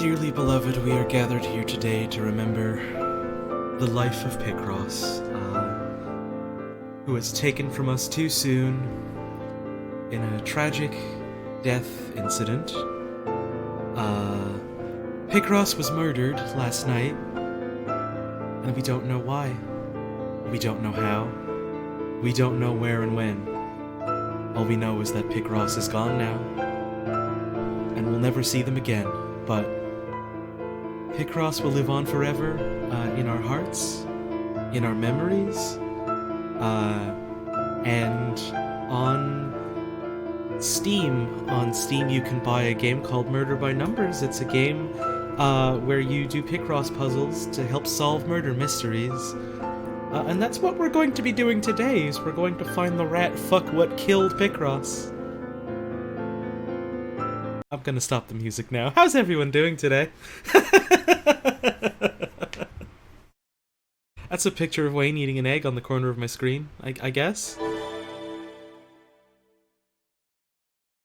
Dearly beloved, we are gathered here today to remember the life of Picross, who was taken from us too soon in a tragic death incident. Picross was murdered last night, and we don't know why. We don't know how. We don't know where and when. All we know is that Picross is gone now, and we'll never see them again, but Picross will live on forever, in our hearts, in our memories, and on Steam. On Steam you can buy a game called Murder by Numbers. It's a game where you do Picross puzzles to help solve murder mysteries. And that's what we're going to be doing today, is we're going to find the rat fuck what killed Picross. I'm gonna stop the music now. How's everyone doing today? That's a picture of Wayne eating an egg on the corner of my screen, I guess.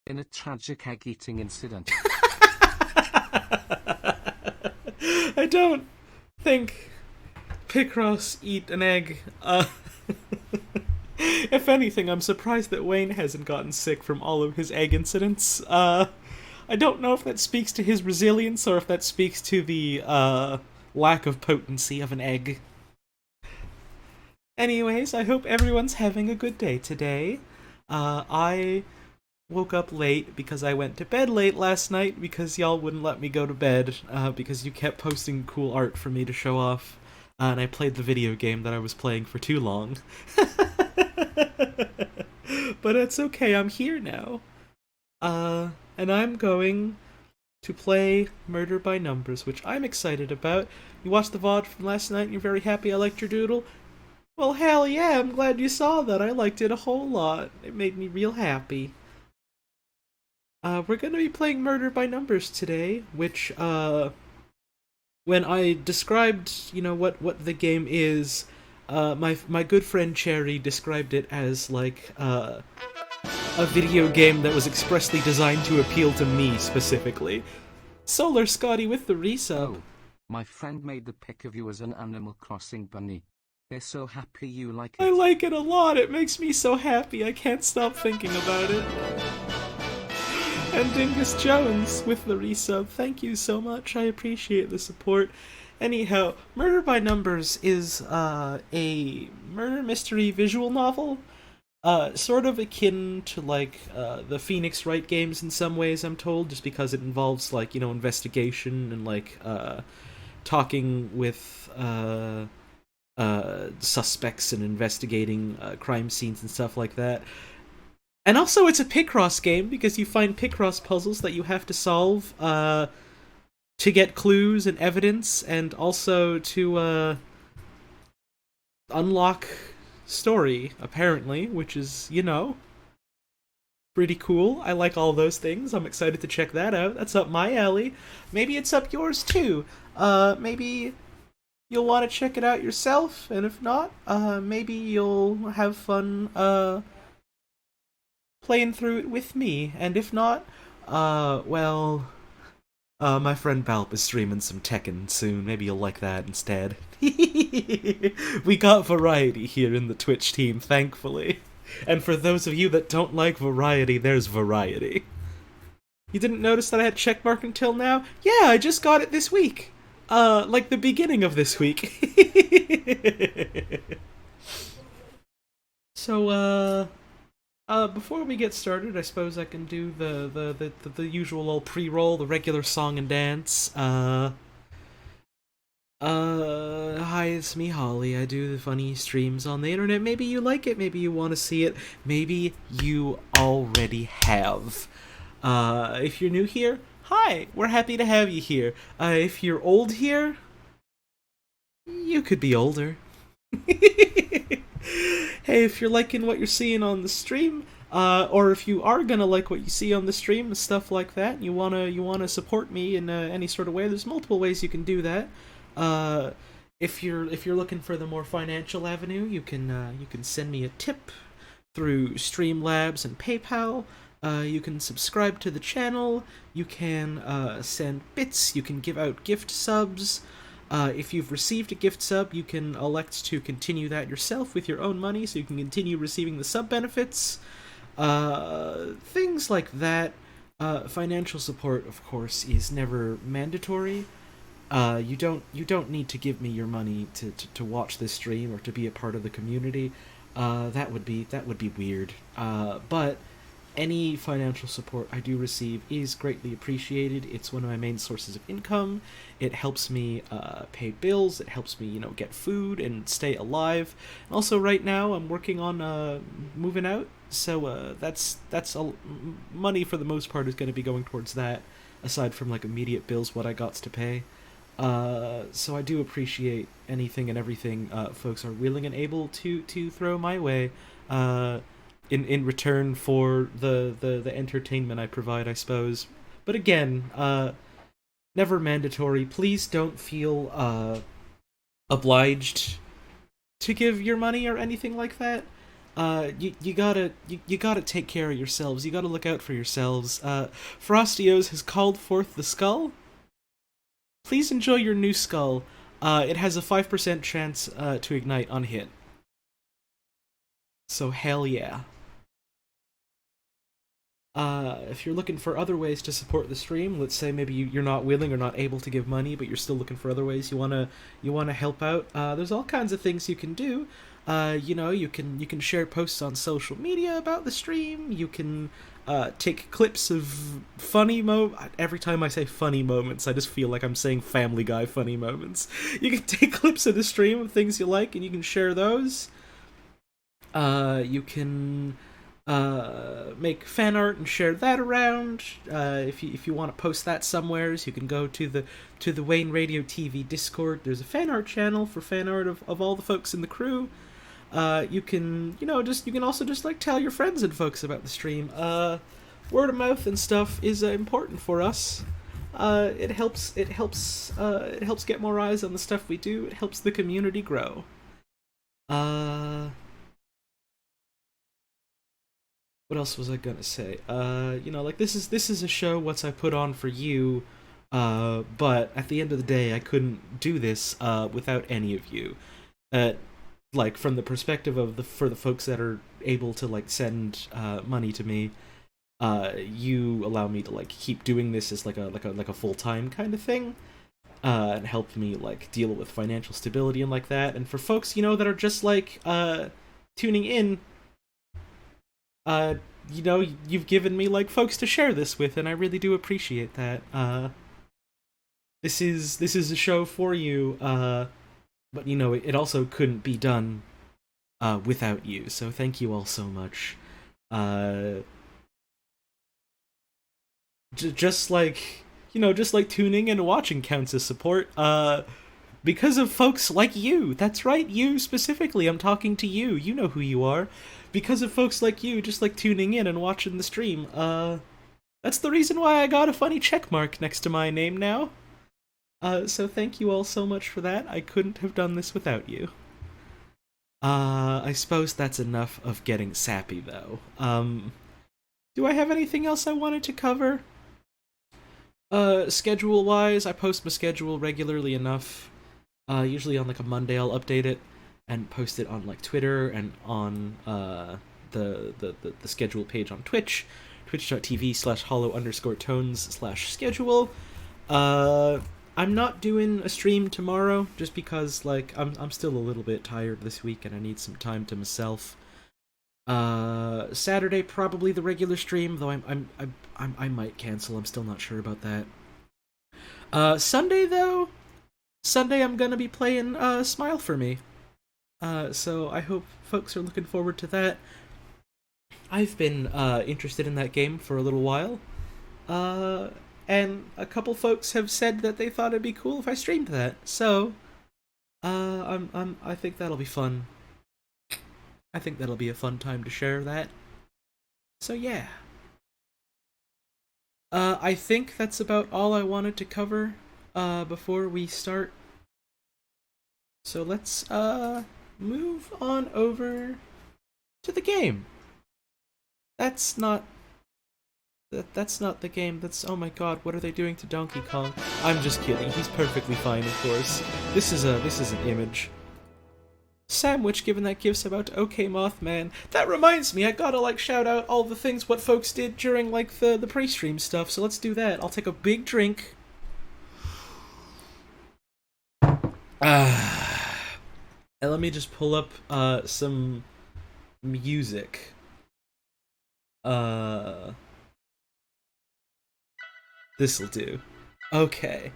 In a tragic egg-eating incident. I don't think Picross eat an egg. If anything, I'm surprised that Wayne hasn't gotten sick from all of his egg incidents. I don't know if that speaks to his resilience or if that speaks to the lack of potency of an egg. Anyways, I hope everyone's having a good day today. I woke up late because I went to bed late last night because y'all wouldn't let me go to bed because you kept posting cool art for me to show off, and I played the video game that I was playing for too long. But it's okay, I'm here now. And I'm going to play Murder by Numbers, which I'm excited about. You watched the VOD from last night and you're very happy I liked your doodle? Well, hell yeah, I'm glad you saw that. I liked it a whole lot. It made me real happy. We're gonna be playing Murder by Numbers today, which, when I described, what the game is, my good friend Cherry described it as, like, a video game that was expressly designed to appeal to me, specifically. Solar Scotty with the resub. Oh, my friend made the pic of you as an Animal Crossing bunny. They're so happy you like it. I like it a lot, it makes me so happy, I can't stop thinking about it. And Dingus Jones with the resub, thank you so much, I appreciate the support. Anyhow, Murder by Numbers is a murder mystery visual novel. Sort of akin to, like, the Phoenix Wright games in some ways, I'm told, just because it involves, like, investigation and, like, talking with, suspects and investigating, crime scenes and stuff like that. And also it's a Picross game, because you find Picross puzzles that you have to solve, to get clues and evidence, and also to, unlock story, apparently, which is, pretty cool. I like all those things. I'm excited to check that out. That's up my alley. Maybe it's up yours too. Maybe you'll want to check it out yourself, and if not, maybe you'll have fun, playing through it with me, and if not, my friend Balp is streaming some Tekken soon. Maybe you'll like that instead. We got variety here in the Twitch team, thankfully. And for those of you that don't like variety, there's variety. You didn't notice that I had checkmark until now? Yeah, I just got it this week. Like the beginning of this week. So, before we get started, I suppose I can do the usual old pre-roll, the regular song and dance. Hi, it's me, Holly. I do the funny streams on the internet. Maybe you like it, maybe you want to see it, maybe you already have. If you're new here, hi, we're happy to have you here. If you're old here, you could be older. Hey, if you're liking what you're seeing on the stream, or if you are gonna like what you see on the stream and stuff like that, and you wanna support me in any sort of way, there's multiple ways you can do that. If you're looking for the more financial avenue, you can send me a tip through Streamlabs and PayPal. You can subscribe to the channel, you can send bits, you can give out gift subs. If you've received a gift sub, you can elect to continue that yourself with your own money, so you can continue receiving the sub benefits. Things like that. Financial support, of course, is never mandatory. You don't need to give me your money to watch this stream or to be a part of the community. That would be weird. But any financial support I do receive is greatly appreciated. It's one of my main sources of income. It helps me pay bills. It helps me, get food and stay alive. And also, right now, I'm working on moving out, so money for the most part is going to be going towards that. Aside from like immediate bills, what I got to pay. So I do appreciate anything and everything folks are willing and able to throw my way. In return for the entertainment I provide, I suppose. But again, never mandatory. Please don't feel obliged to give your money or anything like that. You gotta take care of yourselves. You gotta look out for yourselves. Frostios has called forth the skull. Please enjoy your new skull. It has a 5% chance to ignite on hit. So hell yeah. If you're looking for other ways to support the stream, let's say maybe you're not willing or not able to give money, but you're still looking for other ways you wanna help out. There's all kinds of things you can do. You can share posts on social media about the stream. You can take clips of Every time I say funny moments, I just feel like I'm saying Family Guy funny moments. You can take clips of the stream of things you like, and you can share those. You can make fan art and share that around. If you want to post that somewheres, you can go to the Wayne Radio TV Discord. There's a fan art channel for fan art of all the folks in the crew. You can also just like tell your friends and folks about the stream. Word of mouth and stuff is important for us. It helps get more eyes on the stuff we do. It helps the community grow. What else was I gonna say? This is a show what's I put on for you. But at the end of the day, I couldn't do this without any of you. Uh, like from the perspective of the folks that are able to like send money to me, you allow me to like keep doing this as like a full-time kind of thing, and help me like deal with financial stability and like that. And for folks that are just like tuning in, uh you've given me like folks to share this with, and I really do appreciate that. This is a show for you, but it also couldn't be done without you. So thank you all so much. Uh, just like tuning in and watching counts as support. Because of folks like you. That's right, you specifically. I'm talking to you. You know who you are. Because of folks like you, just like tuning in and watching the stream. That's the reason why I got a funny check mark next to my name now. So thank you all so much for that. I couldn't have done this without you. I suppose that's enough of getting sappy, though. Do I have anything else I wanted to cover? Schedule-wise, I post my schedule regularly enough. Usually on like a Monday, I'll update it and post it on like Twitter and on the schedule page on Twitch, twitch.tv/hollow_tones/schedule. I'm not doing a stream tomorrow just because like I'm still a little bit tired this week and I need some time to myself. Saturday probably the regular stream, though I might cancel. I'm still not sure about that. Sunday though, Sunday I'm gonna be playing Smile for Me. So I hope folks are looking forward to that. I've been interested in that game for a little while. And a couple folks have said that they thought it'd be cool if I streamed that. So, I think that'll be fun. I think that'll be a fun time to share that. So yeah. I think that's about all I wanted to cover, before we start. So let's, move on over to the game. That's not That's not the game. That's, oh my god, what are they doing to Donkey Kong? I'm just kidding. He's perfectly fine, of course. This is an image. Sandwich given that gift sub out to OK Mothman. That reminds me, I gotta like shout out all the things what folks did during like the pre-stream stuff. So let's do that. I'll take a big drink. And let me just pull up some music. This'll do. Okay.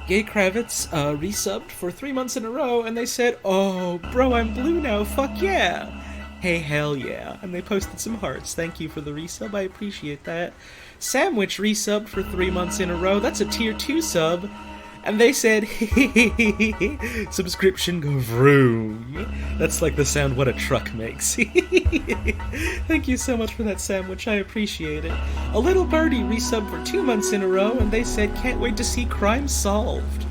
Gay Kravitz resubbed for 3 months in a row, and they said, "Oh, bro, I'm blue now, fuck yeah!" Hey, hell yeah. And they posted some hearts. Thank you for the resub, I appreciate that. Sandwich resubbed for 3 months in a row, that's a tier 2 sub. And they said, subscription go vroom. That's like the sound what a truck makes. Thank you so much for that sandwich, I appreciate it. A little birdie resubbed for 2 months in a row, and they said, can't wait to see crime solved.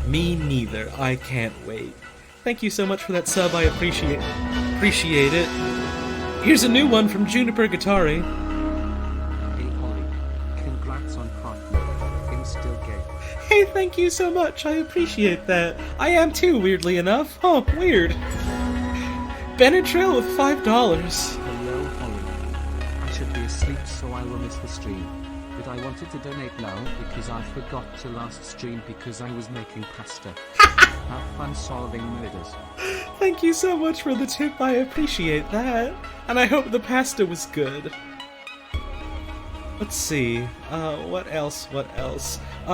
Me neither, I can't wait. Thank you so much for that sub, I appreciate it. Here's a new one from Juniper Guitari. Hey Holly, congrats on partner. I'm still gay. Hey, thank you so much, I appreciate that. I am too, weirdly enough. Oh, weird. Benadryl with $5. Hello Holly. I should be asleep so I will miss the stream. But I wanted to donate now because I forgot to last stream because I was making pasta. Have fun solving murders. Thank you so much for the tip, I appreciate that. And I hope the pasta was good. Let's see, what else?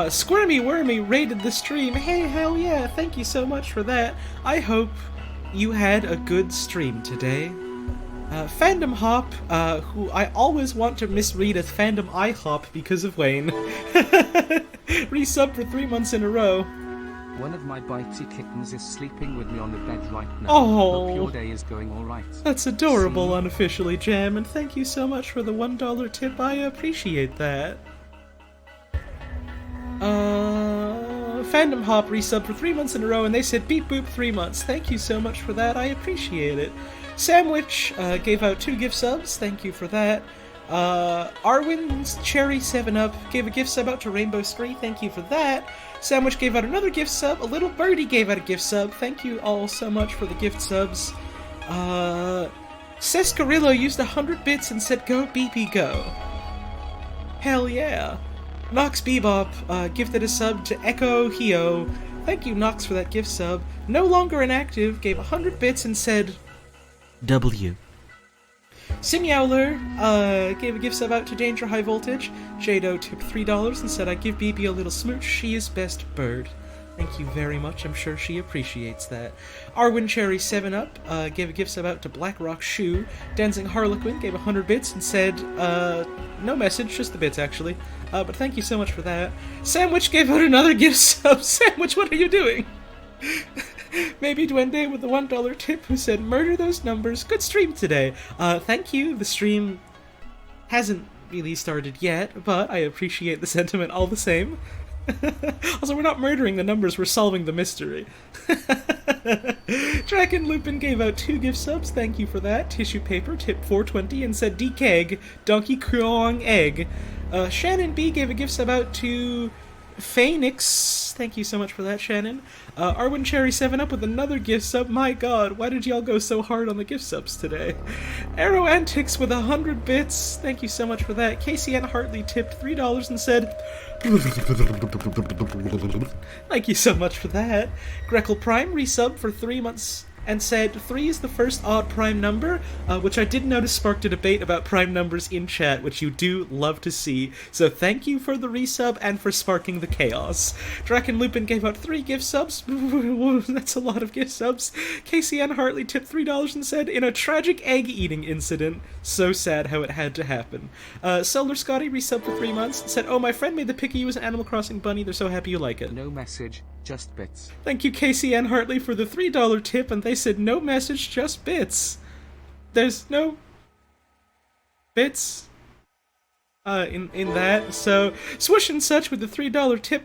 Squirmy Wormy rated the stream. Hey, hell yeah, thank you so much for that. I hope you had a good stream today. Fandom Hop, who I always want to misread as Fandom IHOP because of Wayne. Resub for 3 months in a row. One of my bitey kittens is sleeping with me on the bed right now. Oh. Hope your day is going alright. That's adorable, unofficially, Jam, and thank you so much for the $1 tip, I appreciate that. Fandom Hop resubbed for 3 months in a row, and they said beep boop 3 months. Thank you so much for that, I appreciate it. Sandwich gave out 2 gift subs, thank you for that. Arwin's Cherry 7-Up gave a gift sub out to Rainbow Scree, thank you for that. Sandwich gave out another gift sub, a little birdie gave out a gift sub, thank you all so much for the gift subs. Sescarillo used 100 bits and said go BP go. Hell yeah. Nox Bebop gifted a sub to Echo Hio, thank you Nox for that gift sub. No Longer Inactive gave 100 bits and said W. Simyowler gave a gift sub out to Danger High Voltage. Jado tipped $3 and said, I give BB a little smooch, she is best bird. Thank you very much, I'm sure she appreciates that. Arwin Cherry 7-Up gave a gift sub out to Blackrock Shoe. Dancing Harlequin gave 100 bits and said, no message, just the bits actually. But thank you so much for that. Sandwich gave out another gift sub. Sandwich, what are you doing? Maybe Duende with the $1 tip who said, murder those numbers, good stream today. Thank you, the stream hasn't really started yet, but I appreciate the sentiment all the same. Also, we're not murdering the numbers, we're solving the mystery. Draken Lupin gave out 2 gift subs, thank you for that. Tissue Paper tipped $4.20 and said DKEG, Donkey Kong Egg. Shannon B gave a gift sub out to Phoenix, thank you so much for that, Shannon. Arwin Cherry 7-Up with another gift sub. My god, why did y'all go so hard on the gift subs today? Arrow Antics with 100 bits, thank you so much for that. Casey Ann Hartley tipped $3 and said, thank you so much for that. Greckle Prime resubbed for 3 months and said 3 is the first odd prime number, which I did notice sparked a debate about prime numbers in chat, which you do love to see. So thank you for the resub and for sparking the chaos. Draken Lupin gave out 3 gift subs. That's a lot of gift subs. Casey Ann Hartley tipped $3 and said, in a tragic egg-eating incident, so sad how it had to happen. Solar Scotty resubbed for 3 months and said, oh, my friend made the pick of you as an Animal Crossing bunny, they're so happy you like it. No message, just bits. Thank you, Casey Ann Hartley, for the $3 tip, and they said no message, just bits. There's no bits in that, so Swish and Such with the $3 tip.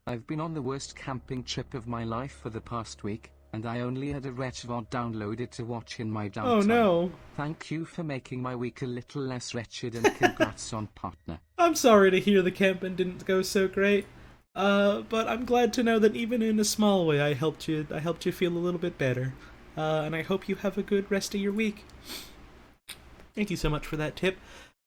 I've been on the worst camping trip of my life for the past week. and I only had a wretch VOD downloaded to watch in my downtime. Oh no. Thank you for making my week a little less wretched, and congrats on partner. I'm sorry to hear the camping didn't go so great. But I'm glad to know that even in a small way I helped you feel a little bit better. And I hope you have a good rest of your week. Thank you so much for that tip.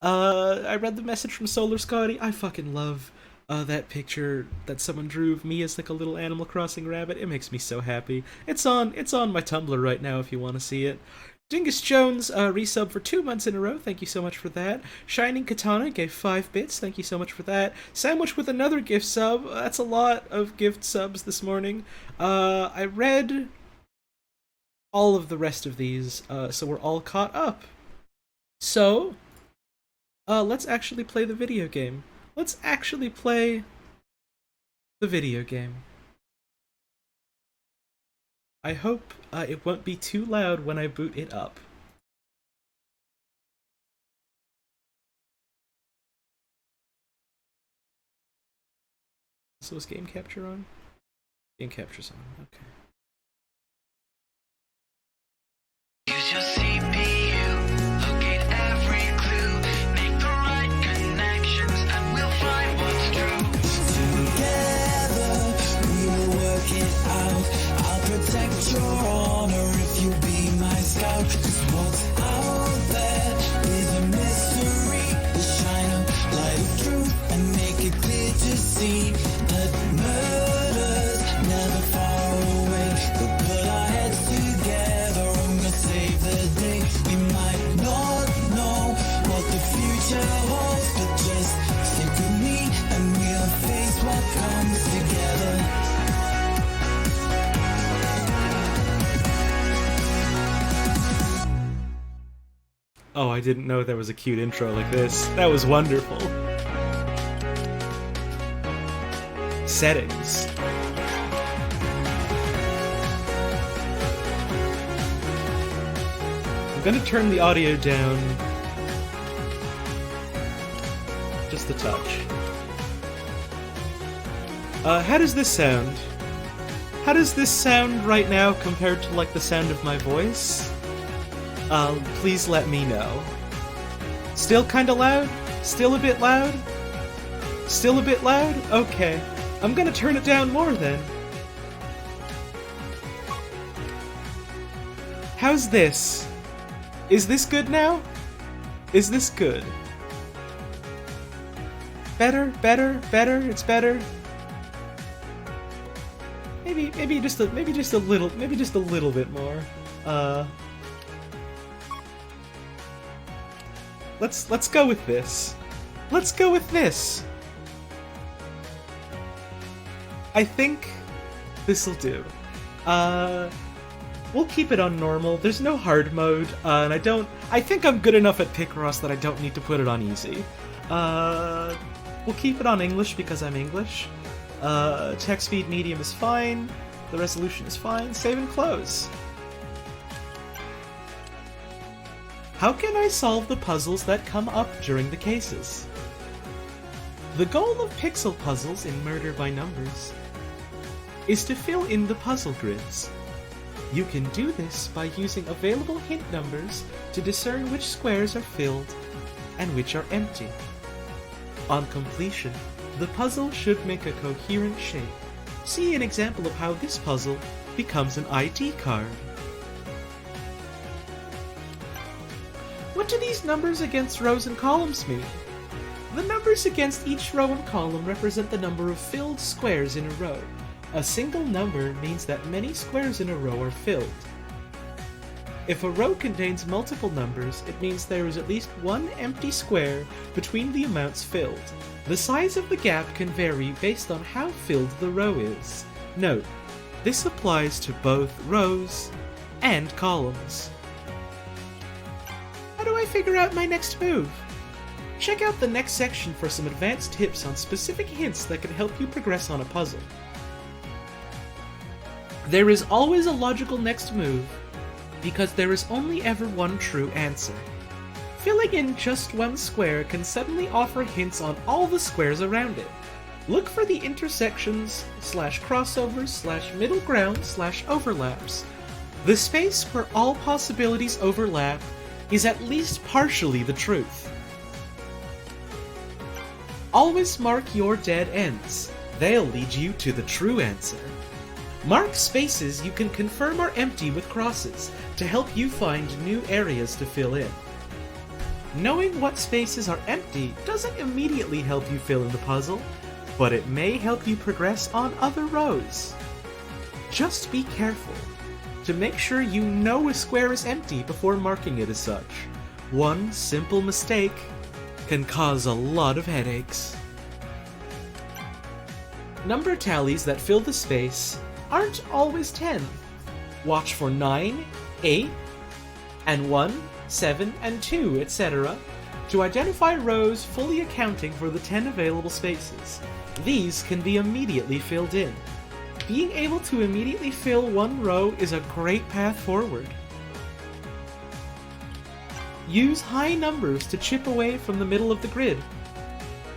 I read the message from Solar Scotty. I fucking love that picture that someone drew of me as like a little Animal Crossing rabbit. It makes me so happy. It's on my Tumblr right now if you want to see it. Dingus Jones resub for 2 months in a row. Thank you so much for that. Shining Katana gave 5 bits. Thank you so much for that. Sandwich with another gift sub. That's a lot of gift subs this morning. I read all of the rest of these, so we're all caught up. So, let's actually play the video game. Let's actually play the video game. I hope it won't be too loud when I boot it up. So is game capture on? Game capture's on, okay. Use your CPU, locate every clue, make the right connections, and we'll find what's true. Together, we will work it out. I'll protect your honor if you be my scout. 'Cause what's out there is a mystery. We'll shine a light of truth and make it clear to see that murder's never far away. We'll put our heads together and we'll save the day. We might not know what the future holds, but just stick with me and we'll face what comes together. Oh, I didn't know there was a cute intro like this. That was wonderful. Settings. I'm gonna turn the audio down just a touch. How does this sound? How does this sound right now compared to like the sound of my voice? Please let me know. Still kinda loud? Still a bit loud? Still a bit loud? Okay. I'm gonna turn it down more then. How's this? Is this good now? Is this good? Better, better, better, it's better. Maybe just a little bit more. Let's go with this. Let's go with this. I think this'll do. We'll keep it on normal. There's no hard mode, and I think I'm good enough at Picross that I don't need to put it on easy. We'll keep it on English because I'm English. Text speed medium is fine. The resolution is fine. Save and close. How can I solve the puzzles that come up during the cases? The goal of pixel puzzles in Murder by Numbers is to fill in the puzzle grids. You can do this by using available hint numbers to discern which squares are filled and which are empty. On completion, the puzzle should make a coherent shape. See an example of how this puzzle becomes an ID card. What do these numbers against rows and columns mean? The numbers against each row and column represent the number of filled squares in a row. A single number means that many squares in a row are filled. If a row contains multiple numbers, it means there is at least one empty square between the amounts filled. The size of the gap can vary based on how filled the row is. Note, this applies to both rows and columns. How do I figure out my next move? Check out the next section for some advanced tips on specific hints that can help you progress on a puzzle. There is always a logical next move, because there is only ever one true answer. Filling in just one square can suddenly offer hints on all the squares around it. Look for the intersections / crossovers / middle ground / overlaps. The space where all possibilities overlap is at least partially the truth. Always mark your dead ends. They'll lead you to the true answer. Mark spaces you can confirm are empty with crosses to help you find new areas to fill in. Knowing what spaces are empty doesn't immediately help you fill in the puzzle, but it may help you progress on other rows. Just be careful to make sure you know a square is empty before marking it as such. One simple mistake can cause a lot of headaches. Number tallies that fill the space aren't always 10. Watch for 9, 8, and 1, 7, and 2, etc. to identify rows fully accounting for the 10 available spaces. These can be immediately filled in. Being able to immediately fill one row is a great path forward. Use high numbers to chip away from the middle of the grid.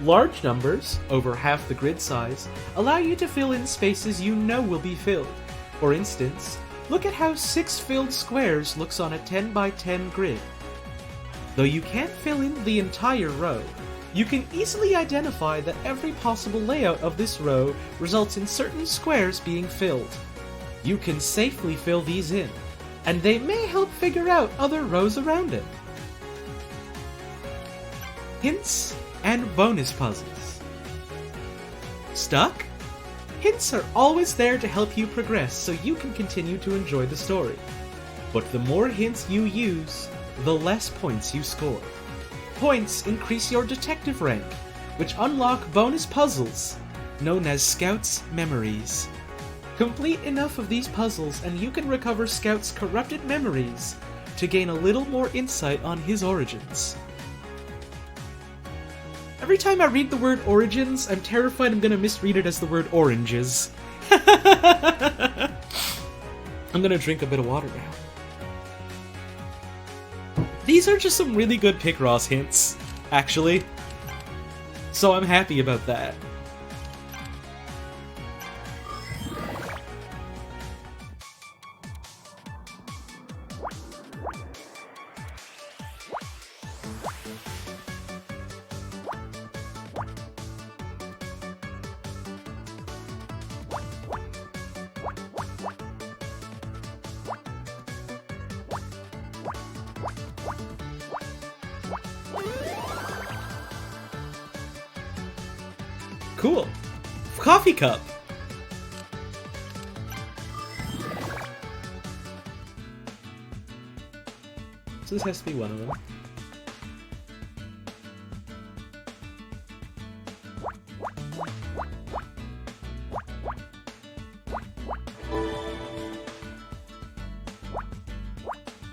Large numbers, over half the grid size, allow you to fill in spaces you know will be filled. For instance, look at how 6 filled squares looks on a 10 by 10 grid. Though you can't fill in the entire row, you can easily identify that every possible layout of this row results in certain squares being filled. You can safely fill these in, and they may help figure out other rows around it. Hints and bonus puzzles. Stuck? Hints are always there to help you progress so you can continue to enjoy the story. But the more hints you use, the less points you score. Points increase your detective rank, which unlock bonus puzzles, known as Scout's Memories. Complete enough of these puzzles and you can recover Scout's corrupted memories to gain a little more insight on his origins. Every time I read the word origins, I'm terrified I'm gonna misread it as the word oranges. I'm gonna drink a bit of water now. These are just some really good Picross hints, actually. So I'm happy about that. Cool. Coffee cup. So this has to be one of them.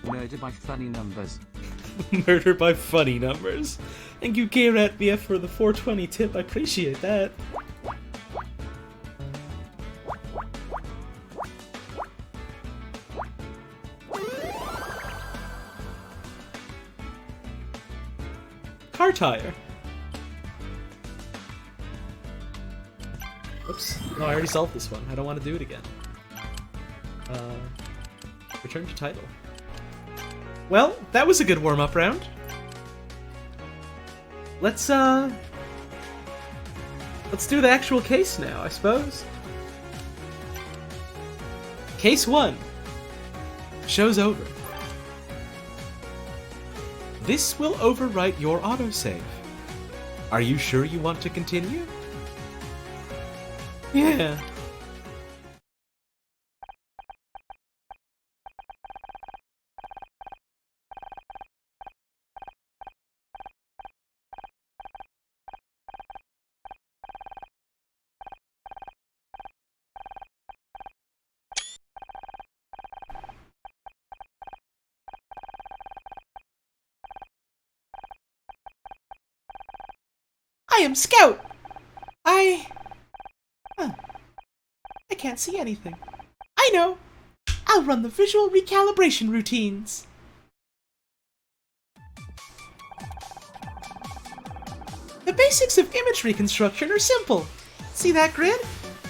Murder by funny numbers. Murder by funny numbers. Thank you, KRatBF, for the 420 tip. I appreciate that. Car tire. Oops. No, I already solved this one. I don't want to do it again. Return to title. Well, that was a good warm-up round. Let's do the actual case now, I suppose. Case 1. Show's over. This will overwrite your autosave. Are you sure you want to continue? Yeah. I am Scout! I can't see anything. I know! I'll run the visual recalibration routines. The basics of image reconstruction are simple. See that grid?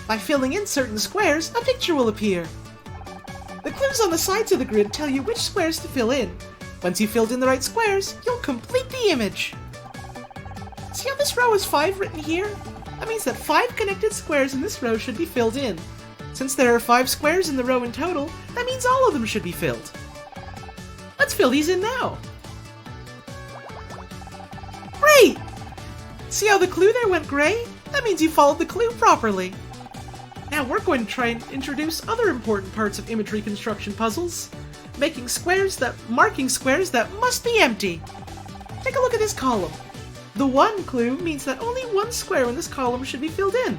By filling in certain squares, a picture will appear. The clues on the sides of the grid tell you which squares to fill in. Once you've filled in the right squares, you'll complete the image. See how this row is 5 written here? That means that 5 connected squares in this row should be filled in. Since there are 5 squares in the row in total, that means all of them should be filled. Let's fill these in now. Great! See how the clue there went gray? That means you followed the clue properly. Now we're going to try and introduce other important parts of image reconstruction puzzles. Marking squares that must be empty. Take a look at this column. The 1 clue means that only 1 square in this column should be filled in.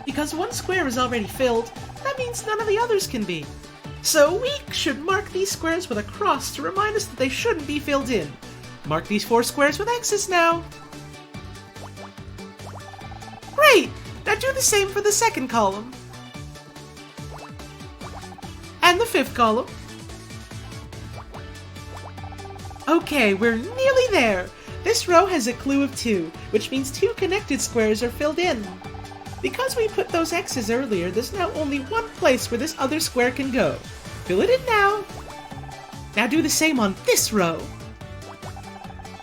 Because 1 square is already filled, that means none of the others can be. So we should mark these squares with a cross to remind us that they shouldn't be filled in. Mark these 4 squares with X's now. Great! Now do the same for the 2nd column. And the 5th column. Okay, we're nearly there. This row has a clue of 2, which means 2 connected squares are filled in. Because we put those X's earlier, there's now only 1 place where this other square can go. Fill it in now. Now do the same on this row.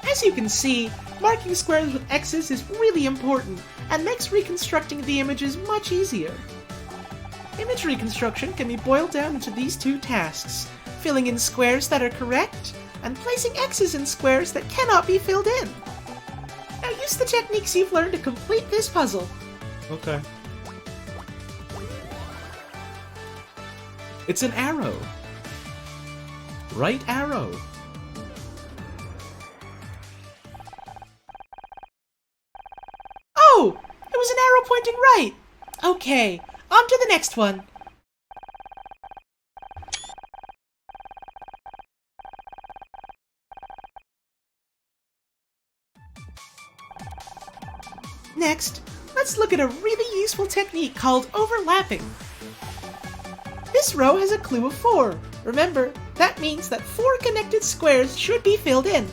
As you can see, marking squares with X's is really important and makes reconstructing the images much easier. Image reconstruction can be boiled down into these 2 tasks: filling in squares that are correct and placing X's in squares that cannot be filled in. Now use the techniques you've learned to complete this puzzle. Okay. It's an arrow. Right arrow. Oh! It was an arrow pointing right! Okay, on to the next one. Next, let's look at a really useful technique called overlapping. This row has a clue of 4. Remember, that means that 4 connected squares should be filled in.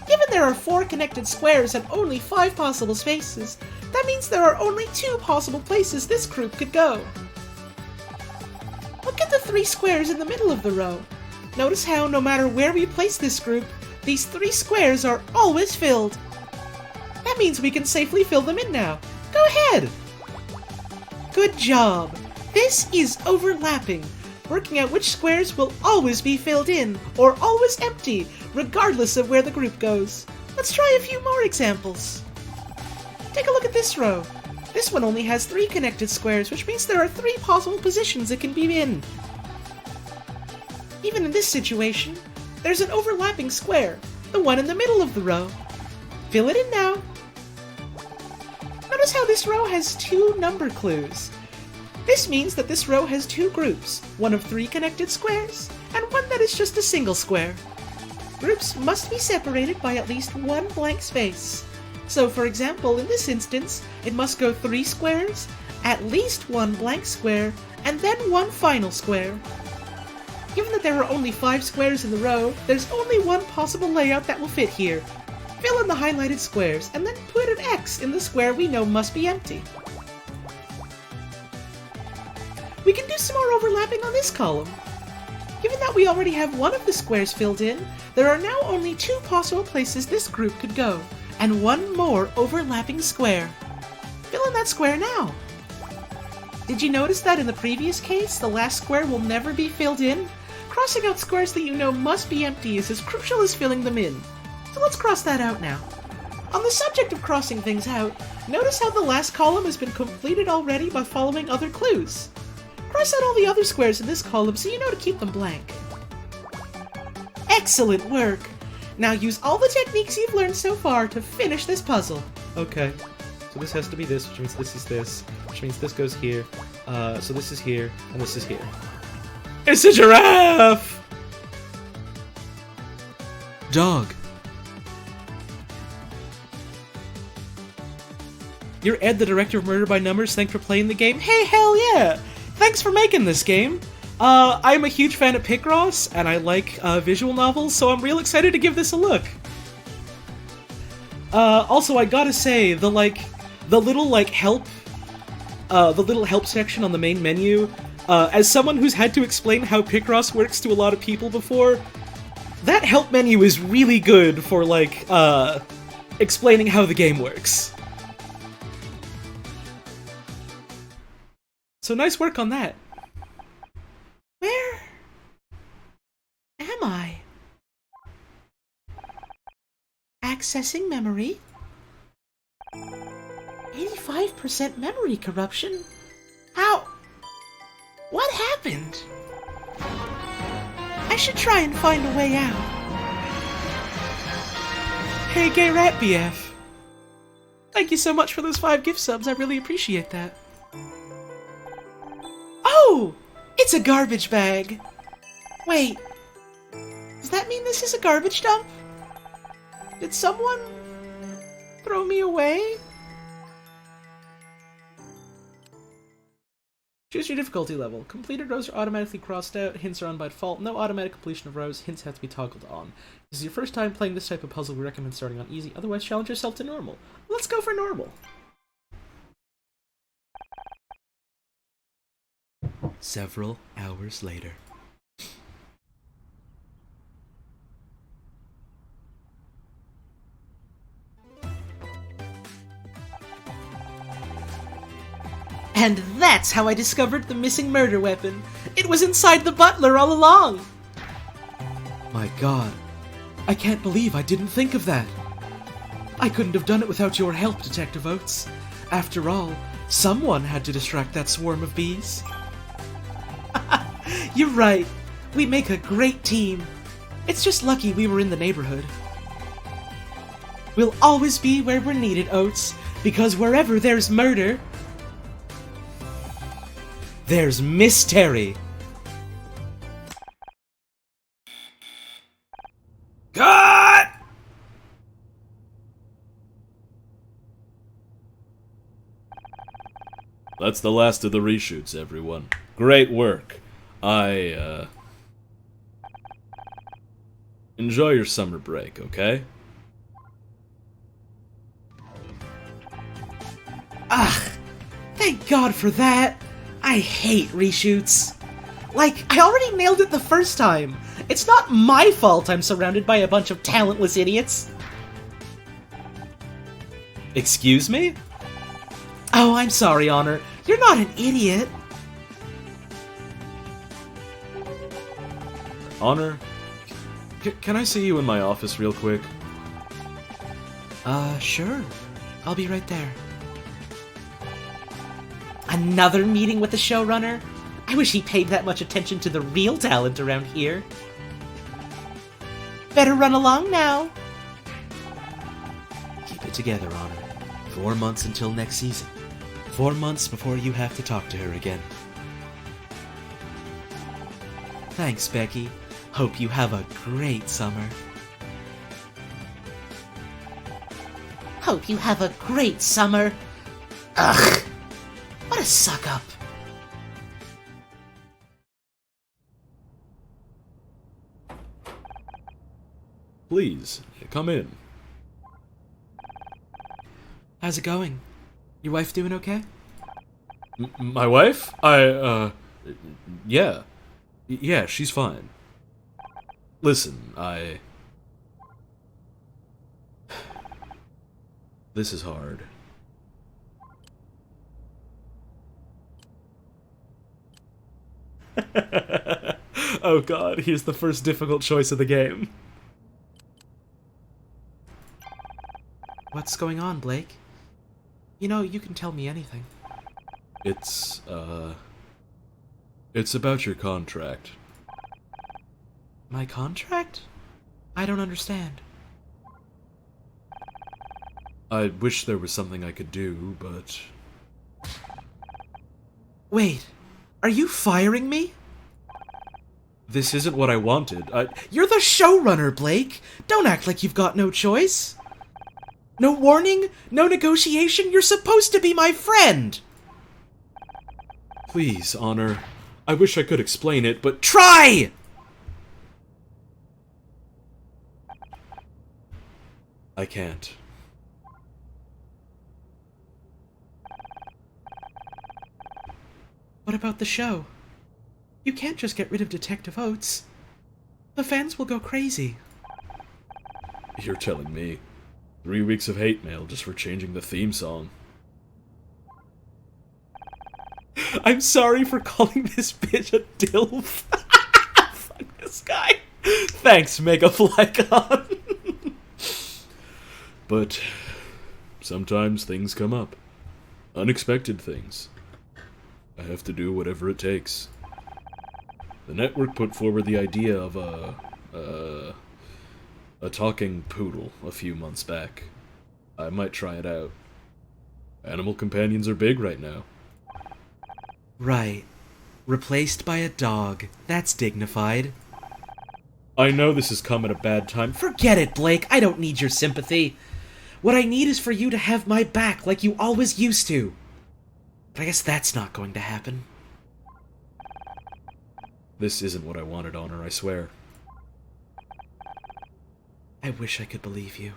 Given there are 4 connected squares and only 5 possible spaces, that means there are only 2 possible places this group could go. Look at the 3 squares in the middle of the row. Notice how no matter where we place this group, these 3 squares are always filled. That means we can safely fill them in now. Go ahead! Good job! This is overlapping, working out which squares will always be filled in, or always empty, regardless of where the group goes. Let's try a few more examples. Take a look at this row. This one only has 3 connected squares, which means there are 3 possible positions it can be in. Even in this situation, there's an overlapping square, the one in the middle of the row. Fill it in now. Notice how this row has 2 number clues. This means that this row has 2 groups, one of 3 connected squares, and one that is just a single square. Groups must be separated by at least 1 blank space. So for example, in this instance, it must go 3 squares, at least 1 blank square, and then 1 final square. Given that there are only 5 squares in the row, there's only 1 possible layout that will fit here. Fill in the highlighted squares, and then put an X in the square we know must be empty. We can do some more overlapping on this column. Given that we already have 1 of the squares filled in, there are now only 2 possible places this group could go, and 1 more overlapping square. Fill in that square now. Did you notice that in the previous case, the last square will never be filled in? Crossing out squares that you know must be empty is as crucial as filling them in. So let's cross that out now. On the subject of crossing things out, notice how the last column has been completed already by following other clues. Cross out all the other squares in this column so you know to keep them blank. Excellent work! Now use all the techniques you've learned so far to finish this puzzle. Okay, so this has to be this, which means this is this, which means this goes here, so this is here, and this is here. It's a giraffe! Dog. You're Ed, the director of Murder by Numbers. Thanks for playing the game. Hey, hell yeah! Thanks for making this game. I'm a huge fan of Picross, and I like visual novels, so I'm real excited to give this a look. Also, I gotta say, the little, help the little help section on the main menu, as someone who's had to explain how Picross works to a lot of people before, that help menu is really good for, like, explaining how the game works. So nice work on that. Where am I? Accessing memory? 85% memory corruption? How? What happened? I should try and find a way out. Hey, Gay Rat BF. Thank you so much for those 5 gift subs, I really appreciate that. Oh! It's a garbage bag! Wait, does that mean this is a garbage dump? Did someone throw me away? Choose your difficulty level. Completed rows are automatically crossed out, hints are on by default, no automatic completion of rows, hints have to be toggled on. If this is your first time playing this type of puzzle, we recommend starting on easy, otherwise challenge yourself to normal. Let's go for normal. Several hours later. And that's how I discovered the missing murder weapon. It was inside the butler all along. My god, I can't believe I didn't think of that. I couldn't have done it without your help, Detective Oates. After all, someone had to distract that swarm of bees. You're right. We make a great team. It's just lucky we were in the neighborhood. We'll always be where we're needed, Oates, because wherever there's murder, there's mystery. Cut! That's the last of the reshoots, everyone. Great work. Enjoy your summer break, okay? Ugh, thank God for that. I hate reshoots. Like, I already nailed it the first time. It's not my fault I'm surrounded by a bunch of talentless idiots. Excuse me? Oh, I'm sorry, Honor. You're not an idiot. Honor, can I see you in my office real quick? Sure. I'll be right there. Another meeting with the showrunner? I wish he paid that much attention to the real talent around here. Better run along now. Keep it together, Honor. 4 months until next season. 4 months before you have to talk to her again. Thanks, Becky. Hope you have a great summer. Hope you have a great summer. Ugh! What a suck-up. Please, come in. How's it going? Your wife doing okay? My wife? Yeah. Yeah, she's fine. Listen, This is hard. Oh god, here's the first difficult choice of the game. What's going on, Blake? You know, you can tell me anything. It's about your contract. My contract? I don't understand. I wish there was something I could do, but... Wait, are you firing me? This isn't what I wanted. You're the showrunner, Blake! Don't act like you've got no choice! No warning? No negotiation? You're supposed to be my friend! Please, Honor. I wish I could explain it, but... Try! I can't. What about the show? You can't just get rid of Detective Oates. The fans will go crazy. You're telling me. 3 weeks of hate mail just for changing the theme song. I'm sorry for calling this bitch a DILF. Fuck this guy. Thanks, Mega Flycon. But sometimes things come up. Unexpected things. I have to do whatever it takes. The network put forward the idea of a talking poodle a few months back. I might try it out. Animal companions are big right now. Right. Replaced by a dog. That's dignified. I know this has come at a bad time. Forget it, Blake. I don't need your sympathy. What I need is for you to have my back like you always used to. But I guess that's not going to happen. This isn't what I wanted, Honor, I swear. I wish I could believe you.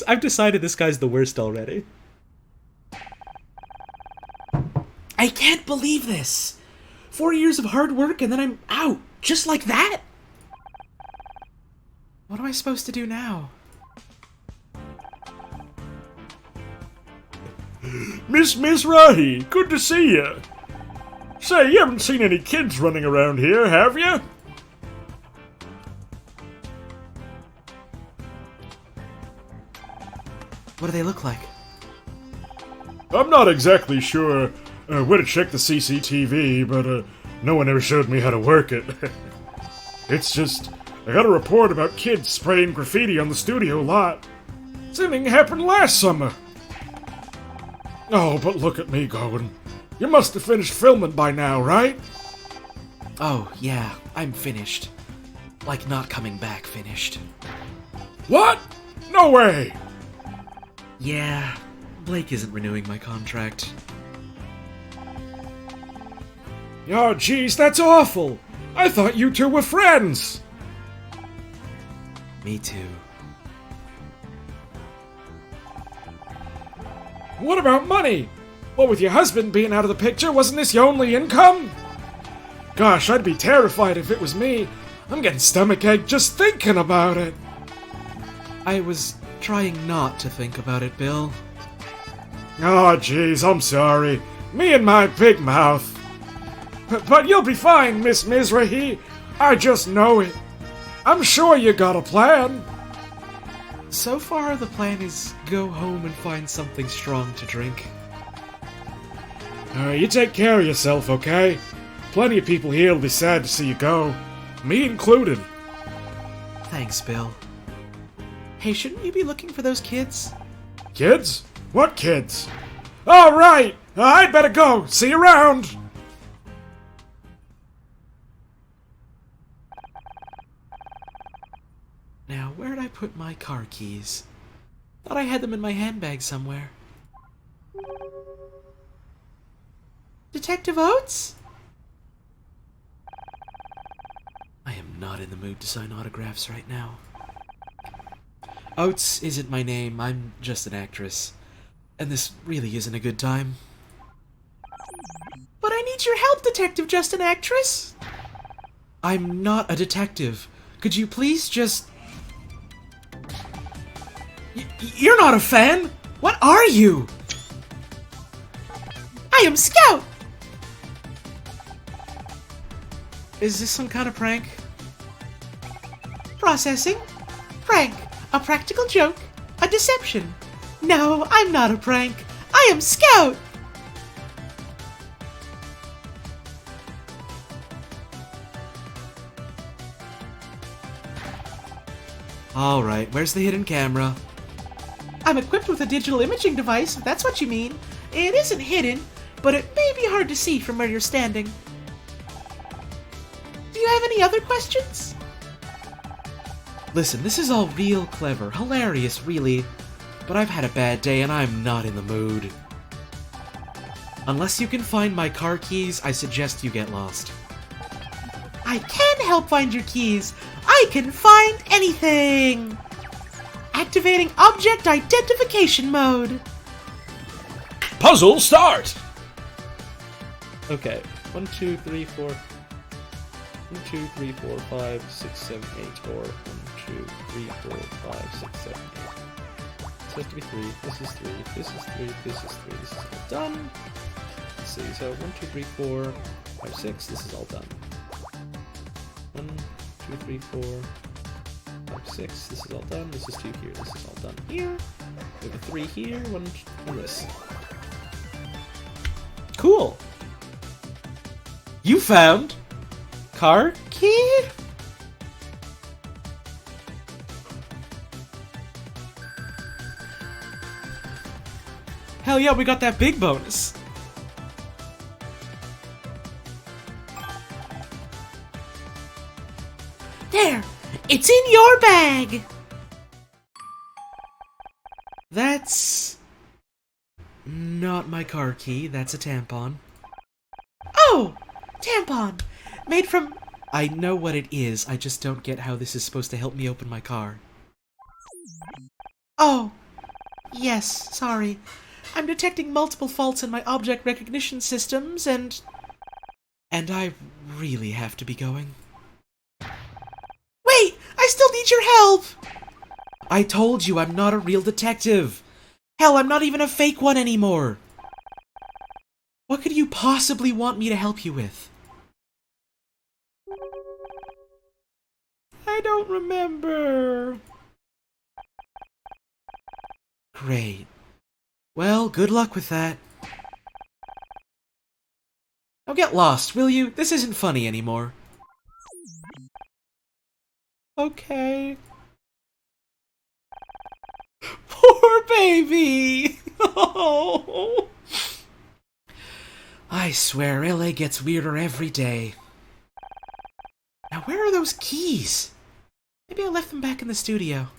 I've decided this guy's the worst already. I can't believe this! 4 years of hard work and then I'm out, just like that? What am I supposed to do now? Miss Mizrahi, good to see you. Say, you haven't seen any kids running around here, have you? What do they look like? I'm not exactly sure where to check the CCTV, but no one ever showed me how to work it. It's just, I got a report about kids spraying graffiti on the studio lot. Same thing happened last summer. Oh, but look at me going. You must have finished filming by now, right? Oh, yeah, I'm finished. Like not coming back finished. What? No way! Yeah, Blake isn't renewing my contract. Oh, jeez, that's awful! I thought you two were friends! Me too. What about money? Well, with your husband being out of the picture, wasn't this your only income? Gosh, I'd be terrified if it was me. I'm getting stomachache just thinking about it. I was trying not to think about it, Bill. Oh, jeez, I'm sorry. Me and my big mouth. But you'll be fine, Miss Mizrahi. I just know it. I'm sure you got a plan. So far, the plan is go home and find something strong to drink. You take care of yourself, okay? Plenty of people here will be sad to see you go. Me included. Thanks, Bill. Hey, shouldn't you be looking for those kids? Kids? What kids? All right, I'd better go. See you around. Now, where'd I put my car keys? Thought I had them in my handbag somewhere. Detective Oates? I am not in the mood to sign autographs right now. Oates isn't my name, I'm just an actress. And this really isn't a good time. But I need your help, Detective Just an Actress! I'm not a detective. Could you please just... You're not a fan! What are you? I am Scout! Is this some kind of prank? Processing. Prank. A practical joke. A deception. No, I'm not a prank. I am Scout! Alright, where's the hidden camera? I'm equipped with a digital imaging device, if that's what you mean. It isn't hidden, but it may be hard to see from where you're standing. Do you have any other questions? Listen, this is all real clever, hilarious, really. But I've had a bad day and I'm not in the mood. Unless you can find my car keys, I suggest you get lost. I can help find your keys. I I can find anything! Activating object identification mode. Puzzle start! Okay. 1, 2, 3, 4. 1, 2, 3, 4, 5, 6, 7, 8. Or 1, 2, 3, 4, 5, 6, 7, 8. This has to be 3. This is 3. This is 3. This is 3. This is all done. Let's see. So 1, 2, 3, 4, 5, 6. This is all done. 1, 2, 3, 4, 5, 6. This is all done. This is 2 here. This is all done here. We have a 3 here. 1, and this. Cool. You found car key? Hell yeah, we got that big bonus. There! It's in your bag! That's not my car key, that's a tampon. Oh! Tampon! Made from... I know what it is, I just don't get how this is supposed to help me open my car. Oh. Yes, sorry. I'm detecting multiple faults in my object recognition systems, and I really have to be going. Wait! I still need your help! I told you I'm not a real detective! Hell, I'm not even a fake one anymore! What could you possibly want me to help you with? I don't remember. Great. Well, good luck with that. Now get lost, will you? This isn't funny anymore. Okay. Poor baby! Oh. I swear, LA gets weirder every day. Now, where are those keys? Maybe I left them back in the studio.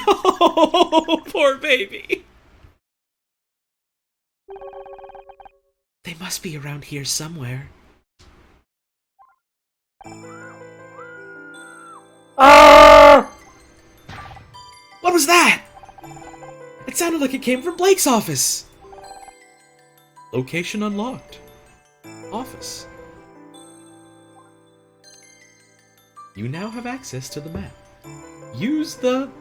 Oh, poor baby. They must be around here somewhere. What was that? It sounded like it came from Blake's office. Location unlocked. Office. You now have access to the map. Use the...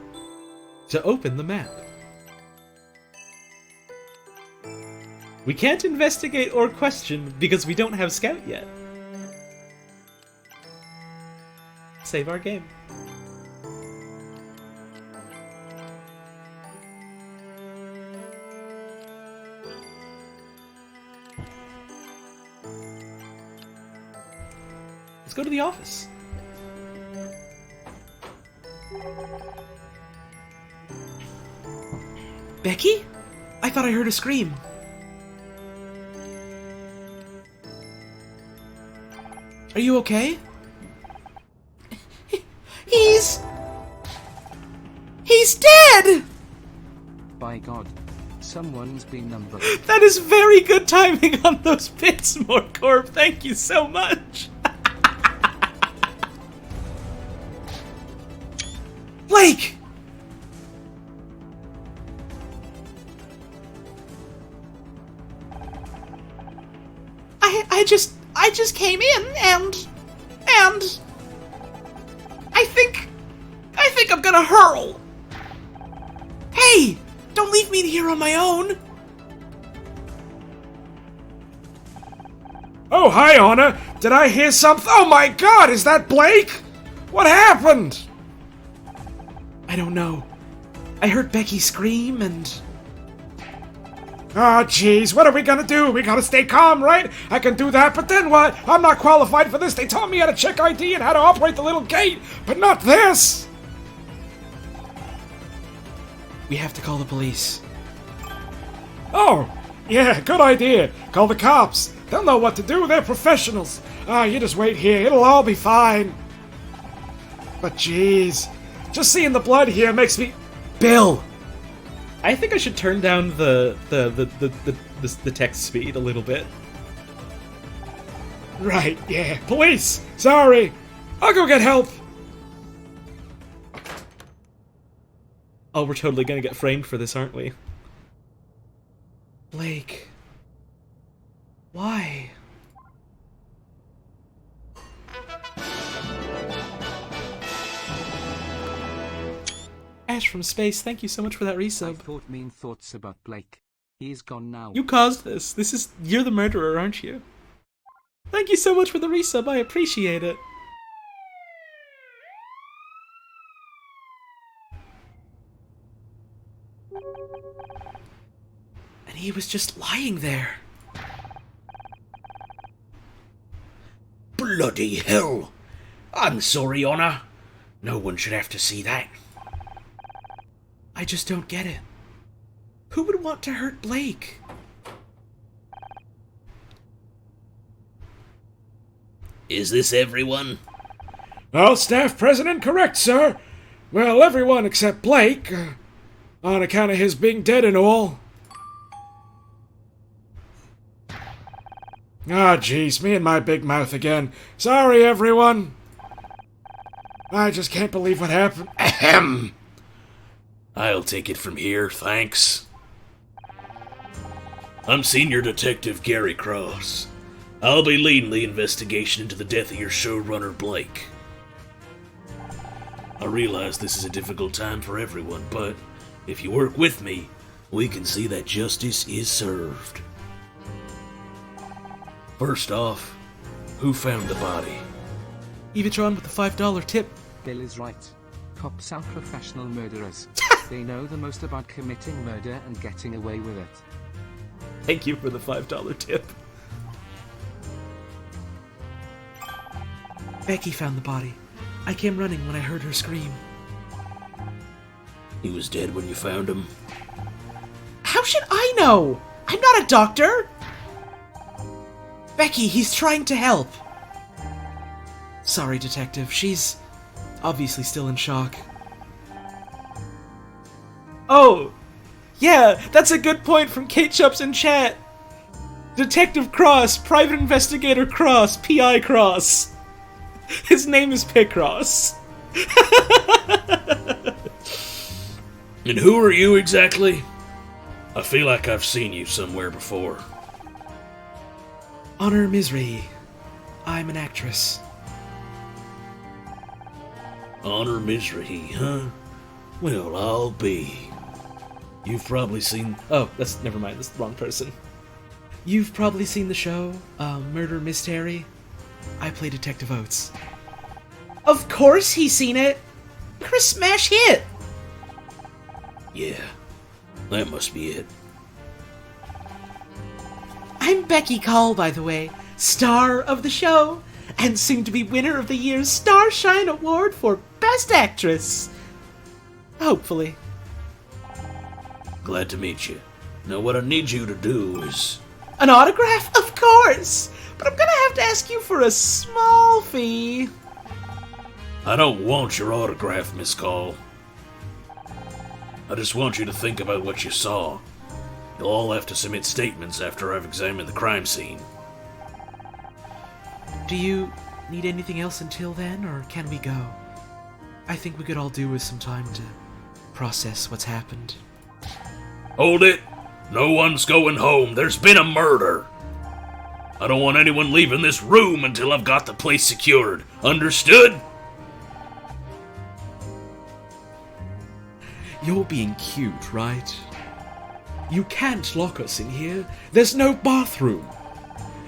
to open the map. We can't investigate or question because we don't have Scout yet. Save our game. Let's go to the office. Becky? I thought I heard a scream. Are you okay? He's dead! By God. Someone's been numbered. That is very good timing on those bits, Morcorp. Thank you so much. Blake! I just came in and I think I'm gonna hurl. Hey, don't leave me here on my own. Oh, hi, Anna. Did I hear something? Oh my God, is that Blake? What happened? I don't know. I heard Becky scream and... Oh, jeez, what are we gonna do? We gotta stay calm, right? I can do that, but then what? I'm not qualified for this. They taught me how to check ID and how to operate the little gate, but not this! We have to call the police. Oh, yeah, good idea. Call the cops. They'll know what to do. They're professionals. You just wait here. It'll all be fine. But jeez, just seeing the blood here makes me... Bill! I think I should turn down the the text speed a little bit. Right, yeah. Police! Sorry! I'll go get help! Oh, we're totally gonna get framed for this, aren't we? Blake. Why? Ash from Space, thank you so much for that I resub. thought mean thoughts about Blake. He's gone now. You caused this. You're the murderer, aren't you? Thank you so much for the resub, I appreciate it. And he was just lying there. Bloody hell! I'm sorry, Honor. No one should have to see that. I just don't get it. Who would want to hurt Blake? Is this everyone? All staff present and correct, sir. Well, everyone except Blake, on account of his being dead and all. Ah, jeez, me and my big mouth again. Sorry, everyone. I just can't believe what happened. Ahem. I'll take it from here, thanks. I'm Senior Detective Gary Cross. I'll be leading the investigation into the death of your showrunner, Blake. I realize this is a difficult time for everyone, but if you work with me, we can see that justice is served. First off, who found the body? Evitron with the $5 tip. Bill is right. Cops are professional murderers. They know the most about committing murder and getting away with it. Thank you for the $5 tip. Becky found the body. I came running when I heard her scream. He was dead when you found him. How should I know? I'm not a doctor! Becky, he's trying to help. Sorry, Detective. She's obviously still in shock. Oh! Yeah, that's a good point from Kate Chups in chat. Detective Cross, Private Investigator Cross, P.I. Cross. His name is Picross. And who are you exactly? I feel like I've seen you somewhere before. Honor Misri. I'm an actress. Honor Misrahi, huh? Well, I'll be. You've probably seen... Oh, never mind, that's the wrong person. You've probably seen the show, Murder Mystery. I play Detective Oates. Of course he's seen it! Chris smash hit! Yeah, that must be it. I'm Becky Call, by the way, star of the show, and soon to be winner of the year's Starshine Award for Best Actress. Hopefully. Glad to meet you. Now what I need you to do is... An autograph? Of course! But I'm gonna have to ask you for a small fee. I don't want your autograph, Miss Call. I just want you to think about what you saw. You'll all have to submit statements after I've examined the crime scene. Do you need anything else until then, or can we go? I think we could all do with some time to process what's happened. Hold it! No one's going home. There's been a murder. I don't want anyone leaving this room until I've got the place secured. Understood? You're being cute, right? You can't lock us in here. There's no bathroom.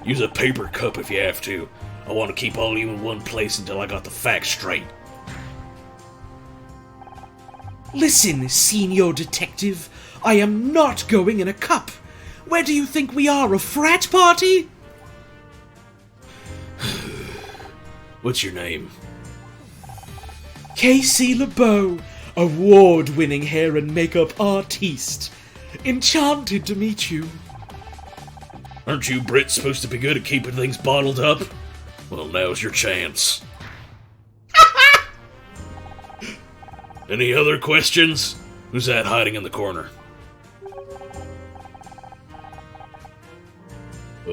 Use a paper cup if you have to. I want to keep all of you in one place until I got the facts straight. Listen, senior detective. I am not going in a cup. Where do you think we are, a frat party? What's your name? Casey LeBeau, award-winning hair and makeup artiste. Enchanted to meet you. Aren't you Brits supposed to be good at keeping things bottled up? Well, now's your chance. Any other questions? Who's that hiding in the corner?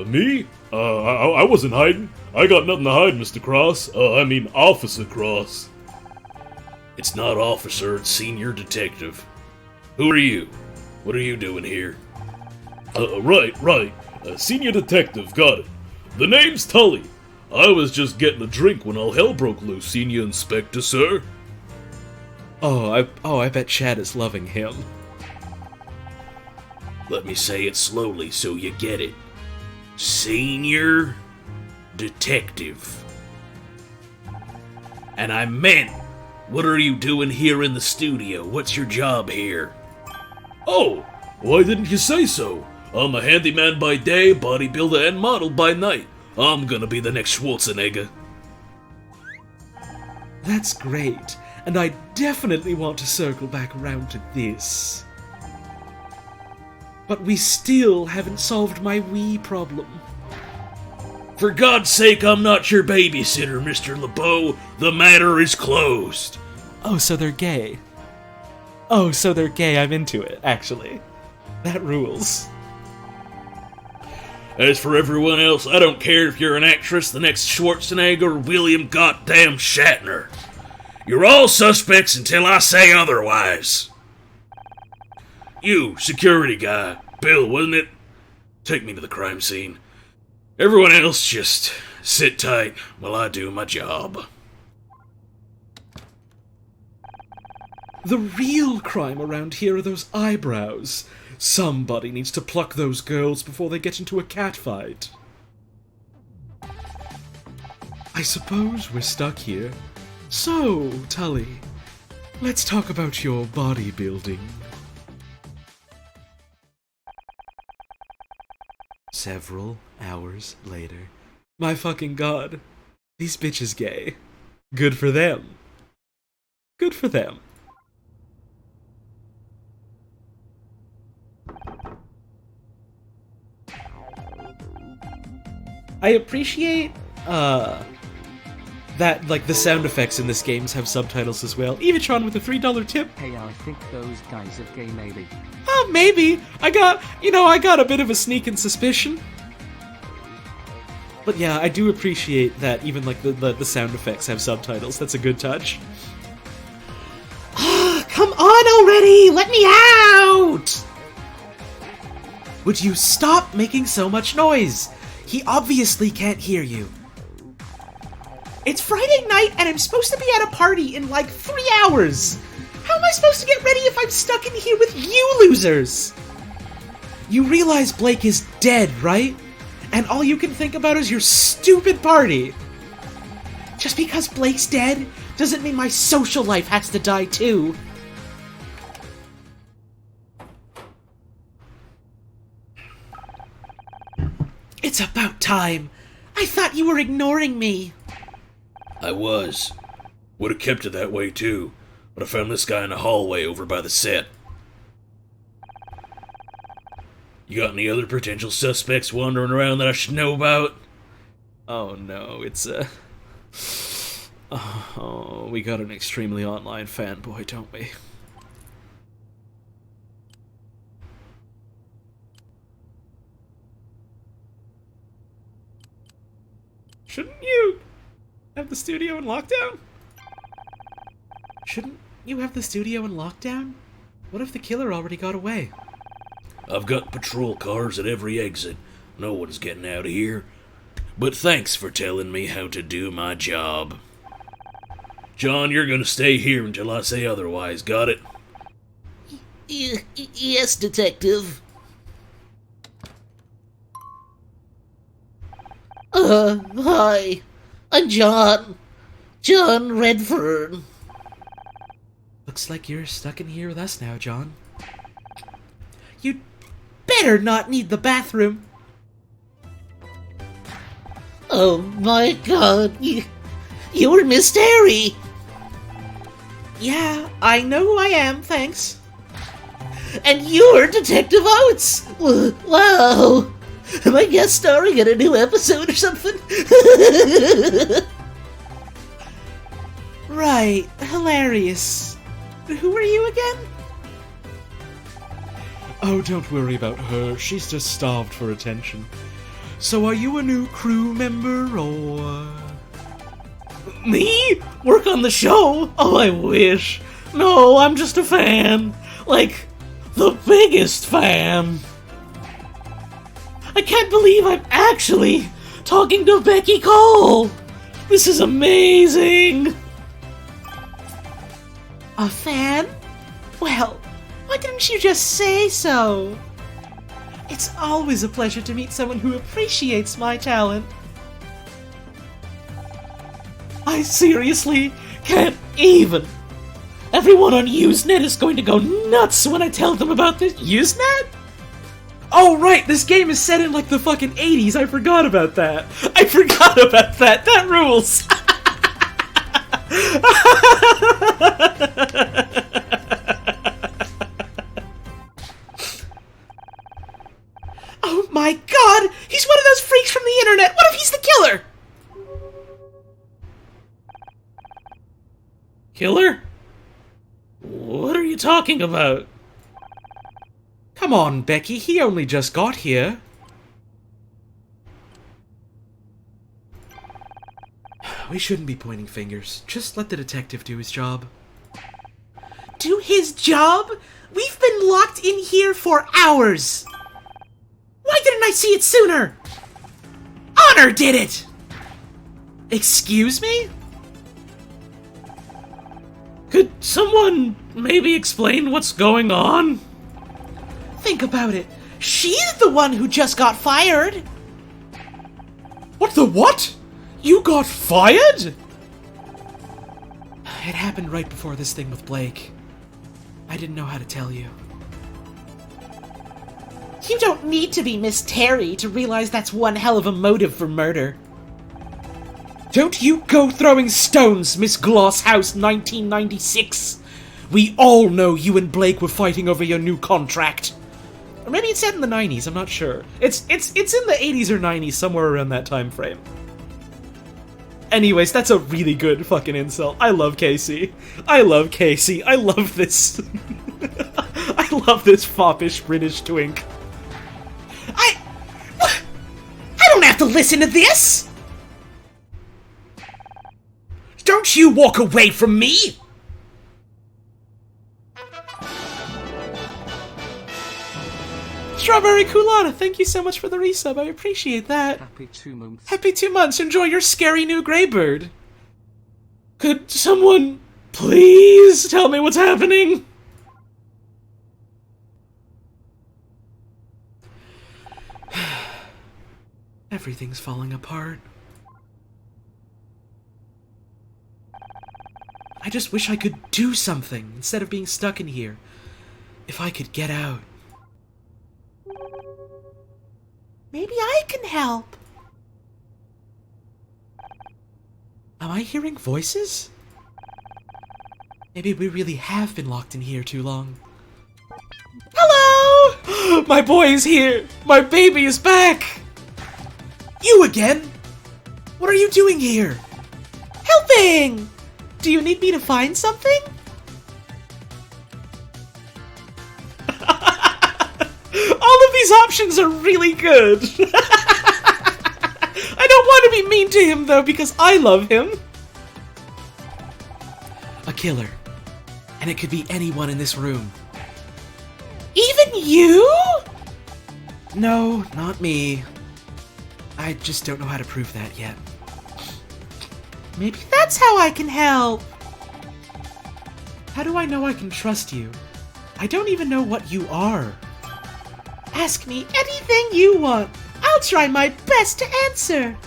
Me? I wasn't hiding. I got nothing to hide, Mr. Cross. I mean, Officer Cross. It's not officer, it's senior detective. Who are you? What are you doing here? Right. Senior detective, got it. The name's Tully. I was just getting a drink when all hell broke loose, Senior Inspector, sir. I bet Chad is loving him. Let me say it slowly so you get it. Senior detective. And I meant, what are you doing here in the studio? What's your job here? Oh, why didn't you say so? I'm a handyman by day, bodybuilder, and model by night. I'm gonna be the next Schwarzenegger. That's great, and I definitely want to circle back around to this. But we still haven't solved my Wii problem. For God's sake, I'm not your babysitter, Mr. LeBeau. The matter is closed. Oh, so they're gay. I'm into it, actually. That rules. As for everyone else, I don't care if you're an actress, the next Schwarzenegger, or William Goddamn Shatner. You're all suspects until I say otherwise. You, security guy, Bill, wasn't it? Take me to the crime scene. Everyone else just sit tight while I do my job. The real crime around here are those eyebrows. Somebody needs to pluck those girls before they get into a catfight. I suppose we're stuck here. So, Tully, let's talk about your bodybuilding. Several hours later. My fucking god. These bitches gay. Good for them. Good for them. I appreciate, that, like, the sound effects in this games have subtitles as well. Evitron with a $3 tip. Hey, I think those guys are gay, maybe. Oh, maybe. I got a bit of a sneaking suspicion. But yeah, I do appreciate that even, like, the sound effects have subtitles. That's a good touch. Come on already! Let me out! Would you stop making so much noise? He obviously can't hear you. It's Friday night and I'm supposed to be at a party in like 3 hours. How am I supposed to get ready if I'm stuck in here with you losers? You realize Blake is dead, right? And all you can think about is your stupid party. Just because Blake's dead doesn't mean my social life has to die too. It's about time. I thought you were ignoring me. I was. Would have kept it that way too, but I found this guy in the hallway over by the set. You got any other potential suspects wandering around that I should know about? Oh no, it's Oh, we got an extremely online fanboy, don't we? Shouldn't you have the studio in lockdown? Shouldn't you have the studio in lockdown? What if the killer already got away? I've got patrol cars at every exit. No one's getting out of here. But thanks for telling me how to do my job. John, you're gonna stay here until I say otherwise, got it? Yes, Detective. Hi. I'm John. John Redfern. Looks like you're stuck in here with us now, John. You'd better not need the bathroom. Oh my god, you're Miss Terry. Yeah, I know who I am, thanks. And you're Detective Oates. Wow. Am I guest starring in a new episode or something? Right, hilarious. Who are you again? Oh, don't worry about her. She's just starved for attention. So are you a new crew member, or... Me? Work on the show? Oh, I wish. No, I'm just a fan. Like, the biggest fan. I can't believe I'm actually talking to Becky Cole. This is amazing. A fan? Well, why didn't you just say so? It's always a pleasure to meet someone who appreciates my talent. I seriously can't even. Everyone on Usenet is going to go nuts when I tell them about this. Usenet? Oh, right, this game is set in like the fucking 80s. I forgot about that. That rules. Oh my god! He's one of those freaks from the internet! What if he's the killer? Killer? What are you talking about? Come on, Becky, he only just got here. We shouldn't be pointing fingers. Just let the detective do his job. Do his job? We've been locked in here for hours! Why didn't I see it sooner? Honor did it! Excuse me? Could someone maybe explain what's going on? Think about it. She's the one who just got fired. What the what? You got fired? It happened right before this thing with Blake. I didn't know how to tell you. You don't need to be Miss Terry to realize that's one hell of a motive for murder. Don't you go throwing stones, Miss Glasshouse 1996. We all know you and Blake were fighting over your new contract. Or maybe it's set in the 90s, I'm not sure. It's in the 80s or 90s, somewhere around that time frame. Anyways, that's a really good fucking insult. I love Casey. I love Casey. I love this. I love this foppish British twink. I don't have to listen to this! Don't you walk away from me! Strawberry Culotta, thank you so much for the resub. I appreciate that. Happy 2 months. Happy 2 months. Enjoy your scary new Greybird. Could someone please tell me what's happening? Everything's falling apart. I just wish I could do something instead of being stuck in here. If I could get out. Maybe I can help. Am I hearing voices? Maybe we really have been locked in here too long. Hello! My boy is here! My baby is back! You again? What are you doing here? Helping! Do you need me to find something? All of these options are really good. I don't want to be mean to him, though, because I love him. A killer. And it could be anyone in this room. Even you? No, not me. I just don't know how to prove that yet. Maybe that's how I can help. How do I know I can trust you? I don't even know what you are. Ask me anything you want. I'll try my best to answer.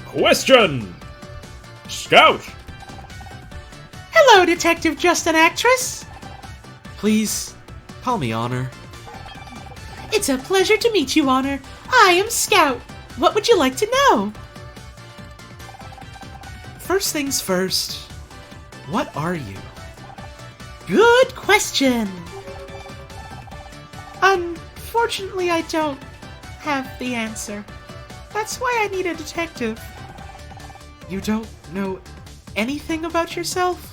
Question! Scout! Hello, Detective Just an Actress. Please, call me Honor. It's a pleasure to meet you, Honor. I am Scout. What would you like to know? First things first, what are you? Good question. Unfortunately, I don't have the answer. That's why I need a detective. You don't know anything about yourself?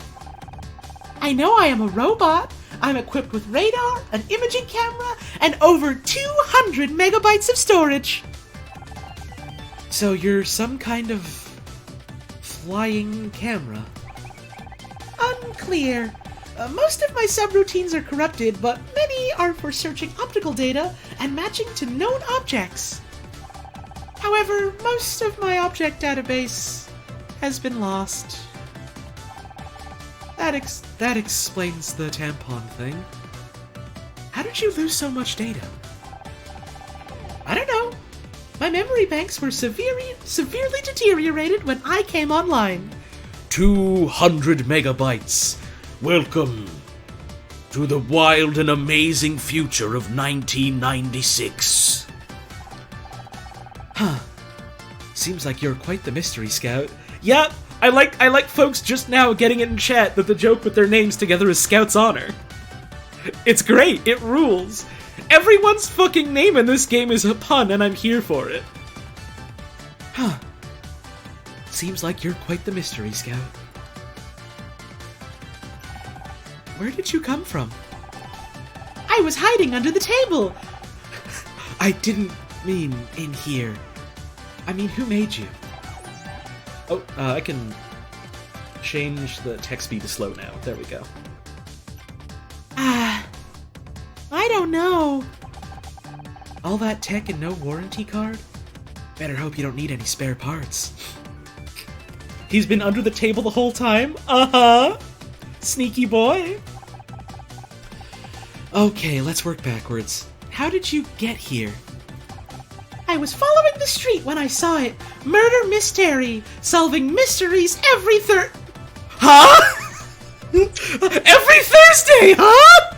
I know I am a robot. I'm equipped with radar, an imaging camera, and over 200 megabytes of storage. So you're some kind of flying camera? Unclear. Most of my subroutines are corrupted, but many are for searching optical data and matching to known objects. However, most of my object database has been lost. That explains the tampon thing. How did you lose so much data? I don't know. My memory banks were severely deteriorated when I came online. 200 megabytes. Welcome to the wild and amazing future of 1996. Seems like you're quite the mystery scout. Yep, I like folks just now getting it in chat that the joke with their names together is Scout's Honor. It's great, it rules. Everyone's fucking name in this game is a pun, and I'm here for it. Seems like you're quite the mystery scout. Where did you come from? I was hiding under the table. I didn't mean in here. I mean, who made you? Oh, I can change the text speed to slow now. There we go. I don't know. All that tech and no warranty card? Better hope you don't need any spare parts. He's been under the table the whole time? Uh-huh. Sneaky boy. Okay, let's work backwards. How did you get here? I was following the street when I saw it. Murder mystery. Solving mysteries every Huh? Every Thursday, huh?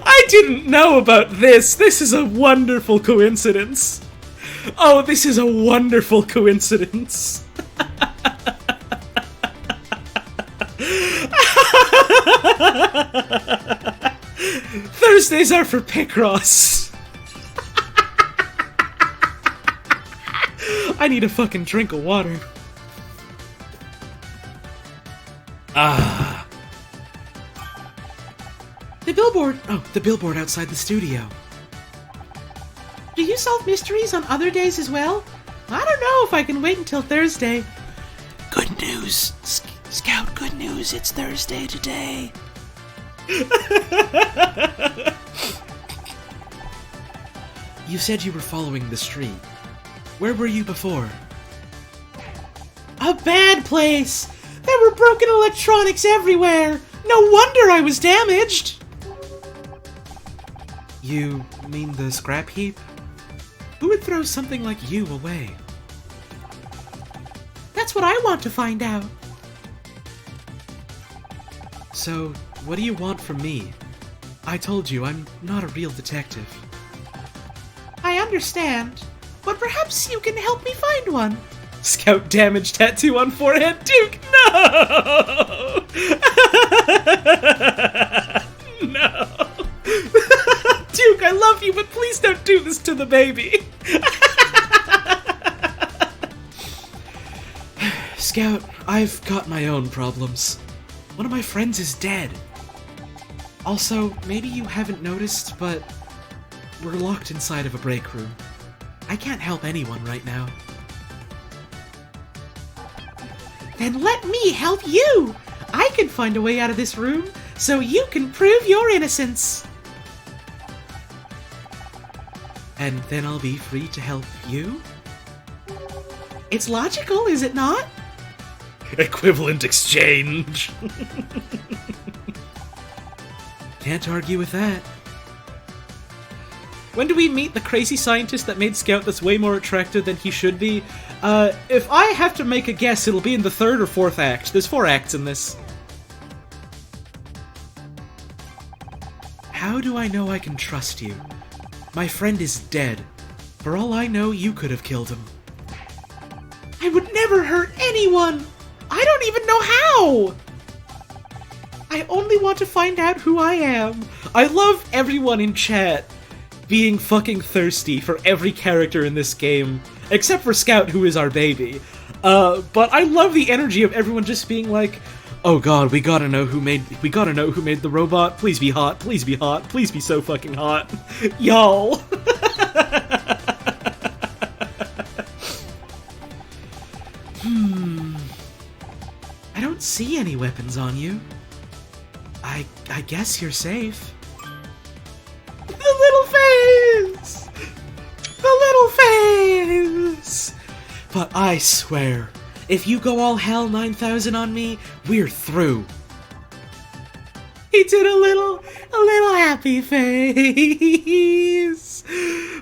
I didn't know about this. This is a wonderful coincidence. Oh, this is a wonderful coincidence. Thursdays are for Picross. I need a fucking drink of water. The billboard. Oh, the billboard outside the studio. Do you solve mysteries on other days as well? I don't know if I can wait until Thursday. Good news. Scout, good news. It's Thursday today. You said you were following the street. Where were you before? A bad place. There were broken electronics everywhere. No wonder I was damaged. You mean the scrap heap? Who would throw something like you away? That's what I want to find out. So, what do you want from me? I told you, I'm not a real detective. I understand, but perhaps you can help me find one. Scout damage tattoo on forehead. Duke, no! No. Duke, I love you, but please don't do this to the baby. Scout, I've got my own problems. One of my friends is dead. Also, maybe you haven't noticed, but we're locked inside of a break room. I can't help anyone right now. Then let me help you! I can find a way out of this room, so you can prove your innocence. And then I'll be free to help you? It's logical, is it not? Equivalent exchange. Can't argue with that. When do we meet the crazy scientist that made Scout that's way more attractive than he should be? If I have to make a guess, it'll be in the 3rd or 4th act. There's 4 acts in this. How do I know I can trust you? My friend is dead. For all I know, you could have killed him. I would never hurt anyone! I don't even know how! I only want to find out who I am. I love everyone in chat being fucking thirsty for every character in this game, except for Scout, who is our baby. But I love the energy of everyone just being like, Oh god, we gotta know who made the robot. Please be hot, please be hot, please be so fucking hot. Y'all. I don't see any weapons on you. I guess you're safe. The little face! The little face! But I swear, if you go all hell 9000 on me, we're through. He did a little happy face.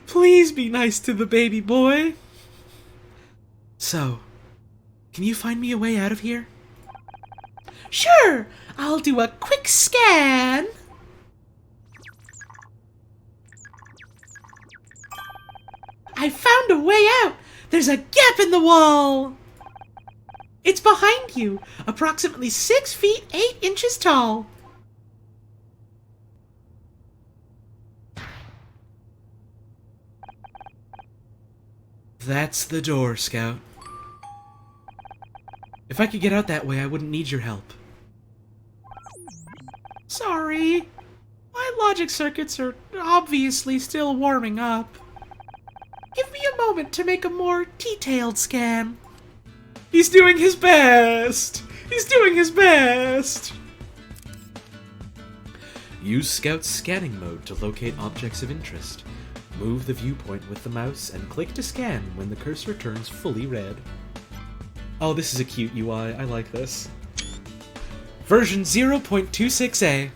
Please be nice to the baby boy. So, can you find me a way out of here? Sure, I'll do a quick scan. I found a way out. There's a gap in the wall. It's behind you, approximately 6 feet 8 inches tall. That's the door, Scout. If I could get out that way, I wouldn't need your help. Sorry. My logic circuits are obviously still warming up. Give me a moment to make a more detailed scan. He's doing his best! He's doing his best! Use Scout's scanning mode to locate objects of interest. Move the viewpoint with the mouse and click to scan when the cursor turns fully red. Oh, this is a cute UI. I like this. Version 0.26a.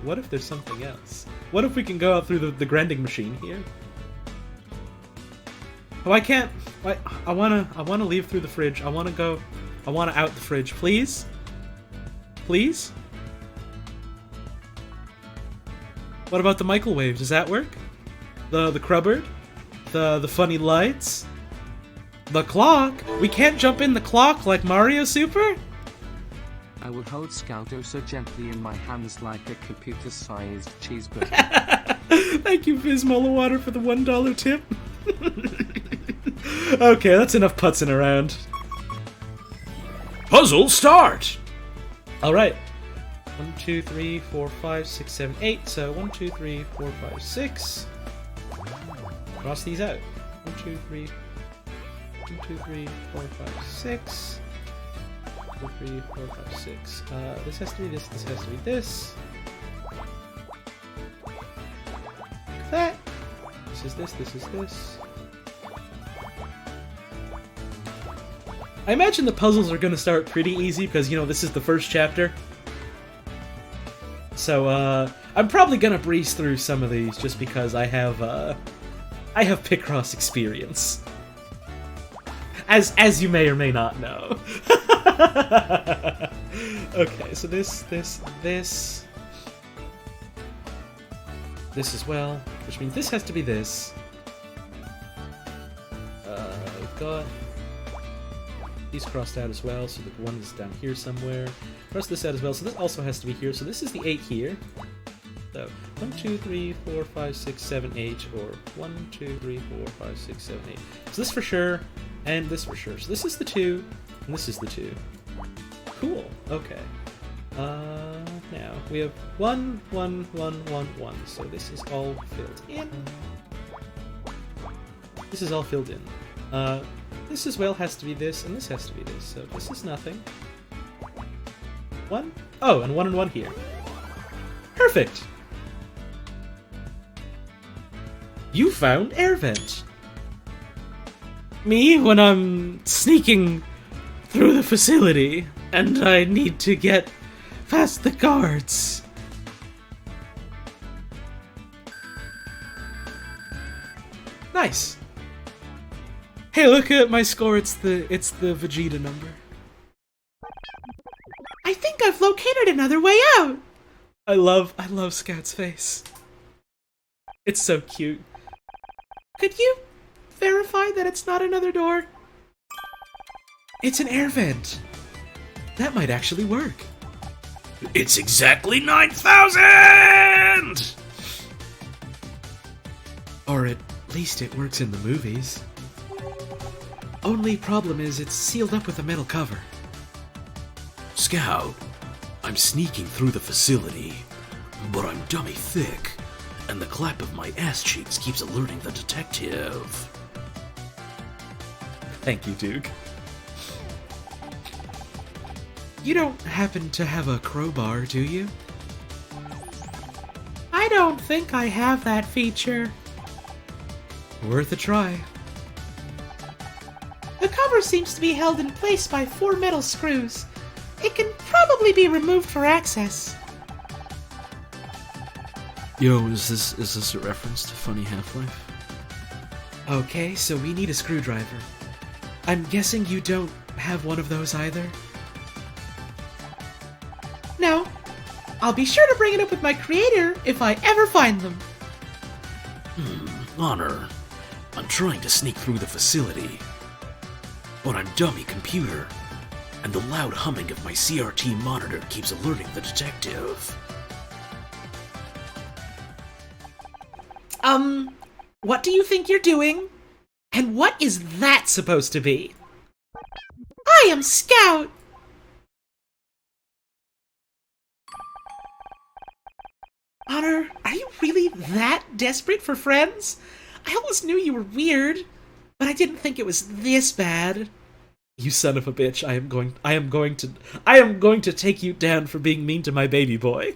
What if there's something else? What if we can go out through the grinding machine here? Oh, I can't. I wanna leave through the fridge. I wanna out the fridge, please. Please. What about the microwave? Does that work? The cupboard? The funny lights? The clock? We can't jump in the clock like Mario Super? I will hold Scout oh so gently in my hands like a computer-sized cheeseburger. Thank you, Fizmola Water, for the $1 tip. Okay, that's enough putzing around. Puzzle start! Alright. 1, 2, 3, 4, 5, 6, 7, 8. So 1, 2, 3, 4, 5, 6. Cross these out. 1, 2, 3. 1, 2, 3, 4, 5, 6. 2, 3, 4, 5, 6. This has to be this. This has to be this. Like that. This is this. This is this. I imagine the puzzles are going to start pretty easy because, you know, this is the first chapter. So, I'm probably going to breeze through some of these just because I have Picross experience. As you may or may not know. Okay, so this as well, which means this has to be this. We've got these crossed out as well, so the one is down here somewhere. Cross this out as well, so this also has to be here. So this is the 8 here. So 1, 2, 3, 4, 5, 6, 7, 8, or 1, 2, 3, 4, 5, 6, 7, 8. So this for sure, and this for sure. So this is the 2, and this is the 2. Cool. Okay. Now we have 1, 1, 1, 1, 1. So this is all filled in. This is all filled in. This as well has to be this, and this has to be this. So this is nothing. 1. Oh, and 1 and 1 here. Perfect. You found air vent. Me when I'm sneaking through the facility and I need to get past the guards. Nice. Hey, look at my score. It's the Vegeta number. I think I've located another way out. I love Scout's face. It's so cute. Could you verify that it's not another door? It's an air vent. That might actually work. It's exactly 9,000! Or at least it works in the movies. Only problem is it's sealed up with a metal cover. Scout, I'm sneaking through the facility, but I'm dummy thick, and the clap of my ass cheeks keeps alerting the detective. Thank you, Duke. You don't happen to have a crowbar, do you? I don't think I have that feature. Worth a try. The cover seems to be held in place by 4 metal screws. It can probably be removed for access. Yo, is this a reference to Funny Half-Life? Okay, so we need a screwdriver. I'm guessing you don't have one of those either? No. I'll be sure to bring it up with my creator if I ever find them. Honor, I'm trying to sneak through the facility, but I'm dummy computer, and the loud humming of my CRT monitor keeps alerting the detective. What do you think you're doing? And what is that supposed to be? I am Scout! Honor, are you really that desperate for friends? I always knew you were weird, but I didn't think it was this bad. You son of a bitch, I am going to take you down for being mean to my baby boy.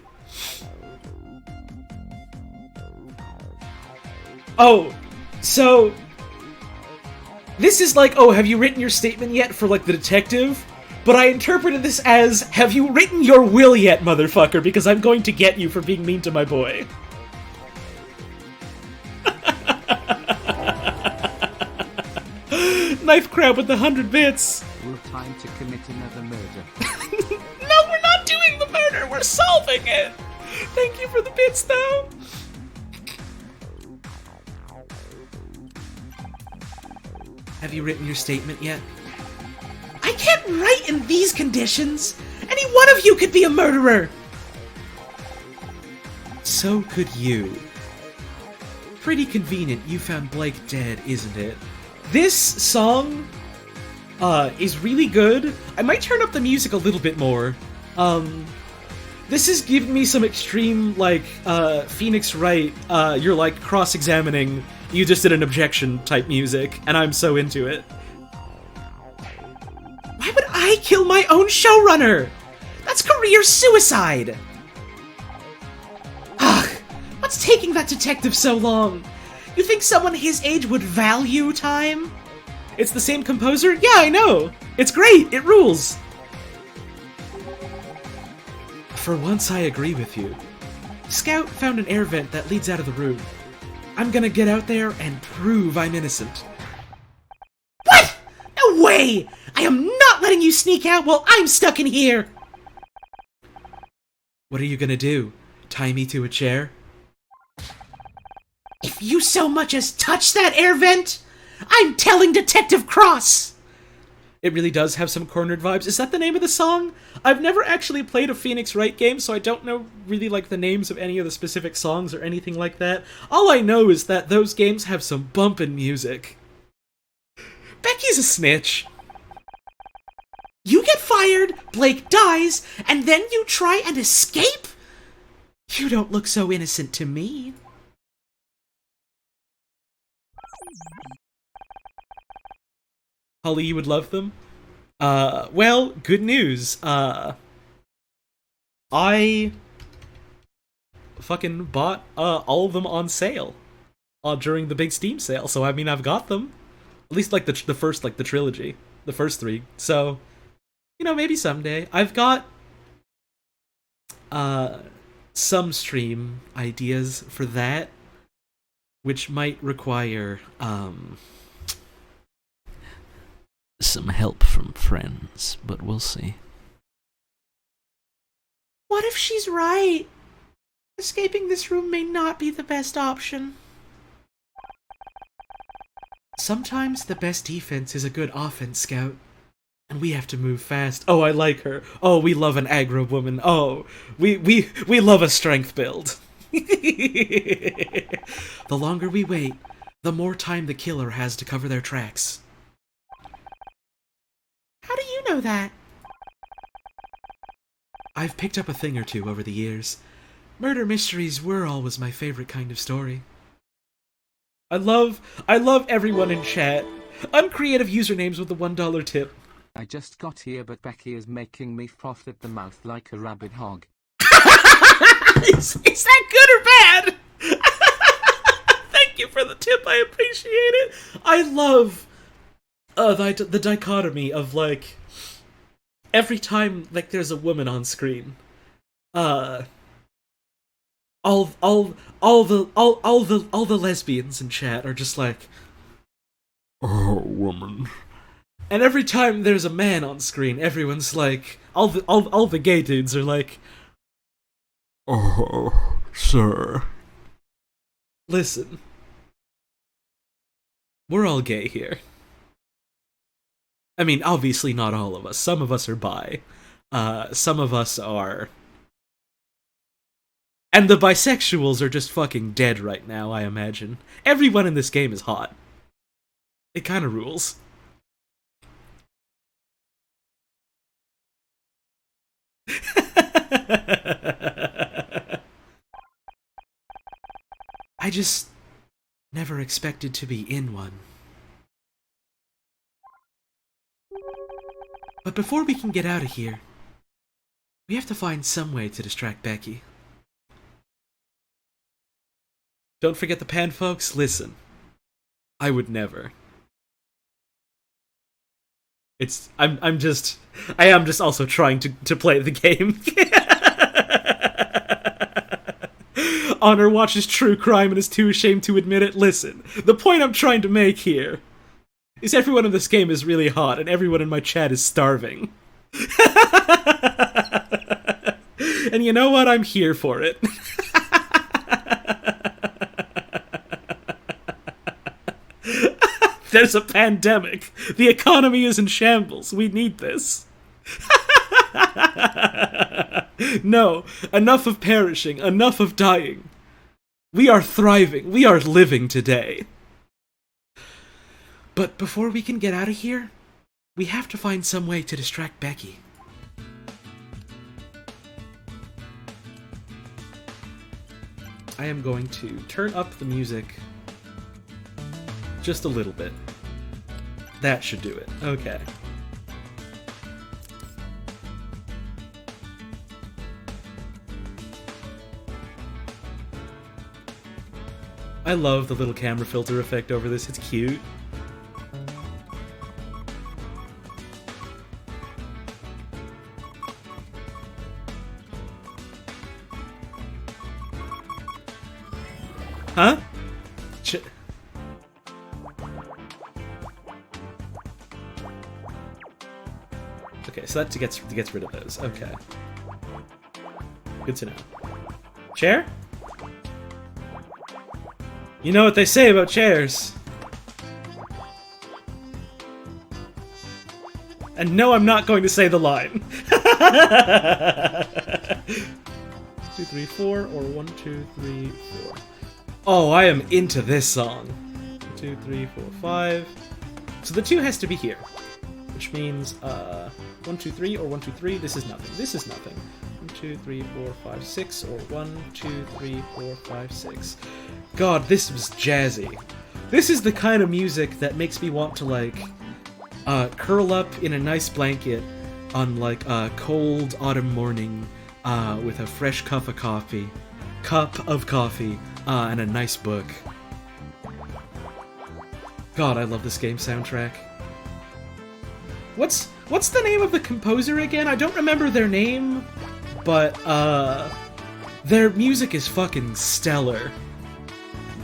Oh, so this is like, oh, have you written your statement yet for like the detective? But I interpreted this as, have you written your will yet, motherfucker? Because I'm going to get you for being mean to my boy. Knife crab with 100 bits. Will time to commit another murder. No, we're not doing the murder. We're solving it. Thank you for the bits, though. Have you written your statement yet? I can't write in these conditions! Any one of you could be a murderer! So could you. Pretty convenient you found Blake dead, isn't it? This song is really good. I might turn up the music a little bit more. This is giving me some extreme, like, Phoenix Wright, you're, like, cross-examining, you just did an objection type music, and I'm so into it. Why would I kill my own showrunner? That's career suicide! Ugh, what's taking that detective so long? You think someone his age would value time? It's the same composer? Yeah, I know! It's great! It rules! For once I agree with you. Scout found an air vent that leads out of the room. I'm gonna get out there and prove I'm innocent. What? No way! I am not letting you sneak out while I'm stuck in here! What are you gonna do? Tie me to a chair? If you so much as touch that air vent, I'm telling Detective Cross! It really does have some cornered vibes. Is that the name of the song? I've never actually played a Phoenix Wright game, so I don't know really like the names of any of the specific songs or anything like that. All I know is that those games have some bumpin' music. Becky's a snitch. You get fired, Blake dies, and then you try and escape? You don't look so innocent to me. Holly, you would love them? Well, good news. I fucking bought, all of them on sale. During the big Steam sale, so I mean, I've got them. At least, like, the first, like, the trilogy. The first 3. So, you know, maybe someday. I've got, some stream ideas for that, which might require, some help from friends, but we'll see. What if she's right? Escaping this room may not be the best option. Sometimes the best defense is a good offense, Scout. And we have to move fast. Oh, I like her. Oh, we love an aggro woman. Oh, we love a strength build. The longer we wait, the more time the killer has to cover their tracks. know that? I've picked up a thing or two over the years. Murder mysteries were always my favorite kind of story. I love everyone in chat. Uncreative usernames with the $1 tip. I just got here, but Becky is making me froth at the mouth like a rabid hog. Is that good or bad? Thank you for the tip, I appreciate it. I love the dichotomy of, like, every time, like, there's a woman on screen, all the lesbians in chat are just like, Oh, woman. and every time there's a man on screen, everyone's like, all the gay dudes are like, Oh, sir. listen, we're all gay here. I mean, obviously not all of us. Some of us are bi. Some of us are... And the bisexuals are just fucking dead right now, I imagine. Everyone in this game is hot. It kinda rules. I just never expected to be in one. But before we can get out of here, we have to find some way to distract Becky. Don't forget the pan, folks. Listen, I would never. I am just also trying to play the game. Honor watches true crime and is too ashamed to admit it. Listen, the point I'm trying to make here is everyone in this game is really hot and everyone in my chat is starving. And you know what? I'm here for it. There's a pandemic. The economy is in shambles. We need this. No, enough of perishing, enough of dying. We are thriving. We are living today. But before we can get out of here, we have to find some way to distract Becky. I am going to turn up the music just a little bit. That should do it. Okay. I love the little camera filter effect over this. It's cute. Huh? Okay, so that gets rid of those. Okay. Good to know. Chair? You know what they say about chairs. And no, I'm not going to say the line. 2, 3, 4, or 1, 2, 3, 4. Oh, I am into this song. 2, 3, 4, 5. So the 2 has to be here. Which means, 1, 2, 3, or 1, 2, 3. This is nothing. This is nothing. 1, 2, 3, 4, 5, 6, or 1, 2, 3, 4, 5, 6. God, this was jazzy. This is the kind of music that makes me want to, like, curl up in a nice blanket on, like, a cold autumn morning, with a fresh cup of coffee, and a nice book. God, I love this game soundtrack. What's the name of the composer again? I don't remember their name, but, their music is fucking stellar.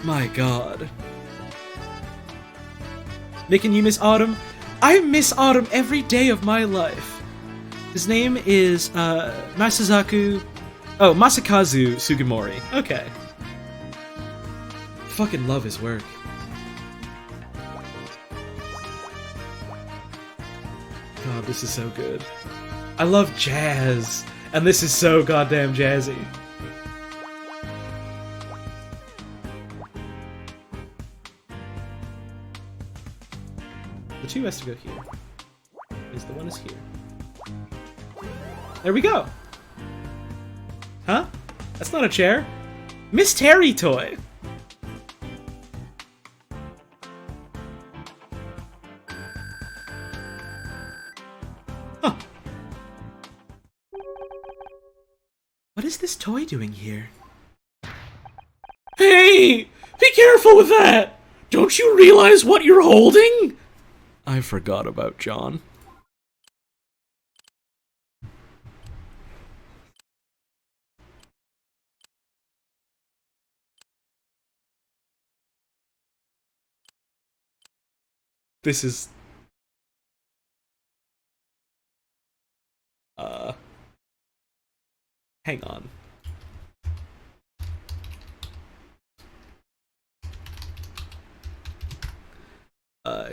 My god. Making you miss autumn? I miss autumn every day of my life. His name is, Masakazu Sugimori. Okay. Fucking love his work. God, this is so good. I love jazz, and this is so goddamn jazzy. The 2 has to go here. is the one is here. There we go. Huh? That's not a chair. Miss Terry toy. Huh. What is this toy doing here? Hey! Be careful with that! Don't you realize what you're holding? I forgot about John. This is... Hang on.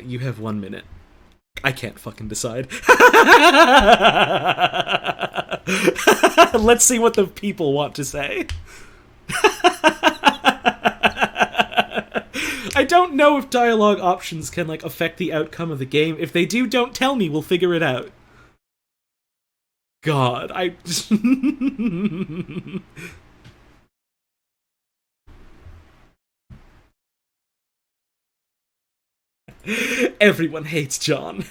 You have 1 minute. I can't fucking decide. Let's see what the people want to say. I don't know if dialogue options can, like, affect the outcome of the game. If they do, don't tell me. We'll figure it out. God, I... Everyone hates John.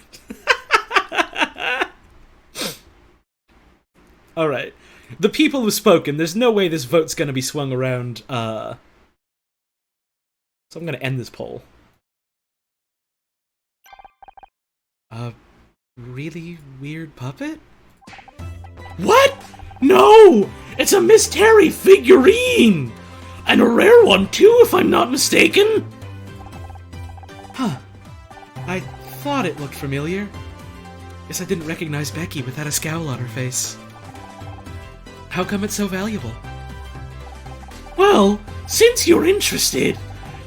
Alright. The people have spoken. There's no way this vote's gonna be swung around, So I'm gonna end this poll. Really weird puppet? What? No! It's a Miss Terry figurine! And a rare one, too, if I'm not mistaken! Huh. I thought it looked familiar. Guess I didn't recognize Becky without a scowl on her face. How come it's so valuable? Well, since you're interested,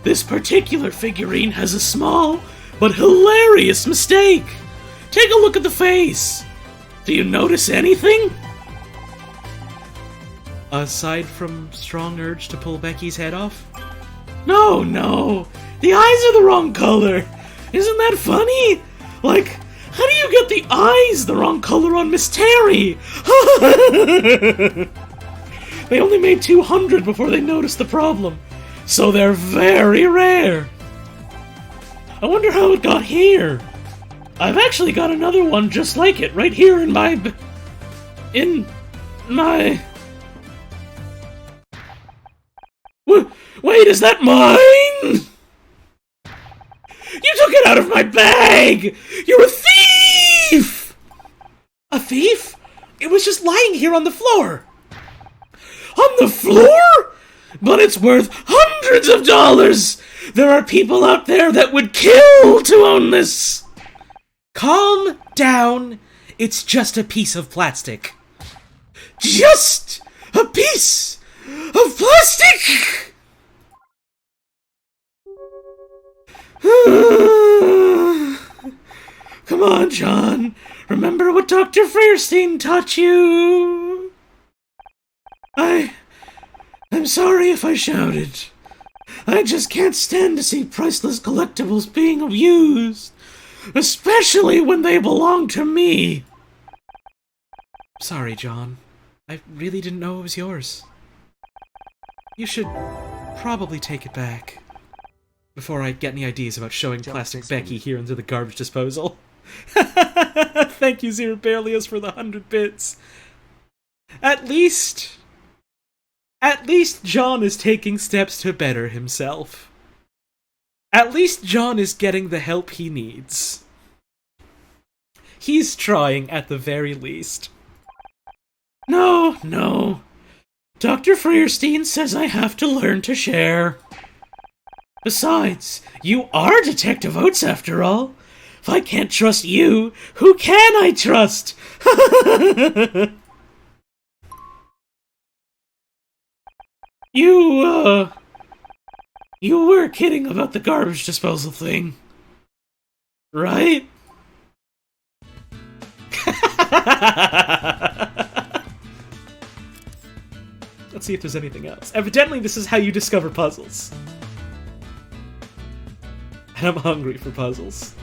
this particular figurine has a small but hilarious mistake. Take a look at the face. Do you notice anything? Aside from strong urge to pull Becky's head off? No, no. The eyes are the wrong color. Isn't that funny? Like, how do you get the eyes the wrong color on Miss Terry? They only made 200 before they noticed the problem. So they're very rare. I wonder how it got here. I've actually got another one just like it right here in my... Wait, is that mine? You took it out of my bag! You're a thief! A thief? It was just lying here on the floor. On the floor? But it's worth hundreds of dollars! There are people out there that would kill to own this! Calm down. It's just a piece of plastic. Just a piece of plastic! Come on, John. Remember what Dr. Freierstein taught you. I'm sorry if I shouted. I just can't stand to see priceless collectibles being abused, especially when they belong to me. Sorry, John. I really didn't know it was yours. You should probably take it back. Before I get any ideas about showing Plastic Becky here into the garbage disposal. Thank you, Zero Berlioz, for the 100 bits. At least John is taking steps to better himself. At least John is getting the help he needs. He's trying, at the very least. No. Dr. Freierstein says I have to learn to share. Besides, you are Detective Oates after all. If I can't trust you, who can I trust? You were kidding about the garbage disposal thing, right? Let's see if there's anything else. Evidently, this is how you discover puzzles. And I'm hungry for puzzles.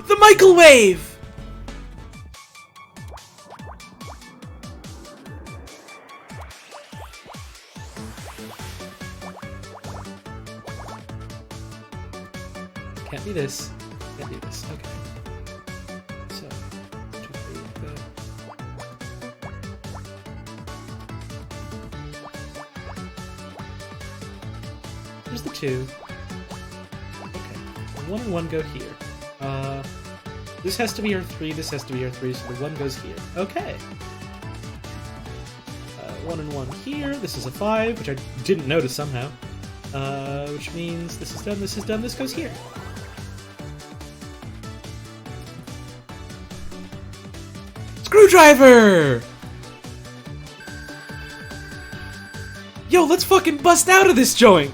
The microwave! Can't be this. Can't do this. Okay. So, 1, 2, 3, go. Here's the 2. Okay. 1 and 1 go here. This has to be our 3, this has to be our 3, so the 1 goes here. Okay. 1 and 1 here. This is a 5, which I didn't notice somehow. Which means this is done, this is done, this goes here. Screwdriver! Yo, let's fucking bust out of this joint!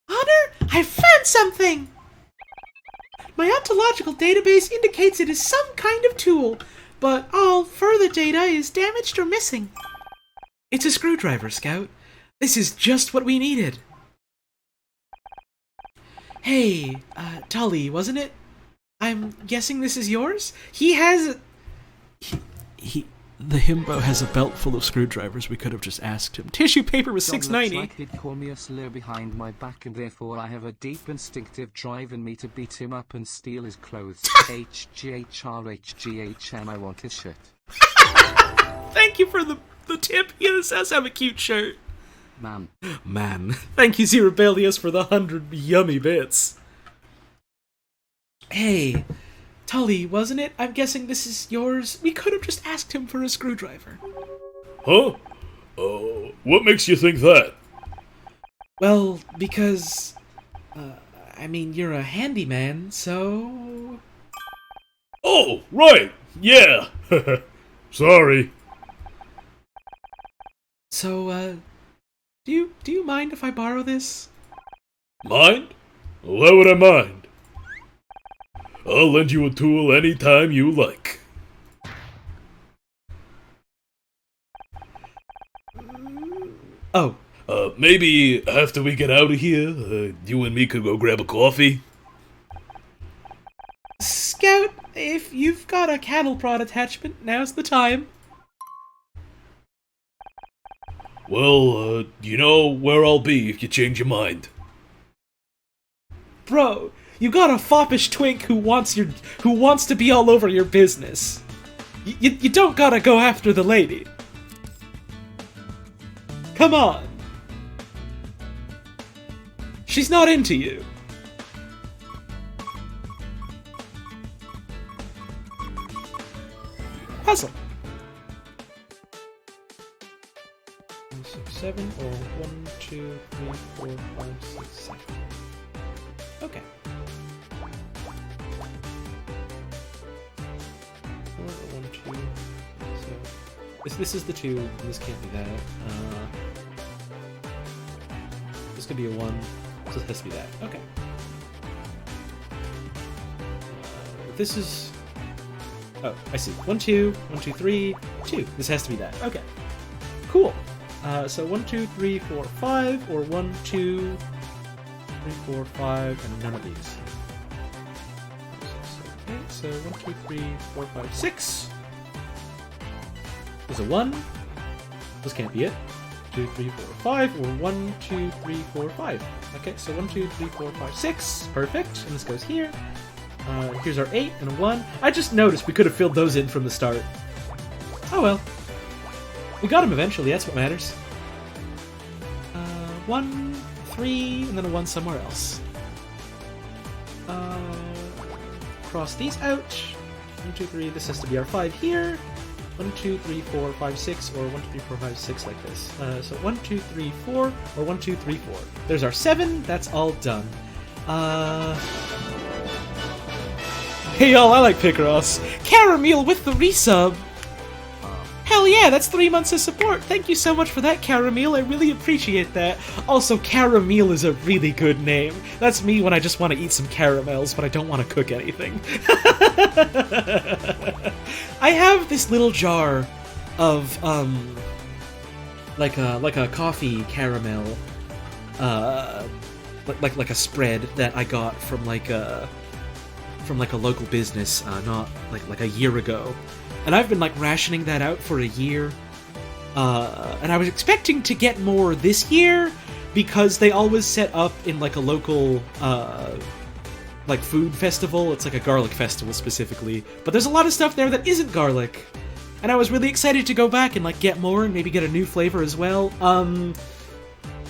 Honor, I found something! My ontological database indicates it is some kind of tool, but all further data is damaged or missing. It's a screwdriver, Scout. This is just what we needed. Hey, Tully, wasn't it? I'm guessing this is yours? He has... The himbo has a belt full of screwdrivers. We could have just asked him. Tissue paper was John $6.90. looks like he'd call me a slur behind my back, and therefore I have a deep instinctive drive in me to beat him up and steal his clothes. HGHRHGHM, I want his shirt. Thank you for the tip. He does have a cute shirt. Man. Thank you, Zerabelius, for the 100 yummy bits. Hey, Tully, wasn't it? I'm guessing this is yours. We could have just asked him for a screwdriver. Huh? What makes you think that? Well, because... I mean, you're a handyman, so... Oh, right! Yeah! Sorry. So, do you mind if I borrow this? Mind? Why would I mind? I'll lend you a tool anytime you like. Oh. Maybe after we get out of here, you and me could go grab a coffee? Scout, if you've got a cattle prod attachment, now's the time. Well, you know where I'll be if you change your mind. Bro, you got a foppish twink who wants to be all over your business. You don't gotta go after the lady. Come on. She's not into you. Puzzle. 1, 6, 7, or 1, 2, 3, 4, 5, 6, 7. Okay. 4 or 1, 2. So this is the 2, and this can't be that. This could be a 1. So this has to be that. Okay. This is... Oh, I see. 1, 2, 1, 2, 3, 2. This has to be that. Okay. Cool. So 1, 2, 3, 4, 5, or 1, 2, 3, 4, 5, and none of these. Okay, so 1, 2, 3, 4, 5, 6. There's a 1. This can't be it. 2, 3, 4, 5, or 1, 2, 3, 4, 5. Okay, so 1, 2, 3, 4, 5, 6. Perfect. And this goes here. Here's our 8 and a 1. I just noticed we could have filled those in from the start. Oh well. We got him eventually, that's what matters. 1, 3, and then a 1 somewhere else. Cross these out. 1, 2, 3, this has to be our 5 here. 1, 2, 3, 4, 5, 6, or 1, 2, 3, 4, 5, 6 like this. So 1, 2, 3, 4, or 1, 2, 3, 4. There's our 7, that's all done. Hey y'all, I like Picross. Caramel with the resub! Hell yeah, that's 3 months of support. Thank you so much for that, Caramel. I really appreciate that. Also, Caramel is a really good name. That's me when I just want to eat some caramels, but I don't want to cook anything. I have this little jar of, like a coffee caramel, like a spread that I got from like a local business, not like a year ago, and I've been like rationing that out for a year. And I was expecting to get more this year because they always set up in like a local like food festival. It's like a garlic festival specifically, but there's a lot of stuff there that isn't garlic, and I was really excited to go back and like get more and maybe get a new flavor as well.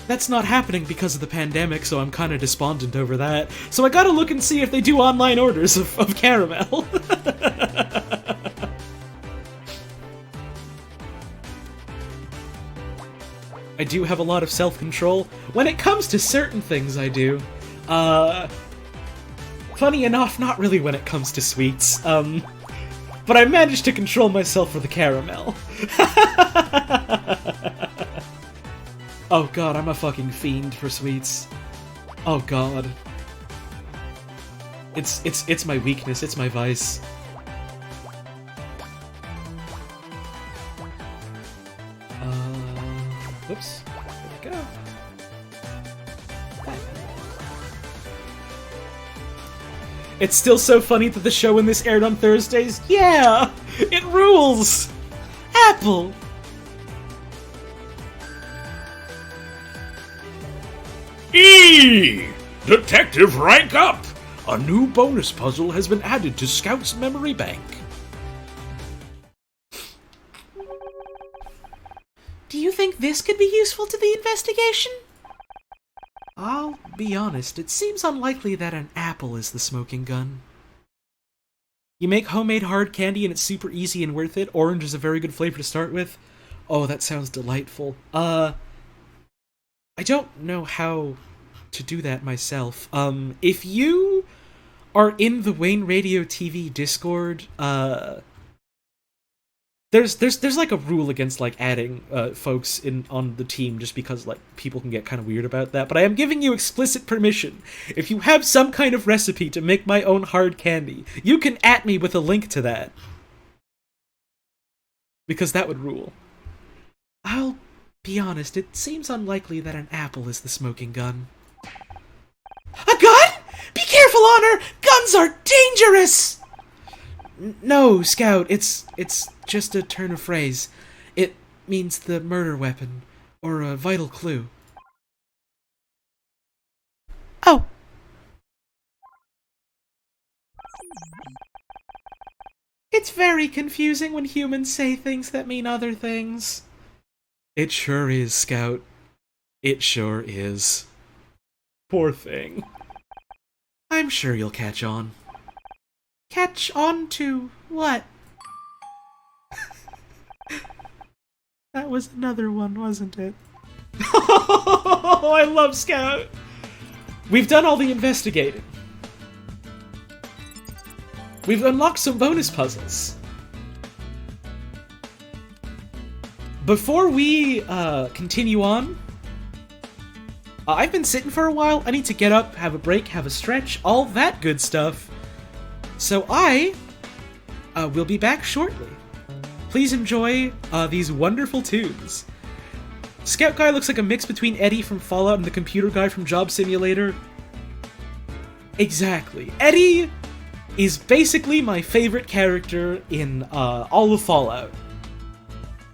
That's not happening because of the pandemic, so I'm kind of despondent over that. So I gotta look and see if they do online orders of caramel. I do have a lot of self-control. When it comes to certain things, I do. Funny enough, not really when it comes to sweets. But I managed to control myself for the caramel. Oh god, I'm a fucking fiend for sweets. Oh god. It's my weakness, it's my vice. Oops. There we go. It's still so funny that the show when this aired on Thursdays. Yeah! It rules! Apple! E! Detective rank up! A new bonus puzzle has been added to Scout's memory bank. Do you think this could be useful to the investigation? I'll be honest, it seems unlikely that an apple is the smoking gun. You make homemade hard candy and it's super easy and worth it. Orange is a very good flavor to start with. Oh, that sounds delightful. I don't know how to do that myself. If you are in the Wayne Radio TV Discord, there's like a rule against like adding folks in on the team just because like people can get kind of weird about that, but I am giving you explicit permission. If you have some kind of recipe to make my own hard candy, you can @me with a link to that. Because that would rule. I'll be honest, it seems unlikely that an apple is the smoking gun. A gun? Be careful, Honor! Guns are dangerous! No, Scout, it's just a turn of phrase. It means the murder weapon, or a vital clue. Oh. It's very confusing when humans say things that mean other things. It sure is, Scout. It sure is. Poor thing. I'm sure you'll catch on. Catch on to what? That was another one, wasn't it? Oh, I love Scout! We've done all the investigating. We've unlocked some bonus puzzles. Before we continue on, I've been sitting for a while. I need to get up, have a break, have a stretch, all that good stuff. So I will be back shortly. Please enjoy these wonderful tunes. Scout Guy looks like a mix between Eddie from Fallout and the computer guy from Job Simulator. Exactly. Eddie is basically my favorite character in all of Fallout.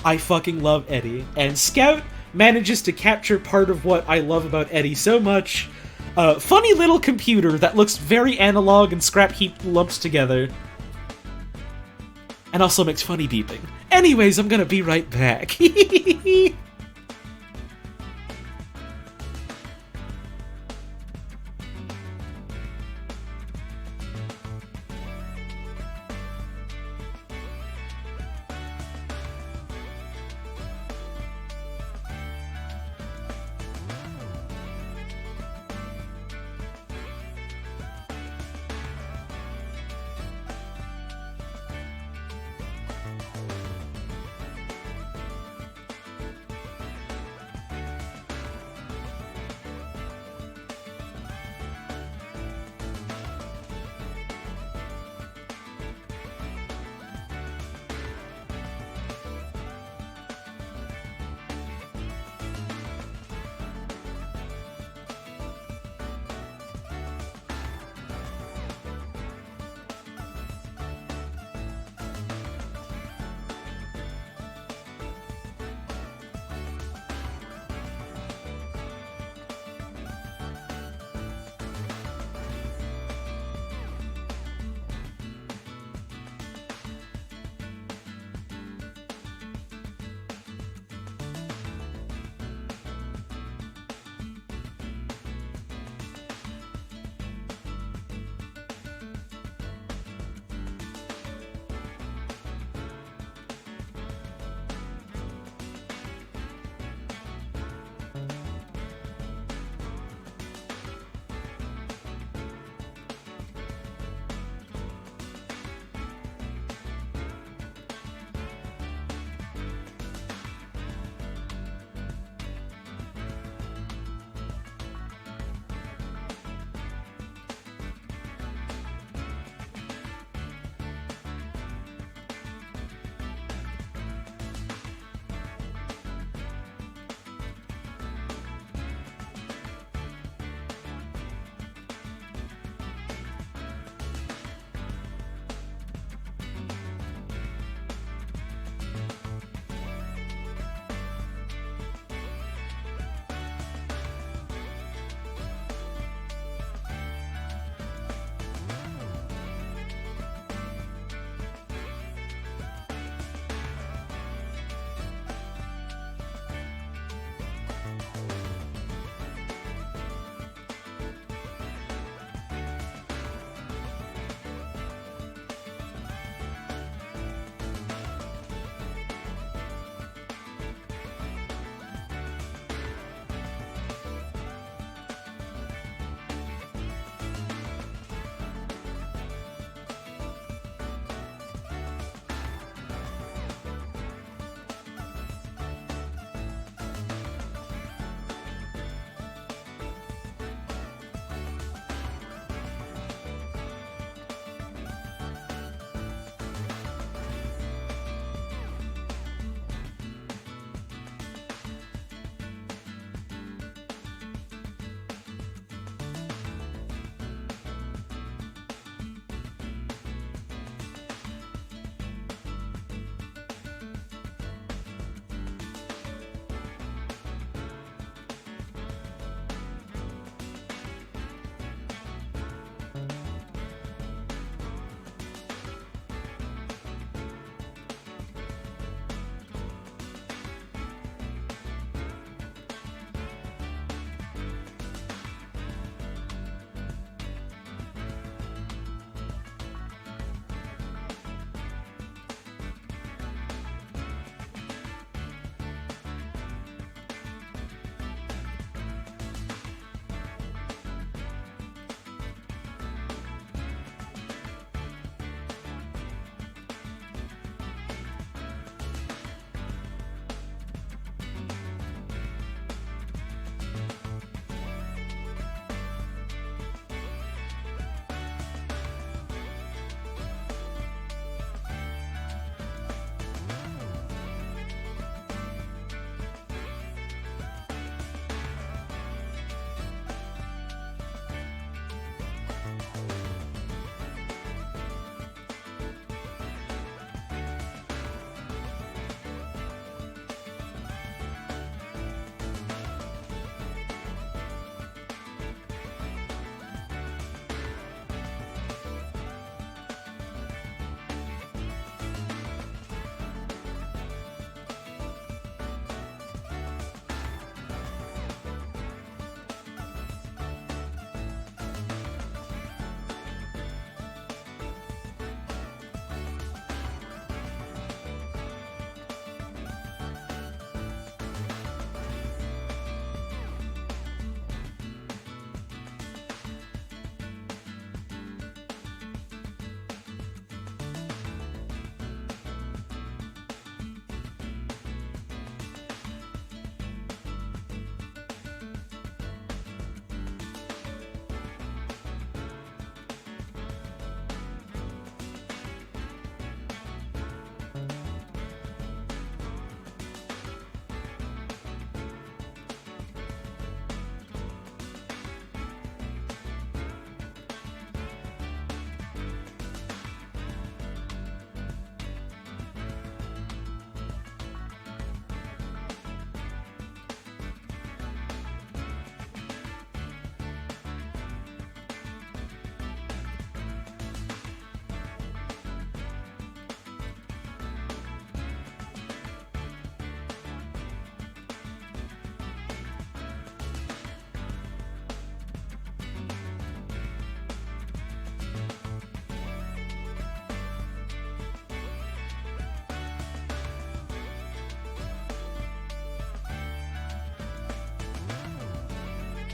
I fucking love Eddie, and Scout manages to capture part of what I love about Eddie so much. Funny little computer that looks very analog and scrap heap lumped together. And also makes funny beeping. Anyways, I'm gonna be right back.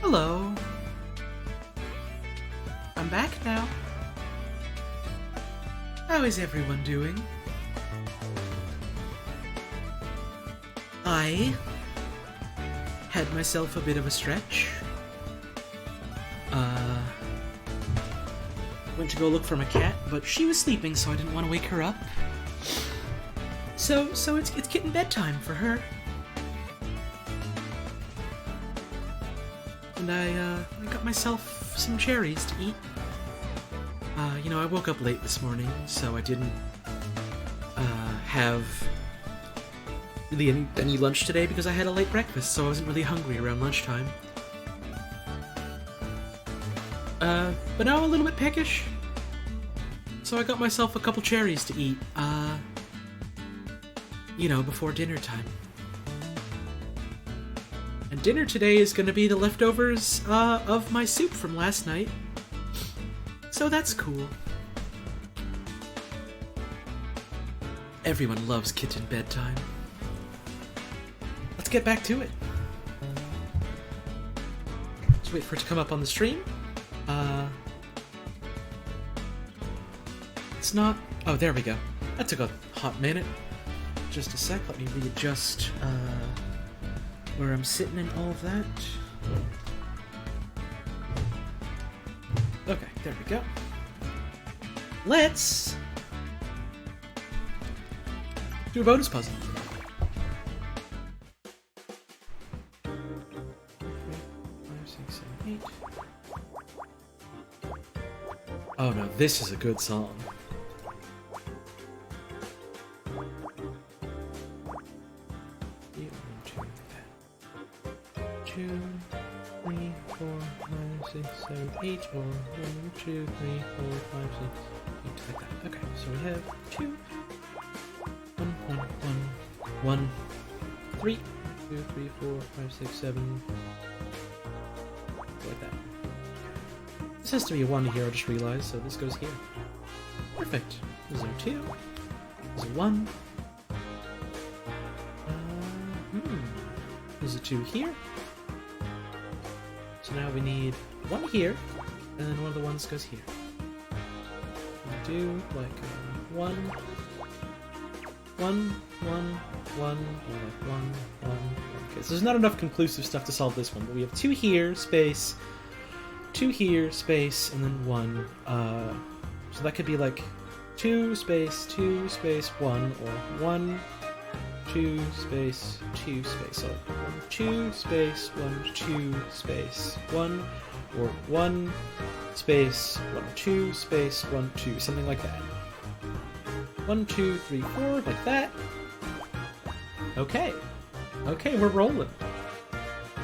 Hello. I'm back now. How is everyone doing? I had myself a bit of a stretch. Went to go look for my cat, but she was sleeping, so I didn't want to wake her up. So it's getting bedtime for her. And I got myself some cherries to eat. I woke up late this morning, so I didn't have really any lunch today because I had a late breakfast, so I wasn't really hungry around lunchtime. But now I'm a little bit peckish, so I got myself a couple cherries to eat, before dinner time. And dinner today is gonna be the leftovers of my soup from last night, so that's cool. Everyone loves kitten bedtime. Let's get back to it. Let's wait for it to come up on the stream. It's not... Oh, there we go. That took a hot minute. Just a sec, let me readjust where I'm sitting and all of that. Okay, there we go. Let's do a bonus puzzle. Oh no, this is a good song. Two, three, four, five, six, seven, eight, or 1, 2, 3, 4, 5, 6, 8, like that. Okay, so we have 2, 1, 1, 1, 1, 3, 2, 3, 4, 5, 6, 7, like that. This has to be a 1 here, I just realized, so this goes here. Perfect. There's a 2. There's a 1. There's a 2 here. So now we need 1 here, and then one of the ones goes here. We'll do like 1, 1, 1, 1, or like 1, 1. Okay, so there's not enough conclusive stuff to solve this one, but we have 2 here, space, 2 here, space, and then 1. So that could be like 2, space, 1, or 1, 2, space, 2, space. So 1, 2, space, 1, 2, space, 1, or 1, space, 1, 2, space, 1, 2, something like that. 1, 2, 3, 4, like that. Okay. Okay, we're rolling.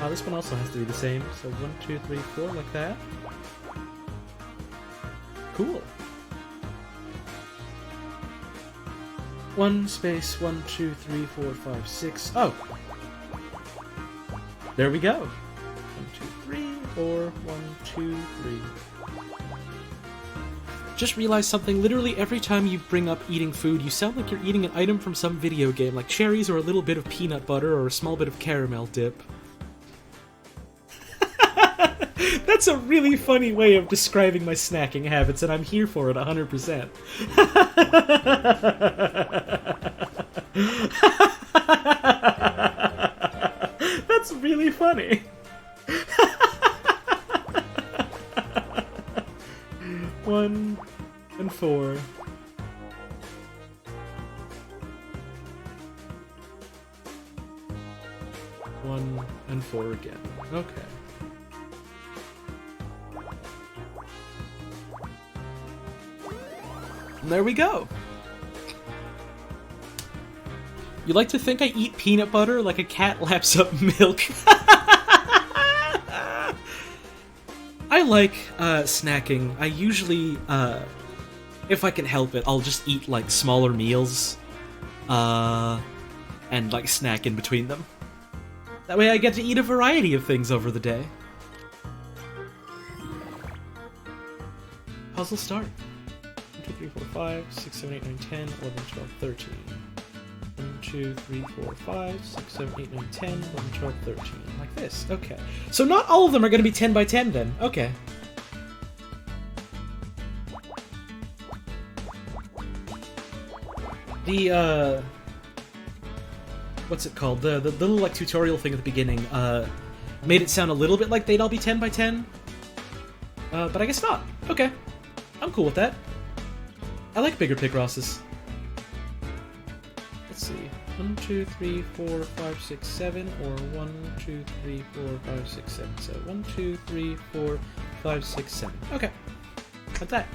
This one also has to be the same. So 1, 2, 3, 4, like that. Cool. 1 space 1, 2, 3, 4, 5, 6. Oh! There we go. 1, 2, 3, 4, 1, 2, 3. Just realized something. Literally every time you bring up eating food, you sound like you're eating an item from some video game, like cherries or a little bit of peanut butter or a small bit of caramel dip. That's a really funny way of describing my snacking habits, and I'm here for it 100%. That's really funny. 1 and 4. One and 4 again. Okay. And there we go. You like to think I eat peanut butter like a cat laps up milk? I like snacking. I usually, if I can help it, I'll just eat like smaller meals and like snack in between them. That way I get to eat a variety of things over the day. Puzzle start. 1, 2, 3, 4, 5, 6, 7, 8, 9, 10, 11, 12, 13. 1, 2, 3, 4, 5, 6, 7, 8, 9, 10, 11, 12, 13. Like this. Okay. So not all of them are going to be 10 by 10 then. Okay. The, what's it called? The little, like, tutorial thing at the beginning, made it sound a little bit like they'd all be 10 by 10. But I guess not. Okay. I'm cool with that. I like bigger Picrosses. Let's see. 1, 2, 3, 4, 5, 6, 7, or 1, 2, 3, 4, 5, 6, 7. So 1, 2, 3, 4, 5, 6, 7. Okay. Like that.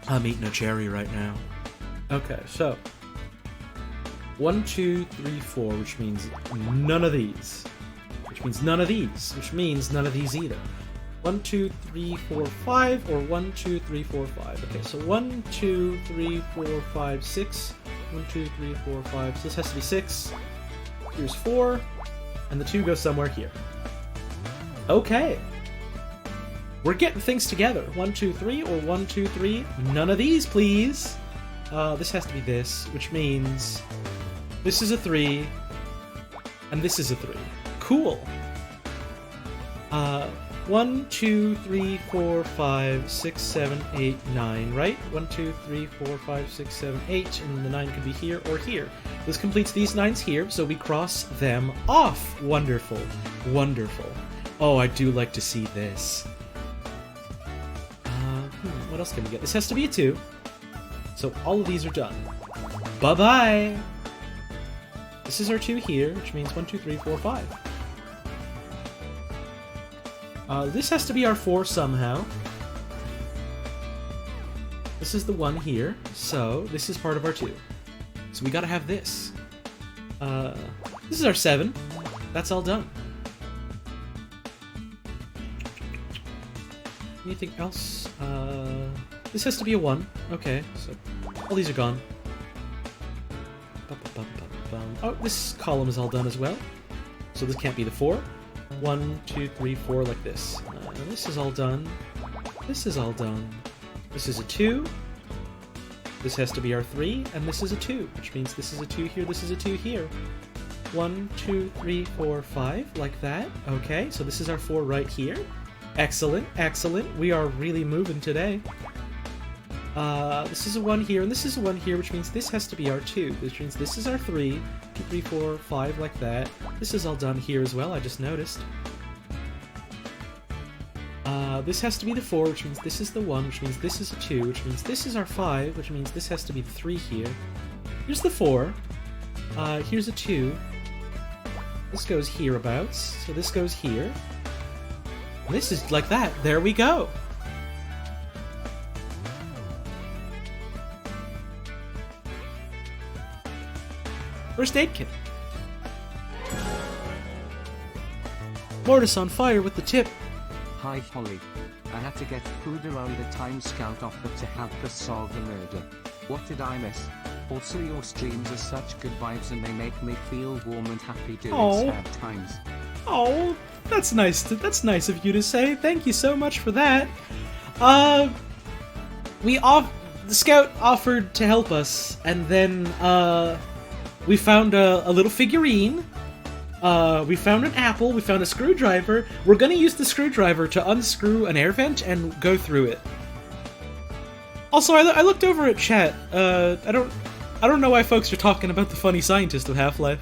I'm eating a cherry right now. Okay, so 1, 2, 3, 4, which means none of these. Which means none of these. Which means none of these either. 1, 2, 3, 4, 5, or 1, 2, 3, 4, 5. Okay, so 1, 2, 3, 4, 5, 6. 1, 2, 3, 4, 5. So this has to be 6. Here's 4. And the 2 goes somewhere here. Okay. We're getting things together. 1, 2, 3, or 1, 2, 3. None of these, please. This has to be this, which means this is a 3, and this is a 3. Cool. 1, 2, 3, 4, 5, 6, 7, 8, 9, right? 1, 2, 3, 4, 5, 6, 7, 8, and the 9 could be here or here. This completes these 9s here, so we cross them off. Wonderful. Wonderful. Oh, I do like to see this. What else can we get? This has to be a 2. So all of these are done. Bye-bye! This is our 2 here, which means 1, 2, 3, 4, 5. This has to be our 4 somehow. This is the 1 here, so this is part of our 2. So we gotta have this. This is our 7. That's all done. Anything else? This has to be a 1. Okay, so all these are gone. Oh, this column is all done as well. So this can't be the 4. 1, 2, 3, 4, like this. This is all done. This is all done. This is a 2. This has to be our 3, and this is a 2, which means this is a 2 here, this is a 2 here. 1, 2, 3, 4, 5, like that. Okay, so this is our 4 right here. Excellent, excellent. We are really moving today. This is a 1 here, and this is a 1 here, which means this has to be our 2, which means this is our 3, 2, 3, 4, 5, like that. This is all done here as well, I just noticed. This has to be the 4, which means this is the 1, which means this is a 2, which means this is our 5, which means this has to be the 3 here. Here's the 4. Here's a 2. This goes hereabouts, so this goes here. And this is like that. There we go! First aid kit. Mortis on fire with the tip. Hi Holly. I had to get food around the time Scout offered to help us solve the murder. What did I miss? Also your streams are such good vibes and they make me feel warm and happy during sad times. Oh, that's nice. That's nice of you to say. Thank you so much for that. The Scout offered to help us, and then we found a little figurine. We found an apple. We found a screwdriver. We're gonna use the screwdriver to unscrew an air vent and go through it. Also, I looked over at chat. I don't know why folks are talking about the funny scientist of Half-Life.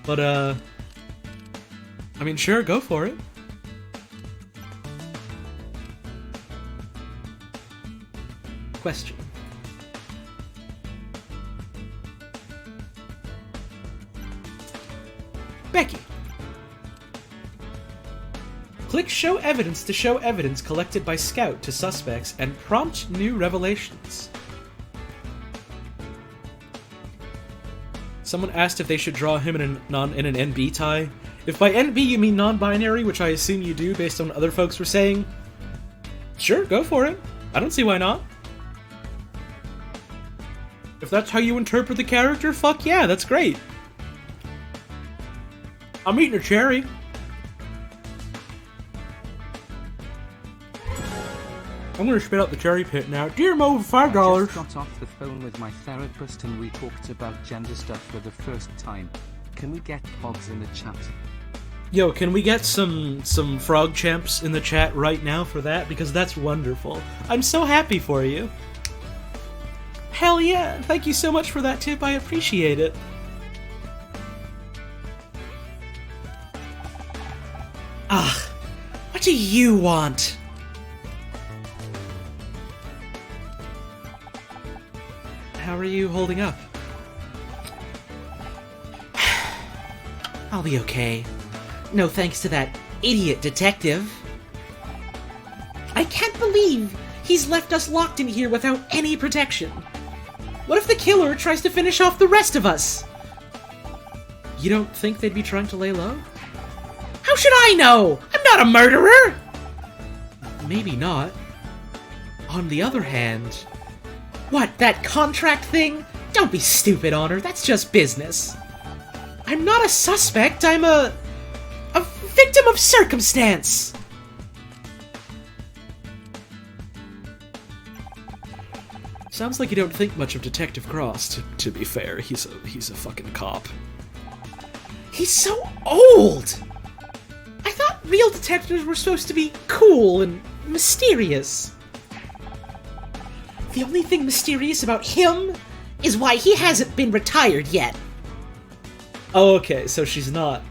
But, I mean, sure, go for it. Question. Becky. Click Show Evidence to show evidence collected by Scout to suspects and prompt new revelations. Someone asked if they should draw him in an NB tie. If by NB you mean non-binary, which I assume you do based on what other folks were saying, sure, go for it. I don't see why not. If that's how you interpret the character, fuck yeah, that's great. I'm eating a cherry. I'm gonna spit out the cherry pit now. Dear Mo, $5. Just got off the phone with my therapist and we talked about gender stuff for the first time. Can we get pods in the chat? Yo, can we get some frog champs in the chat right now for that? Because that's wonderful. I'm so happy for you. Hell yeah! Thank you so much for that tip, I appreciate it. Ugh, what do you want? How are you holding up? I'll be okay. No thanks to that idiot detective. I can't believe he's left us locked in here without any protection. What if the killer tries to finish off the rest of us? You don't think they'd be trying to lay low? How should I know? I'm not a murderer! Maybe not. On the other hand... What, that contract thing? Don't be stupid, Honor. That's just business. I'm not a suspect. I'm a victim of circumstance. Sounds like you don't think much of Detective Cross, to be fair. He's a fucking cop. He's so old! I thought real detectives were supposed to be cool and mysterious. The only thing mysterious about him is why he hasn't been retired yet. Oh, okay, so she's not...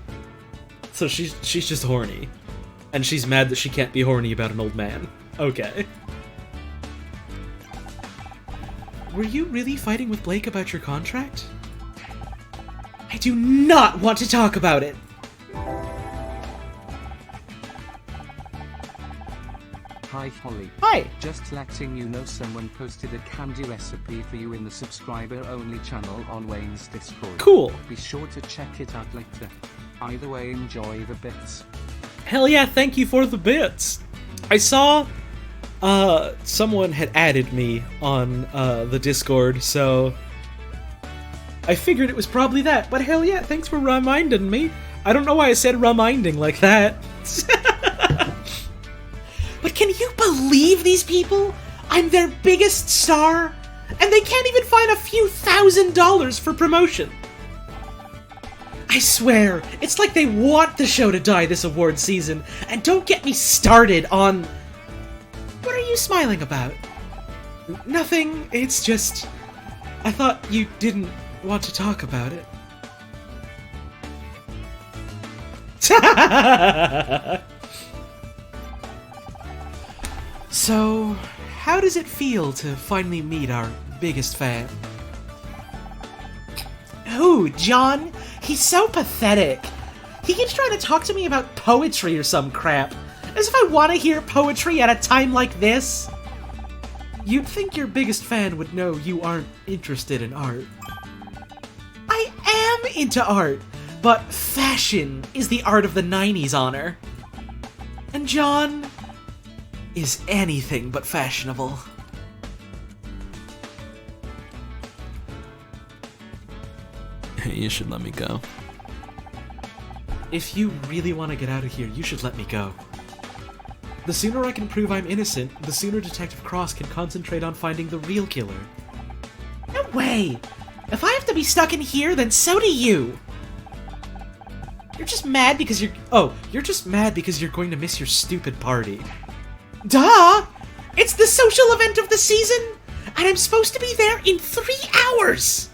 So she's just horny. And she's mad that she can't be horny about an old man. Okay. Were you really fighting with Blake about your contract? I do not want to talk about it. Hi Holly. Hi. Just letting you know someone posted a candy recipe for you in the subscriber-only channel on Wayne's Discord. Cool. Be sure to check it out later. Either way, enjoy the bits. Hell yeah, thank you for the bits! I saw, someone had added me on, the Discord, so... I figured it was probably that, but hell yeah, thanks for reminding me. I don't know why I said reminding like that. But can you believe these people? I'm their biggest star, and they can't even find a few $1,000s for promotion. I swear, it's like they want the show to die this award season, and don't get me started on... What are you smiling about? Nothing, it's just... I thought you didn't want to talk about it. So, how does it feel to finally meet our biggest fan? Who, John? He's so pathetic. He keeps trying to talk to me about poetry or some crap. As if I want to hear poetry at a time like this. You'd think your biggest fan would know you aren't interested in art. I am into art, but fashion is the art of the 90s, Honor. And John is anything but fashionable. You should let me go. If you really want to get out of here, you should let me go. The sooner I can prove I'm innocent, the sooner Detective Cross can concentrate on finding the real killer. No way! If I have to be stuck in here, then so do you! You're just mad because you're just mad because you're going to miss your stupid party. Duh! It's the social event of the season, and I'm supposed to be there in 3 hours!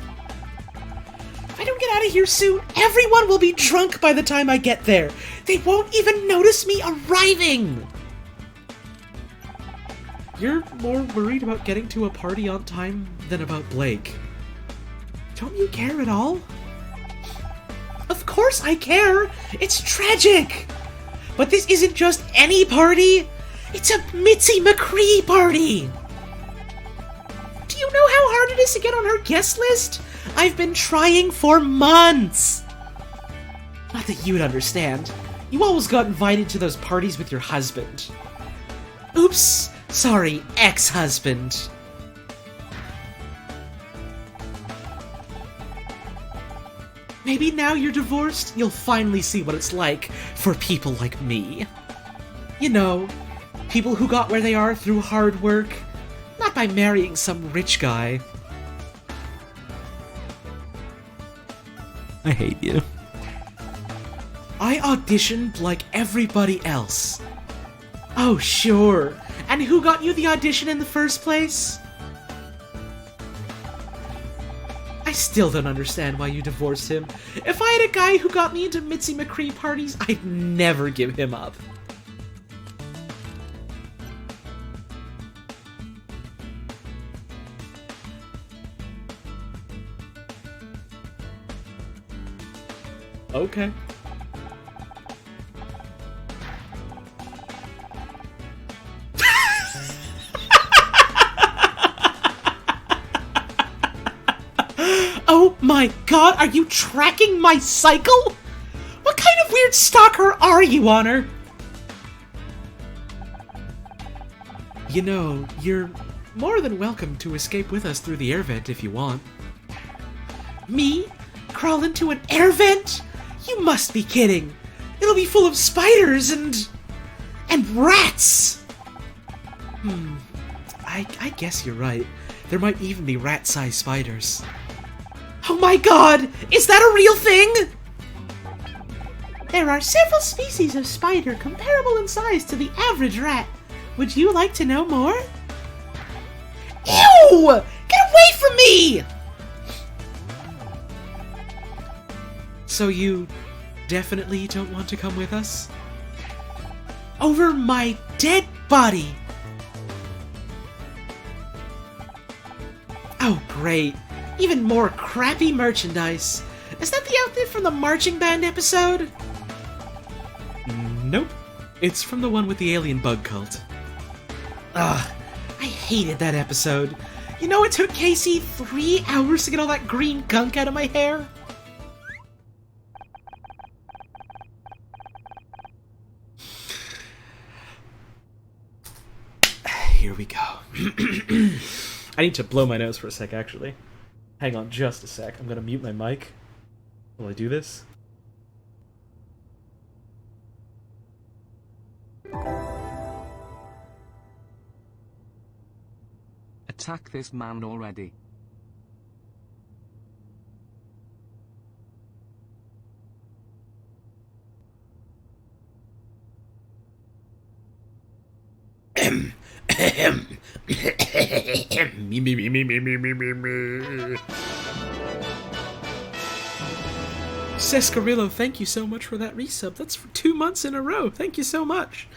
If I don't get out of here soon, everyone will be drunk by the time I get there. They won't even notice me arriving! You're more worried about getting to a party on time than about Blake. Don't you care at all? Of course I care! It's tragic! But this isn't just any party! It's a Mitzi McCree party! Do you know how hard it is to get on her guest list? I've been trying for months! Not that you'd understand. You always got invited to those parties with your husband. Oops! Sorry, ex-husband. Maybe now you're divorced, you'll finally see what it's like for people like me. You know, People who got where they are through hard work, not by marrying some rich guy. I hate you. I auditioned like everybody else. Oh, sure. And who got you the audition in the first place? I still don't understand why you divorced him. If I had a guy who got me into Mitzi McCree parties, I'd never give him up. Okay. Oh my god, are you tracking my cycle? What kind of weird stalker are you, Honor? You know, you're more than welcome to escape with us through the air vent if you want. Me? Crawl into an air vent? You must be kidding. It'll be full of spiders and rats. I guess you're right. There might even be rat-sized spiders. Oh my god! Is that a real thing? There are several species of spider comparable in size to the average rat. Would you like to know more? Ew! Get away from me! So you definitely don't want to come with us? Over my dead body! Oh, great. Even more crappy merchandise. Is that the outfit from the marching band episode? Nope. It's from the one with the alien bug cult. Ugh, I hated that episode. You know, it took Casey 3 hours to get all that green gunk out of my hair? Here we go. I need to blow my nose for a sec, actually. Hang on just a sec. I'm gonna mute my mic. Will I do this? Attack this man already. Sescarillo, thank you so much for that resub. That's for 2 months in a row. Thank you so much.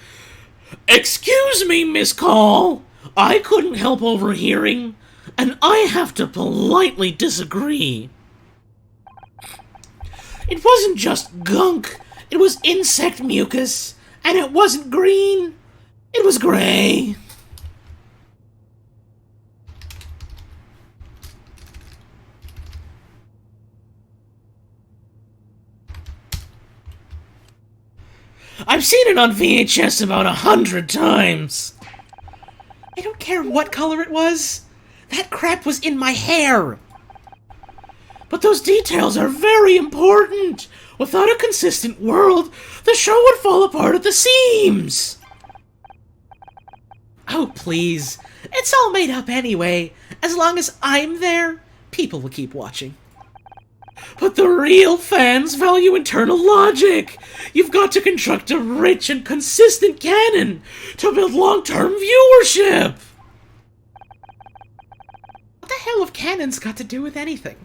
Excuse me, Miss Call. I couldn't help overhearing, and I have to politely disagree. It wasn't just gunk. It was insect mucus, and it wasn't green. It was gray. I've seen it on VHS about 100 times. I don't care what color it was. That crap was in my hair. But those details are very important. Without a consistent world, the show would fall apart at the seams. Oh, please. It's all made up anyway. As long as I'm there, people will keep watching. But the real fans value internal logic. You've got to construct a rich and consistent canon to build long-term viewership. What the hell have canons got to do with anything?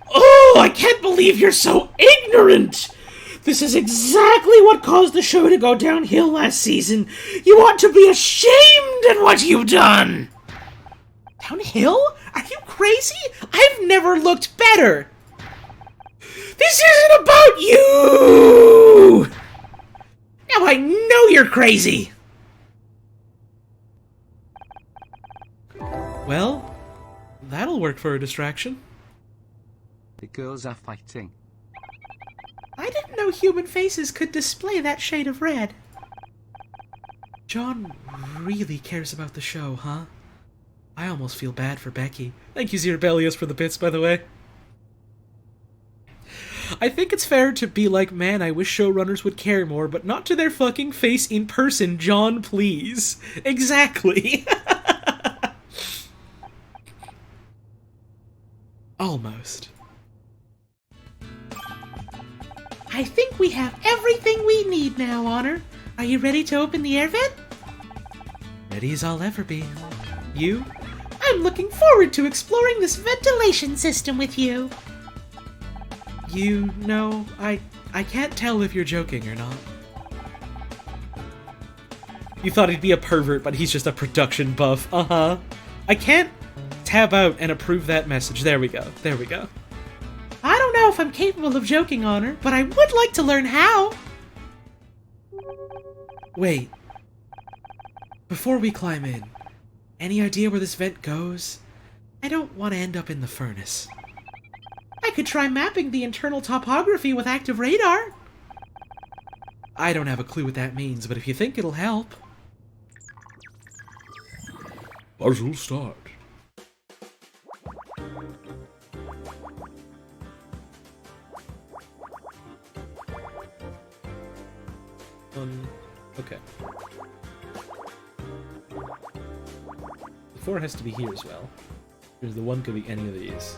Oh, I can't believe you're so ignorant! This is exactly what caused the show to go downhill last season. You ought to be ashamed at what you've done! Downhill? Are you crazy? I've never looked better! This isn't about you! Now I know you're crazy! Well, that'll work for a distraction. The girls are fighting. I didn't know human faces could display that shade of red. John really cares about the show, huh? I almost feel bad for Becky. Thank you, Zirbelius, for the bits, by the way. I think it's fair to be like, man, I wish showrunners would care more, but not to their fucking face in person, John, please. Exactly. Almost. I think we have everything we need now, Honor. Are you ready to open the air vent? Ready as I'll ever be. You? I'm looking forward to exploring this ventilation system with you. You know, I can't tell if you're joking or not. You thought he'd be a pervert, but he's just a production buff. Uh-huh. I can't tab out and approve that message. There we go. There we go. I don't know if I'm capable of joking, Honor, but I would like to learn how. Wait. Before we climb in, any idea where this vent goes? I don't want to end up in the furnace. I could try mapping the internal topography with active radar. I don't have a clue what that means, but if you think it'll help... Puzzle start. Okay. The 4 has to be here as well. Because the 1 could be any of these.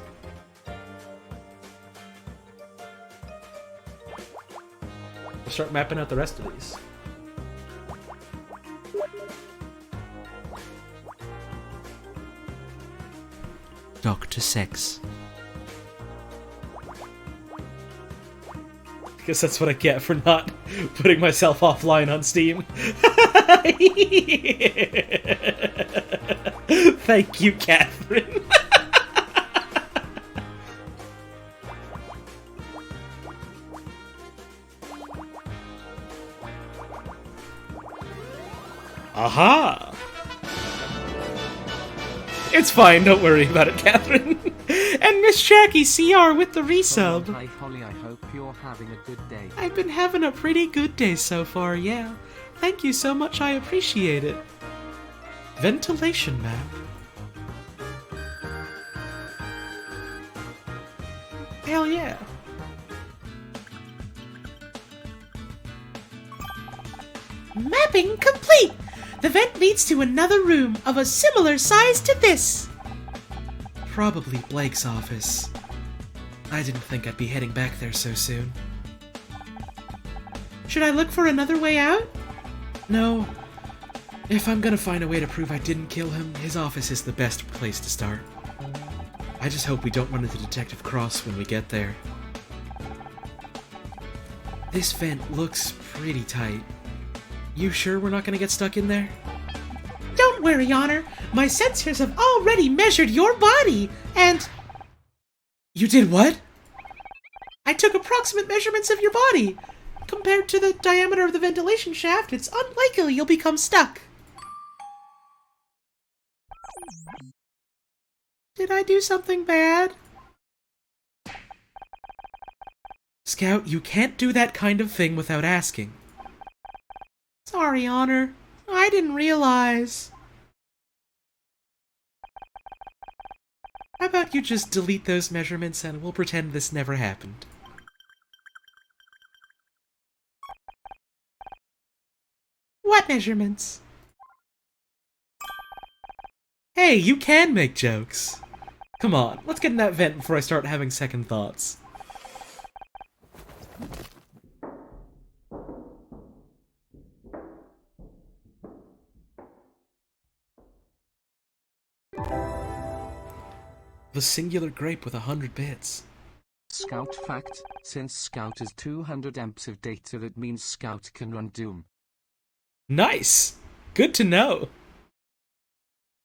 We'll start mapping out the rest of these. Dr. Sex. Guess that's what I get for not putting myself offline on Steam. Thank you, Catherine. Aha! It's fine, don't worry about it, Catherine. And Miss Jackie CR with the resub. Hi Holly, I hope you're having a good day. I've been having a pretty good day so far, yeah. Thank you so much, I appreciate it. Ventilation map. Hell yeah. Mapping complete! The vent leads to another room of a similar size to this. Probably Blake's office. I didn't think I'd be heading back there so soon. Should I look for another way out? No. If I'm gonna find a way to prove I didn't kill him, his office is the best place to start. I just hope we don't run into Detective Cross when we get there. This vent looks pretty tight. You sure we're not gonna get stuck in there? Don't worry, Honor. My sensors have already measured your body, and... You did what? I took approximate measurements of your body. Compared to the diameter of the ventilation shaft, it's unlikely you'll become stuck. Did I do something bad? Scout, you can't do that kind of thing without asking. Sorry, Honor. I didn't realize. How about you just delete those measurements and we'll pretend this never happened? What measurements? Hey, you can make jokes! Come on, let's get in that vent before I start having second thoughts. The singular grape with 100 bits. Scout fact, since Scout is 200 amps of data, that means Scout can run Doom. Nice! Good to know.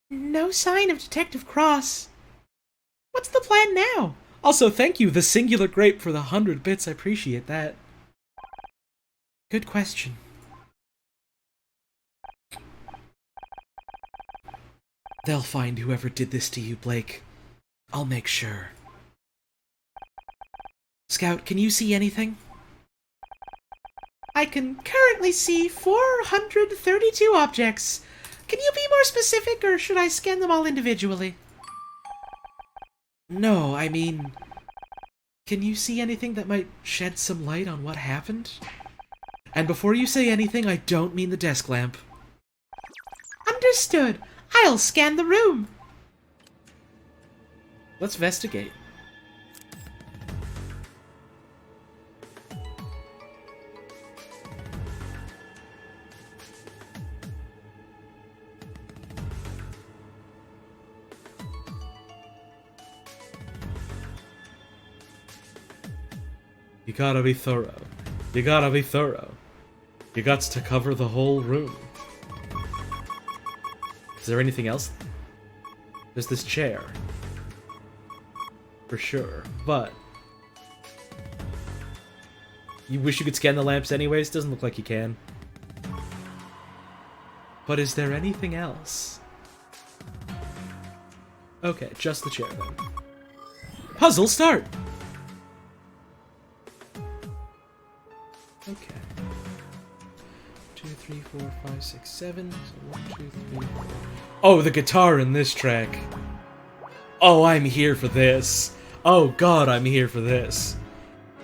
No sign of Detective Cross. What's the plan now? Also, thank you, the singular grape, for the 100 bits. I appreciate that. Good question. They'll find whoever did this to you, Blake. I'll make sure. Scout, can you see anything? I can currently see 432 objects. Can you be more specific, or should I scan them all individually? No, I mean... Can you see anything that might shed some light on what happened? And before you say anything, I don't mean the desk lamp. Understood. I'll scan the room. Let's investigate. You gotta be thorough. You gotta be thorough. You got to cover the whole room. Is there anything else? There's this chair. For sure, but... You wish you could scan the lamps anyways? Doesn't look like you can. But is there anything else? Okay, just the chair then. Puzzle start! Okay. 2, 3, 4, 5, 6, 7. So 1, 2, 3, 4. Oh, the guitar in this track. Oh, I'm here for this. Oh god, I'm here for this.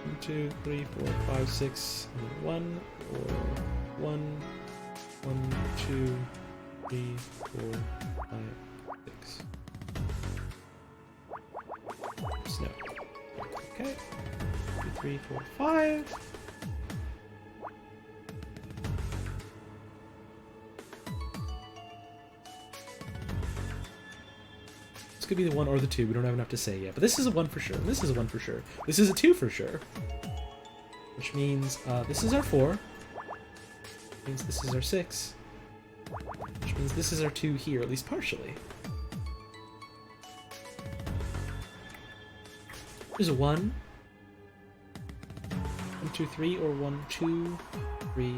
1, 2, 3, 4, 5, 6, 1, or 1, 1, 2, 3, 4, 5, 6. Snow. Okay. 2, 3, 4, 5. Could be the 1 or the 2. We don't have enough to say yet. But this is a 1 for sure. And this is a 1 for sure. This is a 2 for sure. Which means this is our 4. Which means this is our 6. Which means this is our 2 here, at least partially. There's a 1. 1, 2, 3, or 1, 2, 3.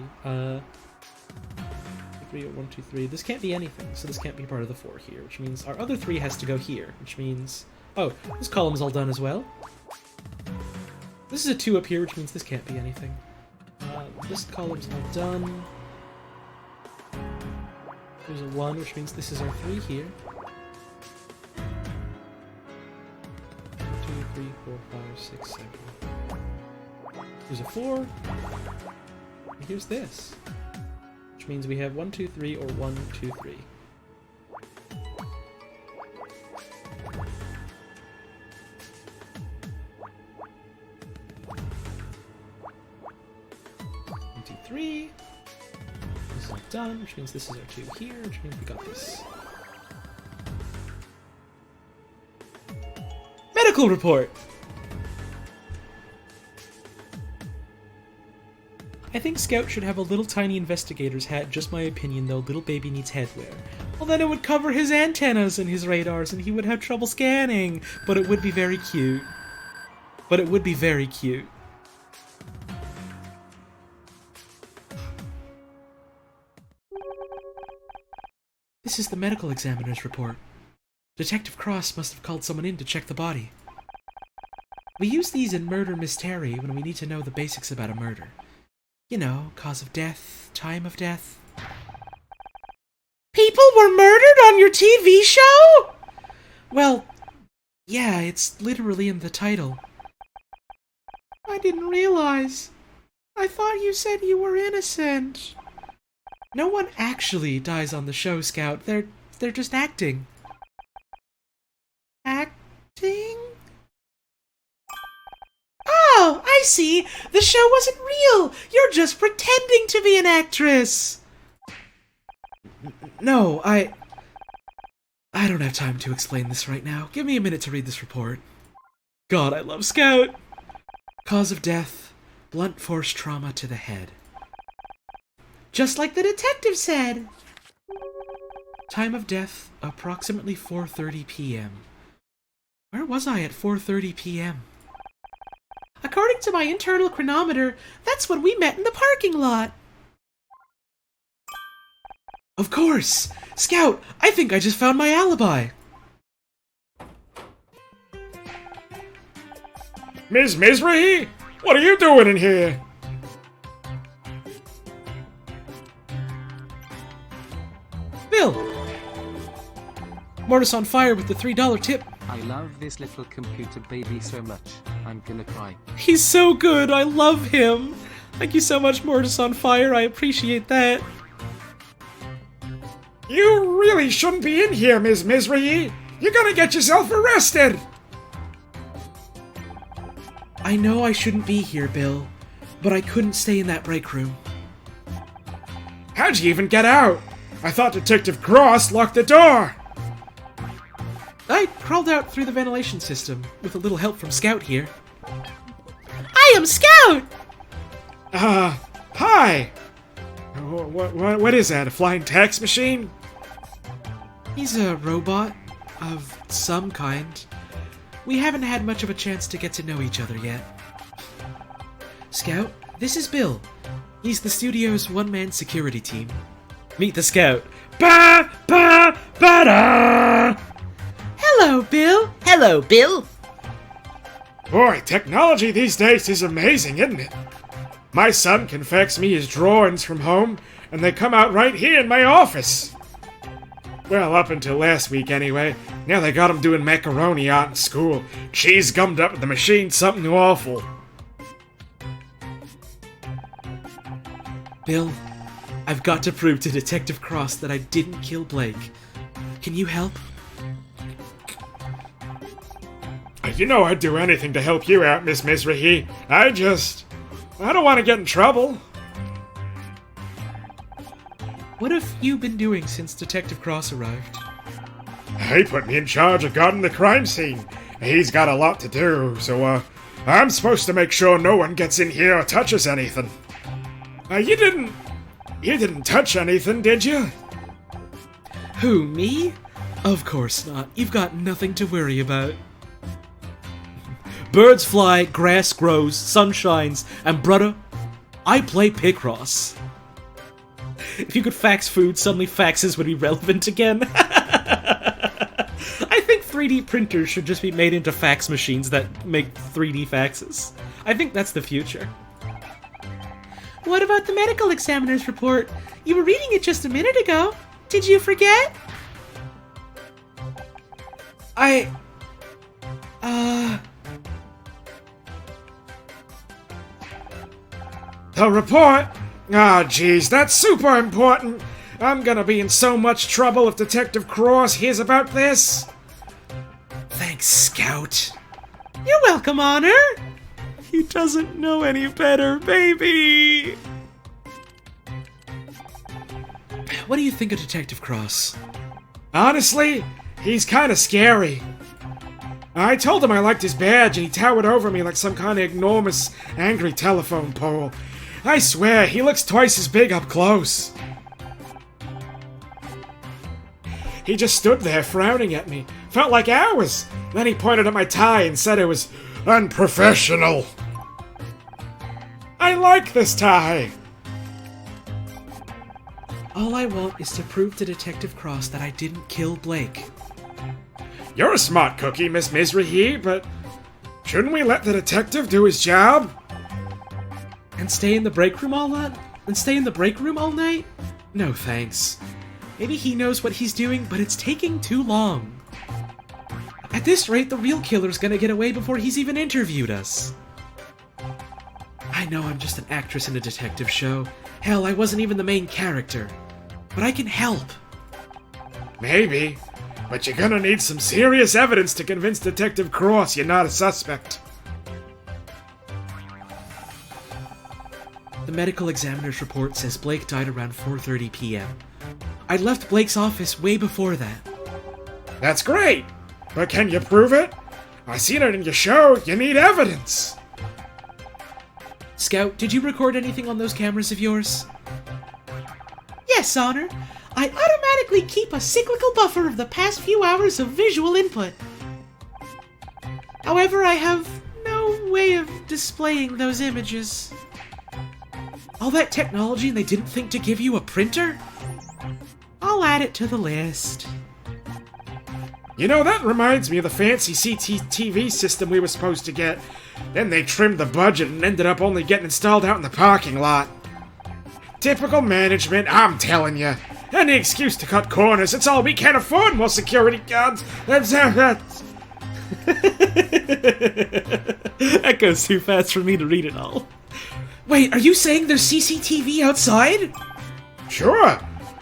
3 or 1, 2, 3. This can't be anything, so this can't be part of the 4 here, which means our other 3 has to go here, which means... Oh, this column's all done as well. This is a 2 up here, which means this can't be anything. This column's all done. There's a 1, which means this is our 3 here. 2, 3, 4, 5, 6, 7. There's a 4. And here's this. Which means we have 1, 2, 3, or 1, 2, 3. 1, 2, 3. This is all done, which means this is our 2 here, which means we got this. Medical report! I think Scout should have a little tiny investigator's hat, just my opinion though, little baby needs headwear. Well then it would cover his antennas and his radars and he would have trouble scanning, but it would be very cute. But it would be very cute. This is the medical examiner's report. Detective Cross must have called someone in to check the body. We use these in Murder Mystery when we need to know the basics about a murder. You know, cause of death, time of death. People were murdered on your TV show? Well, yeah, it's literally in the title. I didn't realize. I thought you said you were innocent. No one actually dies on the show, Scout. They're just acting. Acting? Oh, I see. The show wasn't real. You're just pretending to be an actress. No, I don't have time to explain this right now. Give me a minute to read this report. God, I love Scout. Cause of death, blunt force trauma to the head. Just like the detective said. Time of death, approximately 4:30 p.m. Where was I at 4:30 p.m.? According to my internal chronometer, that's when we met in the parking lot. Of course! Scout, I think I just found my alibi! Ms. Misri? What are you doing in here? Bill! Mortis on fire with the $3 tip. I love this little computer baby so much. I'm gonna cry. He's so good. I love him. Thank you so much, Mortis on Fire. I appreciate that. You really shouldn't be in here, Ms. Misery. You're gonna get yourself arrested. I know I shouldn't be here, Bill, but I couldn't stay in that break room. How'd you even get out? I thought Detective Cross locked the door. I crawled out through the ventilation system with a little help from Scout here. I am Scout! Hi. What is that, a flying tax machine? He's a robot of some kind. We haven't had much of a chance to get to know each other yet. Scout, this is Bill. He's the studio's one-man security team. Meet the Scout. Ba ba ba da. Hello, Bill. Hello, Bill. Boy, technology these days is amazing, isn't it? My son can fax me his drawings from home, and they come out right here in my office. Well, up until last week anyway. Now they got him doing macaroni art in school. Cheese gummed up with the machine, something awful. Bill, I've got to prove to Detective Cross that I didn't kill Blake. Can you help? You know I'd do anything to help you out, Miss Mizrahi. I don't want to get in trouble. What have you been doing since Detective Cross arrived? He put me in charge of guarding the crime scene. He's got a lot to do, so, I'm supposed to make sure no one gets in here or touches anything. You didn't touch anything, did you? Who, me? Of course not. You've got nothing to worry about. Birds fly, grass grows, sun shines, and brother, I play Picross. If you could fax food, suddenly faxes would be relevant again. I think 3D printers should just be made into fax machines that make 3D faxes. I think that's the future. What about the medical examiner's report? You were reading it just a minute ago. Did you forget? The report? Ah, geez, that's super important. I'm gonna be in so much trouble if Detective Cross hears about this. Thanks, Scout. You're welcome, Honor. He doesn't know any better, baby! What do you think of Detective Cross? Honestly, he's kinda scary. I told him I liked his badge and he towered over me like some kind of enormous, angry telephone pole. I swear, he looks twice as big up close. He just stood there frowning at me. Felt like hours. Then he pointed at my tie and said it was unprofessional. I like this tie. All I want is to prove to Detective Cross that I didn't kill Blake. You're a smart cookie, Miss Mizrahi, but shouldn't we let the detective do his job? And stay in the break room all that? And stay in the break room all night? No thanks. Maybe he knows what he's doing, but it's taking too long. At this rate, the real killer's gonna get away before he's even interviewed us. I know I'm just an actress in a detective show. Hell, I wasn't even the main character. But I can help. Maybe, but you're gonna need some serious evidence to convince Detective Cross you're not a suspect. The medical examiner's report says Blake died around 4:30 p.m. I left Blake's office way before that. That's great, but can you prove it? I seen it in your show. You need evidence. Scout, did you record anything on those cameras of yours? Yes, Honor. I automatically keep a cyclical buffer of the past few hours of visual input. However, I have no way of displaying those images. All that technology and they didn't think to give you a printer? I'll add it to the list. You know, that reminds me of the fancy CCTV system we were supposed to get. Then they trimmed the budget and ended up only getting installed out in the parking lot. Typical management, I'm telling you. Any excuse to cut corners, it's all we can afford, more security guards. That goes too fast for me to read it all. Wait, are you saying there's CCTV outside? Sure.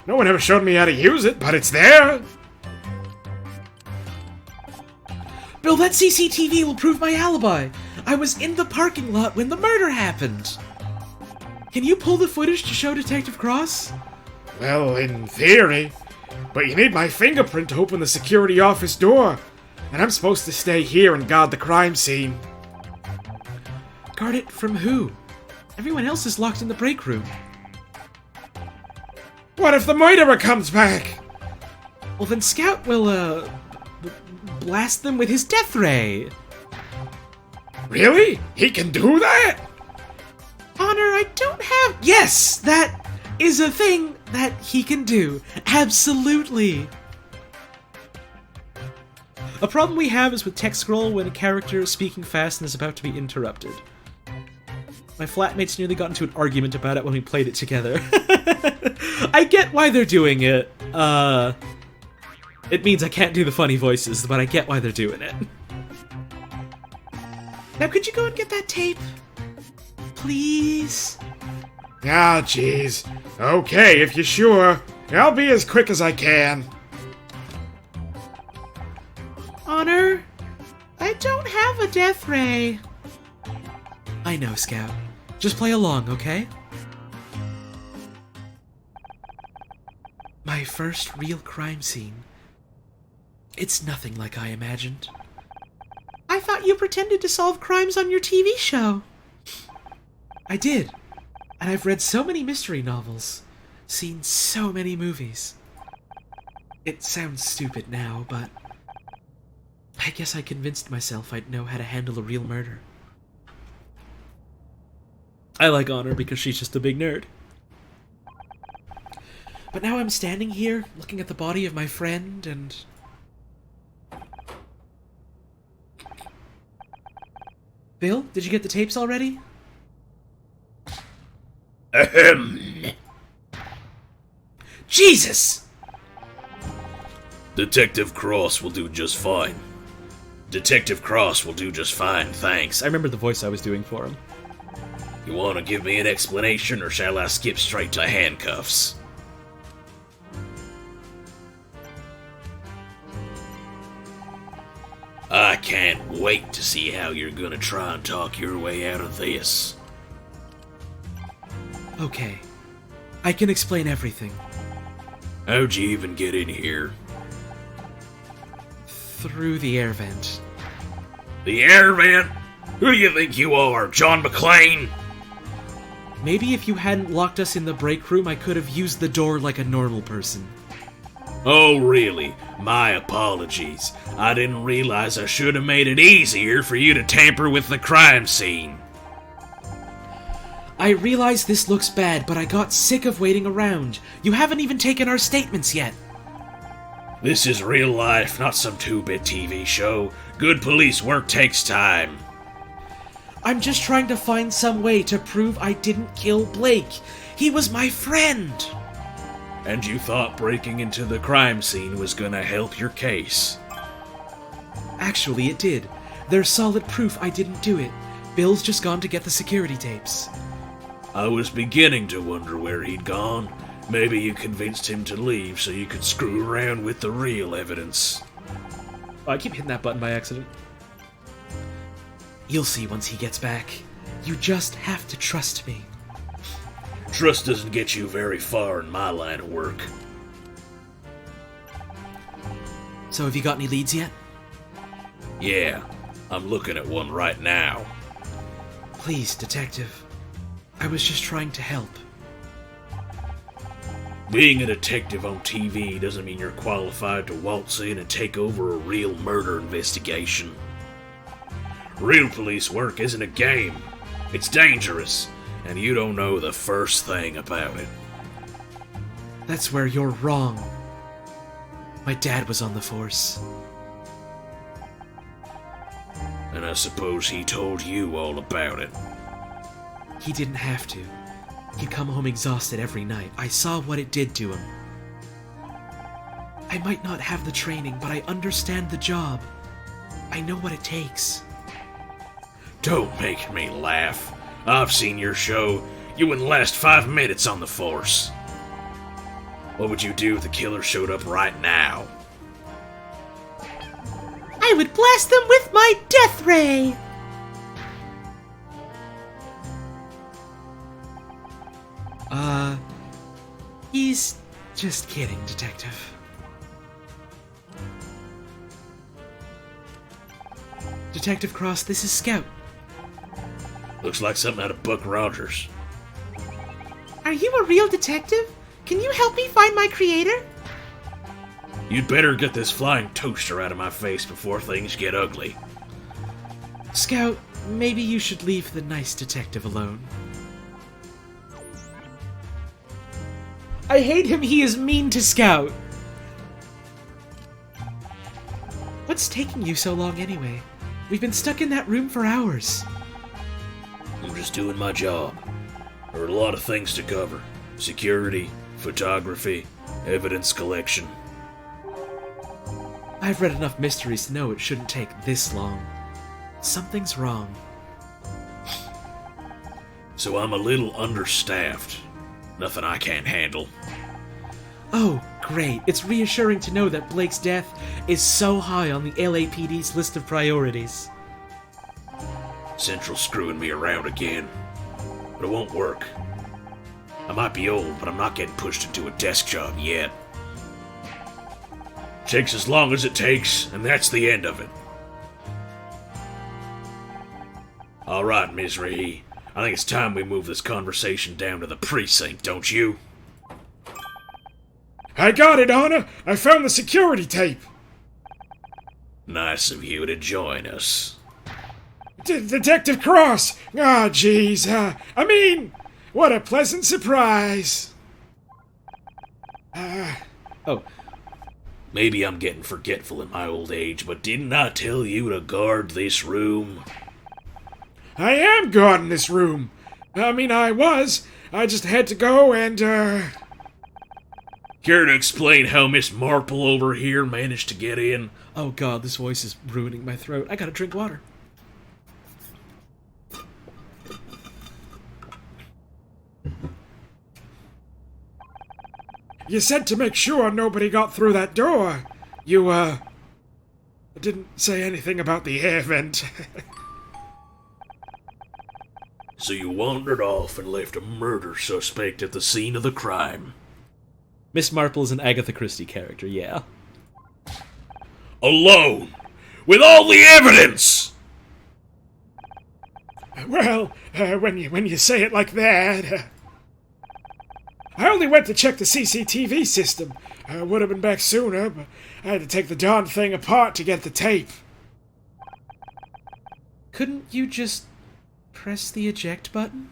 No one ever showed me how to use it, but it's there. Bill, that CCTV will prove my alibi. I was in the parking lot when the murder happened. Can you pull the footage to show Detective Cross? Well, in theory. But you need my fingerprint to open the security office door. And I'm supposed to stay here and guard the crime scene. Guard it from who? Everyone else is locked in the break room. What if the murderer comes back? Well, then Scout will, blast them with his death ray. Really? He can do that? Honor, I don't have... Yes! That is a thing that he can do. Absolutely. A problem we have is with text scroll when a character is speaking fast and is about to be interrupted. My flatmates nearly got into an argument about it when we played it together. I get why they're doing it. It means I can't do the funny voices, but I get why they're doing it. Now, could you go and get that tape? Please? Ah, jeez. Okay, if you're sure. I'll be as quick as I can. Honor, I don't have a death ray. I know, Scout. Just play along, okay? My first real crime scene. It's nothing like I imagined. I thought you pretended to solve crimes on your TV show. I did. And I've read so many mystery novels, seen so many movies. It sounds stupid now, but I guess I convinced myself I'd know how to handle a real murder. I like Honor because she's just a big nerd. But now I'm standing here, looking at the body of my friend, and... Bill, did you get the tapes already? Ahem. Jesus! Detective Cross will do just fine. Detective Cross will do just fine, thanks. I remember the voice I was doing for him. You want to give me an explanation, or shall I skip straight to handcuffs? I can't wait to see how you're gonna try and talk your way out of this. Okay. I can explain everything. How'd you even get in here? Through the air vent. The air vent? Who do you think you are, John McClane? Maybe if you hadn't locked us in the break room, I could have used the door like a normal person. Oh, really? My apologies. I didn't realize I should have made it easier for you to tamper with the crime scene. I realize this looks bad, but I got sick of waiting around. You haven't even taken our statements yet. This is real life, not some 2-bit TV show. Good police work takes time. I'm just trying to find some way to prove I didn't kill Blake. He was my friend. And you thought breaking into the crime scene was gonna help your case? Actually, it did. There's solid proof I didn't do it. Bill's just gone to get the security tapes. I was beginning to wonder where he'd gone. Maybe you convinced him to leave so you could screw around with the real evidence. Oh, I keep hitting that button by accident. You'll see once he gets back. You just have to trust me. Trust doesn't get you very far in my line of work. So have you got any leads yet? Yeah, I'm looking at one right now. Please, detective. I was just trying to help. Being a detective on TV doesn't mean you're qualified to waltz in and take over a real murder investigation. Real police work isn't a game. It's dangerous, and you don't know the first thing about it. That's where you're wrong. My dad was on the force. And I suppose he told you all about it. He didn't have to. He'd come home exhausted every night. I saw what it did to him. I might not have the training, but I understand the job. I know what it takes. Don't make me laugh. I've seen your show. You wouldn't last 5 minutes on the force. What would you do if the killer showed up right now? I would blast them with my death ray! He's just kidding, Detective. Detective Cross, this is Scout. Looks like something out of Buck Rogers. Are you a real detective? Can you help me find my creator? You'd better get this flying toaster out of my face before things get ugly. Scout, maybe you should leave the nice detective alone. I hate him, he is mean to Scout. What's taking you so long anyway? We've been stuck in that room for hours. I'm just doing my job. There are a lot of things to cover. Security, photography, evidence collection. I've read enough mysteries to know it shouldn't take this long. Something's wrong. So I'm a little understaffed. Nothing I can't handle. Oh, great. It's reassuring to know that Blake's death is so high on the LAPD's list of priorities. Central's screwing me around again. But it won't work. I might be old, but I'm not getting pushed into a desk job yet. Takes as long as it takes, and that's the end of it. Alright, Ms. Rahee. I think it's time we move this conversation down to the precinct, don't you? I got it, Anna! I found the security tape! Nice of you to join us. Detective Cross! Ah, jeez. I mean, what a pleasant surprise. Oh, Maybe I'm getting forgetful in my old age, but didn't I tell you to guard this room? I am guarding this room. I mean, I was. I just had to go and, Care to explain how Miss Marple over here managed to get in? oh god, this voice is ruining my throat. I gotta drink water. You said to make sure nobody got through that door. You, didn't say anything about the air vent. So you wandered off and left a murder suspect at the scene of the crime. Miss Marple is an Agatha Christie character, yeah. Alone! With all the evidence! Well, when you say it like that... I only went to check the CCTV system. I would have been back sooner, but I had to take the darn thing apart to get the tape. Couldn't you just press the eject button?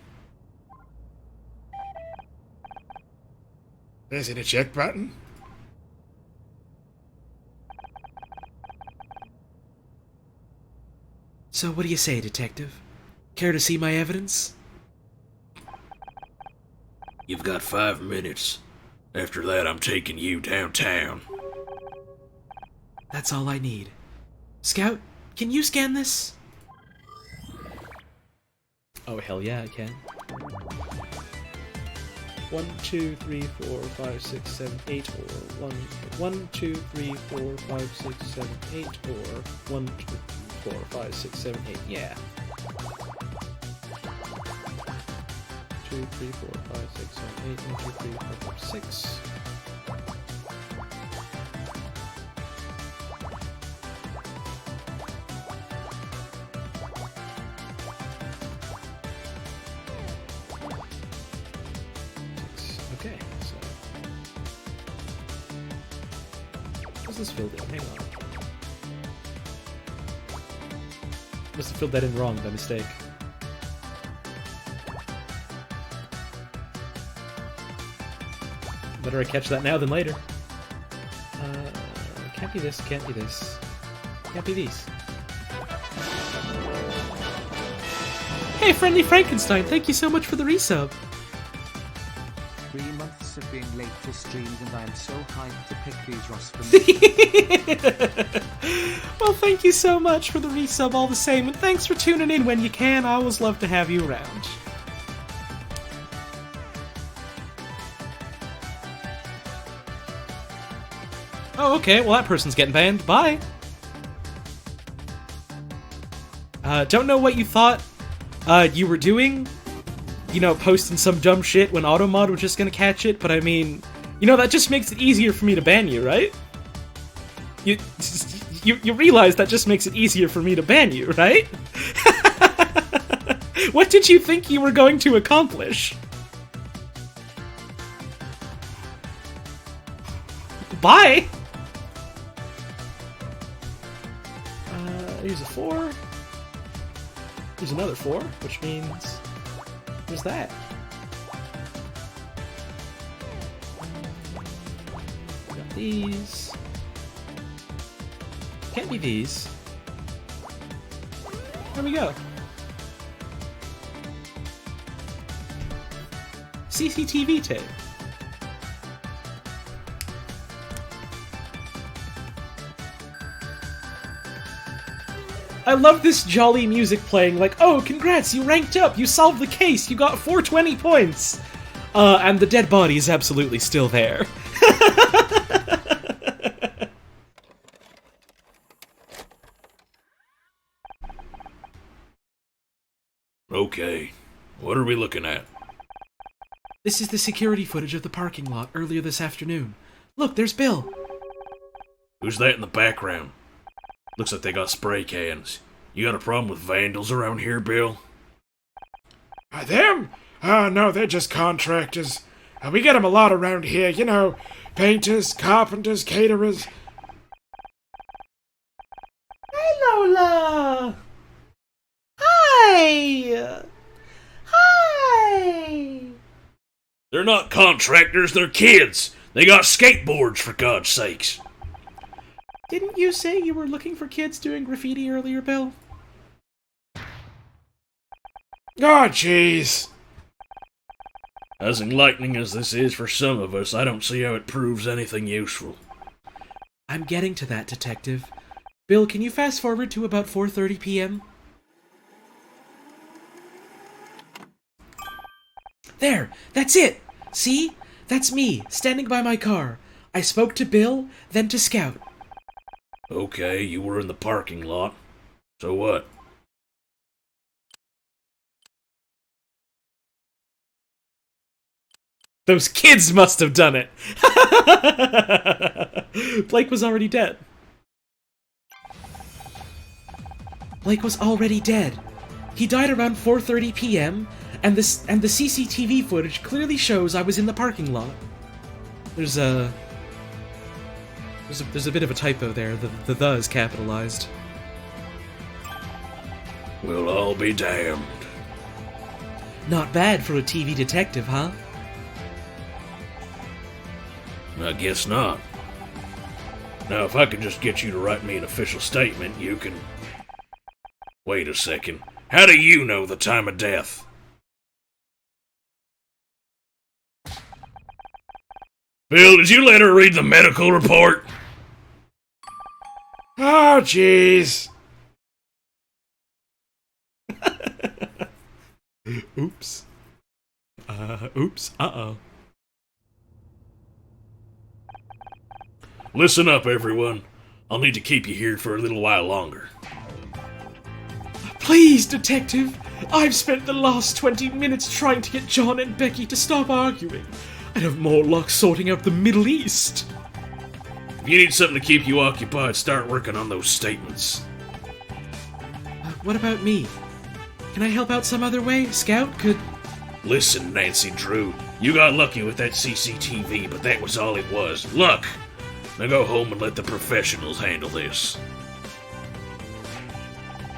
There's an eject button? So what do you say, Detective? Care to see my evidence? You've got 5 minutes. After that, I'm taking you downtown. That's all I need. Scout, can you scan this? Oh, hell yeah, I can. 1, 2, 3, 4, 5, 6, 7, 8, or 1, 2, 3, 4, 5, 6, 7, 8, or 1, 2, 4, 5, 6, 7, 8, yeah. 2, 3, 4, 5, 6, 7, 8, 1, 2, 3, 4, 5, 6. Okay, so... What's this filled in? Hang on. Must have filled that in wrong by mistake. Better I catch that now than later. Can't be this, can't be this. Can't be these. Hey, Friendly Frankenstein, thank you so much for the resub. 3 months of being late to streams, and I am so hyped to pick these Ross for me. Well, thank you so much for the resub all the same, and thanks for tuning in when you can. I always love to have you around. Oh, okay, well that person's getting banned. Bye! Don't know what you thought you were doing, you know, posting some dumb shit when Automod was just gonna catch it, but I mean, you know, that just makes it easier for me to ban you, right? You realize that just makes it easier for me to ban you, right? What did you think you were going to accomplish? Bye! Here's a 4. Here's another 4, which means... There's that. Got these. Can't be these. There we go. CCTV tape. I love this jolly music playing, like, oh, congrats, you ranked up, you solved the case, you got 420 points! And the dead body is absolutely still there. Okay, what are we looking at? This is the security footage of the parking lot earlier this afternoon. Look, there's Bill. Who's that in the background? Looks like they got spray cans. You got a problem with vandals around here, Bill? Them? Oh, no, they're just contractors. We get them a lot around here, you know, painters, carpenters, caterers. Hey, Lola! Hi! Hi! They're not contractors, they're kids! They got skateboards, for God's sakes! Didn't you say you were looking for kids doing graffiti earlier, Bill? Oh, jeez. As enlightening as this is for some of us, I don't see how it proves anything useful. I'm getting to that, Detective. Bill, can you fast forward to about 4:30 p.m.? There! That's it! See? That's me, standing by my car. I spoke to Bill, then to Scout. Okay, you were in the parking lot. So what? Those kids must have done it! Blake was already dead. Blake was already dead. He died around 4:30 p.m., and the CCTV footage clearly shows I was in the parking lot. There's a bit of a typo there. The is capitalized. We'll all be damned. Not bad for a TV detective, huh? I guess not. Now, if I could just get you to write me an official statement, you can... Wait a second. How do you know the time of death? Bill, did you let her read the medical report? Oh, jeez. Oops. Oops. Uh-oh. Listen up, everyone. I'll need to keep you here for a little while longer. Please, Detective! I've spent the last 20 minutes trying to get John and Becky to stop arguing. I'd have more luck sorting out the Middle East. If you need something to keep you occupied, start working on those statements. What about me? Can I help out some other way? Scout could... Listen, Nancy Drew, you got lucky with that CCTV, but that was all it was. Luck! Now go home and let the professionals handle this.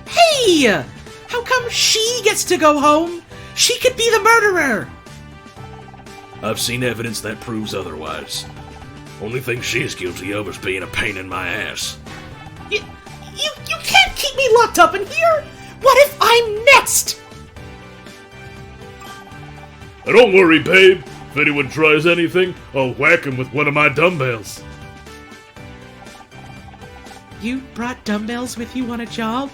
Hey! How come she gets to go home? She could be the murderer! I've seen evidence that proves otherwise. Only thing she's guilty of is being a pain in my ass. You can't keep me locked up in here! What if I'm next? Don't worry, babe. If anyone tries anything, I'll whack him with one of my dumbbells. You brought dumbbells with you on a job?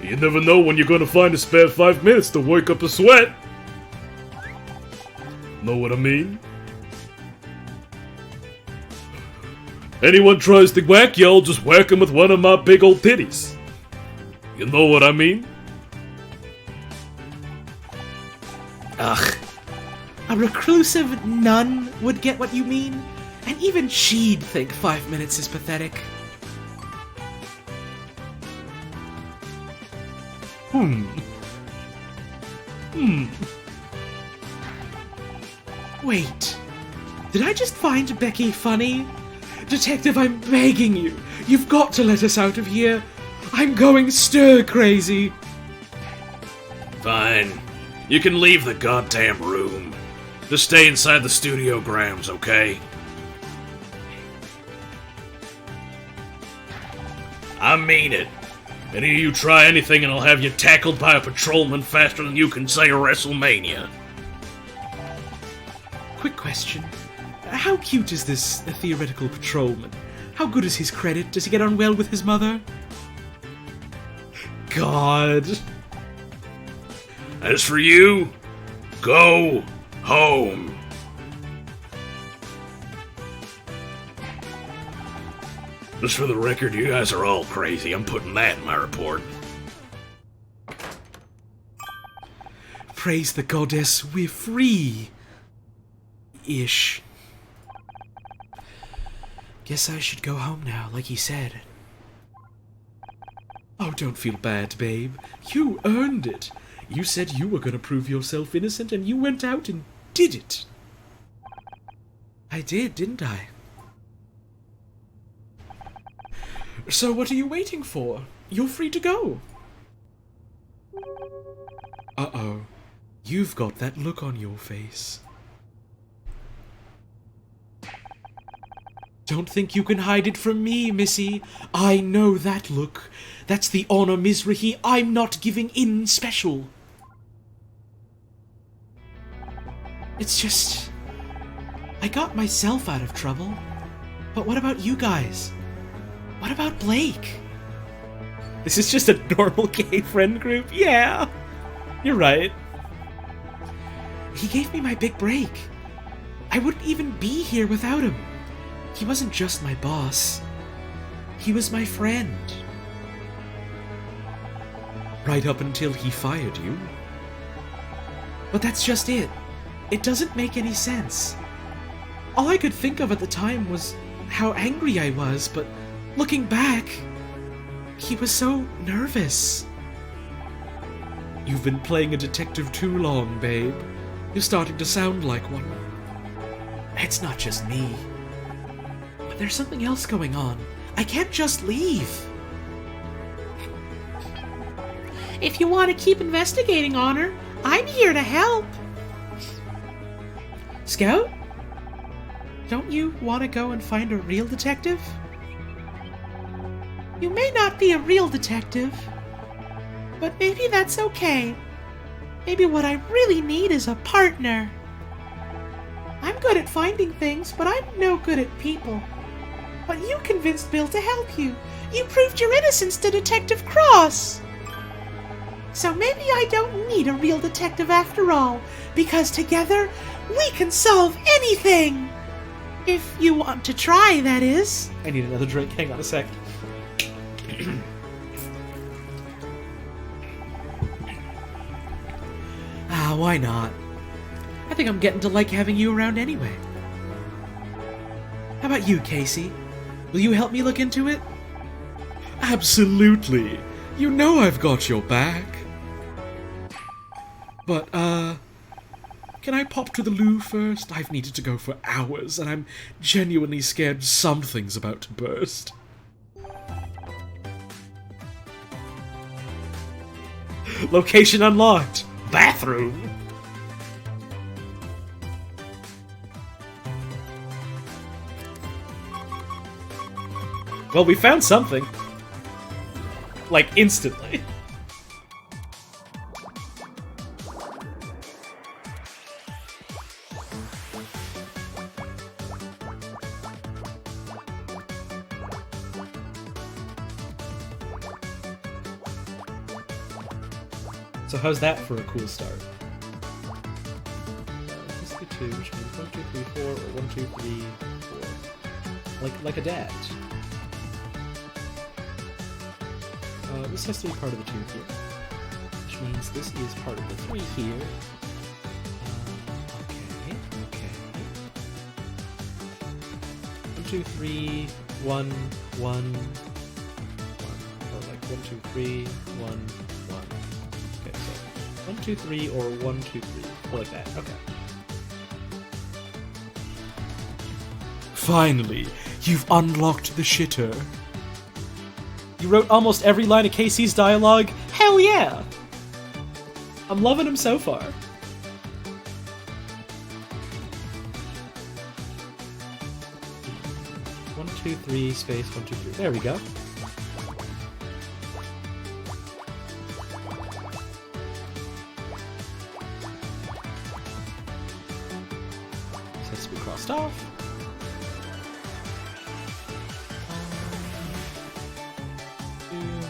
You never know when you're gonna find a spare 5 minutes to wake up a sweat. Know what I mean? Anyone tries to whack you, I'll just whack him with one of my big old titties. You know what I mean? Ugh. A reclusive nun would get what you mean, and even she'd think 5 minutes is pathetic. Wait. Did I just find Becky funny? Detective, I'm begging you. You've got to let us out of here. I'm going stir crazy. Fine. You can leave the goddamn room. Just stay inside the studio grams, okay? I mean it. Any of you try anything and I'll have you tackled by a patrolman faster than you can say WrestleMania. Quick question. How cute is this theoretical patrolman? How good is his credit? Does he get on well with his mother? God. As for you, go home. Just for the record, you guys are all crazy. I'm putting that in my report. Praise the goddess, we're free. Ish. Guess I should go home now, like he said. Oh, don't feel bad, babe. You earned it. You said you were gonna prove yourself innocent, and you went out and did it. I did, didn't I? So what are you waiting for? You're free to go. Uh-oh. You've got that look on your face. Don't think you can hide it from me, Missy. I know that look. That's the honor Mizrahi I'm not giving in special. It's just... I got myself out of trouble. But what about you guys? What about Blake? This is just a normal gay friend group? Yeah. You're right. He gave me my big break. I wouldn't even be here without him. He wasn't just my boss. He was my friend. Right up until he fired you. But that's just it. It doesn't make any sense. All I could think of at the time was how angry I was, but looking back, he was so nervous. You've been playing a detective too long, babe. You're starting to sound like one. It's not just me. But there's something else going on. I can't just leave. If you want to keep investigating, Honor, I'm here to help. Scout? Don't you want to go and find a real detective? You may not be a real detective, but maybe that's okay. Maybe what I really need is a partner. I'm good at finding things, but I'm no good at people. But you convinced Bill to help you. You proved your innocence to Detective Cross. So maybe I don't need a real detective after all, because together we can solve anything. If you want to try, that is. I need another drink. Hang on a sec. Why not? I think I'm getting to like having you around anyway. How about you, Casey? Will you help me look into it? Absolutely. You know I've got your back. But, can I pop to the loo first? I've needed to go for hours, and I'm genuinely scared something's about to burst. Location unlocked. Bathroom. Well, we found something. Like, instantly. So how's that for a cool start? This is 2, which means 1, 2, 3, 4, or 1, 2, 3, 4. Like a dad. This has to be part of the 2 here. Which means this is part of the 3 here. Okay. 1, 2, 3, 1, 1, 1. Or like 1, 2, 3, 1, 1. Okay, so 1, 2, 3, or 1, 2, 3. Or like that. Okay. Finally, you've unlocked the shitter. You wrote almost every line of Casey's dialogue? Hell yeah! I'm loving him so far. One, 2, 3, space, 1, 2, 3. There we go. This has to be crossed off.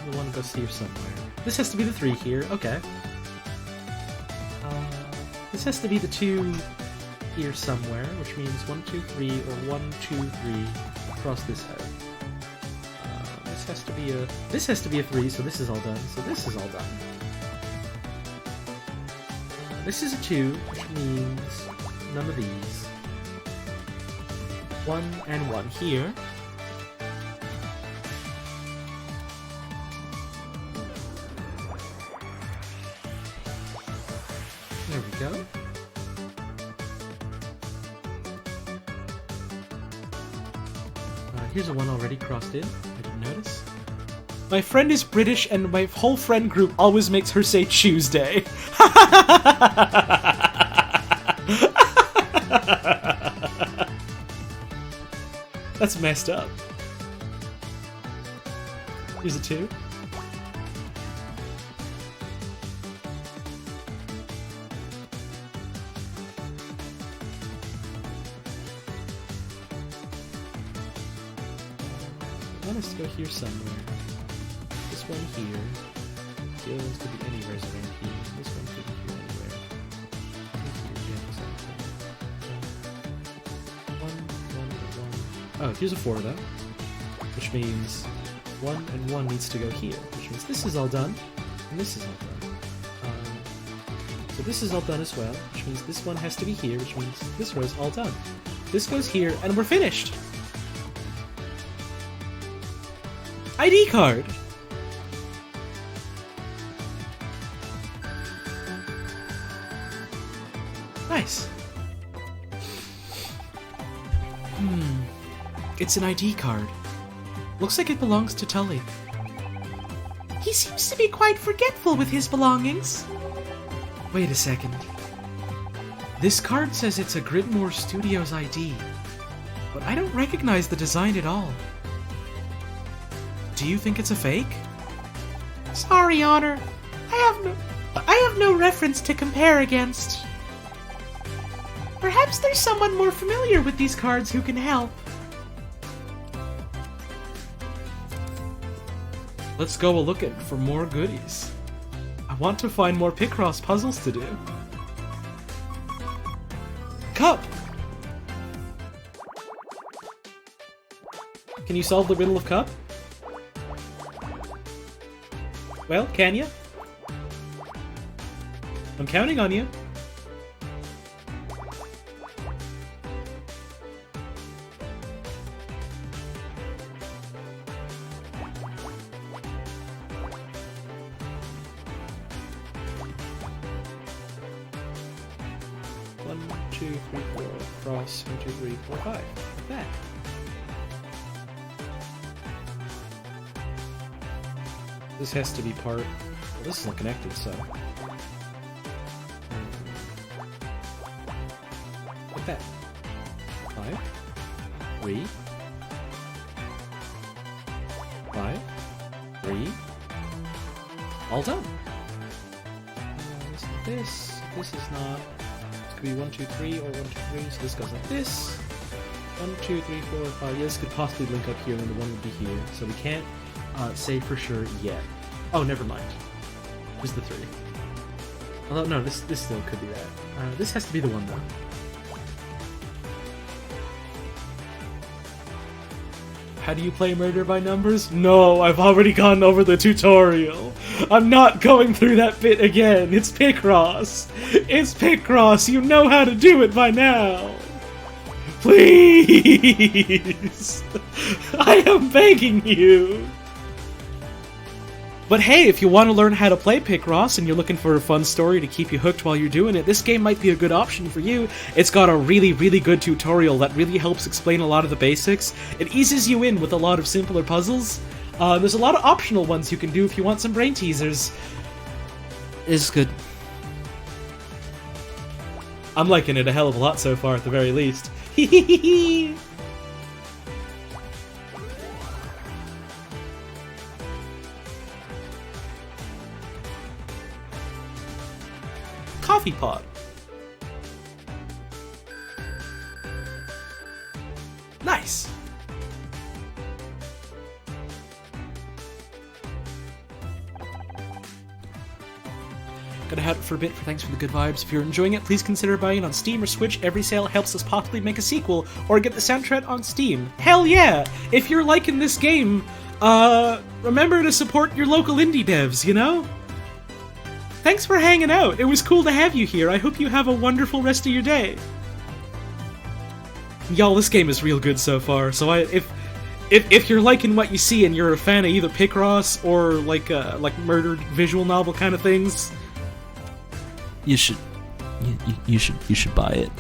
We want to go see her somewhere. This has to be the 3 here. Okay. This has to be the 2 here somewhere, which means 1, 2, 3, or 1, 2, 3 across this out. This has to be a 3, so this is all done. So this is all done. This is a 2, which means none of these. 1 and 1 here. There we go. Here's a 1 already crossed in. I didn't notice. My friend is British and my whole friend group always makes her say Tuesday. That's messed up. Here's a 2. I want us to go here somewhere. This one here. The other ones could be anywhere around here. This one could be here anywhere. Oh, here's a 4 though. Which means 1 and 1 needs to go here. Which means this is all done, and this is all done. So this is all done as well, which means this one has to be here, which means this row is all done. This goes here, and we're finished! ID card! Nice. It's an ID card. Looks like it belongs to Tully. He seems to be quite forgetful with his belongings. Wait a second. This card says it's a Gridmore Studios ID, but I don't recognize the design at all. Do you think it's a fake? Sorry, Honor. I have no reference to compare against. Perhaps there's someone more familiar with these cards who can help. Let's go a-looking for more goodies. I want to find more Picross puzzles to do. Cup! Can you solve the riddle of Cup? Well, can you? I'm counting on you. One, two, three, four. Cross. 1, 2, 3, 4, 5. Like that. This has to be part... Well, this isn't connected, so... Like that. 5. 3. 5. 3. All done! This is not... This could be 1, 2, 3, or 1, 2, 3, so this goes like this. 1, 2, 3, 4, 5. Yeah, this could possibly link up here, and then the 1 would be here, so we can't say for sure yet. Oh, never mind. Here's the 3. Although, no, this still could be that. This has to be the one, though. How do you play Murder by Numbers? No, I've already gone over the tutorial. I'm not going through that bit again. It's Picross. It's Picross. You know how to do it by now. Please. I am begging you. But hey, if you want to learn how to play Picross and you're looking for a fun story to keep you hooked while you're doing it, this game might be a good option for you. It's got a really, really good tutorial that really helps explain a lot of the basics. It eases you in with a lot of simpler puzzles. There's a lot of optional ones you can do if you want some brain teasers. It's good. I'm liking it a hell of a lot so far, at the very least. Hehehe. Coffee pot. Nice. Gonna have it for a bit for thanks for the good vibes. If you're enjoying it, please consider buying it on Steam or Switch. Every sale helps us possibly make a sequel or get the soundtrack on Steam. Hell yeah! If you're liking this game, remember to support your local indie devs, you know? Thanks for hanging out. It was cool to have you here. I hope you have a wonderful rest of your day. Y'all, this game is real good so far. So if you're liking what you see and you're a fan of either Picross or like murdered visual novel kind of things, you should buy it.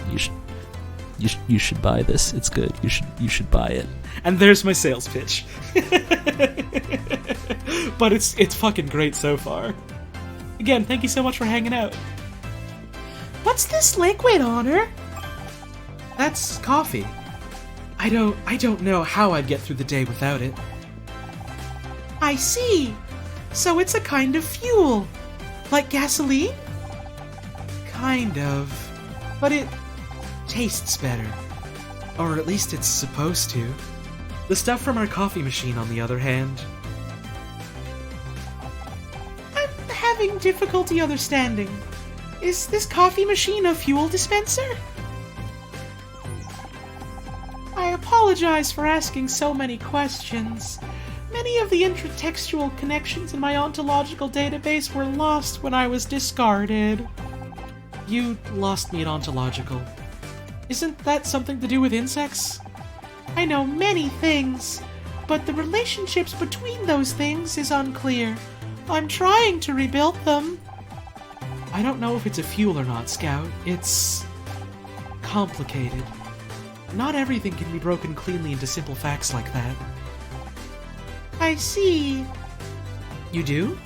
You should buy this. It's good. You should buy it. And there's my sales pitch. But it's fucking great so far. Again, thank you so much for hanging out. What's this liquid, Honor? That's coffee. I don't know how I'd get through the day without it. I see. So it's a kind of fuel. Like gasoline? Kind of. But it tastes better. Or at least it's supposed to. The stuff from our coffee machine, on the other hand. I'm having difficulty understanding. Is this coffee machine a fuel dispenser? I apologize for asking so many questions. Many of the intertextual connections in my ontological database were lost when I was discarded. You lost me at ontological. Isn't that something to do with insects? I know many things, but the relationships between those things is unclear. I'm trying to rebuild them. I don't know if it's a fuel or not, Scout. It's complicated. Not everything can be broken cleanly into simple facts like that. I see. You do?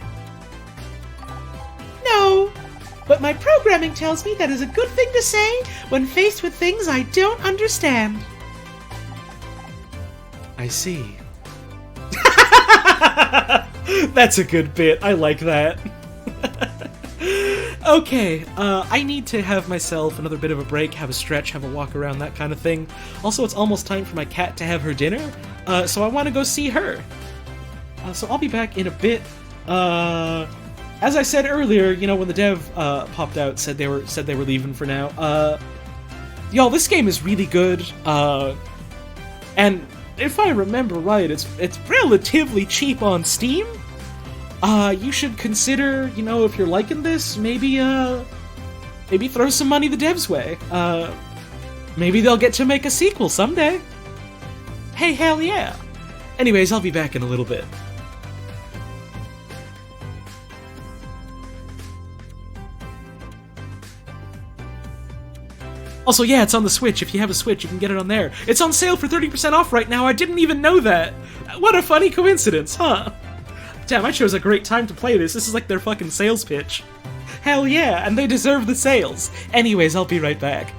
No, but my programming tells me that is a good thing to say when faced with things I don't understand. I see. That's a good bit. I like that. Okay, I need to have myself another bit of a break, have a stretch, have a walk around, that kind of thing. Also, it's almost time for my cat to have her dinner, so I want to go see her. So I'll be back in a bit. As I said earlier, you know, when the dev popped out, said they were leaving for now. Y'all, this game is really good, and if I remember right, it's relatively cheap on Steam. You should consider, you know, if you're liking this, maybe throw some money the devs' way. Maybe they'll get to make a sequel someday. Hey, hell yeah! Anyways, I'll be back in a little bit. Also, yeah, it's on the Switch. If you have a Switch, you can get it on there. It's on sale for 30% off right now. I didn't even know that. What a funny coincidence, huh? Damn, I chose a great time to play this. This is like their fucking sales pitch. Hell yeah, and they deserve the sales. Anyways, I'll be right back.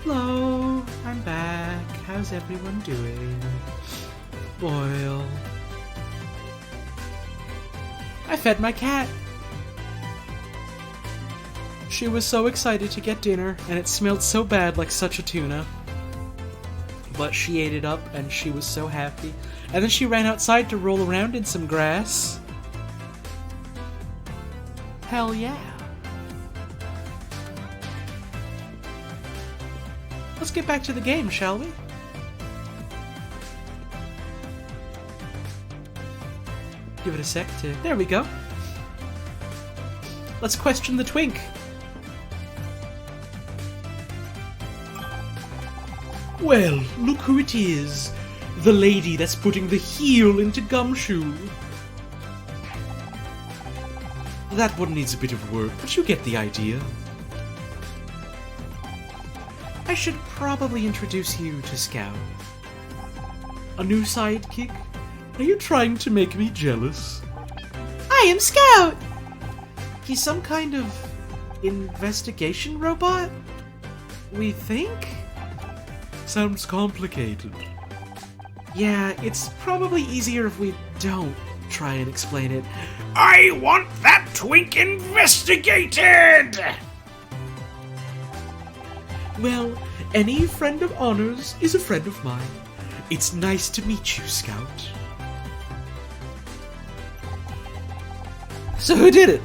Hello, I'm back. How's everyone doing? Boyle. I fed my cat. She was so excited to get dinner, and it smelled so bad like such a tuna. But she ate it up, and she was so happy. And then she ran outside to roll around in some grass. Hell yeah. Let's get back to the game, shall we? Give it a sec to... There we go. Let's question the twink. Well, look who it is. The lady that's putting the heel into Gumshoe. That one needs a bit of work, but you get the idea. I should probably introduce you to Scout. A new sidekick? Are you trying to make me jealous? I am Scout! He's some kind of investigation robot? We think? Sounds complicated. Yeah, it's probably easier if we don't try and explain it. I want that twink investigated! Well, any friend of honors is a friend of mine. It's nice to meet you, Scout. So who did it?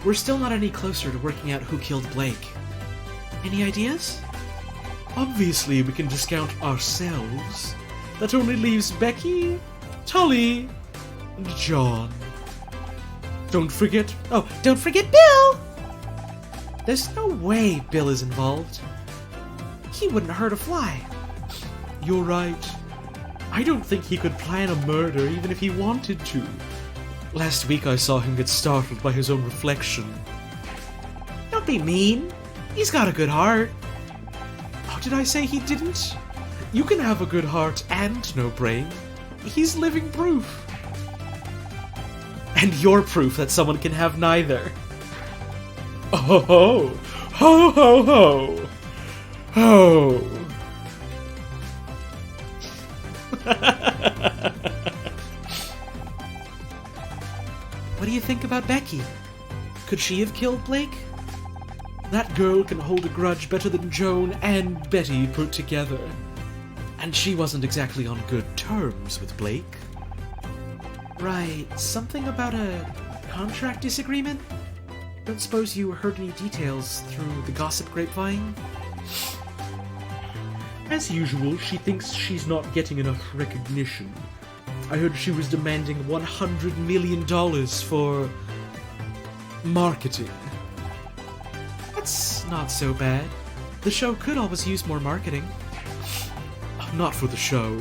We're still not any closer to working out who killed Blake. Any ideas? Obviously, we can discount ourselves. That only leaves Becky, Tully, and John. Don't forget Bill! There's no way Bill is involved. He wouldn't hurt a fly. You're right. I don't think he could plan a murder even if he wanted to. Last week I saw him get startled by his own reflection. Don't be mean. He's got a good heart. Oh, did I say he didn't? You can have a good heart and no brain. He's living proof. And you're proof that someone can have neither. Oh ho ho ho ho ho. What do you think about Becky? Could she have killed Blake? That girl can hold a grudge better than Joan and Betty put together. And she wasn't exactly on good terms with Blake. Right, something about a contract disagreement? Don't suppose you heard any details through the gossip grapevine? As usual, she thinks she's not getting enough recognition. I heard she was demanding $100 million for marketing. That's not so bad. The show could always use more marketing. Not for the show.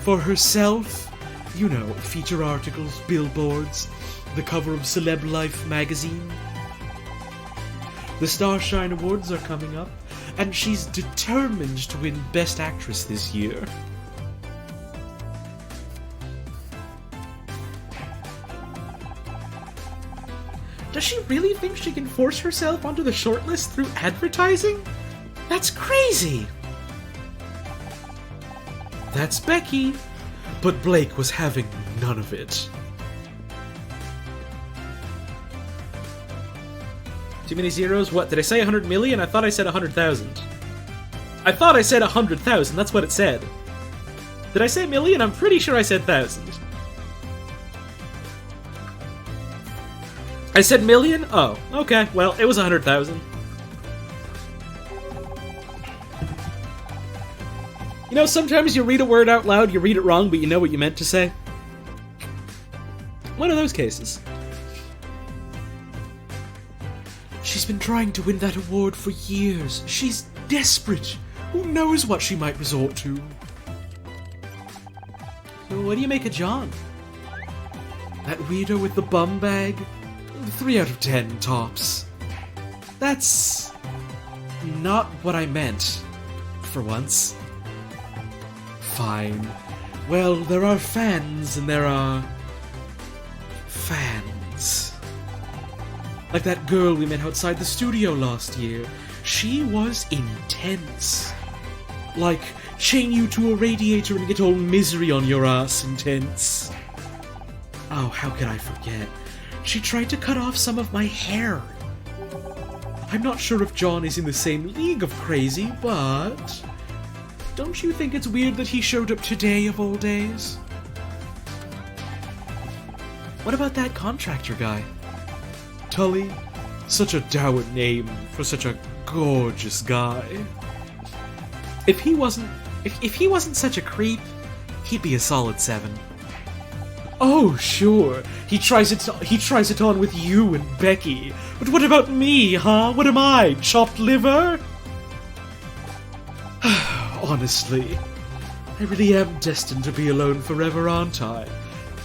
For herself. You know, feature articles, billboards, the cover of Celeb Life magazine. The Starshine Awards are coming up, and she's determined to win Best Actress this year. Does she really think she can force herself onto the shortlist through advertising? That's crazy! That's Becky, but Blake was having none of it. Too many zeros? What, did I say 100 million? I thought I said 100,000. I thought I said 100,000, that's what it said. Did I say million? I'm pretty sure I said thousand. I said million? Oh, okay, well, it was 100,000. You know, sometimes you read a word out loud, you read it wrong, but you know what you meant to say. One of those cases. She's been trying to win that award for years. She's desperate. Who knows what she might resort to? So what do you make of John? That weirdo with the bum bag? 3 out of 10, tops. That's not what I meant, for once. Fine. Well, there are fans and there are fans. Like that girl we met outside the studio last year. She was intense. Like, chain you to a radiator and get all misery on your ass intense. Oh, how could I forget? She tried to cut off some of my hair. I'm not sure if John is in the same league of crazy, but don't you think it's weird that he showed up today of all days? What about that contractor guy? Tully? Such a dour name for such a gorgeous guy. If he wasn't such a creep, he'd be a solid 7. Oh, sure. He tries it on with you and Becky. But what about me, huh? What am I? Chopped liver? Honestly, I really am destined to be alone forever, aren't I?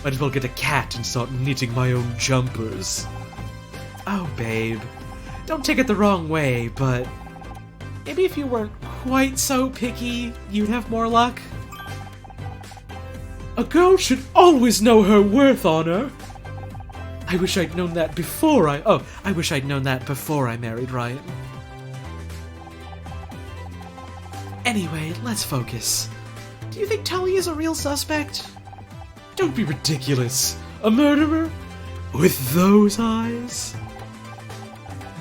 Might as well get a cat and start knitting my own jumpers. Oh, babe. Don't take it the wrong way, but maybe if you weren't quite so picky, you'd have more luck. A girl should always know her worth, Honor. I wish I'd known that before I wish I'd known that before I married Ryan. Anyway, let's focus. Do you think Tully is a real suspect? Don't be ridiculous. A murderer? With those eyes?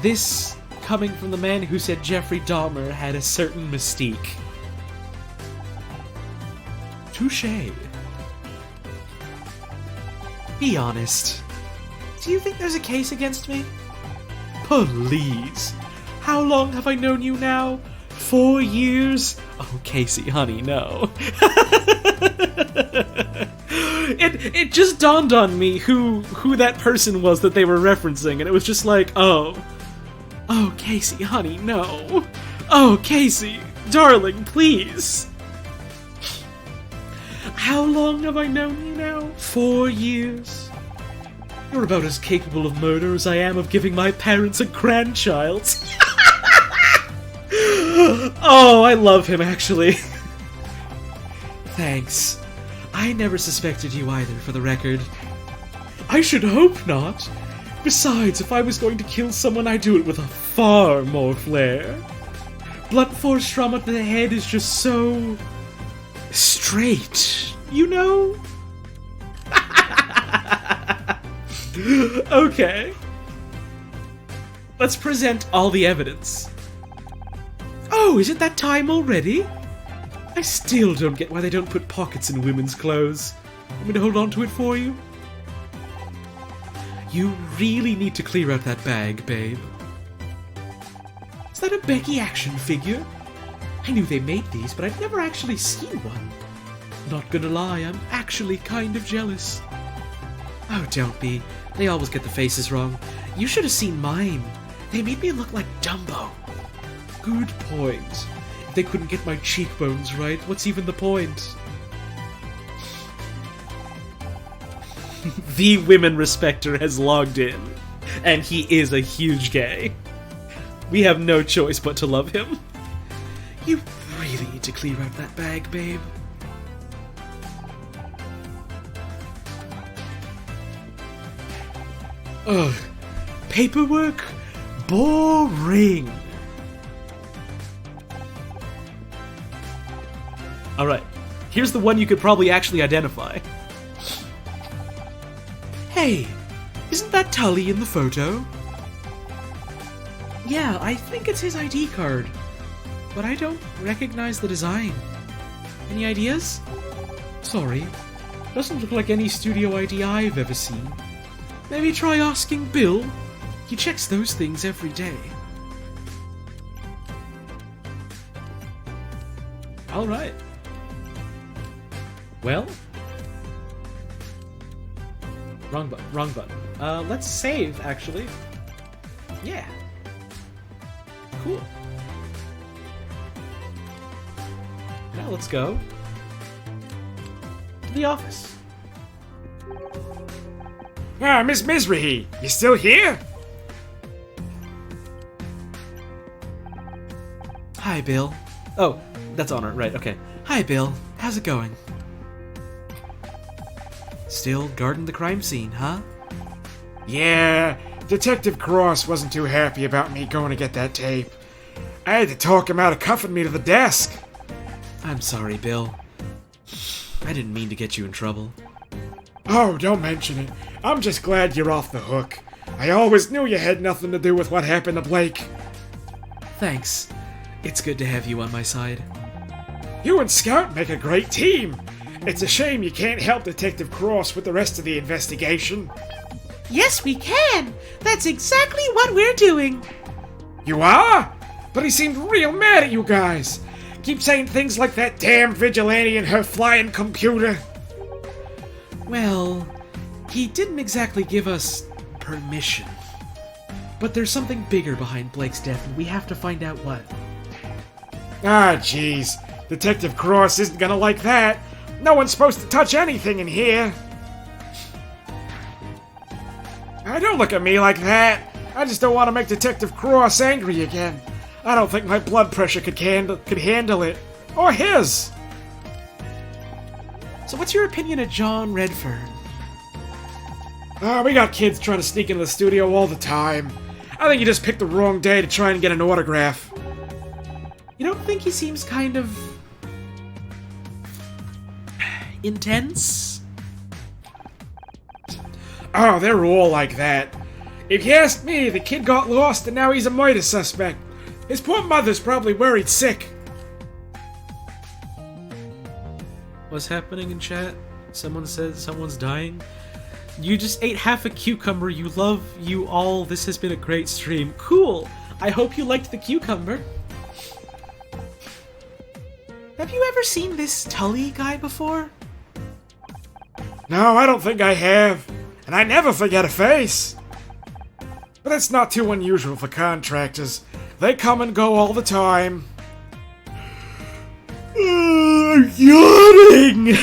This coming from the man who said Jeffrey Dahmer had a certain mystique. Touché. Be honest. Do you think there's a case against me? Please. How long have I known you now? 4 years? Oh, Casey, honey, no. It just dawned on me who that person was that they were referencing, and it was just like, oh, Casey, honey, no. Oh, Casey, darling, please. How long have I known you now? 4 years. You're about as capable of murder as I am of giving my parents a grandchild. Oh, I love him, actually. Thanks. I never suspected you either, for the record. I should hope not. Besides, if I was going to kill someone, I'd do it with a far more flair. Blunt force trauma to the head is just so straight, you know? Okay. Let's present all the evidence. Oh, is it that time already? I still don't get why they don't put pockets in women's clothes. Want me to hold on to it for you? You really need to clear out that bag, babe. Is that a Becky action figure? I knew they made these, but I've never actually seen one. Not gonna lie, I'm actually kind of jealous. Oh, don't be. They always get the faces wrong. You should have seen mine. They made me look like Dumbo. Good point. If they couldn't get my cheekbones right, what's even the point? The women respecter has logged in, and he is a huge gay. We have no choice but to love him. You really need to clear out that bag, babe. Ugh. Paperwork? Boring. Alright, here's the one you could probably actually identify. Hey, isn't that Tully in the photo? Yeah, I think it's his ID card, but I don't recognize the design. Any ideas? Sorry, doesn't look like any studio ID I've ever seen. Maybe try asking Bill? He checks those things every day. Alright. Well. Wrong button. Let's save, actually. Yeah. Cool. Now let's go to the office. Ah, Miss Mizrahi, you still here? Hi, Bill. Oh, that's Honor, right, okay. Hi, Bill. How's it going? Still guarding the crime scene, huh? Yeah, Detective Cross wasn't too happy about me going to get that tape. I had to talk him out of cuffing me to the desk. I'm sorry, Bill. I didn't mean to get you in trouble. Oh, don't mention it. I'm just glad you're off the hook. I always knew you had nothing to do with what happened to Blake. Thanks. It's good to have you on my side. You and Scout make a great team. It's a shame you can't help Detective Cross with the rest of the investigation. Yes, we can! That's exactly what we're doing! You are? But he seemed real mad at you guys. Keep saying things like that damn vigilante and her flying computer. Well, he didn't exactly give us permission. But there's something bigger behind Blake's death, and we have to find out what. Ah, jeez. Detective Cross isn't gonna like that. No one's supposed to touch anything in here. Don't look at me like that. I just don't want to make Detective Cross angry again. I don't think my blood pressure could handle it. Or his. So what's your opinion of John Redfern? We got kids trying to sneak into the studio all the time. I think you just picked the wrong day to try and get an autograph. You don't think he seems kind of intense? Oh, they're all like that. If you ask me, the kid got lost and now he's a murder suspect. His poor mother's probably worried sick. What's happening in chat? Someone said someone's dying. You just ate half a cucumber. You love you all. This has been a great stream. Cool. I hope you liked the cucumber. Have you ever seen this Tully guy before? No, I don't think I have. And I never forget a face. But that's not too unusual for contractors. They come and go all the time. Yawning!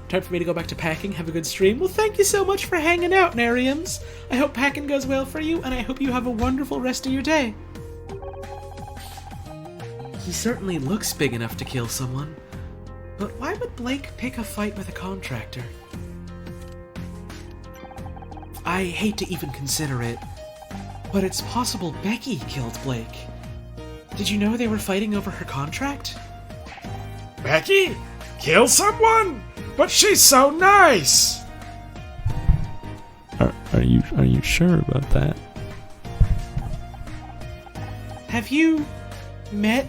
Time for me to go back to packing. Have a good stream. Well, thank you so much for hanging out, Nariums. I hope packing goes well for you, and I hope you have a wonderful rest of your day. He certainly looks big enough to kill someone. But why would Blake pick a fight with a contractor? I hate to even consider it, but it's possible Becky killed Blake. Did you know they were fighting over her contract? Becky? Kill someone? But she's so nice! Are you sure about that? Have you met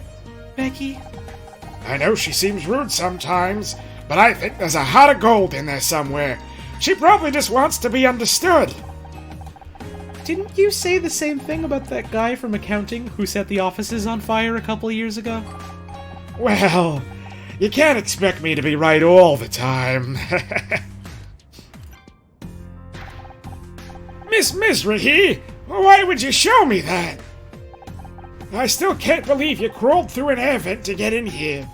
Becky? I know she seems rude sometimes, but I think there's a heart of gold in there somewhere. She probably just wants to be understood. Didn't you say the same thing about that guy from accounting who set the offices on fire a couple years ago? Well, you can't expect me to be right all the time. Miss Mizrahi, why would you show me that? I still can't believe you crawled through an air vent to get in here.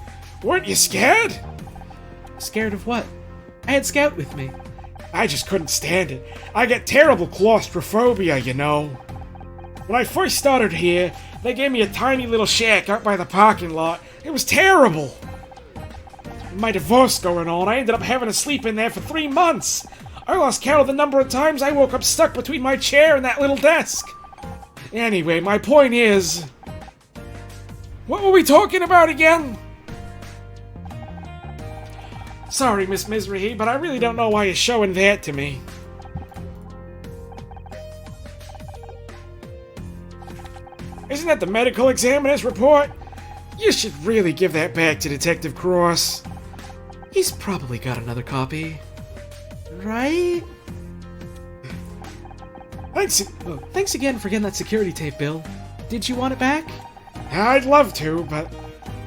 Weren't you scared? Scared of what? I had Scout with me. I just couldn't stand it. I get terrible claustrophobia, you know. When I first started here, they gave me a tiny little shack out by the parking lot. It was terrible. With my divorce going on, I ended up having to sleep in there for 3 months. I lost count of the number of times I woke up stuck between my chair and that little desk. Anyway, my point is... What were we talking about again? Sorry, Miss Mizrahi, but I really don't know why you're showing that to me. Isn't that the medical examiner's report? You should really give that back to Detective Cross. He's probably got another copy. Right? Thanks again for getting that security tape, Bill. Did you want it back? I'd love to, but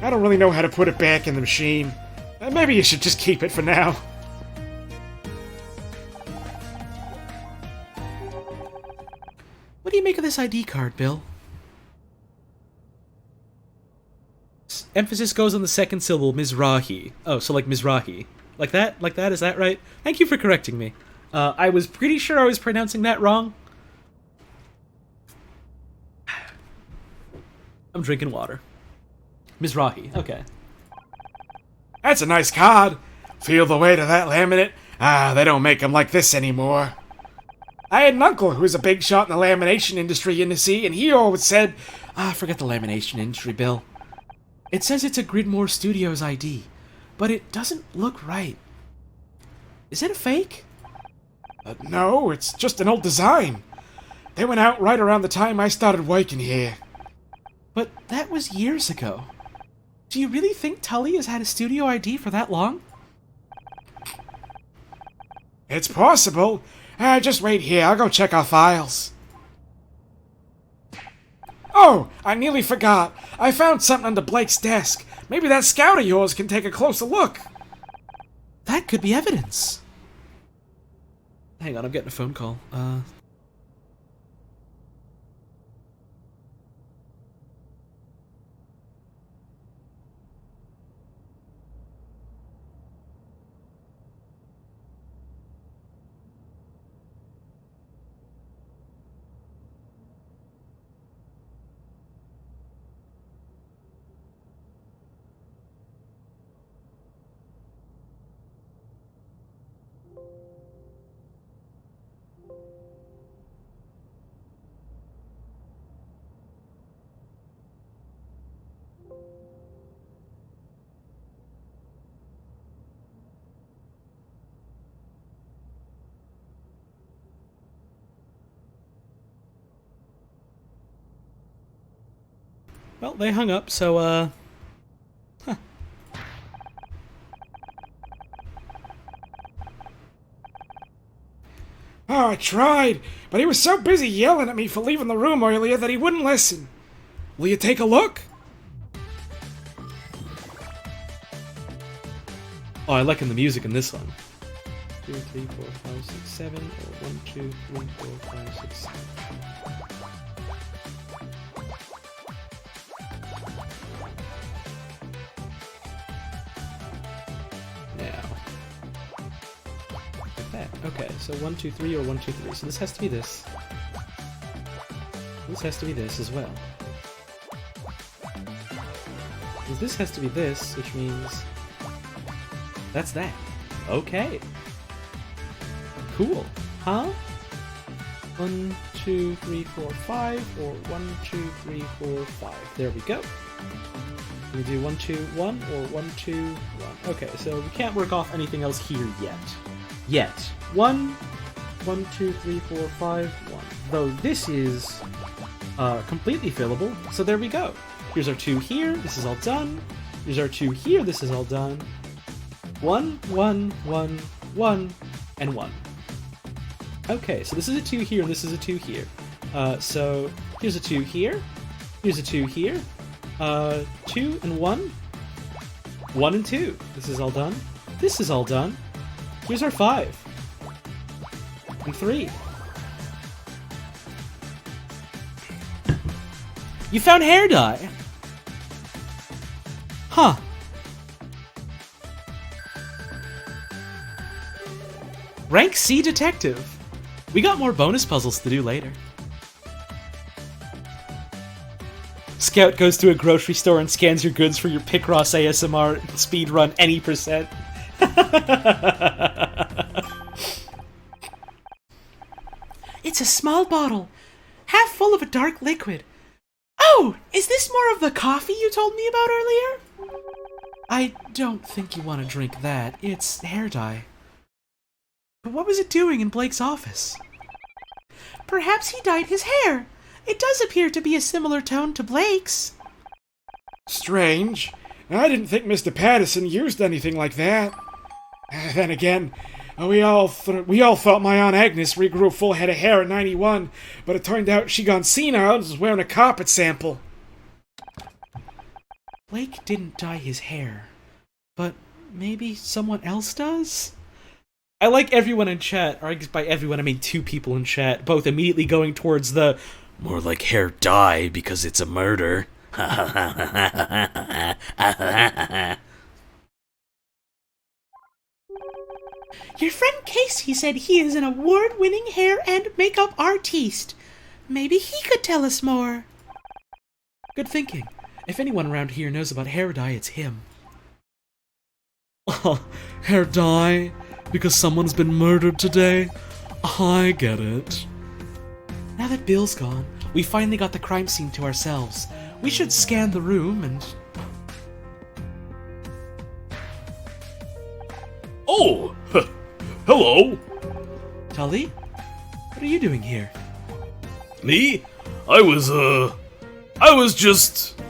I don't really know how to put it back in the machine. Maybe you should just keep it for now. What do you make of this ID card, Bill? Emphasis goes on the second syllable, Mizrahi. Oh, so like Mizrahi. Like that? Like that? Is that right? Thank you for correcting me. I was pretty sure I was pronouncing that wrong. I'm drinking water. Mizrahi, okay. That's a nice card. Feel the weight of that laminate? Ah, they don't make them like this anymore. I had an uncle who was a big shot in the lamination industry, you see, and he always said, forget the lamination industry, Bill. It says it's a Gridmore Studios ID, but it doesn't look right. Is it a fake? No, it's just an old design. They went out right around the time I started working here. But that was years ago. Do you really think Tully has had a studio ID for that long? It's possible. Just wait here, I'll go check our files. Oh, I nearly forgot. I found something under Blake's desk. Maybe that scout of yours can take a closer look. That could be evidence. Hang on, I'm getting a phone call. Well, they hung up, so, huh. Oh, I tried, but he was so busy yelling at me for leaving the room earlier that he wouldn't listen. Will you take a look? Oh, I liking the music in this one. 2, 3, 4, 5, 6, 7, or 1, 2, 3, 4, 5, 6, 7. Now. Like that. Okay, so 1, 2, 3, or 1, 2, 3. So this has to be this. This has to be this as well. Because this has to be this, which means that's that. Okay. Cool. Huh? 1, 2, 3, 4, 5, or 1, 2, 3, 4, 5. There we go. We do 1, 2, 1, or 1, 2, 1. Okay, so we can't work off anything else here yet. 1, 2, 3, 4, 5, 1. Though this is completely fillable, so there we go. Here's our 2 here, this is all done. Here's our 2 here, this is all done. 1, 1, 1, 1, and 1. Okay, so this is a 2 here, and this is a 2 here. So here's a 2 here, here's a 2 here, 2 and 1, 1 and 2. This is all done. This is all done. Here's our 5. And 3. You found hair dye! Huh. Rank C detective. We got more bonus puzzles to do later. Scout goes to a grocery store and scans your goods for your Picross ASMR speedrun any percent. It's a small bottle, half full of a dark liquid. Oh, is this more of the coffee you told me about earlier? I don't think you want to drink that. It's hair dye. But what was it doing in Blake's office? Perhaps he dyed his hair. It does appear to be a similar tone to Blake's. Strange. I didn't think Mr. Patterson used anything like that. Then again, we all thought my Aunt Agnes regrew a full head of hair at 91, but it turned out she gone senile and was wearing a carpet sample. Blake didn't dye his hair, but maybe someone else does? I like everyone in chat, or I guess by everyone I mean 2 people in chat, both immediately going towards the More like hair dye because it's a murder. Your friend Casey said he is an award-winning hair and makeup artiste. Maybe he could tell us more. Good thinking. If anyone around here knows about hair dye, it's him. Oh, hair dye? Because someone's been murdered today? I get it. Now that Bill's gone, we finally got the crime scene to ourselves. We should scan the room and... Oh! Hello! Tully? What are you doing here? Me? I was just...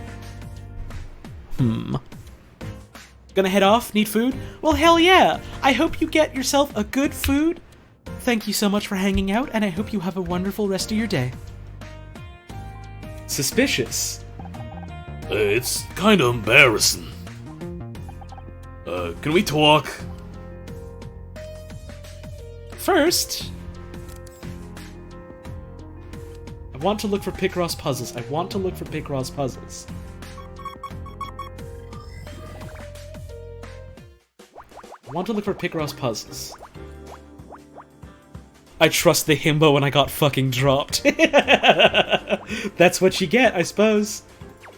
Gonna head off? Need food? Well, hell yeah! I hope you get yourself a good food. Thank you so much for hanging out, and I hope you have a wonderful rest of your day. Suspicious. It's kinda embarrassing. Can we talk? First... I want to look for Picross puzzles. I want to look for Picross puzzles. I want to look for Picross puzzles. I trust the himbo and I got fucking dropped. That's what you get, I suppose.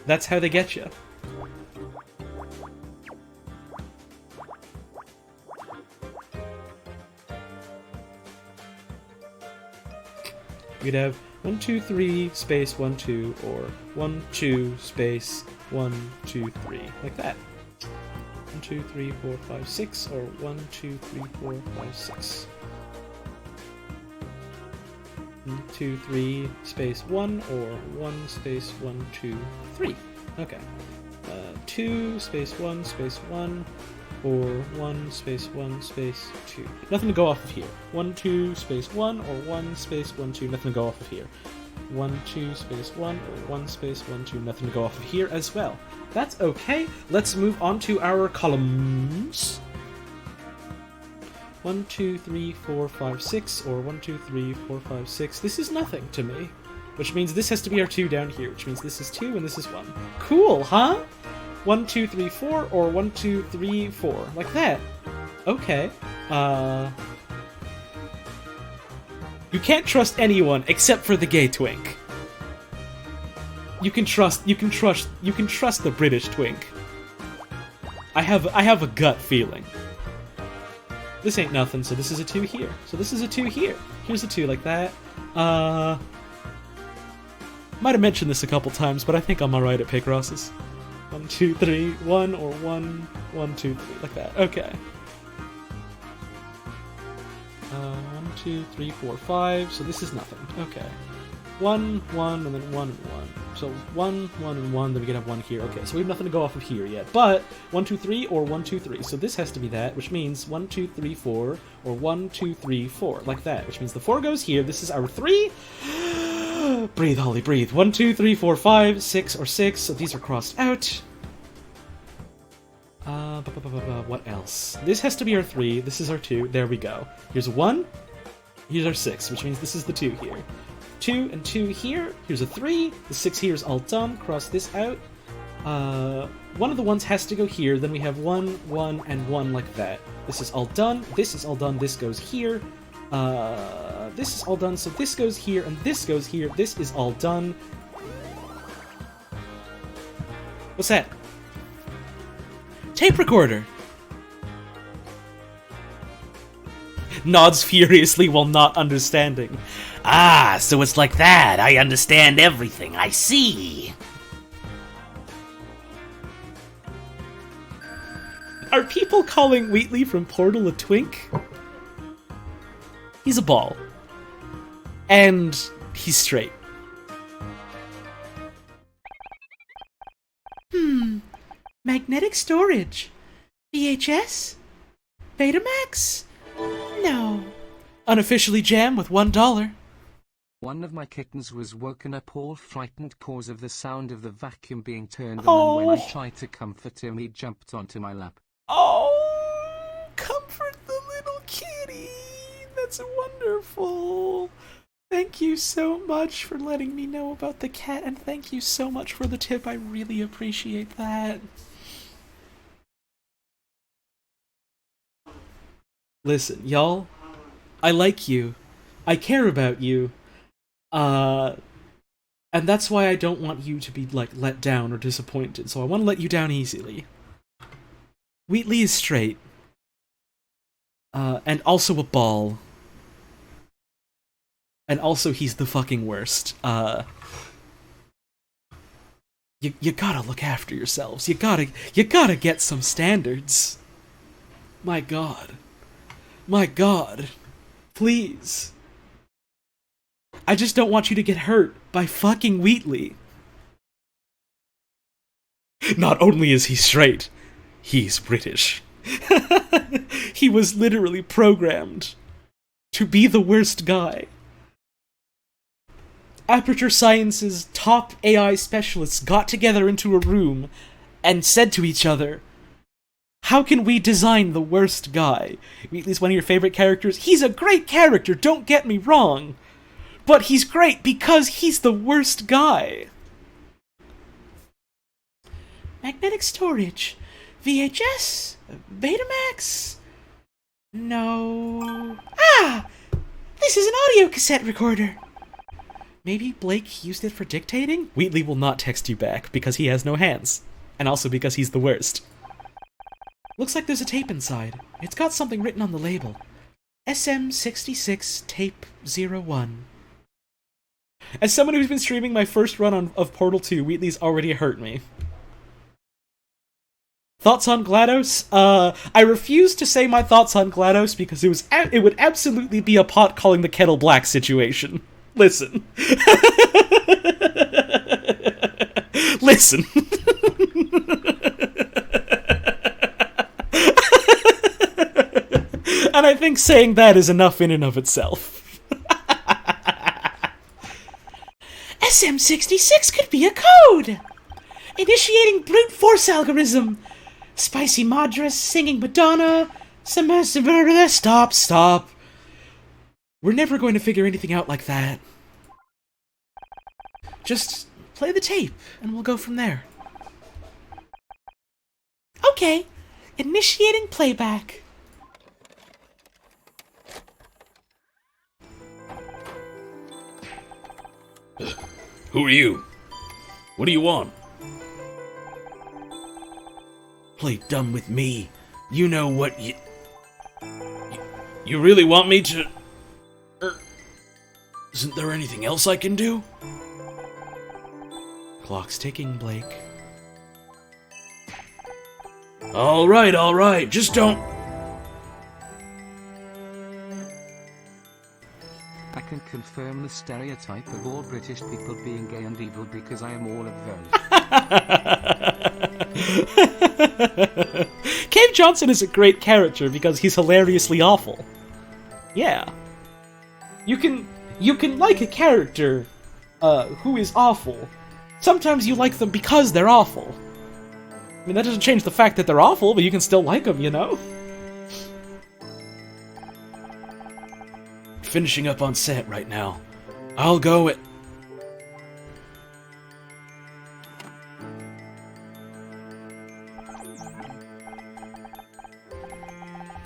That's how they get you. We'd have 1, 2, 3, space 1, 2, or 1, 2, space 1, 2, 3, like that. 1, 2, 3, 4, 5, 6, or 1, 2, 3, 4, 5, 6. 1, 2, 3, space 1, or 1, space 1, 2, 3. Okay. 2, space 1, space 1, or 1, space 1, space 2. Nothing to go off of here. 1, 2, space 1, or 1, space 1, 2. Nothing to go off of here. 1, 2, space 1, or 1, space 1, 2. Nothing to go off of here as well. That's okay. Let's move on to our columns. 1, 2, 3, 4, 5, 6, or 1, 2, 3, 4, 5, 6. This is nothing to me. Which means this has to be our 2 down here, which means this is 2 and this is 1. Cool, huh? 1, 2, 3, 4, or 1, 2, 3, 4. Like that. Okay. You can't trust anyone except for the gay twink. You can trust the British twink. I have a gut feeling. This ain't nothing, so this is a 2 here. So this is a 2 here. Here's a 2 like that. Might have mentioned this a couple times, but I think I'm alright at Picrosses. 1, 2, 3, 1, or 1, 1, 2, 3, like that. Okay. 1, 2, 3, 4, 5. So this is nothing. Okay. 1, 1, and then 1 and 1. So 1, 1, and 1. Then we can have 1 here. Okay. So we have nothing to go off of here yet. But 1, 2, 3, or 1, 2, 3. So this has to be that, which means 1, 2, 3, 4, or 1, 2, 3, 4, like that. Which means the 4 goes here. This is our 3. Breathe, Holly, breathe. 1, 2, 3, 4, 5, 6, or 6. So these are crossed out. What else? This has to be our 3. This is our 2. There we go. Here's a 1. Here's our 6, which means this is the 2 here. 2 and 2 here. Here's a 3. The 6 here is all done. Cross this out. One of the ones has to go here. Then we have 1, 1, and 1 like that. This is all done. This is all done. This goes here. This is all done. So this goes here, and this goes here. This is all done. What's that? Tape recorder! Nods furiously while not understanding. Ah, so it's like that. I understand everything. I see. Are people calling Wheatley from Portal a twink? He's a ball. And he's straight. Magnetic storage. VHS? Betamax? No. Unofficially jam with $1. One of my kittens was woken up all frightened cause of the sound of the vacuum being turned on, Oh. and when I tried to comfort him he jumped onto my lap. Oh, comfort the little kitty. That's wonderful. Thank you so much for letting me know about the cat, and thank you so much for the tip. I really appreciate that. Listen, y'all, I like you. I care about you. And that's why I don't want you to be, like, let down or disappointed, so I want to let you down easily. Wheatley is straight. And also a ball. And also, he's the fucking worst. You gotta look after yourselves. You gotta get some standards. My God. My God. Please. I just don't want you to get hurt by fucking Wheatley. Not only is he straight, he's British. He was literally programmed to be the worst guy. Aperture Science's top AI specialists got together into a room and said to each other, how can we design the worst guy? Wheatley's one of your favorite characters. He's a great character, don't get me wrong. But he's great because he's the worst guy. Magnetic storage. VHS? Betamax? No. Ah! This is an audio cassette recorder. Maybe Blake used it for dictating? Wheatley will not text you back because he has no hands. And also because he's the worst. Looks like there's a tape inside. It's got something written on the label. SM66 Tape 01. As someone who's been streaming my first run of Portal 2, Wheatley's already hurt me. Thoughts on GLaDOS? I refuse to say my thoughts on GLaDOS because it would absolutely be a pot calling the kettle black situation. Listen. Listen. And I think saying that is enough in and of itself. SM66 could be a code! Initiating brute force algorithm. Spicy Madras singing Madonna. Stop. We're never going to figure anything out like that. Just play the tape, and we'll go from there. Okay, initiating playback. Who are you? What do you want? Play dumb with me. You know what you... You really want me to... Isn't there anything else I can do? Clock's ticking, Blake. Alright, just don't... I can confirm the stereotype of all British people being gay and evil because I am all of those. Cave Johnson is a great character because he's hilariously awful. Yeah. You can like a character who is awful. Sometimes you like them because they're awful. I mean, that doesn't change the fact that they're awful, but you can still like them, you know? Finishing up on set right now. I'll go at...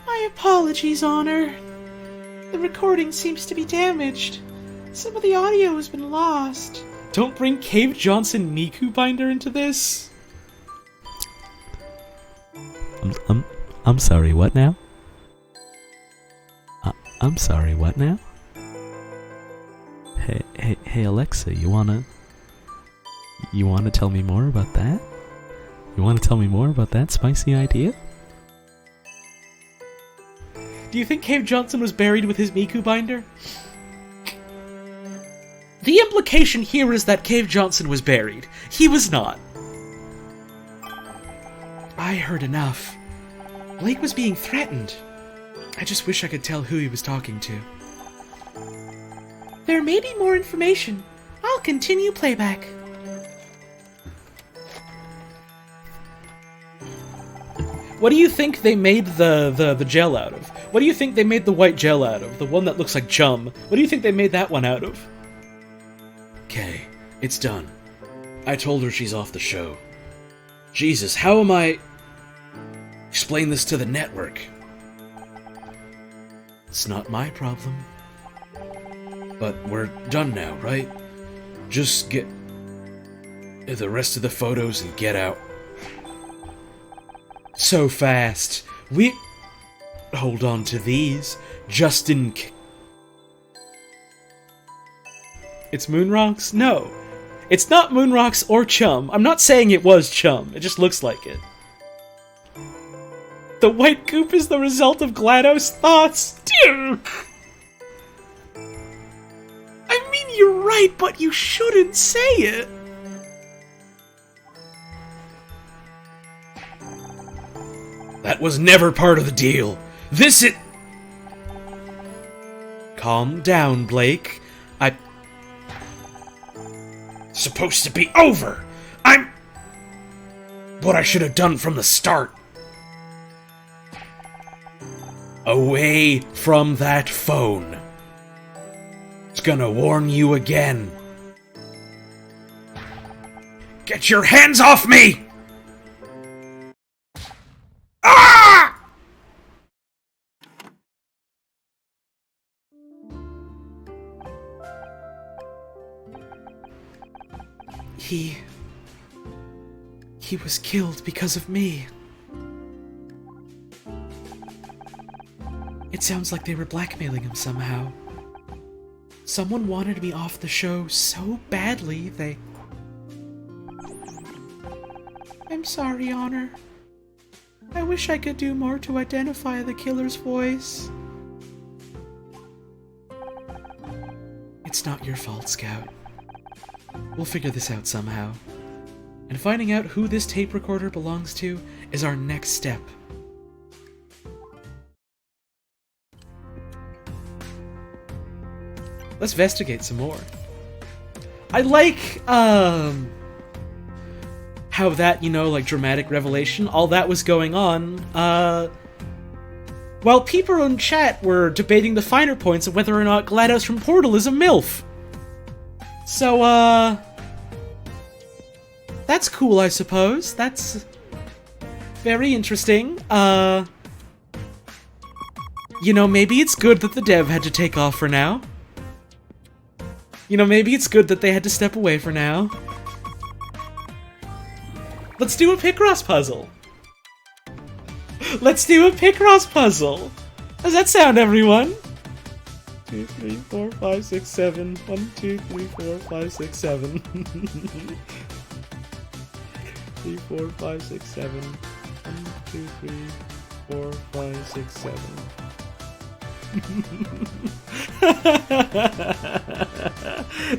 My apologies, Honor. The recording seems to be damaged. Some of the audio has been lost. Don't bring Cave Johnson Miku Binder into this. I'm sorry, what now? I'm sorry, what now? Hey Alexa, you wanna tell me more about that? You wanna tell me more about that spicy idea? Do you think Cave Johnson was buried with his Miku Binder? The implication here is that Cave Johnson was buried. He was not. I heard enough. Blake was being threatened. I just wish I could tell who he was talking to. There may be more information. I'll continue playback. What do you think they made the gel out of? What do you think they made the white gel out of? The one that looks like chum. What do you think they made that one out of? Okay, it's done. I told her she's off the show. Jesus, how am I... explain this to the network? It's not my problem. But we're done now, right? Just get the rest of the photos and get out. So fast. We... hold on to these, just in It's Moonrocks? No. It's not Moonrocks or Chum. I'm not saying it was Chum. It just looks like it. The white goop is the result of GLaDOS thoughts. Dude! I mean, you're right, but you shouldn't say it. That was never part of the deal. Calm down, Blake. Supposed to be over. I'm what I should have done from the start. Away from that phone. It's gonna warn you again. Get your hands off me! Ah! He was killed because of me. It sounds like they were blackmailing him somehow. Someone wanted me off the show so badly, they... I'm sorry, Honor. I wish I could do more to identify the killer's voice. It's not your fault, Scout. We'll figure this out somehow. And finding out who this tape recorder belongs to is our next step. Let's investigate some more. I like, how that, like, dramatic revelation, all that was going on, while people in chat were debating the finer points of whether or not GLaDOS from Portal is a MILF. So, that's cool, I suppose. That's very interesting. Maybe it's good that the dev had to take off for now. Maybe it's good that they had to step away for now. Let's do a Picross puzzle! Let's do a Picross puzzle! How's that sound, everyone? 2, 3, 4, 5, 6, 7. 1, 2, 3, 4, 5, 6, 7. 3, 4, 5, 6, 7. 1, 2, 3, 4, 5, 6, 7.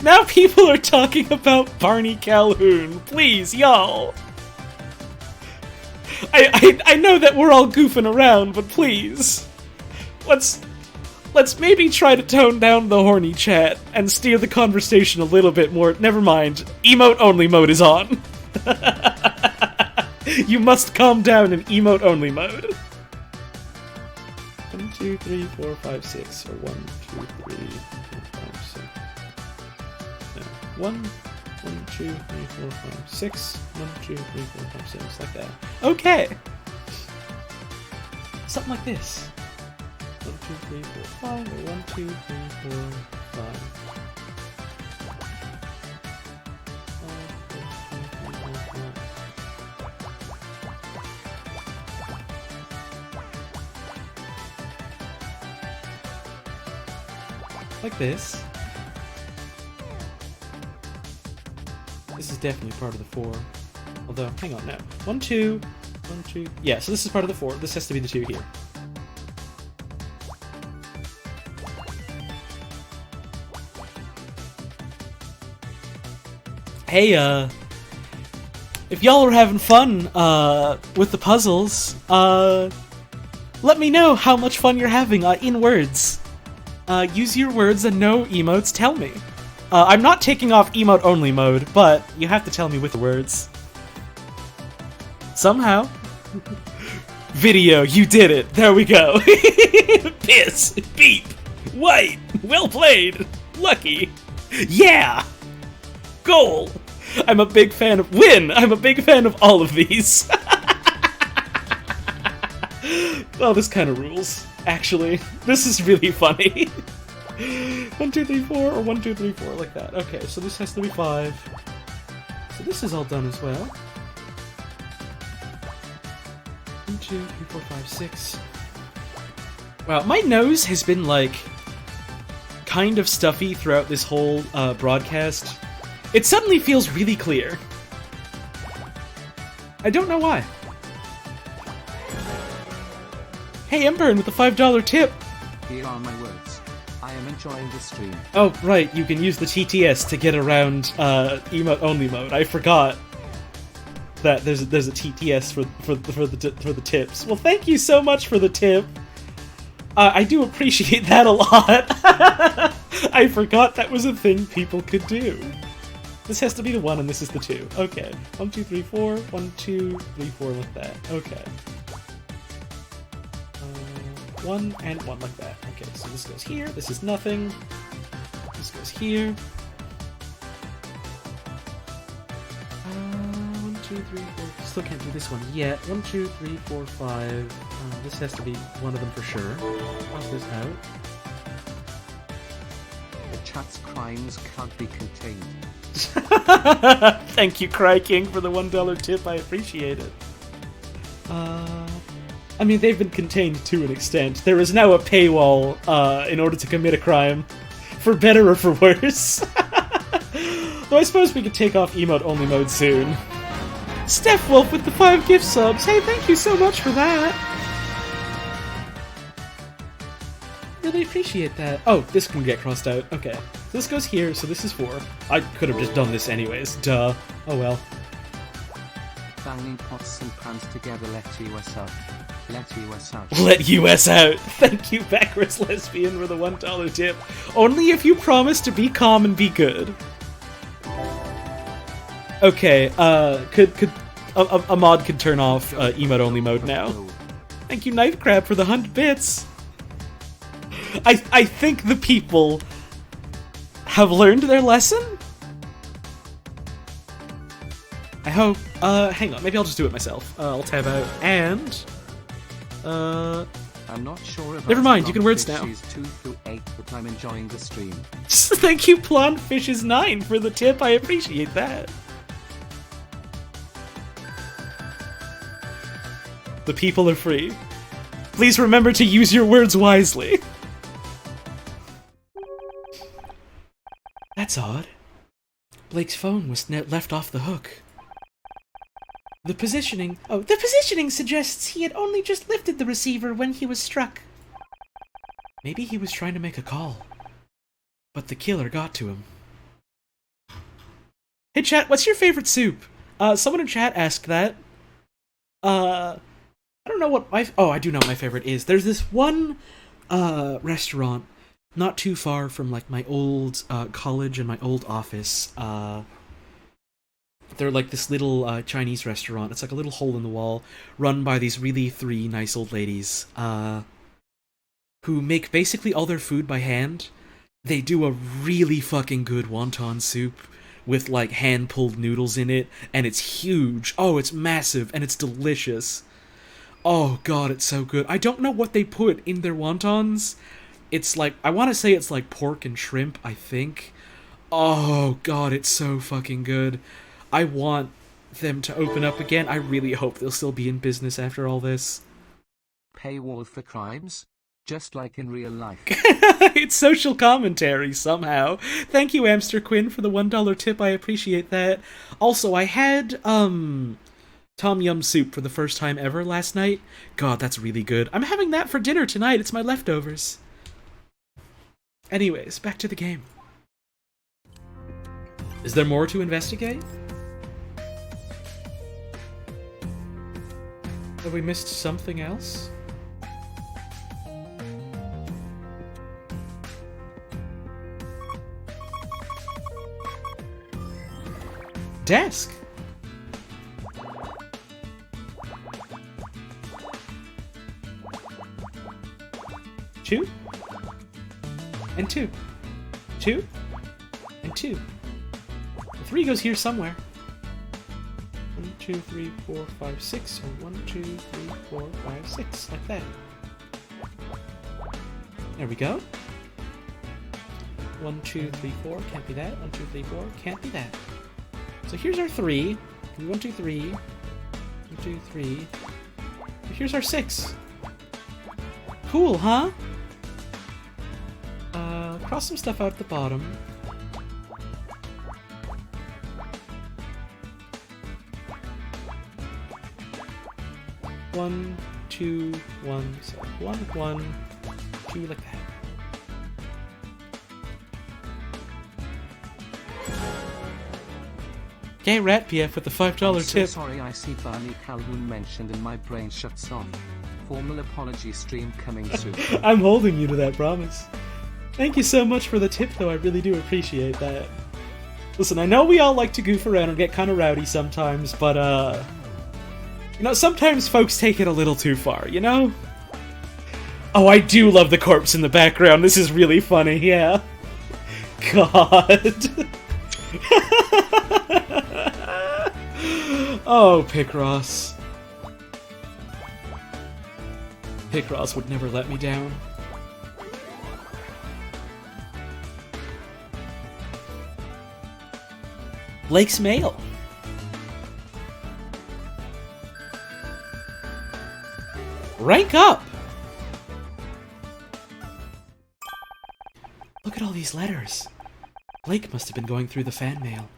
Now people are talking about Barney Calhoun. Please, y'all. I know that we're all goofing around, but please, let's maybe try to tone down the horny chat and steer the conversation a little bit more. Never mind. Emote only mode is on. You must calm down in emote only mode. 1, 2, 3, 4, 5, 6, or 1, 2, 3, 4, 5, 6. No. 1, 1, 2, 3, 4, 5, 6. 1, 2, 3, 4, 5, 6, like that. Okay. Something like this. 1, 2, 3, 4, 5, or 1, 2, 3, 4, 5. 5, 4, 3, 4, 5. Like this. This is definitely part of the 4. Although, hang on now. 1, 2, 1, 2. Yeah, so this is part of the 4. This has to be the 2 here. Hey, if y'all are having fun, with the puzzles, let me know how much fun you're having, in words. Use your words and no emotes, tell me. I'm not taking off emote only mode, but you have to tell me with the words. Somehow. Video, you did it. There we go. Piss, beep, white, well played, lucky, yeah, goal. I'm a big fan of win. I'm a big fan of all of these. Well, this kind of rules. Actually, this is really funny. 1, 2, 3, 4, or 1, 2, 3, 4, like that. Okay, so this has to be 5. So this is all done as well. 1, 2, 3, 4, 5, 6. Wow, my nose has been, like, kind of stuffy throughout this whole broadcast, it suddenly feels really clear. I don't know why. Hey, Embern with the $5 tip! Here are my words. I am enjoying the stream. Oh, right, you can use the TTS to get around emote-only mode. I forgot that there's a TTS for the tips. Well, thank you so much for the tip. I do appreciate that a lot. I forgot that was a thing people could do. This has to be the 1 and this is the 2. Okay. 1, 2, 3, 4. 1, 2, 3, 4 like that. Okay. 1 and 1 like that. Okay, so this goes here. This is nothing. This goes here. 1, 2, 3, 4. Still can't do this one yet. 1, 2, 3, 4, 5. This has to be one of them for sure. Cross this out. The chat's crimes can't be contained. Thank you, Cry King, for the $1 tip. I appreciate it. I mean, they've been contained to an extent. There is now a paywall in order to commit a crime, for better or for worse. Though I suppose we could take off emote-only mode soon. Steph Wolf with the 5 gift subs. Hey, thank you so much for that. Really appreciate that. Oh, this can get crossed out. Okay. So this goes here, so this is 4. I could have just done this anyways. Duh. Oh well. Banging pots and pans together let US out. Let US out. Let US out. Thank you, Backwards Lesbian, for the $1 tip. Only if you promise to be calm and be good. Okay, could a mod could turn off emote only mode now. Thank you, Knife Crab, for the 100 bits. I think the people have learned their lesson. I hope. Hang on, maybe I'll just do it myself. I'll tab out and. I'm not sure if never mind, you can words now. 2 through 8, but I'm enjoying the stream. Thank you, Plonfishes9, for the tip. I appreciate that. The people are free. Please remember to use your words wisely. That's odd. Blake's phone was left off the hook. The positioning suggests he had only just lifted the receiver when he was struck. Maybe he was trying to make a call, but the killer got to him. Hey chat, what's your favorite soup? Someone in chat asked that. I don't know what I do know what my favorite is. There's this one restaurant not too far from like my old college and my old office. They're like this little Chinese restaurant. It's like a little hole in the wall, run by these really 3 nice old ladies who make basically all their food by hand. They do a really fucking good wonton soup with like hand-pulled noodles in it, and it's huge. Oh, it's massive, and it's delicious. Oh god, it's so good. I don't know what they put in their wontons. It's like, I want to say it's like pork and shrimp, I think. Oh god, it's so fucking good. I want them to open up again. I really hope they'll still be in business after all this. Paywall for crimes? Just like in real life. It's social commentary, somehow. Thank you, Amster Quinn, for the $1 tip. I appreciate that. Also, I had, Tom Yum soup for the first time ever last night. God, that's really good. I'm having that for dinner tonight. It's my leftovers. Anyways, back to the game. Is there more to investigate? Have we missed something else? Desk! 2 and 2. 2 and 2. The 3 goes here somewhere. 1, 2, 3, 4, 5, 6, or 1, 2, 3, 4, 5, 6, like that. There we go. 1, 2, 3, 4, can't be that. 1, 2, 3, 4, can't be that. So here's our 3. 1, 2, 3. 1, 2, 3. Here's our 6. Cool, huh? cross some stuff out at the bottom. One, two, one, so one, two, like that. Okay, Rat PF with the $5 I'm so tip. sorry, I see Barney Calhoun mentioned and my brain shuts off. Formal apology stream coming soon. I'm holding you to that promise. Thank you so much for the tip, though. I really do appreciate that. Listen, I know we all like to goof around and get kind of rowdy sometimes, but, you know, sometimes folks take it a little too far, you know? Oh, I do love the corpse in the background. This is really funny, yeah. God. Oh, Picross. Picross would never let me down. Blake's mail. Rank up! Look at all these letters. Blake must have been going through the fan mail.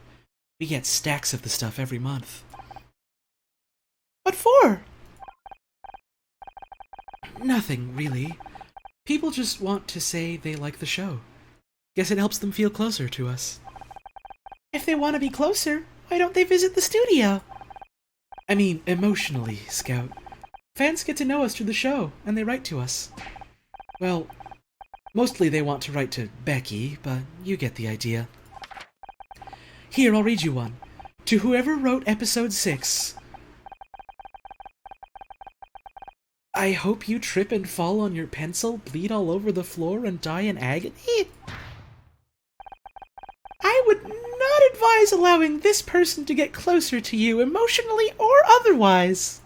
We get stacks of the stuff every month. What for? Nothing, really. People just want to say they like the show. Guess it helps them feel closer to us. If they want to be closer, why don't they visit the studio? I mean, emotionally, Scout. Fans get to know us through the show, and they write to us. Well, mostly they want to write to Becky, but you get the idea. Here, I'll read you one. To whoever wrote episode 6. I hope you trip and fall on your pencil, bleed all over the floor, and die in agony. I would not advise allowing this person to get closer to you, emotionally or otherwise.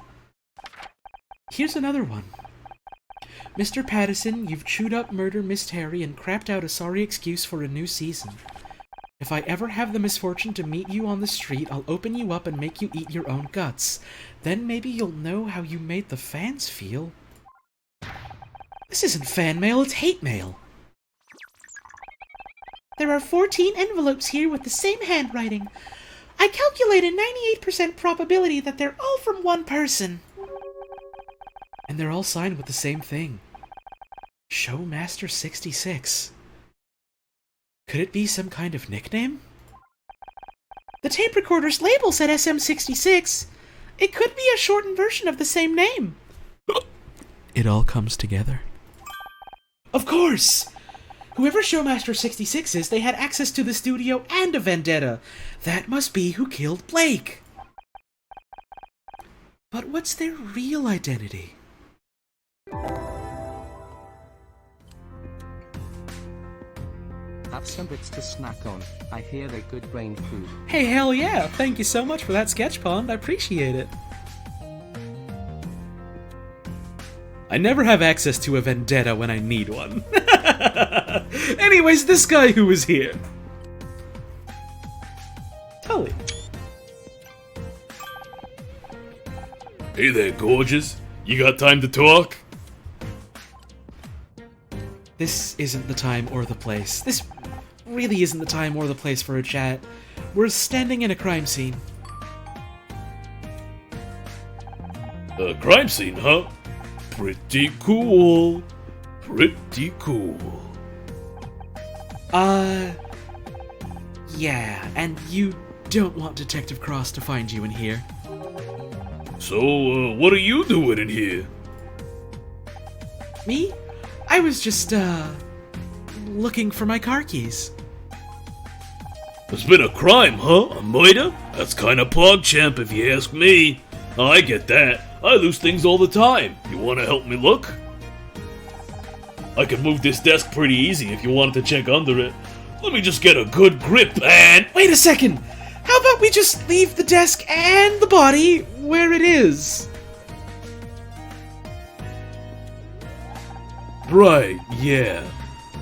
Here's another one. Mr. Pattison, you've chewed up Murder Miss Terry and crapped out a sorry excuse for a new season. If I ever have the misfortune to meet you on the street, I'll open you up and make you eat your own guts. Then maybe you'll know how you made the fans feel. This isn't fan mail, it's hate mail. There are 14 envelopes here with the same handwriting. I calculate a 98% probability that they're all from one person. And they're all signed with the same thing. Showmaster 66. Could it be some kind of nickname? The tape recorder's label said SM66. It could be a shortened version of the same name. It all comes together. Of course! Whoever Showmaster 66 is, they had access to the studio and a vendetta. That must be who killed Blake. But what's their real identity? Have some bits to snack on. I hear they're good brain food. Hey, hell yeah! Thank you so much for that sketch, Pond. I appreciate it. I never have access to a vendetta when I need one. Anyways, this guy who was here. Tully. Hey there, gorgeous. You got time to talk? This isn't the time or the place. This really isn't the time or the place for a chat. We're standing in a crime scene. A crime scene, huh? Pretty cool. Pretty cool. Yeah, and you don't want Detective Cross to find you in here. So, what are you doing in here? Me? I was just, looking for my car keys. There's been a crime, huh? A murder? That's kinda PogChamp if you ask me. I get that. I lose things all the time. You wanna help me look? I can move this desk pretty easy if you wanted to check under it. Let me just get a good grip and... Wait a second! How about we just leave the desk and the body where it is? Right, yeah.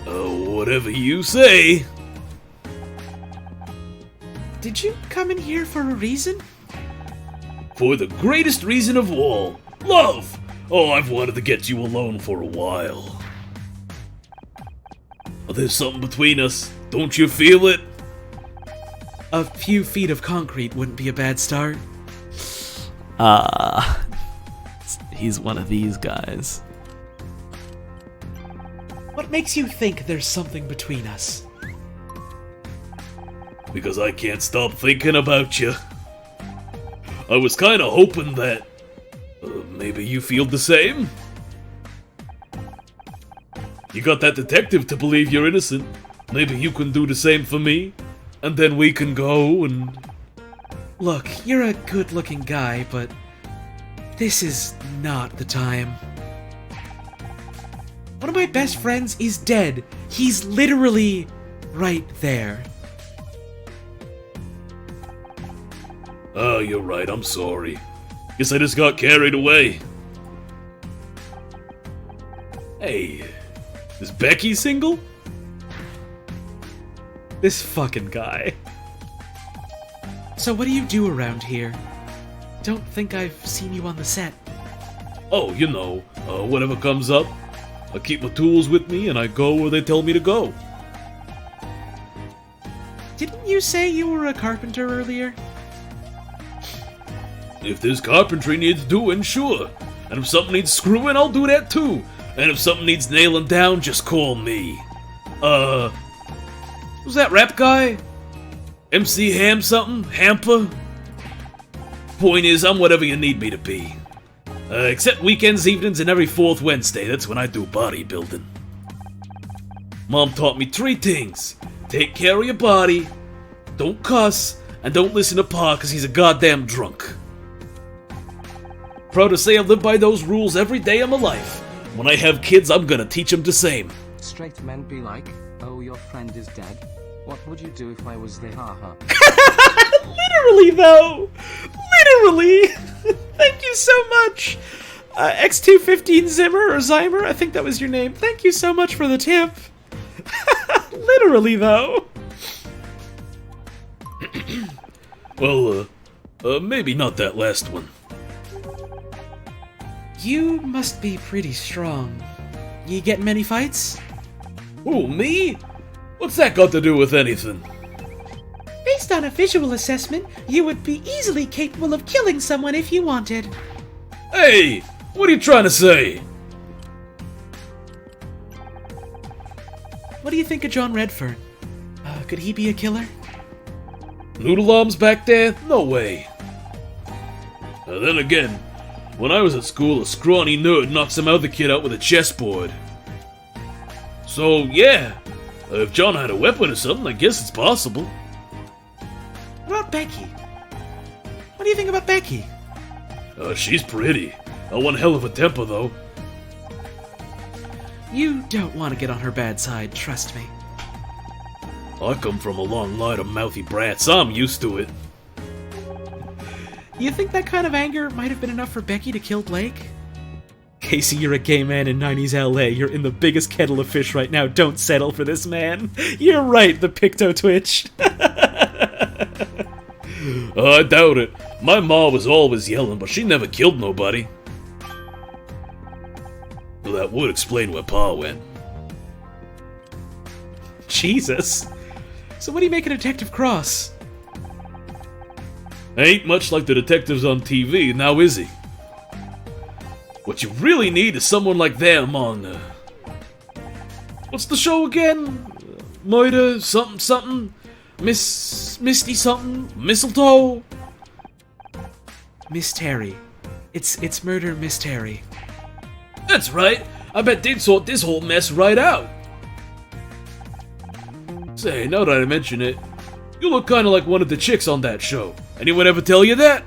Whatever you say. Did you come in here for a reason? For the greatest reason of all. Love! Oh, I've wanted to get you alone for a while. There's something between us. Don't you feel it? A few feet of concrete wouldn't be a bad start. He's one of these guys. What makes you think there's something between us? Because I can't stop thinking about you. I was kinda hoping that maybe you feel the same? You got that detective to believe you're innocent. Maybe you can do the same for me, and then we can go and... Look, you're a good-looking guy, but this is not the time. One of my best friends is dead. He's literally right there. Oh, you're right, I'm sorry. Guess I just got carried away. Hey, is Becky single? This fucking guy. So what do you do around here? Don't think I've seen you on the set. Oh, you know, whatever comes up. I keep my tools with me and I go where they tell me to go. Didn't you say you were a carpenter earlier? If there's carpentry needs doing, sure. And if something needs screwing, I'll do that too. And if something needs nailing down, just call me. Who's that rap guy? MC Ham something? Hamper? Point is, I'm whatever you need me to be. Except weekends, evenings, and every fourth Wednesday. That's when I do bodybuilding. Mom taught me 3 things. Take care of your body, don't cuss, and don't listen to Pa because he's a goddamn drunk. Proud to say I live by those rules every day of my life. When I have kids, I'm gonna teach them the same. Straight men be like, oh, your friend is dead. What would you do if I was there, haha? Literally, though! Literally! Thank you so much! X215 Zimmer, or Zymer, I think that was your name. Thank you so much for the tip. Literally, though. Well, maybe not that last one. You must be pretty strong. You get many fights? Who, me? What's that got to do with anything? Based on a visual assessment, you would be easily capable of killing someone if you wanted. Hey, what are you trying to say? What do you think of John Redfern? Could he be a killer? Noodle arms back there? No way. Then again, when I was at school, a scrawny nerd knocked some other kid out with a chessboard. So, yeah, if John had a weapon or something, I guess it's possible. What about Becky? What do you think about Becky? She's pretty. One hell of a temper, though. You don't want to get on her bad side, trust me. I come from a long line of mouthy brats. I'm used to it. You think that kind of anger might have been enough for Becky to kill Blake? Casey, you're a gay man in 90s LA. You're in the biggest kettle of fish right now. Don't settle for this man. You're right, the Picto Twitch. I doubt it. My ma was always yelling, but she never killed nobody. Well, that would explain where Pa went. Jesus. So what do you make of Detective Cross? Ain't much like the detectives on TV, now is he? What you really need is someone like them on, what's the show again? Murder something something? Misty something? Mistletoe? Miss Terry. It's Murder Miss Terry. That's right. I bet they'd sort this whole mess right out. Say, now that I mention it, you look kinda like one of the chicks on that show. Anyone ever tell you that?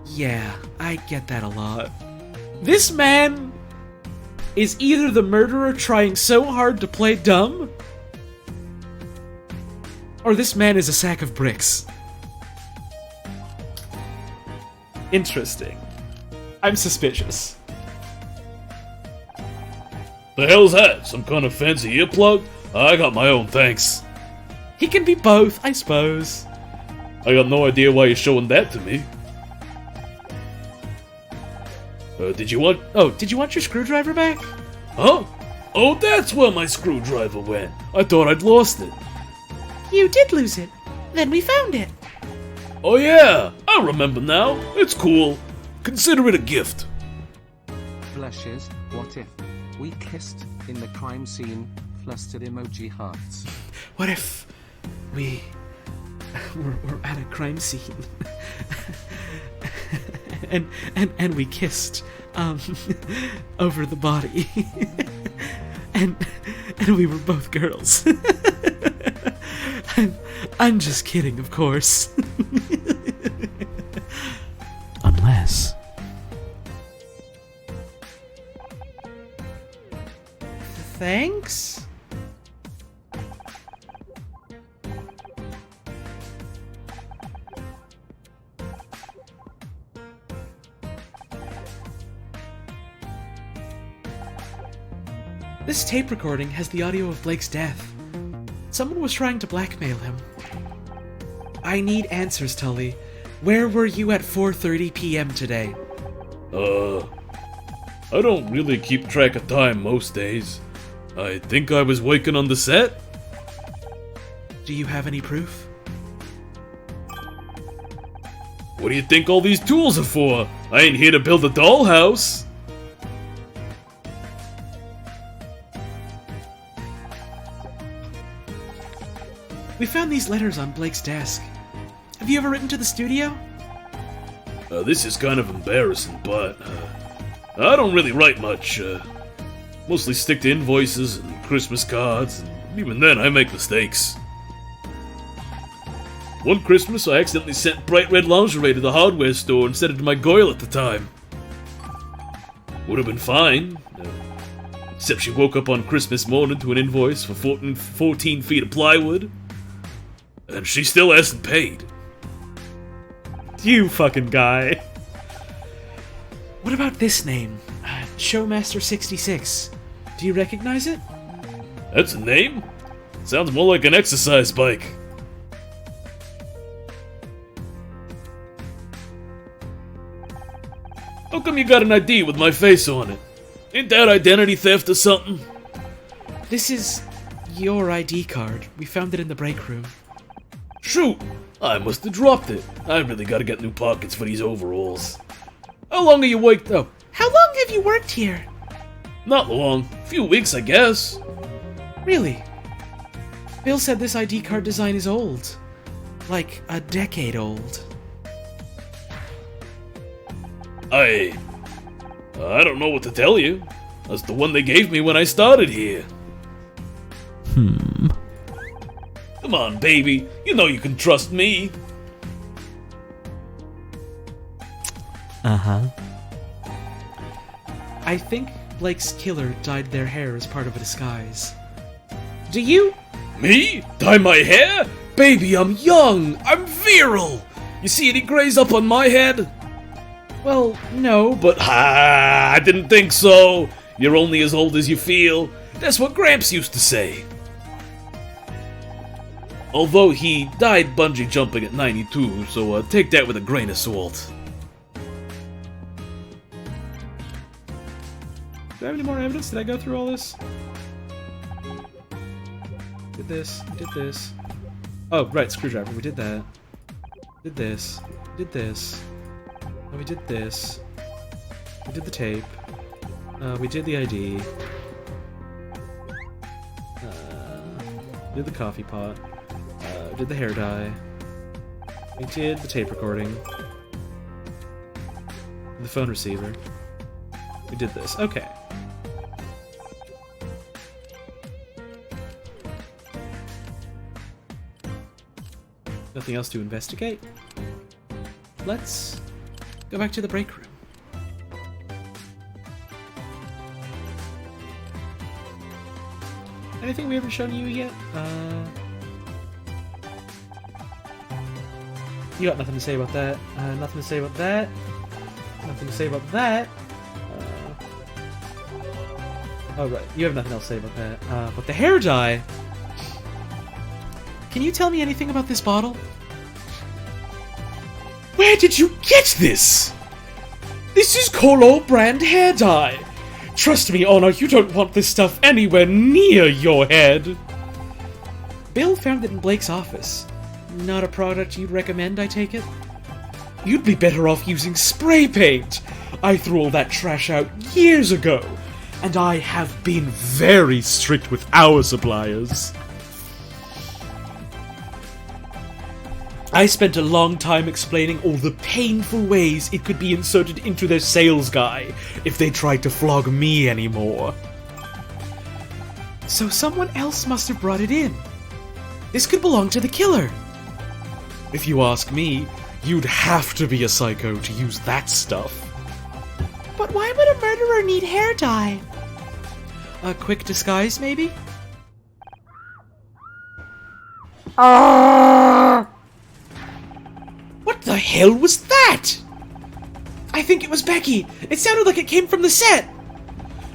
Yeah, I get that a lot. This man is either the murderer trying so hard to play dumb, or this man is a sack of bricks. Interesting. I'm suspicious. The hell's that? Some kind of fancy earplug? I got my own, thanks. He can be both, I suppose. I got no idea why you're showing that to me. Did you want... Oh, did you want your screwdriver back? Huh? Oh, that's where my screwdriver went. I thought I'd lost it. You did lose it. Then we found it. Oh yeah, I remember now. It's cool. Consider it a gift. Blushes, what if we kissed in the crime scene? Flustered emoji hearts. What if we're at a crime scene and we kissed over the body and we were both girls. I'm just kidding, of course. Unless. Thanks? This tape recording has the audio of Blake's death. Someone was trying to blackmail him. I need answers, Tully. Where were you at 4:30 p.m. today? I don't really keep track of time most days. I think I was working on the set. Do you have any proof? What do you think all these tools are for? I ain't here to build a dollhouse. We found these letters on Blake's desk. Have you ever written to the studio? This is kind of embarrassing, but I don't really write much. Mostly stick to invoices and Christmas cards, and even then I make mistakes. One Christmas I accidentally sent bright red lingerie to the hardware store instead of to my girl at the time. Would have been fine, except she woke up on Christmas morning to an invoice for 14 feet of plywood, and she still hasn't paid. You fucking guy. What about this name? Showmaster66. Do you recognize it? That's a name? Sounds more like an exercise bike. How come you got an ID with my face on it? Ain't that identity theft or something? This is your ID card. We found it in the break room. Shoot! I must have dropped it. I really gotta get new pockets for these overalls. How long are you waked up? How long have you worked here? Not long. A few weeks, I guess. Really? Bill said this ID card design is old. Like a decade old. I don't know what to tell you. That's the one they gave me when I started here. Come on, baby. You know you can trust me. Uh-huh. I think Blake's killer dyed their hair as part of a disguise. Do you? Me? Dye my hair? Baby, I'm young. I'm virile. You see any grays up on my head? Well, no, but I didn't think so. You're only as old as you feel. That's what Gramps used to say. Although he died bungee jumping at 92, so take that with a grain of salt. do I have any more evidence? Did I go through all this? Did this, did this. Oh, right, screwdriver, we did that. Did this, did this. Oh, we did this. We did the tape. We did the ID. Did the coffee pot. Did the hair dye. We did the tape recording. The phone receiver. We did this. Okay. Nothing else to investigate? Let's go back to the break room. Anything we haven't shown you yet? You got nothing to say about that. Nothing to say about that. Nothing to say about that. Oh, right. You have nothing else to say about that. But the hair dye... Can you tell me anything about this bottle? Where did you get this? This is Colo brand hair dye. Trust me, Honor, you don't want this stuff anywhere near your head. Bill found it in Blake's office. Not a product you'd recommend, I take it? You'd be better off using spray paint. I threw all that trash out years ago, and I have been very strict with our suppliers. I spent a long time explaining all the painful ways it could be inserted into their sales guy if they tried to flog me anymore. So someone else must have brought it in. This could belong to the killer. If you ask me, you'd have to be a psycho to use that stuff. But why would a murderer need hair dye? A quick disguise, maybe? What the hell was that? I think it was Becky. It sounded like it came from the set.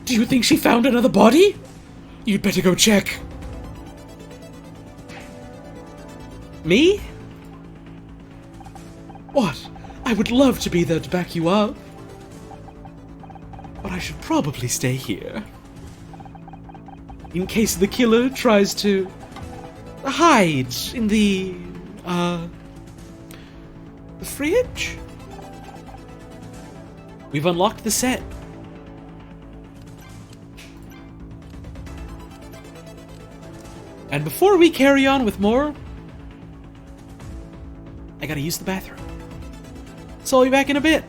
Do you think she found another body? You'd better go check. Me? What? I would love to be there to back you up. But I should probably stay here. In case the killer tries to hide in the fridge? We've unlocked the set. And before we carry on with more, I gotta use the bathroom. So I'll be back in a bit.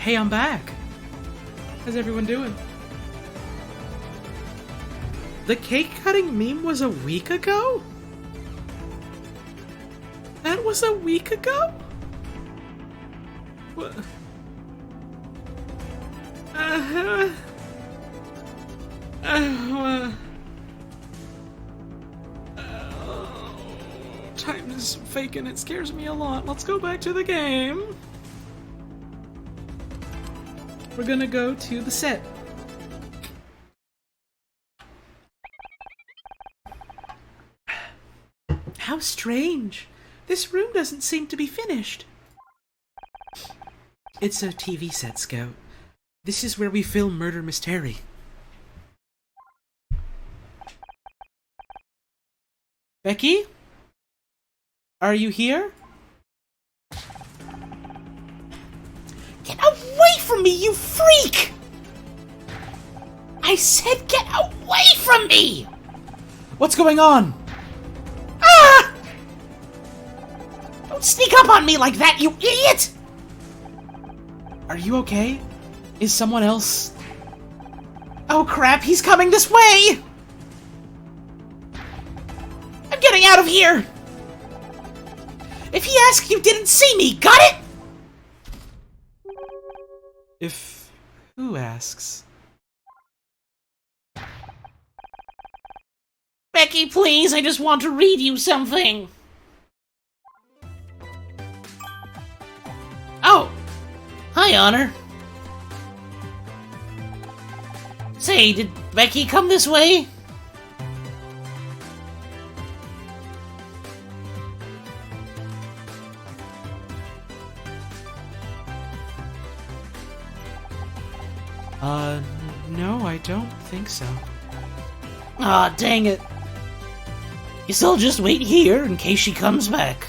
Hey, I'm back. How's everyone doing? The cake cutting meme was a week ago? That was a week ago? What? Time is fake and it scares me a lot. Let's go back to the game. We're gonna go to the set. How strange. This room doesn't seem to be finished. It's a TV set, Scout. This is where we film Murder Mystery. Becky? Are you here? Get away from me, you freak! I said get away from me! What's going on? Ah! Don't sneak up on me like that, you idiot! Are you okay? Is someone else? Oh crap, he's coming this way! I'm getting out of here! If he asks, you didn't see me, got it? If who asks? Becky, please, I just want to read you something. Oh! Hi, Honor. Say, did Becky come this way? No, I don't think so. Aw, dang it. Guess I'll just wait here in case she comes back.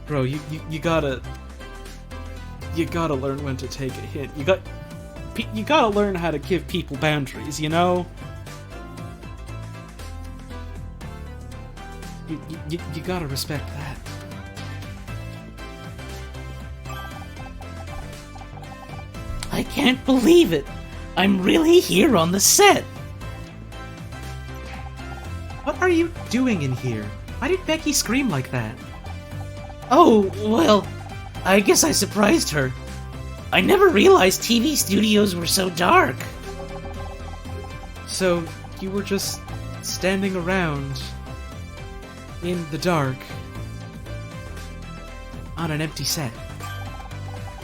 Bro, you gotta learn when to take a hint. You gotta learn how to give people boundaries, you know? You gotta respect that. I can't believe it. I'm really here on the set. What are you doing in here? Why did Becky scream like that? Oh, well, I guess I surprised her. I never realized TV studios were so dark. So, you were just standing around in the dark on an empty set.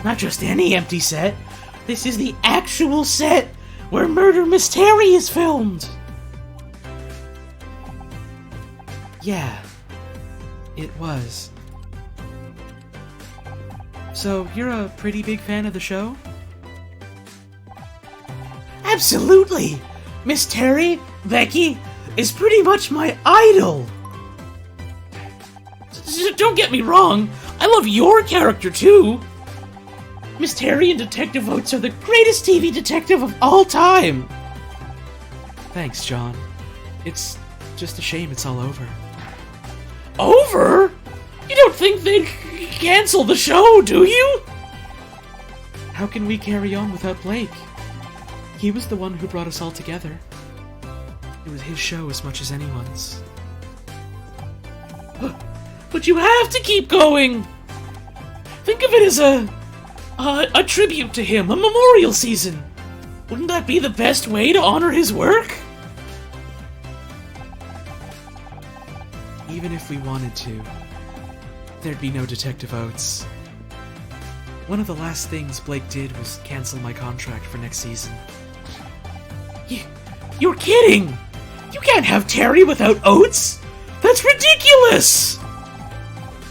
Not just any empty set. This is the actual set where Murder Mystery is filmed. Yeah, it was. So, you're a pretty big fan of the show? Absolutely! Miss Terry, Becky, is pretty much my idol. Don't get me wrong, I love your character too. Miss Terry and Detective Oates are the greatest TV detective of all time. Thanks, John. It's just a shame it's all over. Over? You don't think they'd cancel the show, do you? How can we carry on without Blake? He was the one who brought us all together. It was his show as much as anyone's. But you have to keep going! Think of it as a tribute to him, a memorial season. Wouldn't that be the best way to honor his work? Even if we wanted to, there'd be no Detective Oates. One of the last things Blake did was cancel my contract for next season. You're kidding! You can't have Terry without Oates! That's ridiculous!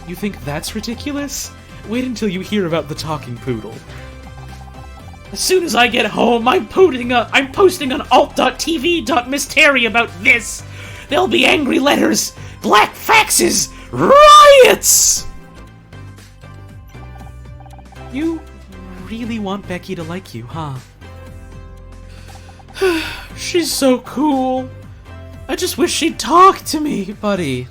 You think that's ridiculous? Wait until you hear about the talking poodle. As soon as I get home, I'm posting on alt.tv.mystery about this. There'll be angry letters, black faxes, riots! You really want Becky to like you, huh? She's so cool. I just wish she'd talk to me. Buddy,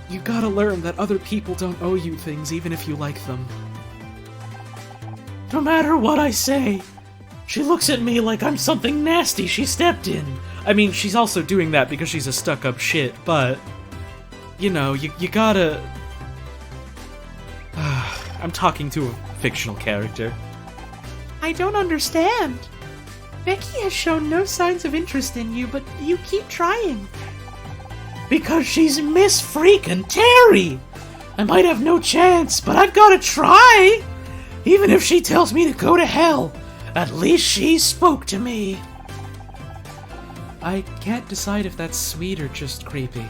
you gotta learn that other people don't owe you things even if you like them. No matter what I say, she looks at me like I'm something nasty she stepped in. I mean, she's also doing that because she's a stuck-up shit, but... You know, you gotta... I'm talking to a fictional character. I don't understand. Becky has shown no signs of interest in you, but you keep trying. Because she's Miss Freakin' Terry! I might have no chance, but I've gotta try! Even if she tells me to go to hell, at least she spoke to me. I can't decide if that's sweet or just creepy.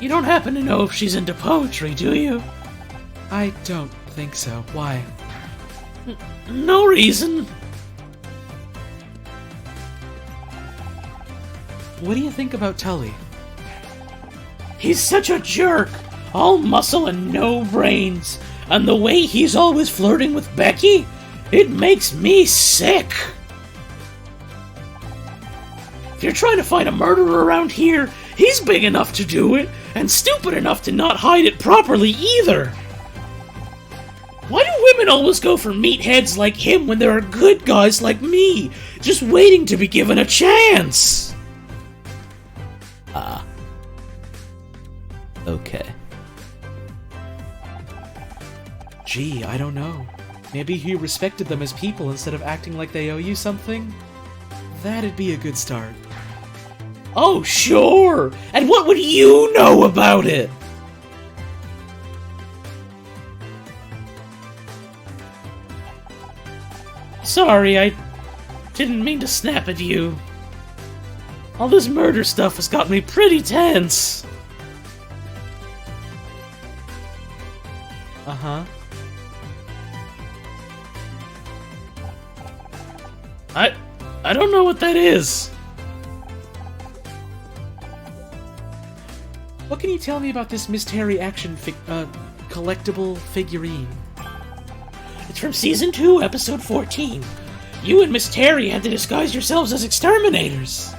You don't happen to know if she's into poetry, do you? I don't think so. Why? No reason. What do you think about Tully? He's such a jerk! All muscle and no brains. And the way he's always flirting with Becky, it makes me sick. If you're trying to find a murderer around here, he's big enough to do it, and stupid enough to not hide it properly either. Why do women always go for meatheads like him when there are good guys like me, just waiting to be given a chance? Okay. Gee, I don't know. Maybe he respected them as people instead of acting like they owe you something? That'd be a good start. Oh, sure! And what would you know about it? Sorry, I didn't mean to snap at you. All this murder stuff has got me pretty tense. Uh-huh. I don't know what that is. What can you tell me about this Miss Terry action collectible figurine? It's from Season 2, Episode 14. You and Miss Terry had to disguise yourselves as exterminators.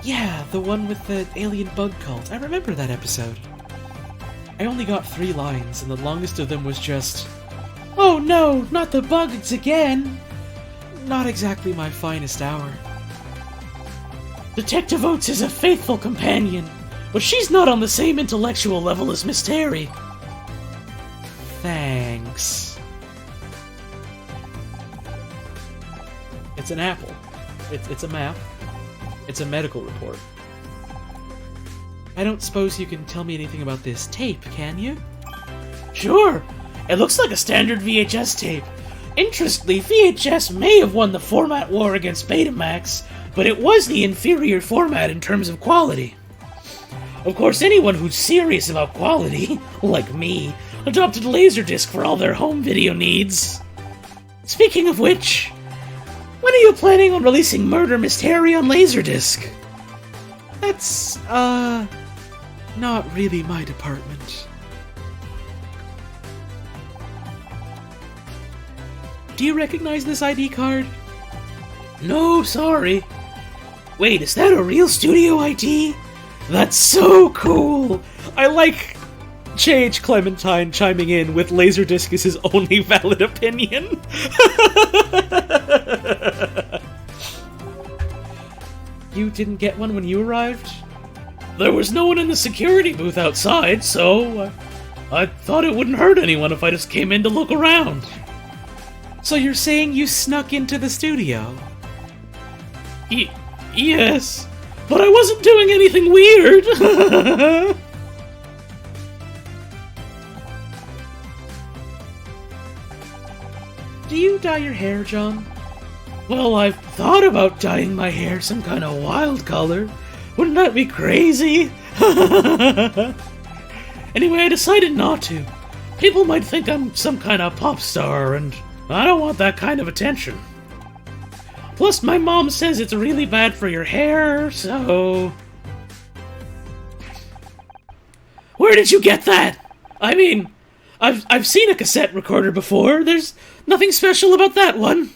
Yeah, the one with the alien bug cult. I remember that episode. I only got 3 lines, and the longest of them was just, "Oh no, not the bugs again!" Not exactly my finest hour. Detective Oates is a faithful companion, but she's not on the same intellectual level as Miss Terry. Thanks. It's an apple. It's a map. It's a medical report. I don't suppose you can tell me anything about this tape, can you? Sure. It looks like a standard VHS tape. Interestingly, VHS may have won the format war against Betamax, but it was the inferior format in terms of quality. Of course, anyone who's serious about quality, like me, adopted Laserdisc for all their home video needs. Speaking of which, when are you planning on releasing Murder Mystery on Laserdisc? That's, not really my department. Do you recognize this ID card? No, sorry. Wait, is that a real studio ID? That's so cool! I like J.H. Clementine chiming in with Laserdisc is his only valid opinion. You didn't get one when you arrived? There was no one in the security booth outside, so I thought it wouldn't hurt anyone if I just came in to look around. So you're saying you snuck into the studio? Yes, but I wasn't doing anything weird. Do you dye your hair, John? Well, I've thought about dyeing my hair some kind of wild color. Wouldn't that be crazy? Anyway, I decided not to. People might think I'm some kind of pop star, and I don't want that kind of attention. Plus, my mom says it's really bad for your hair, so... Where did you get that? I mean, I've seen a cassette recorder before. There's nothing special about that one.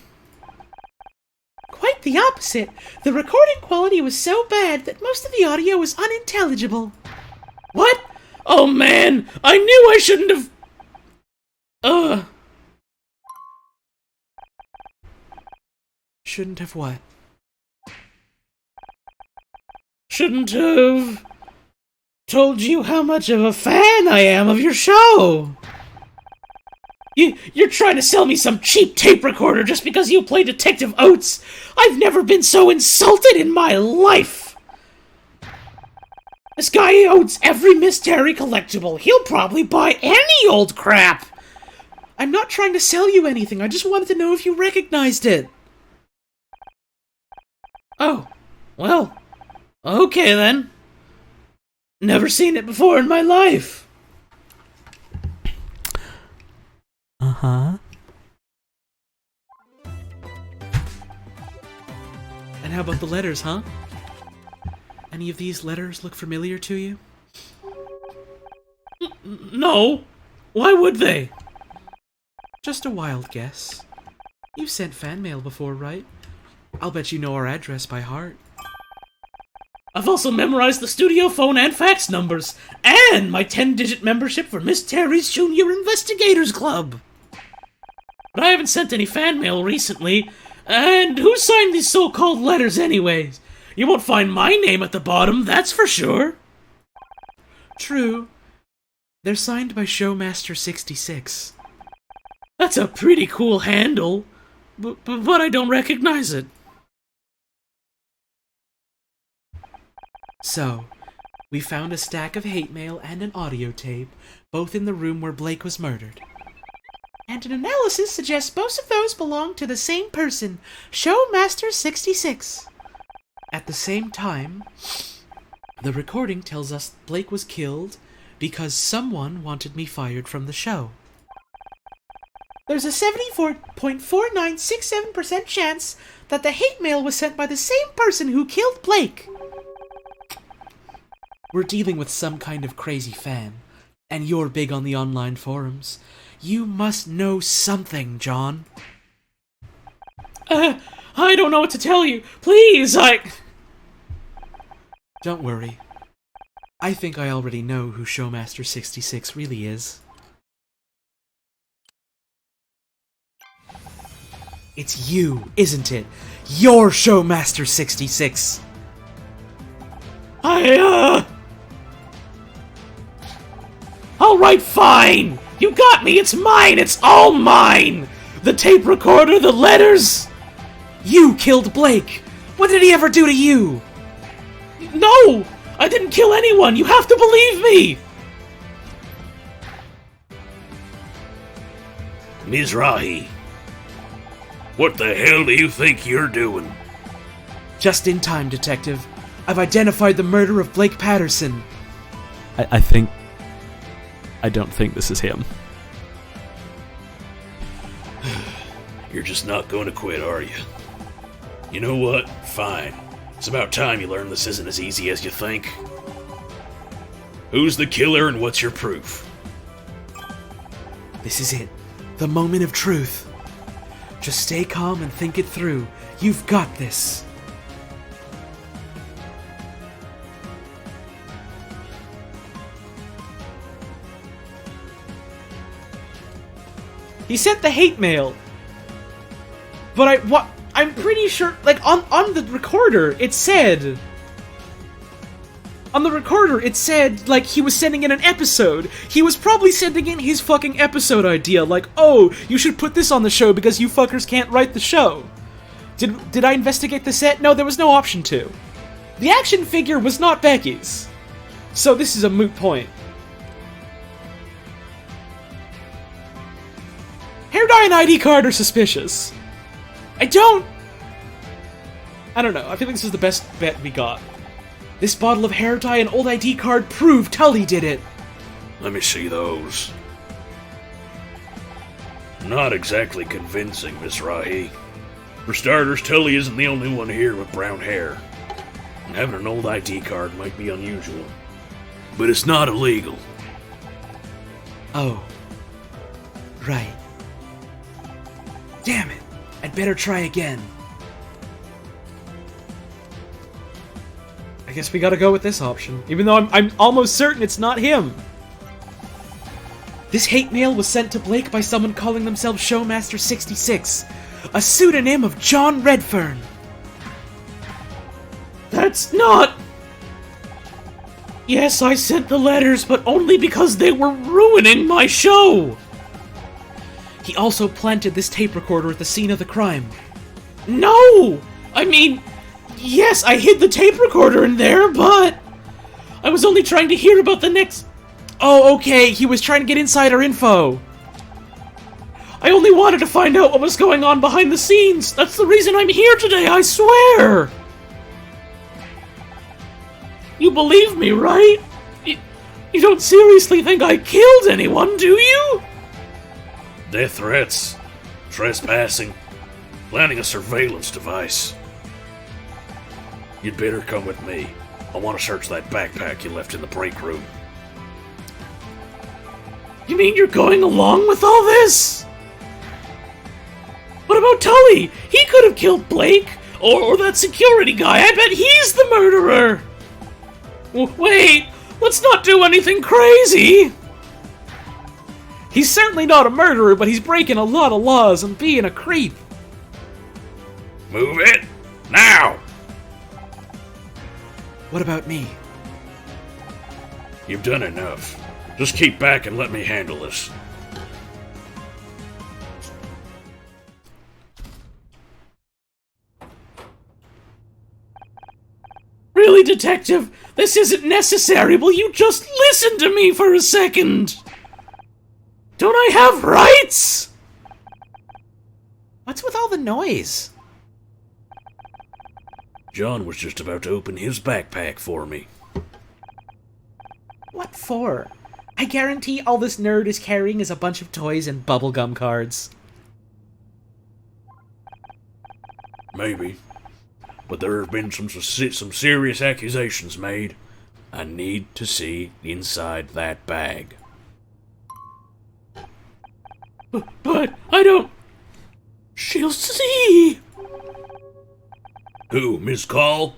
Quite the opposite. The recording quality was so bad that most of the audio was unintelligible. What? Oh man, I knew I shouldn't have... Shouldn't have what? Shouldn't have... told you how much of a fan I am of your show. You're trying to sell me some cheap tape recorder just because you play Detective Oates. I've never been so insulted in my life. This guy owns every Miss Terry collectible. He'll probably buy any old crap. I'm not trying to sell you anything. I just wanted to know if you recognized it. Oh, well, okay then. Never seen it before in my life. Uh-huh. And how about the letters, huh? Any of these letters look familiar to you? No. Why would they? Just a wild guess. You've sent fan mail before, right? I'll bet you know our address by heart. I've also memorized the studio phone and fax numbers, and my 10-digit membership for Miss Terry's Junior Investigators Club. But I haven't sent any fan mail recently, and who signed these so-called letters anyways? You won't find my name at the bottom, that's for sure. True. They're signed by Showmaster66. That's a pretty cool handle, but I don't recognize it. So, we found a stack of hate mail and an audio tape, both in the room where Blake was murdered. And an analysis suggests both of those belong to the same person, Showmaster66. At the same time, the recording tells us Blake was killed because someone wanted me fired from the show. There's a 74.4967% chance that the hate mail was sent by the same person who killed Blake. We're dealing with some kind of crazy fan, and you're big on the online forums. You must know something, John. I don't know what to tell you. Please, Don't worry. I think I already know who Showmaster66 really is. It's you, isn't it? You're Showmaster66! Alright, fine! You got me, it's mine, it's all mine! The tape recorder, the letters! You killed Blake! What did he ever do to you? No! I didn't kill anyone, you have to believe me! Mizrahi, what the hell do you think you're doing? Just in time, Detective. I've identified the murder of Blake Patterson. I don't think this is him. You're just not going to quit, are you? You know what? Fine. It's about time you learn this isn't as easy as you think. Who's the killer and what's your proof? This is it. The moment of truth. Just stay calm and think it through. You've got this. He sent the hate mail. But I'm pretty sure, like, on the recorder, it said... On the recorder, it said, like, he was sending in an episode. He was probably sending in his fucking episode idea, like, oh, you should put this on the show because you fuckers can't write the show. Did I investigate the set? No, there was no option to. The action figure was not Becky's. So this is a moot point. Hair dye and ID card are suspicious. I don't know. I feel like this is the best bet we got. This bottle of hair dye and old ID card prove Tully did it. Let me see those. Not exactly convincing, Miss Rahi. For starters, Tully isn't the only one here with brown hair. And having an old ID card might be unusual. But it's not illegal. Oh. Right. Damn it. I'd better try again. I guess we gotta go with this option, even though I'm almost certain it's not him. This hate mail was sent to Blake by someone calling themselves Showmaster66, a pseudonym of John Redfern. That's not... Yes, I sent the letters, but only because they were ruining my show! He also planted this tape recorder at the scene of the crime. No! I mean, yes, I hid the tape recorder in there, but... I was only trying to hear about the next... Oh, okay, he was trying to get insider info. I only wanted to find out what was going on behind the scenes. That's the reason I'm here today, I swear! You believe me, right? You don't seriously think I killed anyone, do you? Death threats, trespassing, planting a surveillance device. You'd better come with me. I want to search that backpack you left in the break room. You mean you're going along with all this? What about Tully? He could have killed Blake, or that security guy. I bet he's the murderer. Wait, let's not do anything crazy. He's certainly not a murderer, but he's breaking a lot of laws and being a creep. Move it, now! What about me? You've done enough. Just keep back and let me handle this. Really, Detective? This isn't necessary. Will you just listen to me for a second? Don't I have rights? What's with all the noise? John was just about to open his backpack for me. What for? I guarantee all this nerd is carrying is a bunch of toys and bubblegum cards. Maybe. But there have been some serious accusations made. I need to see inside that bag. But I don't... She'll see! Who, Miss Call?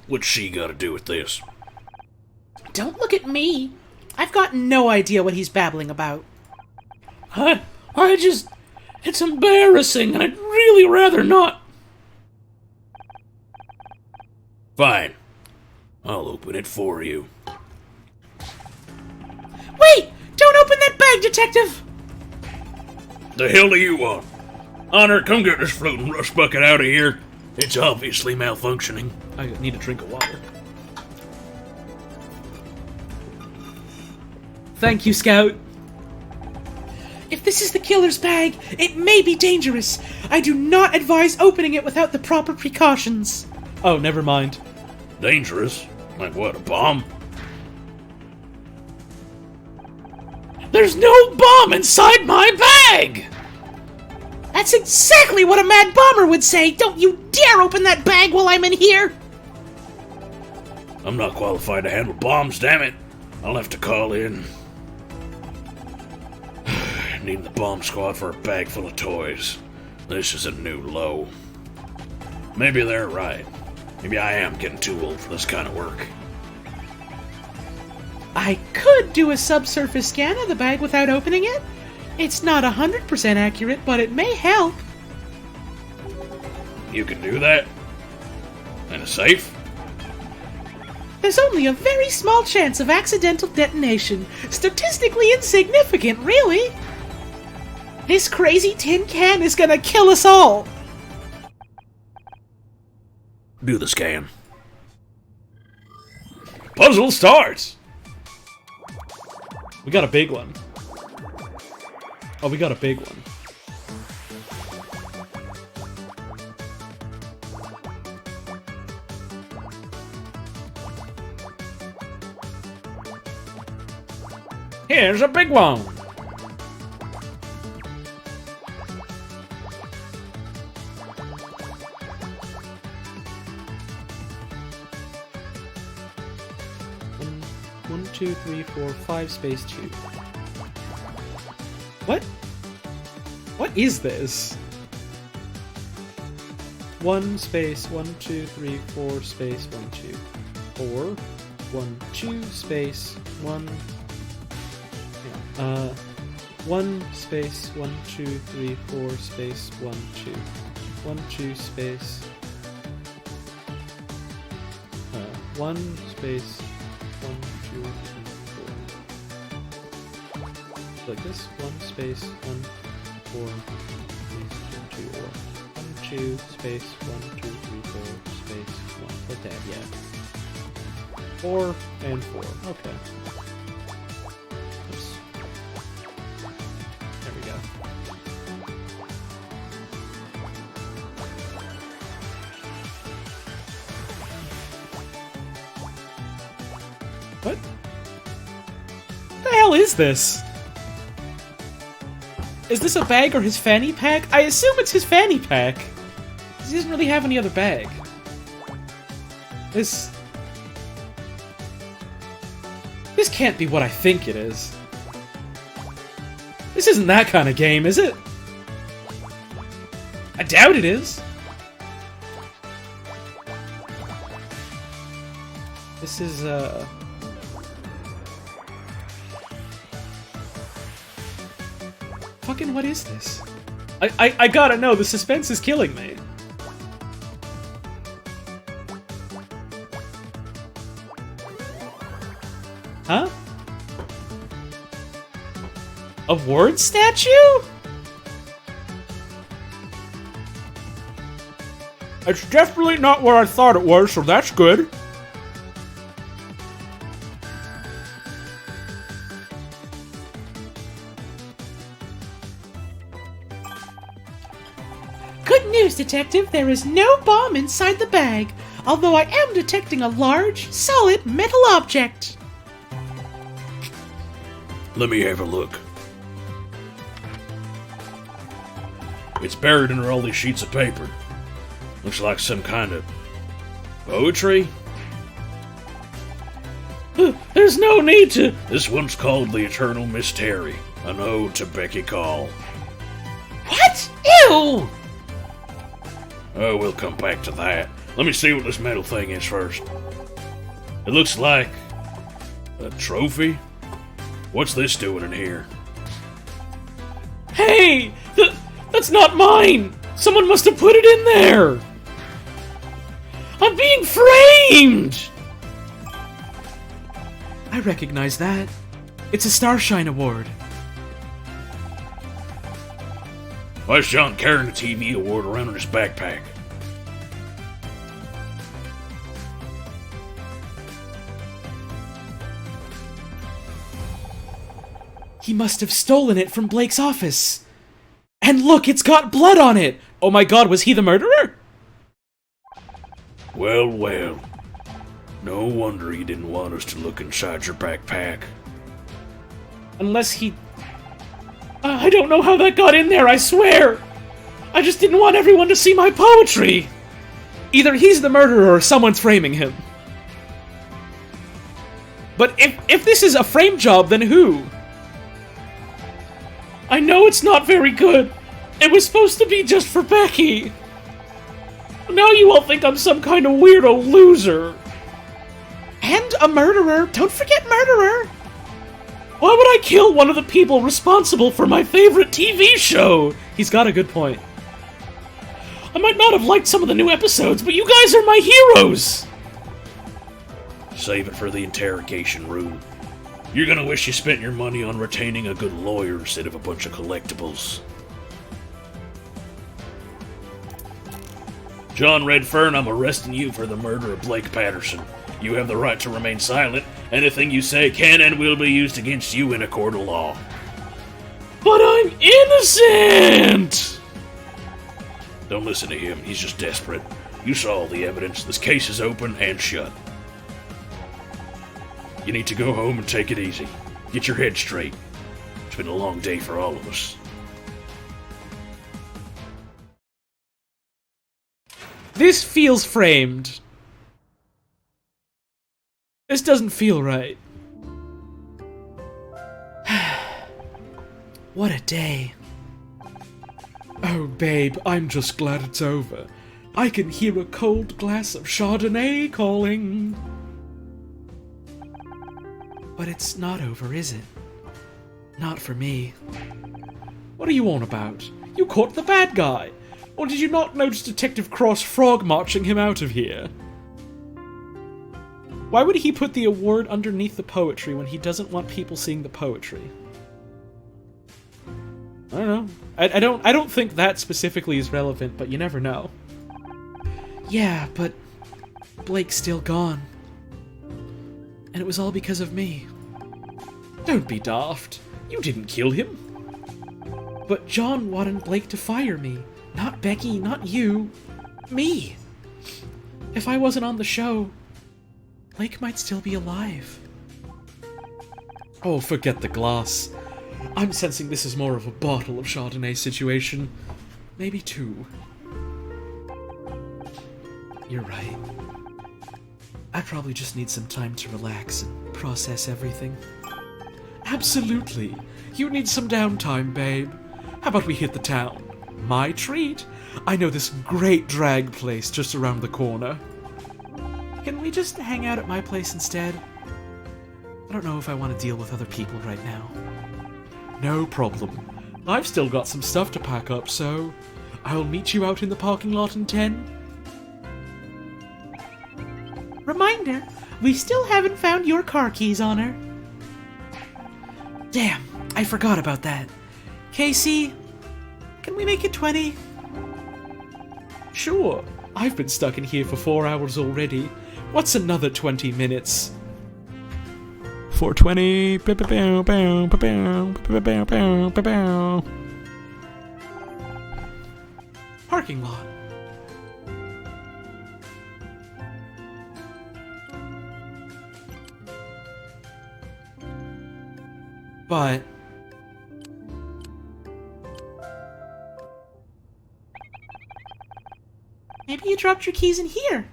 What's she got to do with this? Don't look at me. I've got no idea what he's babbling about. I just... It's embarrassing, and I'd really rather not... Fine. I'll open it for you. Wait! Don't open that bag, Detective! The hell do you want? Honor, come get this floating rust bucket out of here. It's obviously malfunctioning. I need a drink of water. Thank you, Scout. If this is the killer's bag, it may be dangerous. I do not advise opening it without the proper precautions. Oh, never mind. Dangerous? Like what, a bomb? There's no bomb inside my bag! That's exactly what a mad bomber would say. Don't you dare open that bag while I'm in here. I'm not qualified to handle bombs, damn it. I'll have to call in. Needing the bomb squad for a bag full of toys. This is a new low. Maybe they're right. Maybe I am getting too old for this kind of work. I could do a subsurface scan of the bag without opening it. It's not 100% accurate, but it may help. You can do that? In a safe? There's only a very small chance of accidental detonation. Statistically insignificant, really. This crazy tin can is gonna kill us all. Do the scan. Puzzle starts! We got a big one. Oh, we got a big one. Here's a big one. One, two, three, four, 5 space 2. What? What is this? 1 space 1 2 3 4 space 1 2. 4, 1, 2, space, 1, 1, space, 1, 2, 3, 4, space, 1, 2, 1, 2, space, 1, space, 1, 2, 3, 4. Like this, 1, space, 1, 4, space, 1, 2, or 1, 2, space, 1, 2, 3, 4, space, 1. Like that, yeah. 4 and 4. Okay. Oops. There we go. What? What the hell is this? Is this a bag or his fanny pack? I assume it's his fanny pack. He doesn't really have any other bag. This can't be what I think it is. This isn't that kind of game, is it? I doubt it is. This is, fucking what is this? I gotta know, the suspense is killing me. Huh? A ward statue? It's definitely not where I thought it was, so that's good. Good news, Detective. There is no bomb inside the bag, although I am detecting a large, solid metal object. Let me have a look. It's buried under all these sheets of paper. Looks like some kind of poetry. There's no need to. This one's called The Eternal Mystery, an ode to Becky Call. What? Ew! Oh, we'll come back to that. Let me see what this metal thing is first. It looks like a trophy. What's this doing in here? Hey! That's not mine! Someone must have put it in there! I'm being framed! I recognize that. It's a Starshine Award. Why is John carrying a TV award around in his backpack? He must have stolen it from Blake's office. And look, it's got blood on it! Oh my god, was he the murderer? Well, well. No wonder he didn't want us to look inside your backpack. Unless he... I don't know how that got in there, I swear! I just didn't want everyone to see my poetry! Either he's the murderer or someone's framing him. But if this is a frame job, then who? I know it's not very good. It was supposed to be just for Becky. Now you all think I'm some kind of weirdo loser. And a murderer. Don't forget murderer. Why would I kill one of the people responsible for my favorite TV show? He's got a good point. I might not have liked some of the new episodes, but you guys are my heroes! Save it for the interrogation room. You're gonna wish you spent your money on retaining a good lawyer instead of a bunch of collectibles. John Redfern, I'm arresting you for the murder of Blake Patterson. You have the right to remain silent. Anything you say can and will be used against you in a court of law. But I'm innocent! Don't listen to him, he's just desperate. You saw all the evidence. This case is open and shut. You need to go home and take it easy. Get your head straight. It's been a long day for all of us. This feels framed. This doesn't feel right. What a day. Oh, babe, I'm just glad it's over. I can hear a cold glass of Chardonnay calling. But it's not over, is it? Not for me. What are you on about? You caught the bad guy! Or did you not notice Detective Cross frog marching him out of here? Why would he put the award underneath the poetry when he doesn't want people seeing the poetry? I don't know. I don't think that specifically is relevant, but you never know. Yeah, but Blake's still gone. And it was all because of me. Don't be daft. You didn't kill him. But John wanted Blake to fire me. Not Becky, not you. Me. If I wasn't on the show, Blake might still be alive. Oh, forget the glass. I'm sensing this is more of a bottle of Chardonnay situation. Maybe two. You're right. I probably just need some time to relax and process everything. Absolutely. You need some downtime, babe. How about we hit the town? My treat. I know this great drag place just around the corner. Can we just hang out at my place instead? I don't know if I want to deal with other people right now. No problem. I've still got some stuff to pack up, so I'll meet you out in the parking lot in 10. Reminder, we still haven't found your car keys on her. Damn, I forgot about that. Casey, can we make it 20? Sure. I've been stuck in here for 4 hours already. What's another 20 minutes? 420. Parking lot. But Maybe you dropped your keys in here.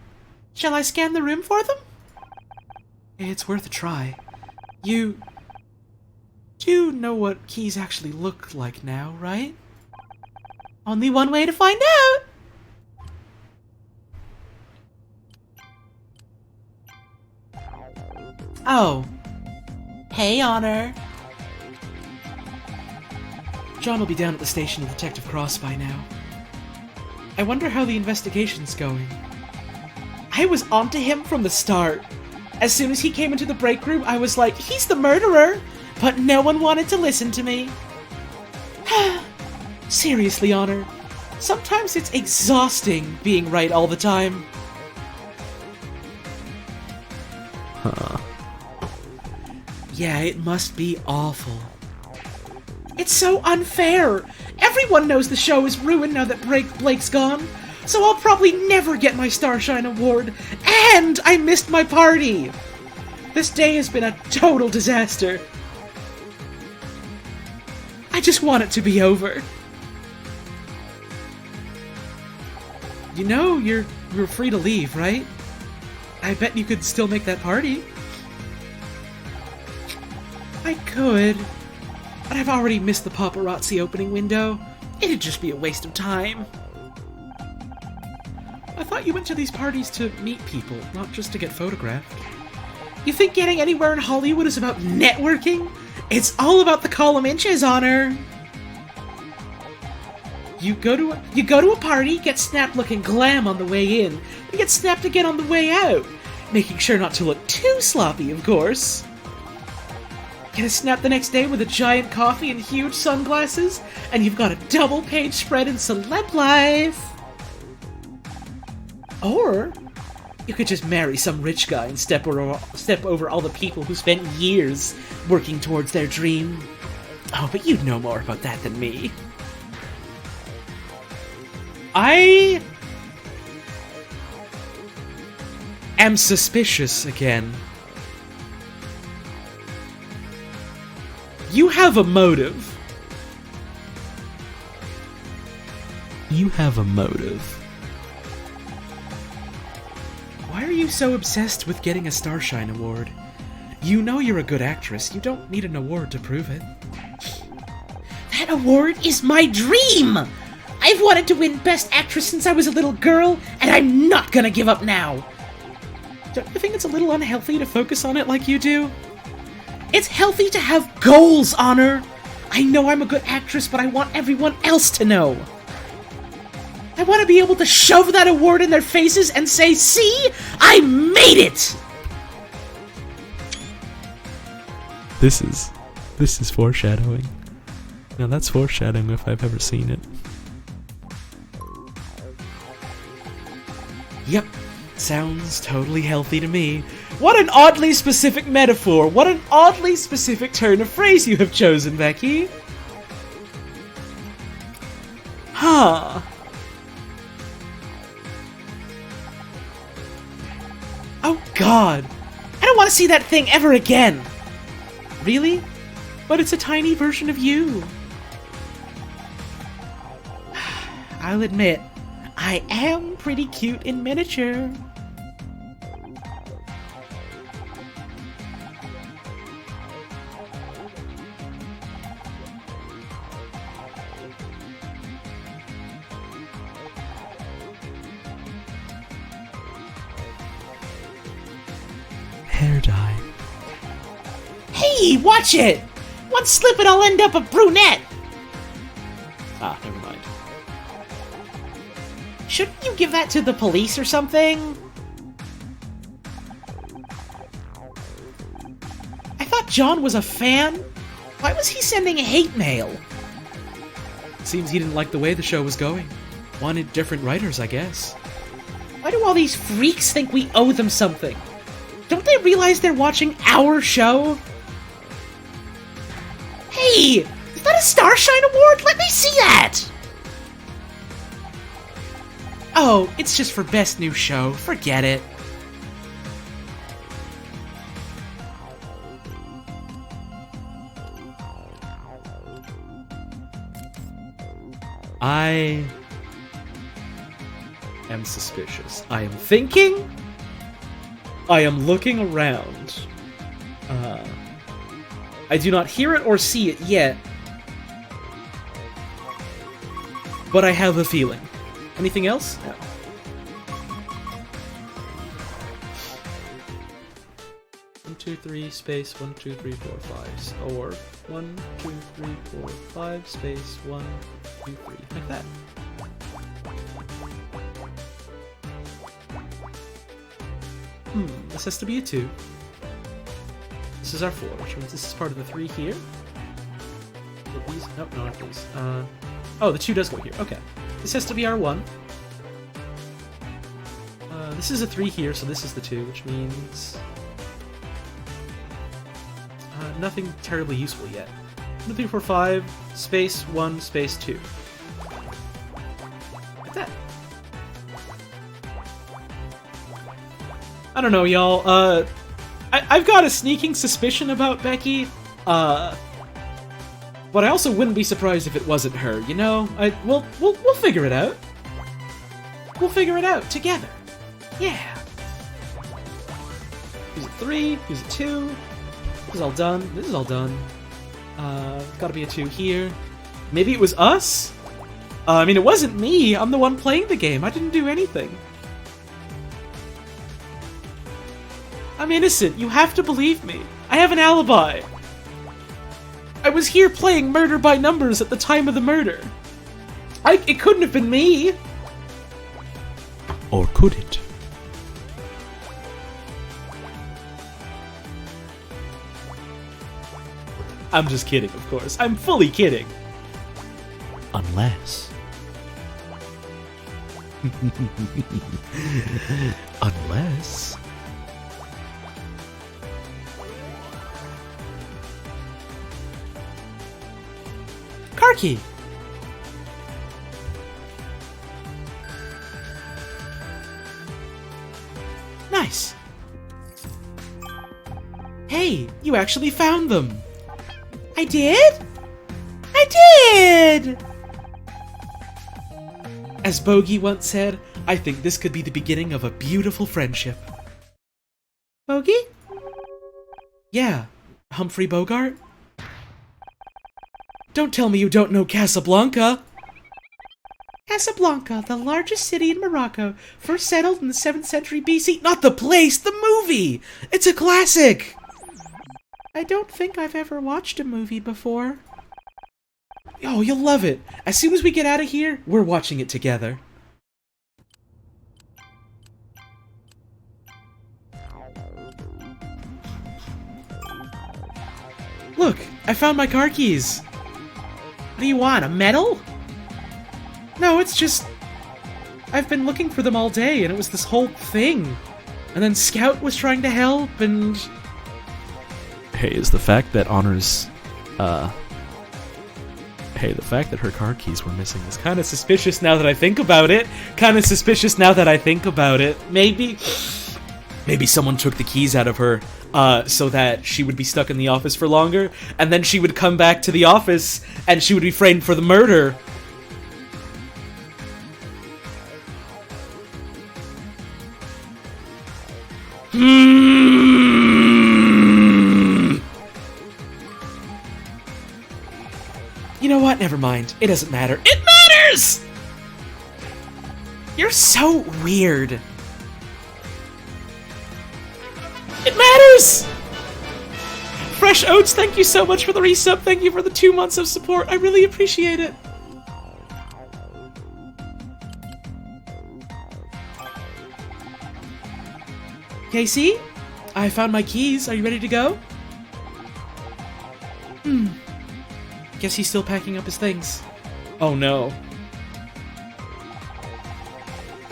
Shall I scan the room for them? it's worth a try. You do know what keys actually look like now, right? Only one way to find out. Oh. Hey, Honor. John will be down at the station with Detective Cross by now. I wonder how the investigation's going. I was onto him from the start. As soon as he came into the break room, I was like, he's the murderer! But no one wanted to listen to me. Seriously, Honor. Sometimes it's exhausting being right all the time. Yeah, it must be awful. It's so unfair! Everyone knows the show is ruined now that Blake's gone, so I'll probably never get my Starshine Award, and I missed my party! This day has been a total disaster. I just want it to be over. You know, you're free to leave, right? I bet you could still make that party. I could. But I've already missed the paparazzi opening window. It'd just be a waste of time. I thought you went to these parties to meet people, not just to get photographed. You think getting anywhere in Hollywood is about networking? It's all about the column inches, Honor. You go to a party, get snapped looking glam on the way in, and get snapped again on the way out, making sure not to look too sloppy, of course. Get a snap the next day with a giant coffee and huge sunglasses, and you've got a double-page spread in Celeb Life. Or you could just marry some rich guy and step over all the people who spent years working towards their dream. Oh, but you'd know more about that than me. I am suspicious again. You have a motive. You have a motive. Why are you so obsessed with getting a Starshine Award? You know you're a good actress. You don't need an award to prove it. That award is my dream! I've wanted to win Best Actress since I was a little girl, and I'm not gonna give up now! Don't you think it's a little unhealthy to focus on it like you do? It's healthy to have goals, Honor! I know I'm a good actress, but I want everyone else to know. I want to be able to shove that award in their faces and say, see? I made it! This is foreshadowing. Now that's foreshadowing if I've ever seen it. Yep, sounds totally healthy to me. What an oddly specific metaphor! What an oddly specific turn of phrase you have chosen, Becky! Huh. Oh god! I don't want to see that thing ever again! Really? But it's a tiny version of you. I'll admit, I am pretty cute in miniature. Hair dye. Hey, watch it! One slip and I'll end up a brunette! Ah, never mind. Shouldn't you give that to the police or something? I thought John was a fan. Why was he sending hate mail? Seems he didn't like the way the show was going. Wanted different writers, I guess. Why do all these freaks think we owe them something? Don't they realize they're watching our show? Hey! Is that a Starshine Award? Let me see that! Oh, it's just for Best New Show. Forget it. I am suspicious. I am thinking. I am looking around. I do not hear it or see it yet, but I have a feeling. Anything else? No. One, two, three, space, 1, 2, 3, 4, 5, or 1, 2, 3, 4, 5, space, 1, 2, 3, like that. This has to be a 2. This is our 4, which means this is part of the 3 here. These? Nope, no, not these. Oh, the 2 does go here. Okay. This has to be our 1. This is a 3 here, so this is the 2, which means... nothing terribly useful yet. 1, 2, 3, 4, 5, space, 1, space, 2. Like that. I don't know, y'all. I've got a sneaking suspicion about Becky, but I also wouldn't be surprised if it wasn't her. You know, we'll figure it out. We'll figure it out together. Yeah. Here's a 3. Here's a 2. This is all done. This is all done. Gotta be a 2 here. Maybe it was us. I mean, it wasn't me. I'm the one playing the game. I didn't do anything. I'm innocent. You have to believe me. I have an alibi. I was here playing Murder by Numbers at the time of the murder. It couldn't have been me. Or could it? I'm just kidding, of course. I'm fully kidding. Unless... Unless... Car key. Nice. Hey, you actually found them. I did? I did! As Bogey once said, I think this could be the beginning of a beautiful friendship. Bogey? Yeah, Humphrey Bogart. Don't tell me you don't know Casablanca. Casablanca, the largest city in Morocco, first settled in the 7th century BC. Not the place, the movie! It's a classic! I don't think I've ever watched a movie before. Oh, you'll love it. As soon as we get out of here, we're watching it together. Look, I found my car keys. What do you want, a medal? No, it's just... I've been looking for them all day, and it was this whole thing. And then Scout was trying to help, and... Hey, is the fact that Honor's, Hey, the fact that her car keys were missing is kind of suspicious now that I think about it. Maybe someone took the keys out of her, so that she would be stuck in the office for longer, and then she would come back to the office, and she would be framed for the murder. You know what? Never mind. It doesn't matter. It matters! You're so weird. It matters! Fresh Oats, thank you so much for the resub. Thank you for the 2 months of support. I really appreciate it. Casey, I found my keys. Are you ready to go? Guess he's still packing up his things. Oh no.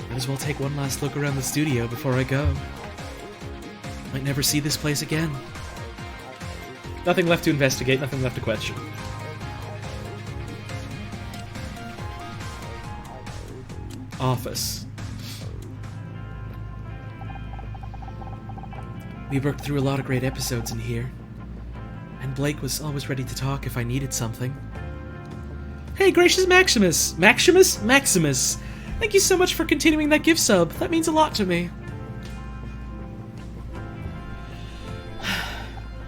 Might as well take one last look around the studio before I go. Might never see this place again. Nothing left to investigate, nothing left to question. Office. We worked through a lot of great episodes in here. And Blake was always ready to talk if I needed something. Hey, gracious Maximus! Maximus! Thank you so much for continuing that gift sub. That means a lot to me.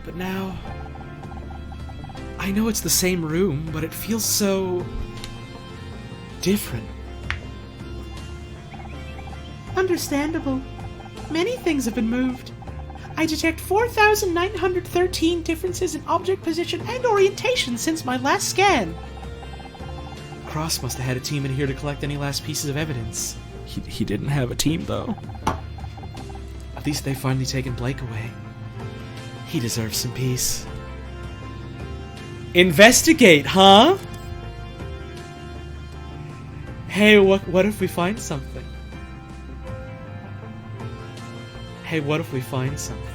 But now... I know it's the same room, but it feels so... different. Understandable. Many things have been moved. I detect 4,913 differences in object position and orientation since my last scan. Cross must have had a team in here to collect any last pieces of evidence. He didn't have a team, though. At least they've finally taken Blake away. He deserves some peace. Investigate, huh? Hey, what if we find something? Hey, what if we find something?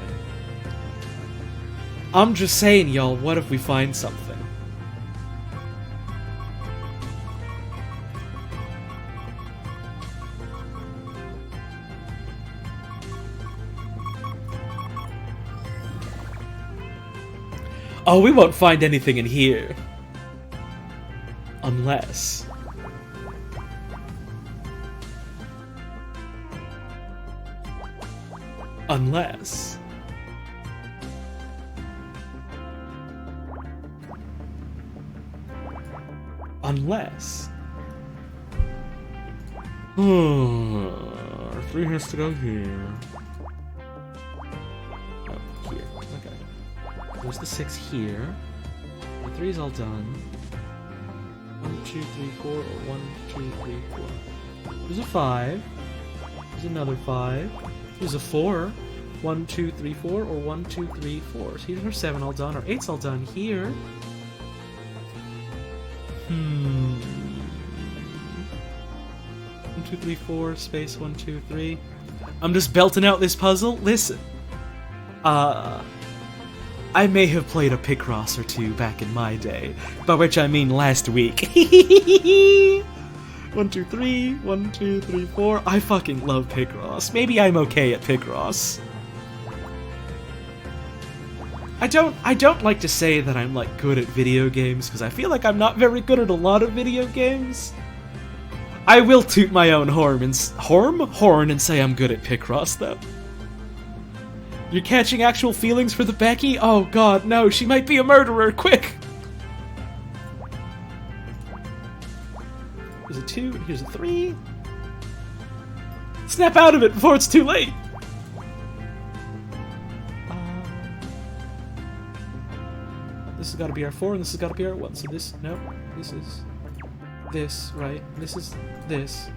I'm just saying, y'all, what if we find something? Oh, we won't find anything in here. Unless... Unless... Our 3 has to go here. Oh, here. Okay. There's the 6 here. The 3's all done. 1, 2, 3, 4, or 1, 2, 3, 4. There's a 5. There's another 5. There's a 4. 1, 2, 3, 4, or 1, 2, 3, 4. So here's our 7 all done. Our 8's all done here. 1, 2, 3, 4, space 1, 2, 3. I'm just belting out this puzzle. Listen. I may have played a Picross or 2 back in my day, by which I mean last week. 1, 2, 3, 1, 2, 3, 4. I fucking love Picross. Maybe I'm okay at Picross. I don't like to say that I'm like good at video games, because I feel like I'm not very good at a lot of video games. I will toot my own horn and say I'm good at Picross though. You're catching actual feelings for the Becky? Oh god, no, she might be a murderer, quick! Here's a 2, and here's a 3. Snap out of it before it's too late! got to be R4, and this has got to be R1. So this, no, this is this, right? This is this.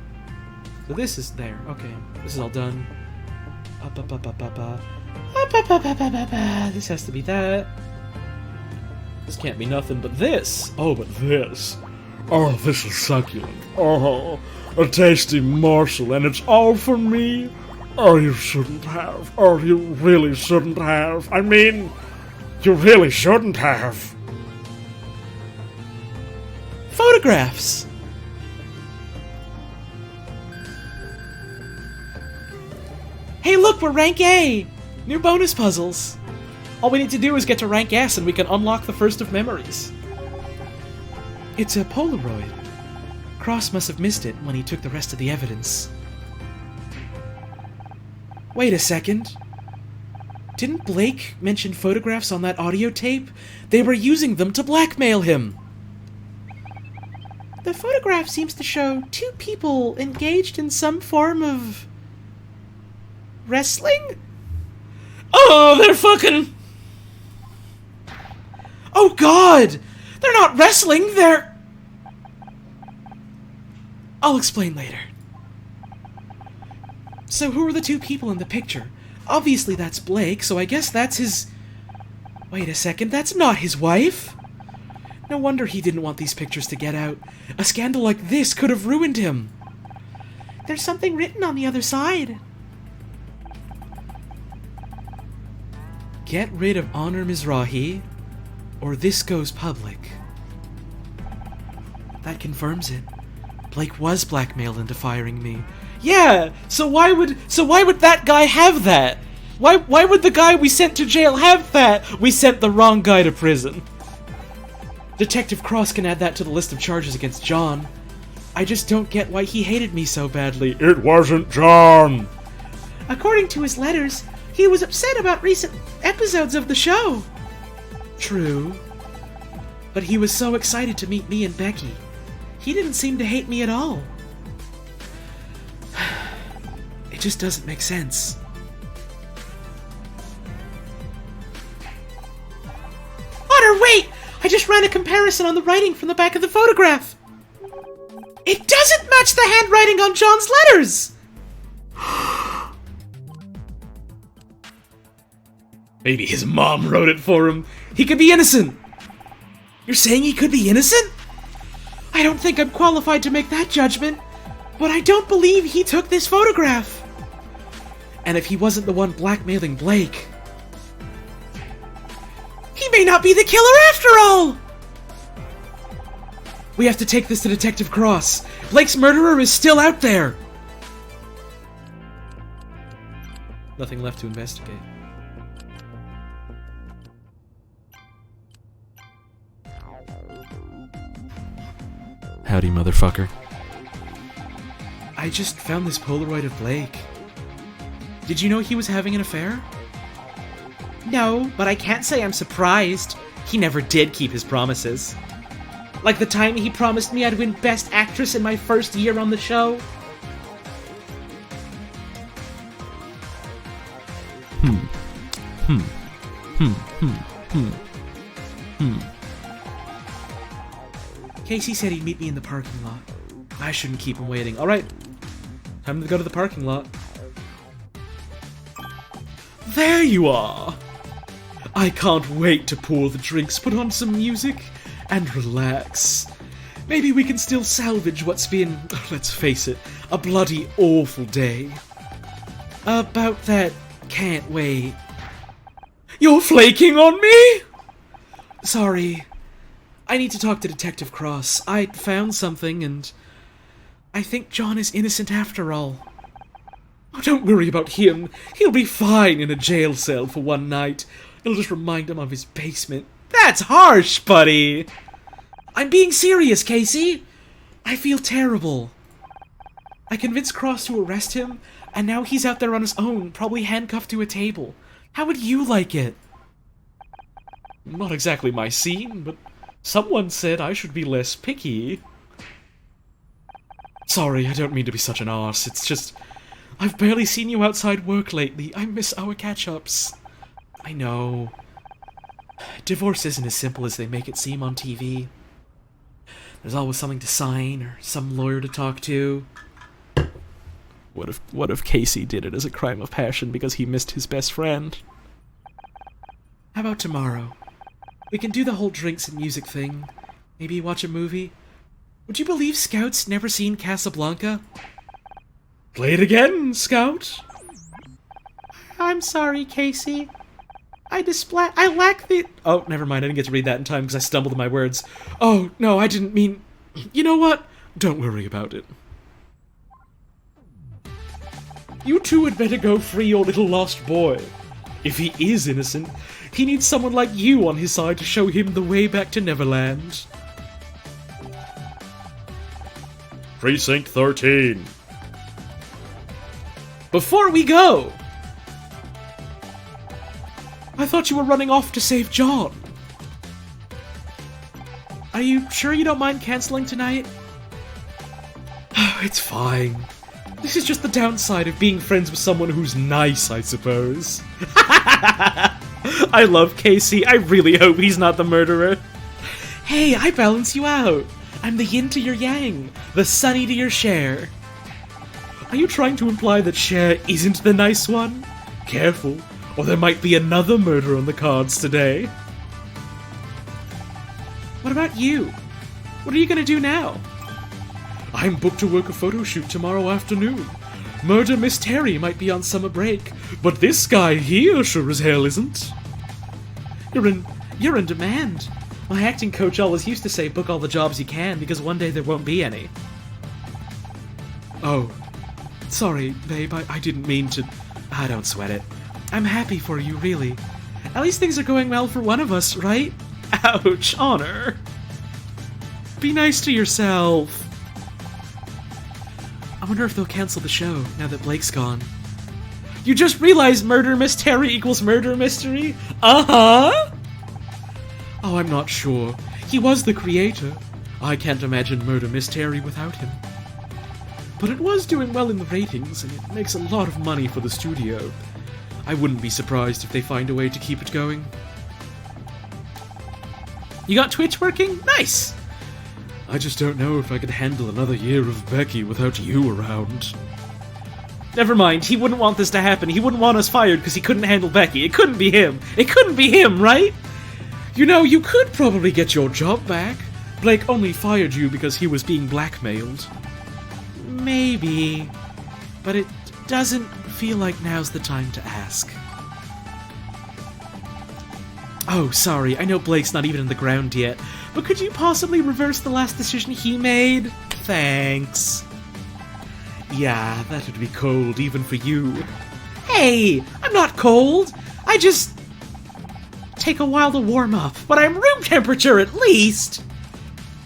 So this is there. Okay, this is all done. Up, up, up, up, up, up. Up, up, up, up, up, up, up. This has to be that. This can't be nothing but this. Oh, but this. Oh, this is succulent. Oh, a tasty morsel, and it's all for me? Oh, you shouldn't have. Oh, you really shouldn't have. I mean, you really shouldn't have. Photographs! Hey look, we're rank A! New bonus puzzles! All we need to do is get to rank S and we can unlock the first of memories. It's a Polaroid. Cross must have missed it when he took the rest of the evidence. Wait a second. Didn't Blake mention photographs on that audio tape? They were using them to blackmail him! The photograph seems to show two people engaged in some form of... wrestling? Oh, they're fucking... Oh god! They're not wrestling, they're... I'll explain later. So who are the two people in the picture? Obviously that's Blake, so I guess that's his... Wait a second, that's not his wife? No wonder he didn't want these pictures to get out. A scandal like this could have ruined him. There's something written on the other side. Get rid of Honor Mizrahi, or this goes public. That confirms it. Blake was blackmailed into firing me. Yeah, so why would that guy have that? Why would the guy we sent to jail have that? We sent the wrong guy to prison. Detective Cross can add that to the list of charges against John. I just don't get why he hated me so badly. It wasn't John. According to his letters, he was upset about recent episodes of the show. True. But he was so excited to meet me and Becky. He didn't seem to hate me at all. It just doesn't make sense. Otter, wait! I just ran a comparison on the writing from the back of the photograph. It doesn't match the handwriting on John's letters! Maybe his mom wrote it for him. He could be innocent. You're saying he could be innocent? I don't think I'm qualified to make that judgment, but I don't believe he took this photograph. And if he wasn't the one blackmailing Blake... He may not be the killer after all! We have to take this to Detective Cross. Blake's murderer is still out there! Nothing left to investigate. Howdy, motherfucker. I just found this Polaroid of Blake. Did you know he was having an affair? No, but I can't say I'm surprised. He never did keep his promises. Like the time he promised me I'd win Best Actress in my first year on the show. Casey said he'd meet me in the parking lot. I shouldn't keep him waiting. Alright, time to go to the parking lot. There you are! I can't wait to pour the drinks, put on some music, and relax. Maybe we can still salvage what's been, let's face it, a bloody awful day. About that, can't wait. You're flaking on me?! Sorry. I need to talk to Detective Cross. I found something, and I think John is innocent after all. Oh, don't worry about him. He'll be fine in a jail cell for one night. It'll just remind him of his basement. That's harsh, buddy! I'm being serious, Casey! I feel terrible. I convinced Cross to arrest him, and now he's out there on his own, probably handcuffed to a table. How would you like it? Not exactly my scene, but someone said I should be less picky. Sorry, I don't mean to be such an arse. It's just, I've barely seen you outside work lately. I miss our catch-ups. I know. divorce isn't as simple as they make it seem on TV. There's always something to sign or some lawyer to talk to. What if Casey did it as a crime of passion because he missed his best friend? How about tomorrow? We can do the whole drinks and music thing. Maybe watch a movie. Would you believe Scout's never seen Casablanca? Play it again, Scout. I'm sorry, Casey. I lack the... Oh, never mind. I didn't get to read that in time because I stumbled in my words. Oh, no, I didn't mean... You know what? Don't worry about it. You two had better go free your little lost boy. If he is innocent, he needs someone like you on his side to show him the way back to Neverland. Precinct 13. Before we go! I thought you were running off to save John. Are you sure you don't mind canceling tonight? It's fine. This is just the downside of being friends with someone who's nice, I suppose. I love Casey. I really hope he's not the murderer. Hey, I balance you out. I'm the yin to your yang, the sunny to your Cher. Are you trying to imply that Cher isn't the nice one? Careful, or there might be another murder on the cards today. What about you? What are you gonna do now? I'm booked to work a photo shoot tomorrow afternoon. Murder Miss Terry might be on summer break, but this guy here sure as hell isn't. You're in demand. My acting coach always used to say book all the jobs you can because one day there won't be any. Oh, sorry, babe, I didn't mean to... don't sweat it. I'm happy for you, really. At least things are going well for one of us, right? Ouch, Honor. Be nice to yourself. I wonder if they'll cancel the show now that Blake's gone. You just realized Murder Miss Terry equals murder mystery? Uh-huh! Oh, I'm not sure. He was the creator. I can't imagine Murder Miss Terry without him. But it was doing well in the ratings, and it makes a lot of money for the studio. I wouldn't be surprised if they find a way to keep it going. You got Twitch working? Nice! I just don't know if I could handle another year of Becky without you around. Never mind, he wouldn't want this to happen. He wouldn't want us fired because he couldn't handle Becky. It couldn't be him. It couldn't be him, right? You know, you could probably get your job back. Blake only fired you because he was being blackmailed. Maybe. But it doesn't feel like now's the time to ask. Oh, sorry, I know Blake's not even in the ground yet, but could you possibly reverse the last decision he made? Thanks. Yeah, that would be cold even for you. Hey, I'm not cold. I just take a while to warm up, but I'm room temperature at least.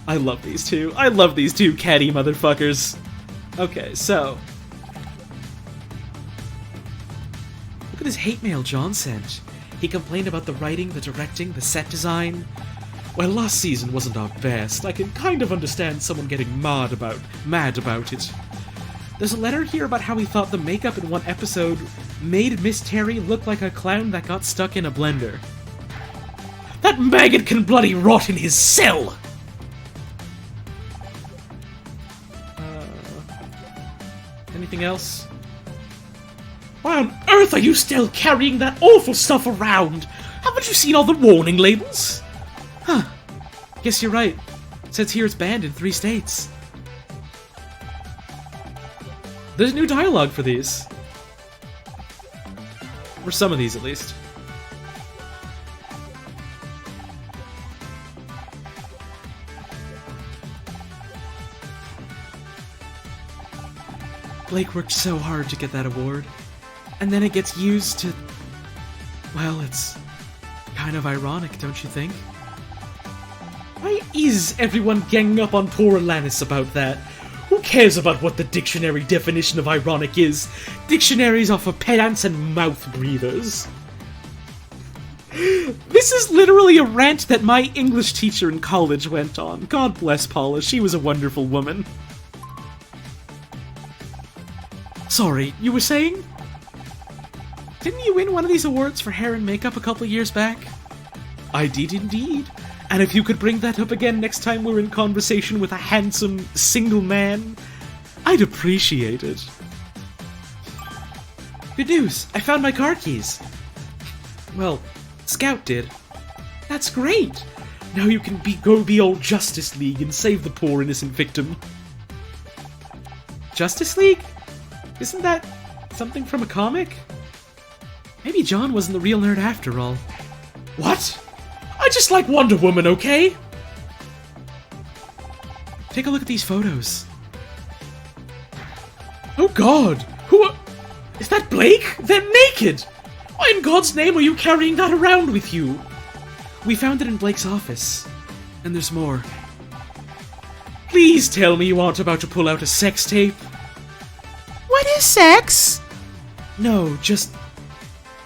I love these two. I love these two catty motherfuckers. Okay, so look at this hate mail John sent. He complained about the writing, the directing, the set design. Well, last season wasn't our best. I can kind of understand someone getting mad about it. There's a letter here about how he thought the makeup in one episode made Miss Terry look like a clown that got stuck in a blender. That maggot can bloody rot in his cell! Anything else? Why on earth are you still carrying that awful stuff around? Haven't you seen all the warning labels? Huh. Guess you're right. It says here it's banned in 3 states. There's new dialogue for these. For some of these, at least. Blake worked so hard to get that award. And then it gets used to... Well, it's kind of ironic, don't you think? Why is everyone ganging up on poor Alanis about that? Who cares about what the dictionary definition of ironic is? Dictionaries are for pedants and mouth breathers. This is literally a rant that my English teacher in college went on. God bless Paula, she was a wonderful woman. Sorry, you were saying? Didn't you win one of these awards for hair and makeup a couple years back? I did indeed. And if you could bring that up again next time we're in conversation with a handsome, single man, I'd appreciate it. Good news! I found my car keys. Well, Scout did. That's great! Now you can go be old Justice League and save the poor innocent victim. Justice League? Isn't that something from a comic? Maybe John wasn't the real nerd after all. What? I just like Wonder Woman, okay? Take a look at these photos. Oh god! Is that Blake? They're naked! Why in God's name are you carrying that around with you? We found it in Blake's office. And there's more. Please tell me you aren't about to pull out a sex tape. What is sex? No, just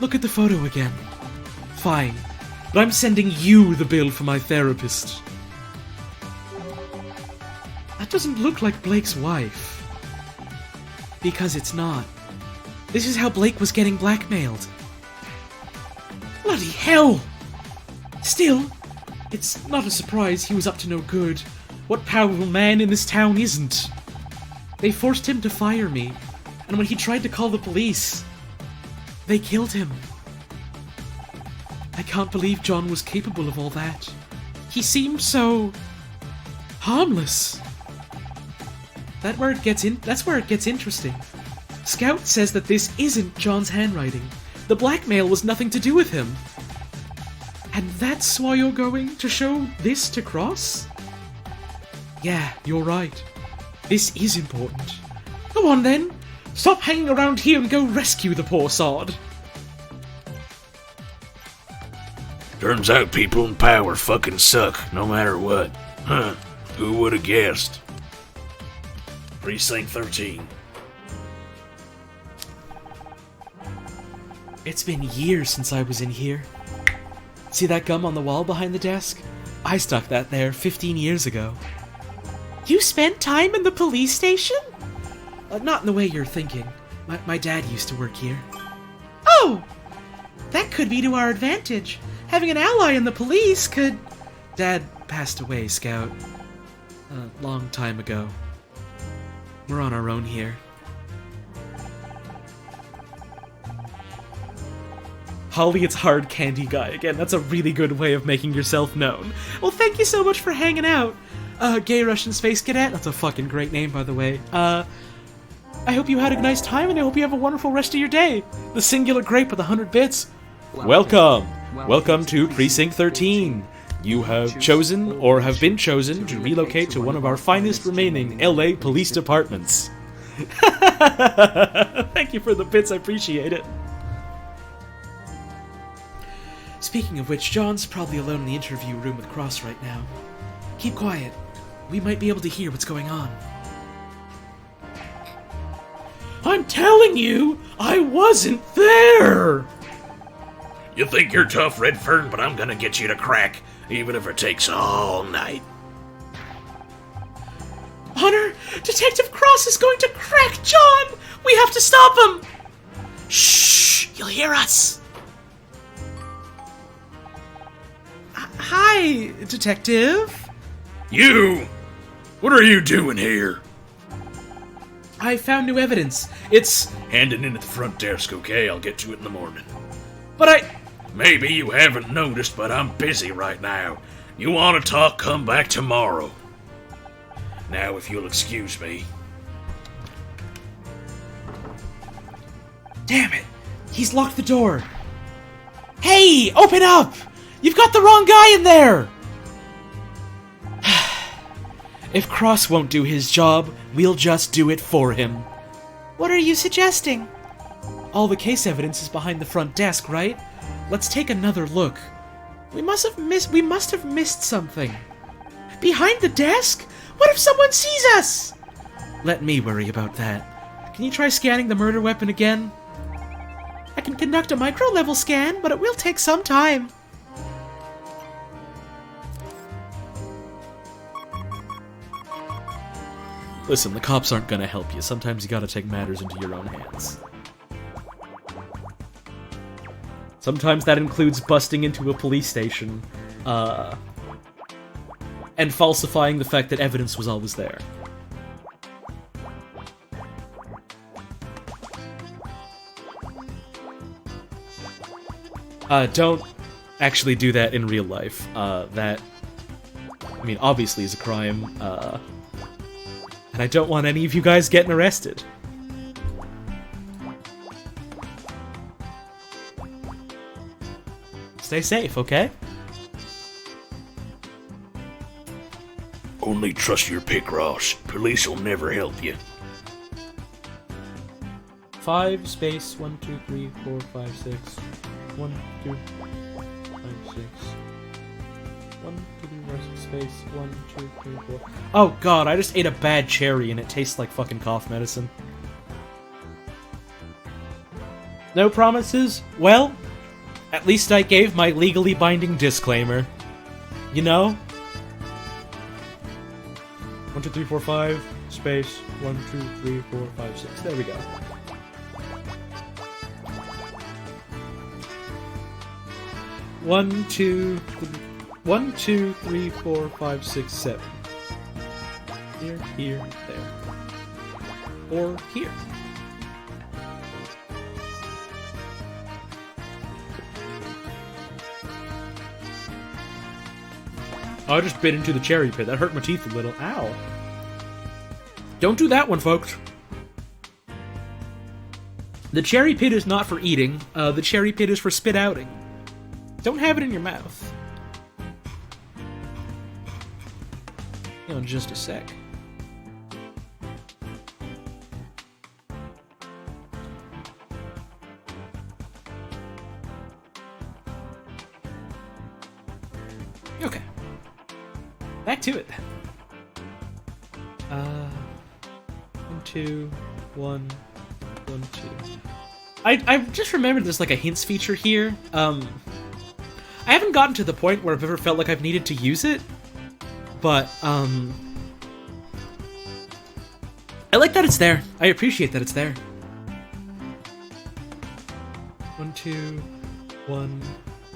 look at the photo again. Fine, but I'm sending you the bill for my therapist. That doesn't look like Blake's wife. Because it's not. This is how Blake was getting blackmailed. Bloody hell! Still, it's not a surprise he was up to no good. What powerful man in this town isn't? They forced him to fire me, and when he tried to call the police, they killed him. I can't believe John was capable of all that. He seemed so harmless. That's where it gets interesting. Scout says that this isn't John's handwriting. The blackmail was nothing to do with him. And that's why you're going to show this to Cross? Yeah, you're right. This is important. Go on then. Stop hanging around here and go rescue the poor sod. Turns out people in power fucking suck, no matter what. Huh, who would've guessed? Precinct 13. It's been years since I was in here. See that gum on the wall behind the desk? I stuck that there 15 years ago. You spent time in the police station? Not in the way you're thinking. My dad used to work here. Oh! That could be to our advantage. Having an ally in the police could... Dad passed away, Scout. A long time ago. We're on our own here. Holly, it's Hard Candy Guy again. That's a really good way of making yourself known. Well, thank you so much for hanging out. Gay Russian Space Cadet. That's a fucking great name, by the way. I hope you had a nice time, and I hope you have a wonderful rest of your day. The singular grape with 100 bits. Welcome. Welcome to Precinct 13. You have chosen, or have been chosen, to relocate to one of our finest remaining LA police departments. Thank you for the bits, I appreciate it. Speaking of which, John's probably alone in the interview room with Cross right now. Keep quiet. We might be able to hear what's going on. I'm telling you, I wasn't there! You think you're tough, Redfern, but I'm gonna get you to crack, even if it takes all night. Hunter, Detective Cross is going to crack John! We have to stop him! Shh! You'll hear us! Hi, Detective. You! What are you doing here? I found new evidence. It's... Handing in at the front desk, okay? I'll get to it in the morning. But I... Maybe you haven't noticed, but I'm busy right now. You want to talk, come back tomorrow. Now, if you'll excuse me. Damn it! He's locked the door. Hey, open up! You've got the wrong guy in there! If Cross won't do his job, we'll just do it for him. What are you suggesting? All the case evidence is behind the front desk, right? Let's take another look. We must have missed something. Behind the desk? What if someone sees us? Let me worry about that. Can you try scanning the murder weapon again? I can conduct a micro-level scan, but it will take some time. Listen, the cops aren't gonna help you. Sometimes you gotta take matters into your own hands. Sometimes that includes busting into a police station, and falsifying the fact that evidence was always there. Don't actually do that in real life. That, I mean, obviously is a crime, and I don't want any of you guys getting arrested. Stay safe, okay? Only trust your pick, Ross. Police will never help you. 5 space 1 2 3 4 5 6 1 2 5 6 1 2 3 4 space 1 2 3 4. Oh god, I just ate a bad cherry and it tastes like fucking cough medicine. No promises? Well, at least I gave my legally binding disclaimer. You know? 1 2 3 4 5 space 1 2 3 4 5 6. There we go. 1 2 3 4 5 6 7. Here, here, there. Or here. Oh, I just bit into the cherry pit. That hurt my teeth a little. Ow. Don't do that one, folks. The cherry pit is not for eating. The cherry pit is for spit outing. Don't have it in your mouth. You know, in just a sec. Okay. Back to it. 1 2 1 1 2. I just remembered there's like a hints feature here. I haven't gotten to the point where I've ever felt like I've needed to use it, but I like that it's there. I appreciate that it's there. 1 2 1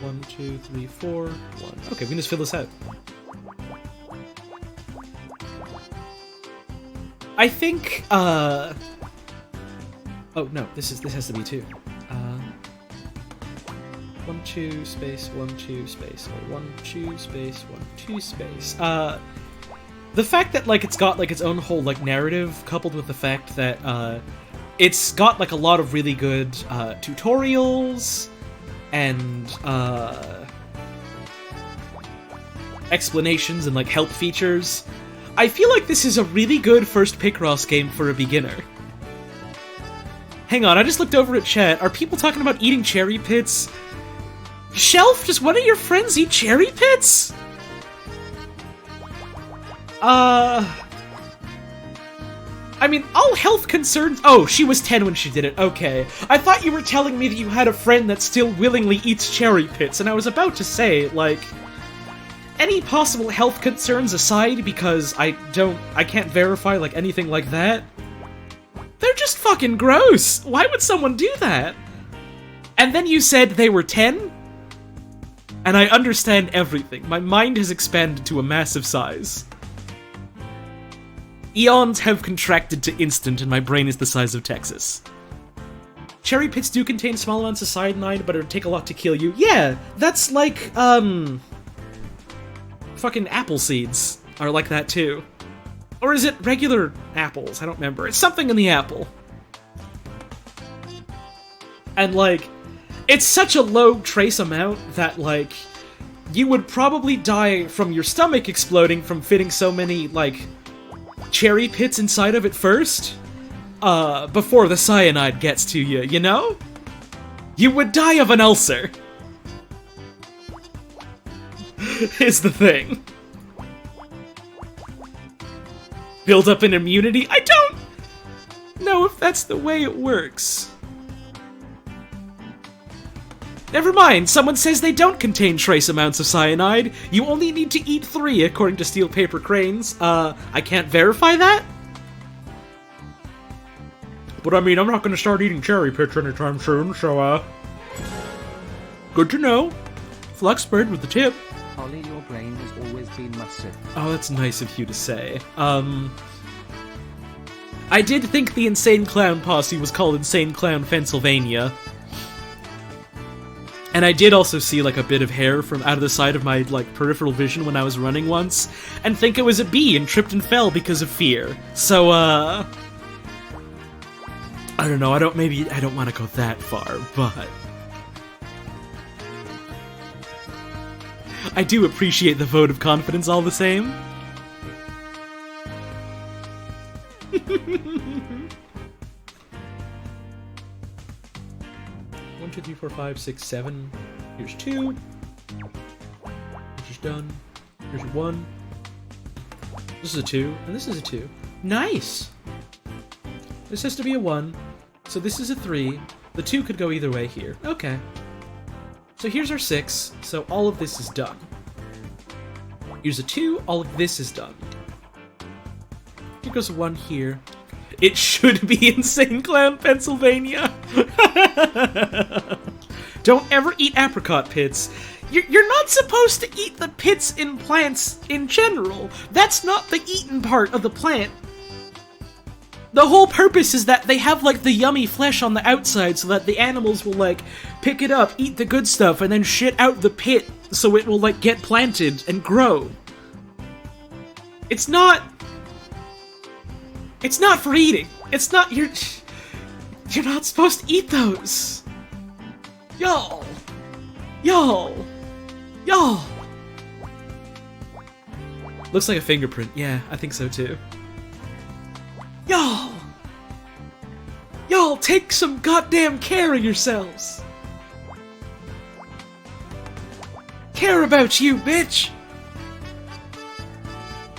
1 2 3 4 1. Okay, we can just fill this out. I think oh no, this has to be 2. 1 2 space 1 2 space or 1 2 space 1 2 space. The fact that like it's got like its own whole like narrative, coupled with the fact that it's got like a lot of really good tutorials and explanations and like help features. I feel like this is a really good first Picross game for a beginner. Hang on, I just looked over at chat. Are people talking about eating cherry pits? Shelf, does one of your friends eat cherry pits? I mean, all health concerns... Oh, she was 10 when she did it. Okay. I thought you were telling me that you had a friend that still willingly eats cherry pits, and I was about to say, like... Any possible health concerns aside, because I can't verify, like, anything like that. They're just fucking gross! Why would someone do that? And then you said they were 10? And I understand everything. My mind has expanded to a massive size. Eons have contracted to instant, and my brain is the size of Texas. Cherry pits do contain small amounts of cyanide, but it would take a lot to kill you. Yeah, that's like, fucking apple seeds are like that too. Or is it regular apples? I don't remember. It's something in the apple. And, like, it's such a low trace amount that, like, you would probably die from your stomach exploding from fitting so many, like, cherry pits inside of it first, before the cyanide gets to you, you know? You would die of an ulcer. Is the thing. Build up an immunity? I don't know if that's the way it works. Never mind, someone says they don't contain trace amounts of cyanide. You only need to eat 3, according to Steel Paper Cranes. I can't verify that? But I mean, I'm not gonna start eating cherry pits anytime soon, so, Good to know. Flux bird with the tip. Holly, your brain has always been massive. Oh, that's nice of you to say. I did think the Insane Clown Posse was called Insane Clown Pennsylvania. And I did also see, like, a bit of hair from out of the side of my, like, peripheral vision when I was running once, and think it was a bee and tripped and fell because of fear. So, I don't know, I don't want to go that far, but... I do appreciate the vote of confidence all the same. 1, 2, 3, 4, 5, 6, 7. Here's 2. Which is done. Here's 1. This is a 2, and this is a 2. Nice! This has to be a 1. So this is a 3. The 2 could go either way here. Okay. So here's our 6. So all of this is done. Here's a 2. All of this is done. Here goes a 1 here. It should be Insane Clown, Pennsylvania. Don't ever eat apricot pits. You're not supposed to eat the pits in plants in general. That's not the eaten part of the plant. The whole purpose is that they have, like, the yummy flesh on the outside so that the animals will, like, pick it up, eat the good stuff, and then shit out the pit so it will, like, get planted and grow. It's not for eating. It's not, you're not supposed to eat those. Y'all. Looks like a fingerprint. Yeah, I think so too. Y'all, take some goddamn care of yourselves. Care about you, bitch.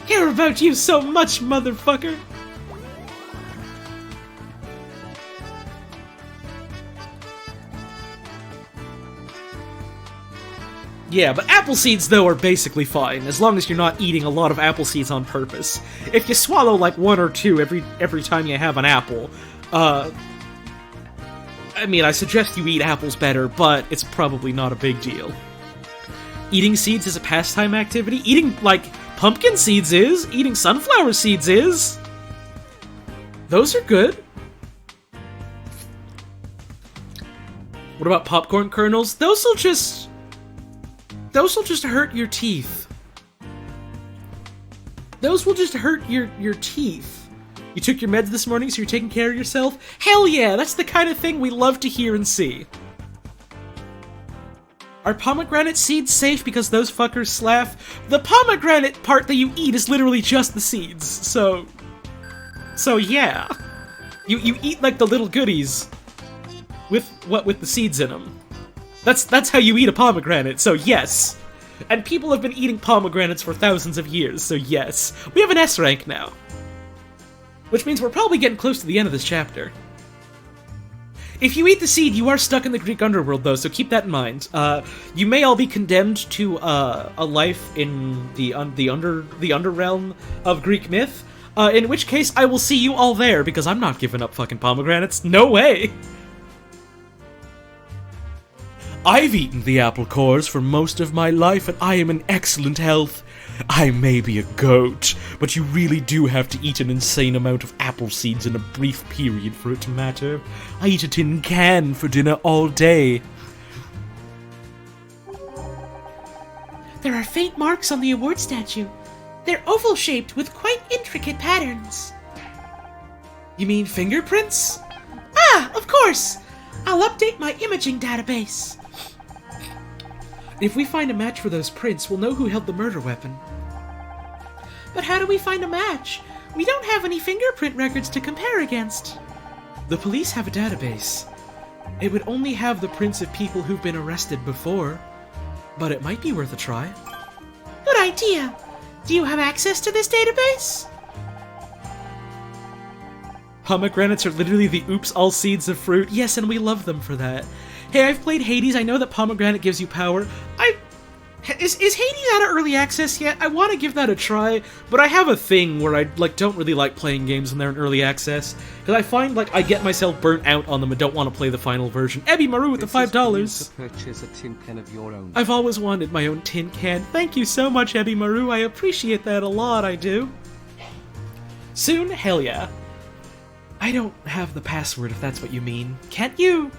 Care about you so much, motherfucker. Yeah, but apple seeds, though, are basically fine, as long as you're not eating a lot of apple seeds on purpose. If you swallow, like, 1 or 2 every time you have an apple, I mean, I suggest you eat apples better, but it's probably not a big deal. Eating seeds is a pastime activity. Eating, like, pumpkin seeds is. Eating sunflower seeds is. Those are good. What about popcorn kernels? Those will just hurt your teeth. Those will just hurt your teeth. You took your meds this morning, so you're taking care of yourself? Hell yeah, that's the kind of thing we love to hear and see. Are pomegranate seeds safe because those fuckers slaff? The pomegranate part that you eat is literally just the seeds, so yeah. You eat, like, the little goodies with the seeds in them. That's how you eat a pomegranate, so yes. And people have been eating pomegranates for thousands of years, so yes. We have an S rank now. Which means we're probably getting close to the end of this chapter. If you eat the seed, you are stuck in the Greek underworld, though, so keep that in mind. You may all be condemned to a life in the underrealm of Greek myth, in which case I will see you all there, because I'm not giving up fucking pomegranates. No way! I've eaten the apple cores for most of my life, and I am in excellent health. I may be a goat, but you really do have to eat an insane amount of apple seeds in a brief period for it to matter. I eat a tin can for dinner all day. There are faint marks on the award statue. They're oval-shaped with quite intricate patterns. You mean fingerprints? Ah, of course! I'll update my imaging database. If we find a match for those prints, we'll know who held the murder weapon. But how do we find a match? We don't have any fingerprint records to compare against. The police have a database. It would only have the prints of people who've been arrested before, but it might be worth a try. Good idea. Do you have access to this database? Pomegranates are literally the oops all seeds of fruit. Yes, and we love them for that. Hey, I've played Hades. I know that pomegranate gives you power. Is Hades out of early access yet? I want to give that a try, but I have a thing where I don't really like playing games when they're in early access, because I find I get myself burnt out on them and don't want to play the final version. Ebby Maru with the $5. To purchase a tin can of your own. I've always wanted my own tin can. Thank you so much, Ebby Maru. I appreciate that a lot, I do. Soon? Hell yeah. I don't have the password, if that's what you mean. Can't you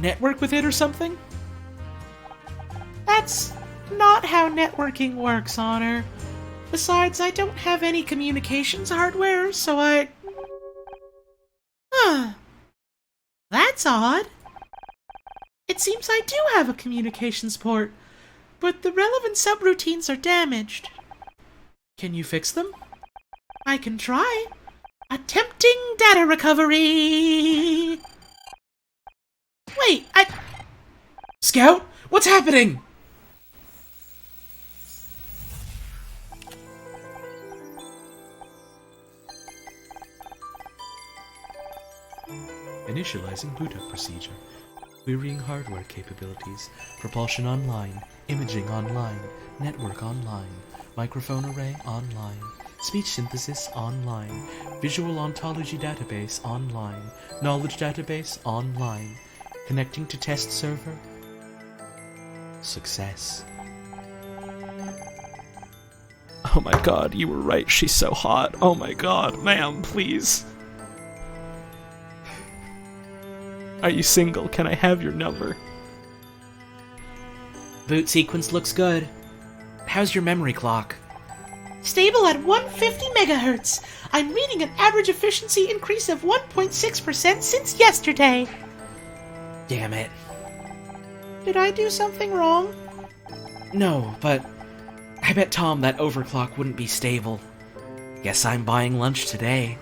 network with it or something? That's not how networking works, Honor. Besides, I don't have any communications hardware, so I... Huh. That's odd. It seems I do have a communications port, but the relevant subroutines are damaged. Can you fix them? I can try. Attempting data recovery! Wait, Scout? What's happening? Initializing boot-up procedure. Querying hardware capabilities. Propulsion online. Imaging online. Network online. Microphone array online. Speech synthesis online. Visual ontology database online. Knowledge database online. Connecting to test server. Success. Oh my god, you were right. She's so hot. Oh my god, ma'am, please. Are you single? Can I have your number? Boot sequence looks good. How's your memory clock? stable at 150 megahertz. I'm reading an average efficiency increase of 1.6% since yesterday. Damn it. Did I do something wrong? No, but I bet Tom that overclock wouldn't be stable. Guess I'm buying lunch today.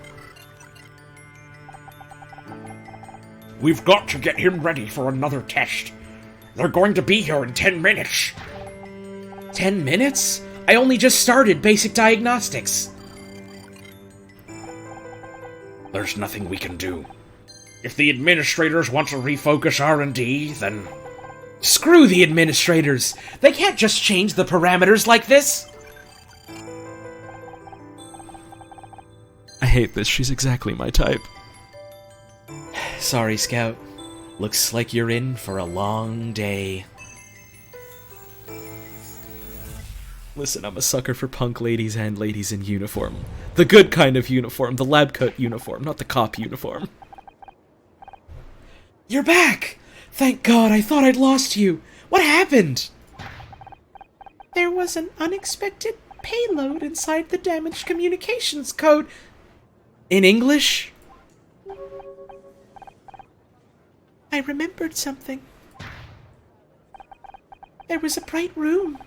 We've got to get him ready for another test. They're going to be here in 10 minutes. 10 minutes? I only just started basic diagnostics. There's nothing we can do. If the administrators want to refocus R&D, then... Screw the administrators! They can't just change the parameters like this! I hate this. She's exactly my type. Sorry, Scout. Looks like you're in for a long day. Listen, I'm a sucker for punk ladies and ladies in uniform. The good kind of uniform, the lab coat uniform, not the cop uniform. You're back! Thank God, I thought I'd lost you. What happened? There was an unexpected payload inside the damaged communications code. In English? I remembered something. There was a bright room.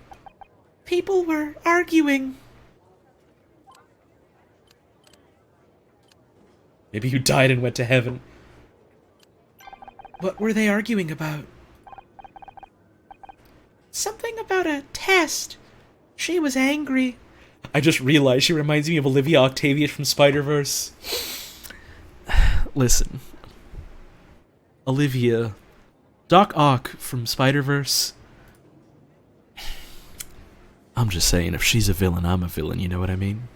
People were arguing. Maybe you died and went to heaven. What were they arguing about? Something about a test. She was angry. I just realized she reminds me of Olivia Octavius from Spider-Verse. Listen. Olivia. Doc Ock from Spider-Verse. I'm just saying, if she's a villain, I'm a villain, you know what I mean?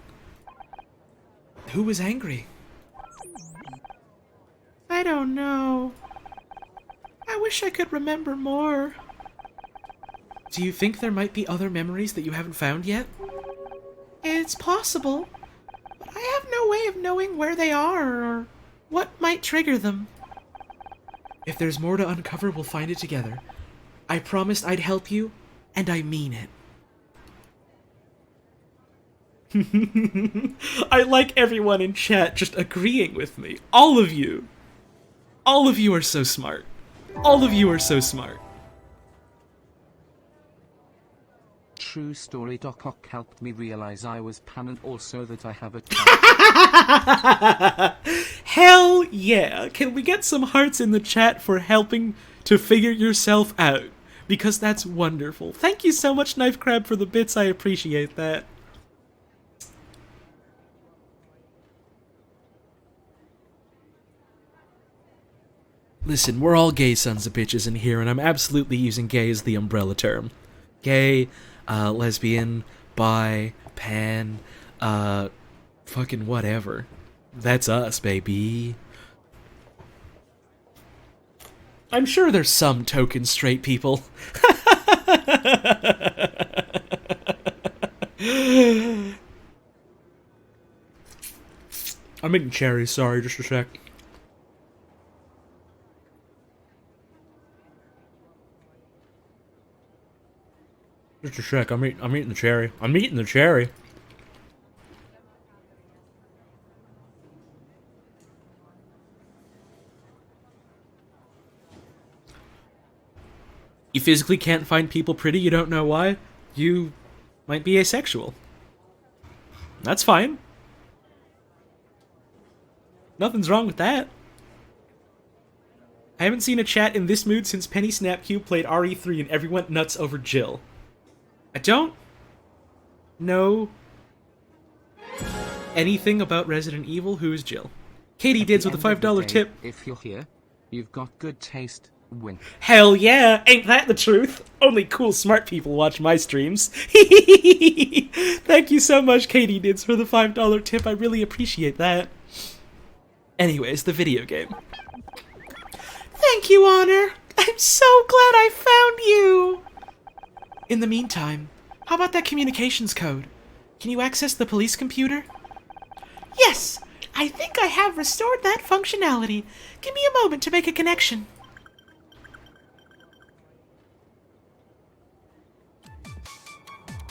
Who was angry? I don't know. I wish I could remember more. Do you think there might be other memories that you haven't found yet? It's possible, but I have no way of knowing where they are or what might trigger them. If there's more to uncover, we'll find it together. I promised I'd help you, and I mean it. I like everyone in chat just agreeing with me. All of you. All of you are so smart. All of you are so smart. True story. Doc Ock helped me realize I was pan and also that I have a Hell yeah! Can we get some hearts in the chat for helping to figure yourself out? Because that's wonderful. Thank you so much, Knife Crab, for the bits. I appreciate that. Listen, we're all gay sons of bitches in here, and I'm absolutely using gay as the umbrella term. gay, lesbian, bi, pan, fucking whatever. That's us, baby. I'm sure there's some token straight people. I'm eating cherries, sorry, just a sec. Just a sec, I'm eating the cherry. I'm eating the cherry. You physically can't find people pretty, you don't know why? You might be asexual. That's fine. Nothing's wrong with that. I haven't seen a chat in this mood since Penny Snapcube played RE3 and everyone went nuts over Jill. I don't know anything about Resident Evil. Who is Jill? Katie Dids with a $5 tip. If you're here, you've got good taste. Win. Hell yeah! Ain't that the truth? Only cool smart people watch my streams. Thank you so much, Katie Dids, for the $5 tip. I really appreciate that. Anyways, the video game. Thank you, Honor. I'm so glad I found you. In the meantime, how about that communications code? Can you access the police computer? Yes, I think I have restored that functionality. Give me a moment to make a connection.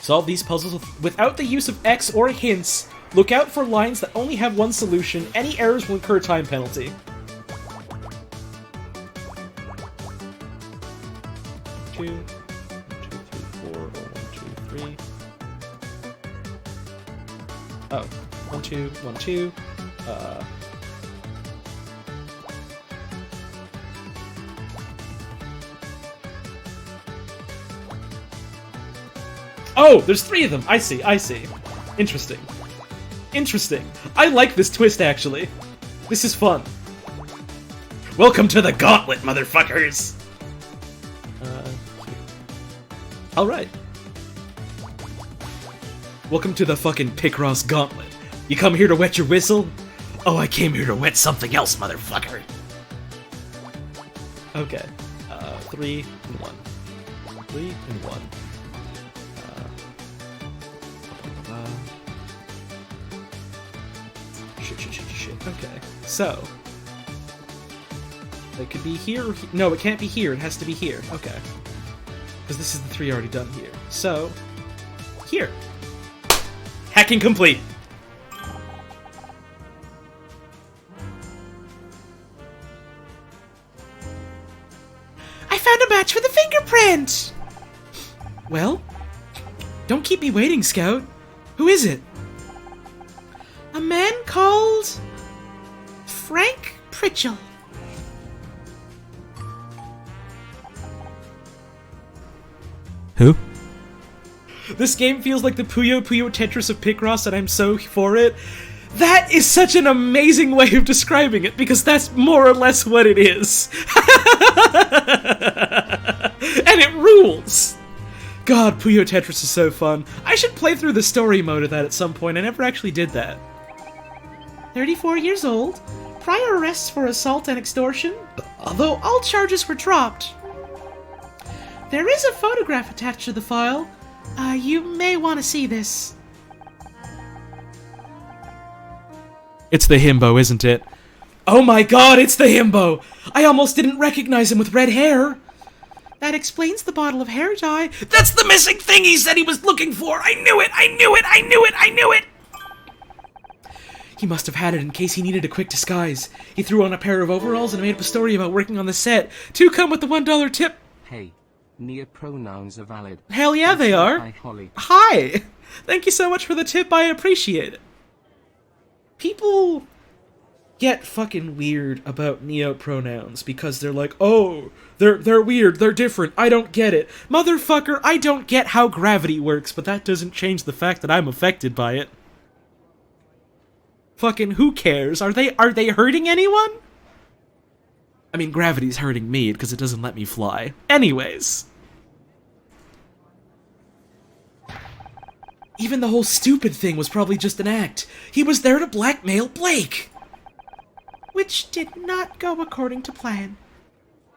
Solve these puzzles without the use of X or hints. Look out for lines that only have one solution. Any errors will incur a time penalty. Two, 1, 2, 3, 4, or 1, 2, 3. Oh, 1, 2, 1, 2. Oh, there's 3 of them. I see. Interesting. I like this twist, actually. This is fun. Welcome to the gauntlet, motherfuckers! Alright. Welcome to the fucking Picross gauntlet. You come here to wet your whistle? Oh, I came here to wet something else, motherfucker. Okay. 3 and 1. 3 and 1. Shit. Okay, so it could be here or no, it can't be here. It has to be here. Okay, because this is the 3 already done here. So here, hacking complete. I found a match for the fingerprint. Well, don't keep me waiting, Scout. Who is it? A man called Frank Pritchell. Who? This game feels like the Puyo Puyo Tetris of Picross, and I'm so for it. That is such an amazing way of describing it, because that's more or less what it is. And it rules! God, Puyo Tetris is so fun. I should play through the story mode of that at some point. I never actually did that. 34 years old, prior arrests for assault and extortion, although all charges were dropped. There is a photograph attached to the file. You may want to see this. It's the himbo, isn't it? Oh my god, it's the himbo! I almost didn't recognize him with red hair! That explains the bottle of hair dye. That's the missing thing he said he was looking for! I knew it! He must have had it in case he needed a quick disguise. He threw on a pair of overalls and made up a story about working on the set. 2 come with the $1 tip. Hey, neopronouns are valid. Hell yeah, they are. Hi, Holly. Hi! Thank you so much for the tip, I appreciate it. People get fucking weird about neopronouns because they're like, oh, they're weird, they're different, I don't get it. Motherfucker, I don't get how gravity works, but that doesn't change the fact that I'm affected by it. Fucking who cares? Are they hurting anyone? I mean, gravity's hurting me because it doesn't let me fly. Anyways. Even the whole stupid thing was probably just an act. He was there to blackmail Blake! Which did not go according to plan.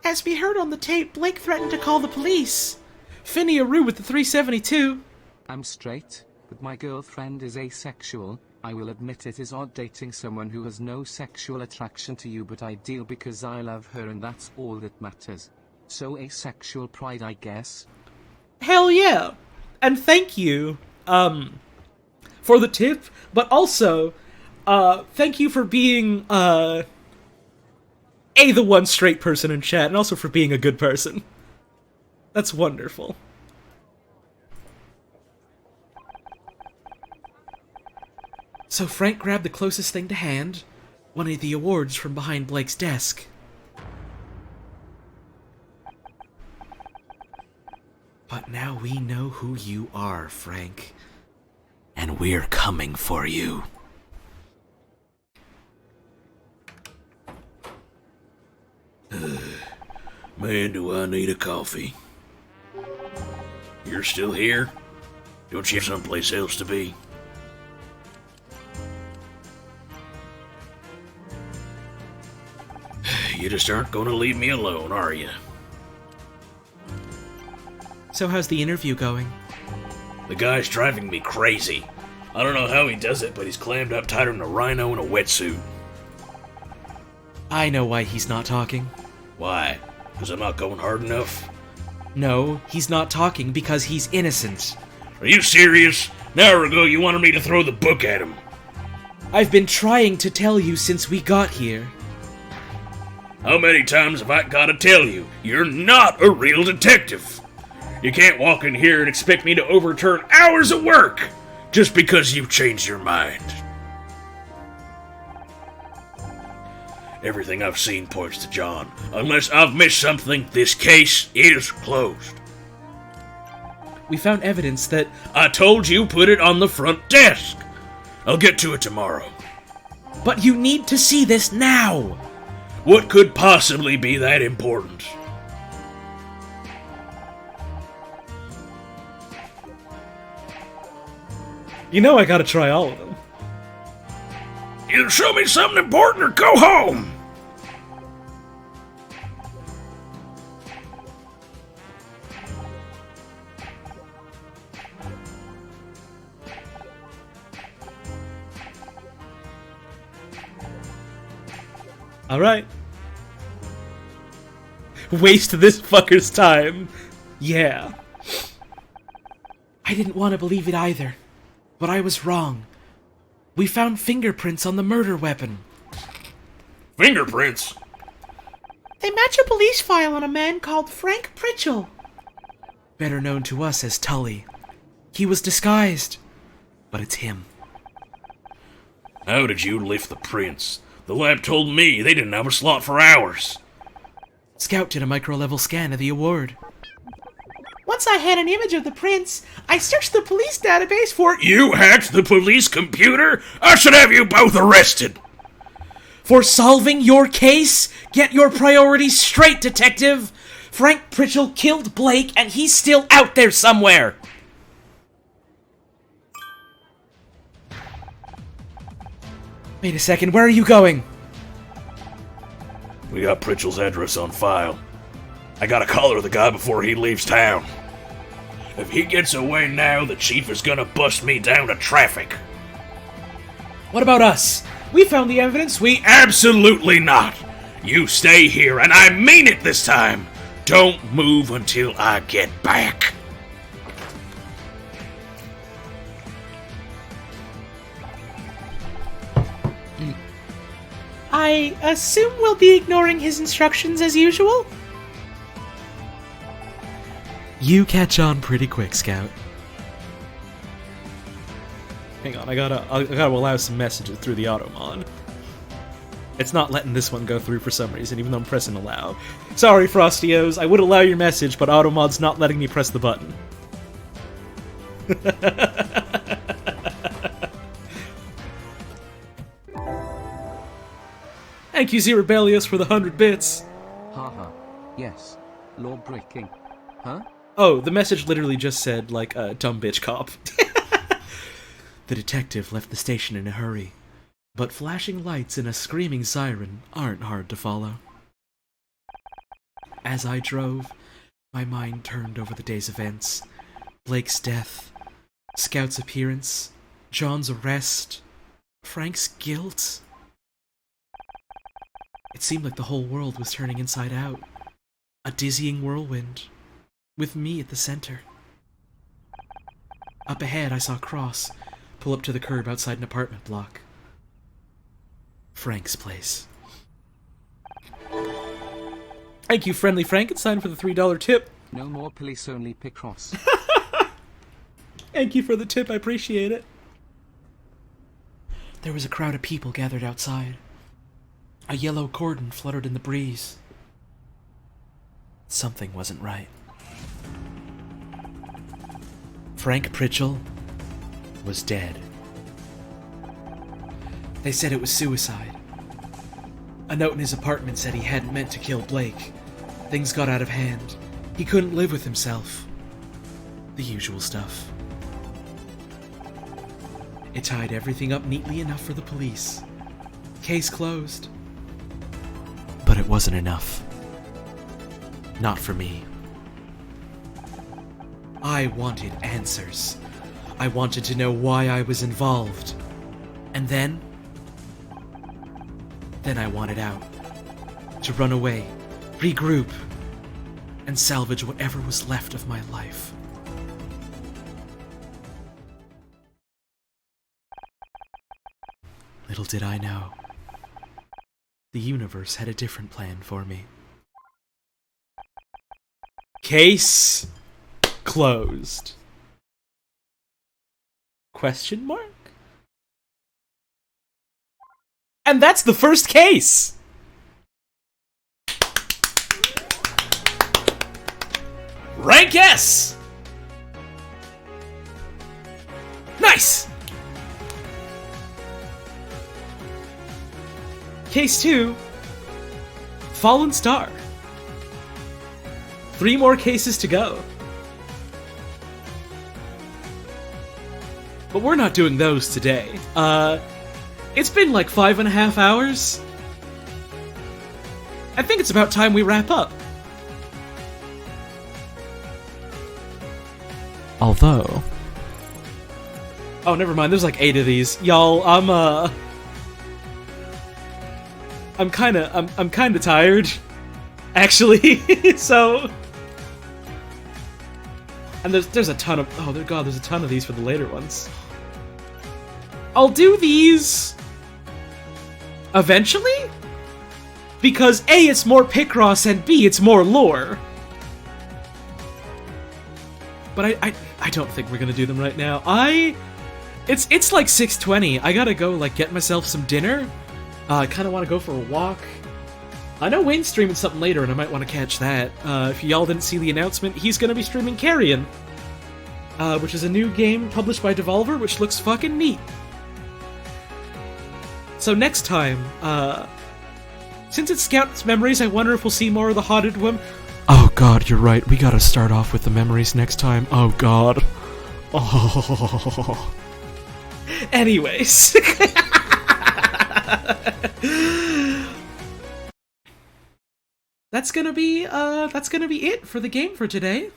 As we heard on the tape, Blake threatened to call the police. Finney Aru with the 372. I'm straight, but my girlfriend is asexual. I will admit it is odd dating someone who has no sexual attraction to you, but ideal because I love her and that's all that matters. So asexual pride, I guess. Hell yeah! And thank you, for the tip, but also, thank you for being, the one straight person in chat, and also for being a good person. That's wonderful. So Frank grabbed the closest thing to hand, one of the awards from behind Blake's desk. But now we know who you are, Frank. And we're coming for you. Man, do I need a coffee. You're still here? Don't you have someplace else to be? You just aren't gonna leave me alone, are you? So how's the interview going? The guy's driving me crazy. I don't know how he does it, but he's clammed up tighter than a rhino in a wetsuit. I know why he's not talking. Why? Because I'm not going hard enough? No, he's not talking because he's innocent. Are you serious? An hour ago you wanted me to throw the book at him. I've been trying to tell you since we got here. How many times have I gotta tell you? You're not a real detective. You can't walk in here and expect me to overturn hours of work just because you've changed your mind. Everything I've seen points to John. Unless I've missed something, this case is closed. We found evidence that... I told you put it on the front desk. I'll get to it tomorrow. But you need to see this now! What could possibly be that important? You know I gotta try all of them. Either show me something important or go home! Alright. Waste this fucker's time. Yeah. I didn't want to believe it either, but I was wrong. We found fingerprints on the murder weapon. Fingerprints? They match a police file on a man called Frank Pritchell. Better known to us as Tully. He was disguised, but it's him. How did you lift the prints? The lab told me they didn't have a slot for hours. Scout did a micro-level scan of the award. Once I had an image of the prints, I searched the police database for... You hacked the police computer? I should have you both arrested! For solving your case? Get your priorities straight, detective! Frank Pritchell killed Blake, and he's still out there somewhere! Wait a second, where are you going? We got Pritchell's address on file. I gotta collar the guy before he leaves town. If he gets away now, the chief is gonna bust me down to traffic. What about us? We found the evidence, Absolutely not! You stay here, and I mean it this time! Don't move until I get back. I assume we'll be ignoring his instructions as usual? You catch on pretty quick, Scout. Hang on, I gotta allow some messages through the auto mod. It's not letting this one go through for some reason, even though I'm pressing allow. Sorry, Frostios, I would allow your message, but auto mod's not letting me press the button. Thank you, Zerabelius, for the 100 bits. Haha. Yes. Law breaking. Huh? Oh, the message literally just said, like, dumb bitch cop. The detective left the station in a hurry, but flashing lights and a screaming siren aren't hard to follow. As I drove, my mind turned over the day's events. Blake's death, Scout's appearance, John's arrest, Frank's guilt. It seemed like the whole world was turning inside out. A dizzying whirlwind, with me at the center. Up ahead, I saw Cross pull up to the curb outside an apartment block. Frank's place. Thank you, Friendly Frankenstein, for the $3 tip. No more police only Picross. Thank you for the tip, I appreciate it. There was a crowd of people gathered outside. A yellow cordon fluttered in the breeze. Something wasn't right. Frank Pritchell was dead. They said it was suicide. A note in his apartment said he hadn't meant to kill Blake. Things got out of hand. He couldn't live with himself. The usual stuff. It tied everything up neatly enough for the police. Case closed. But it wasn't enough. Not for me. I wanted answers. I wanted to know why I was involved. And then I wanted out. To run away, regroup, and salvage whatever was left of my life. Little did I know, the universe had a different plan for me. Case closed. Question mark? And that's the first case! Rank S! Nice! Case 2, Fallen Star. 3 more cases to go. But we're not doing those today. It's been like 5.5 hours. I think it's about time we wrap up. Although... Oh, never mind, there's like 8 of these. Y'all, I'm kinda tired, actually. So, and there's a ton of there's a ton of these for the later ones. I'll do these eventually, because A, it's more Picross, and B, it's more lore. But I don't think we're gonna do them right now. It's like 6:20. I gotta go like get myself some dinner. I kind of want to go for a walk. I know Wayne's streaming something later, and I might want to catch that. If y'all didn't see the announcement, he's going to be streaming Carrion, which is a new game published by Devolver, which looks fucking neat. So next time, since it's Scout's Memories, I wonder if we'll see more of the Haunted one. Oh god, you're right. We gotta start off with the memories next time. Oh god. Oh. Anyways. That's gonna be it for the game for today.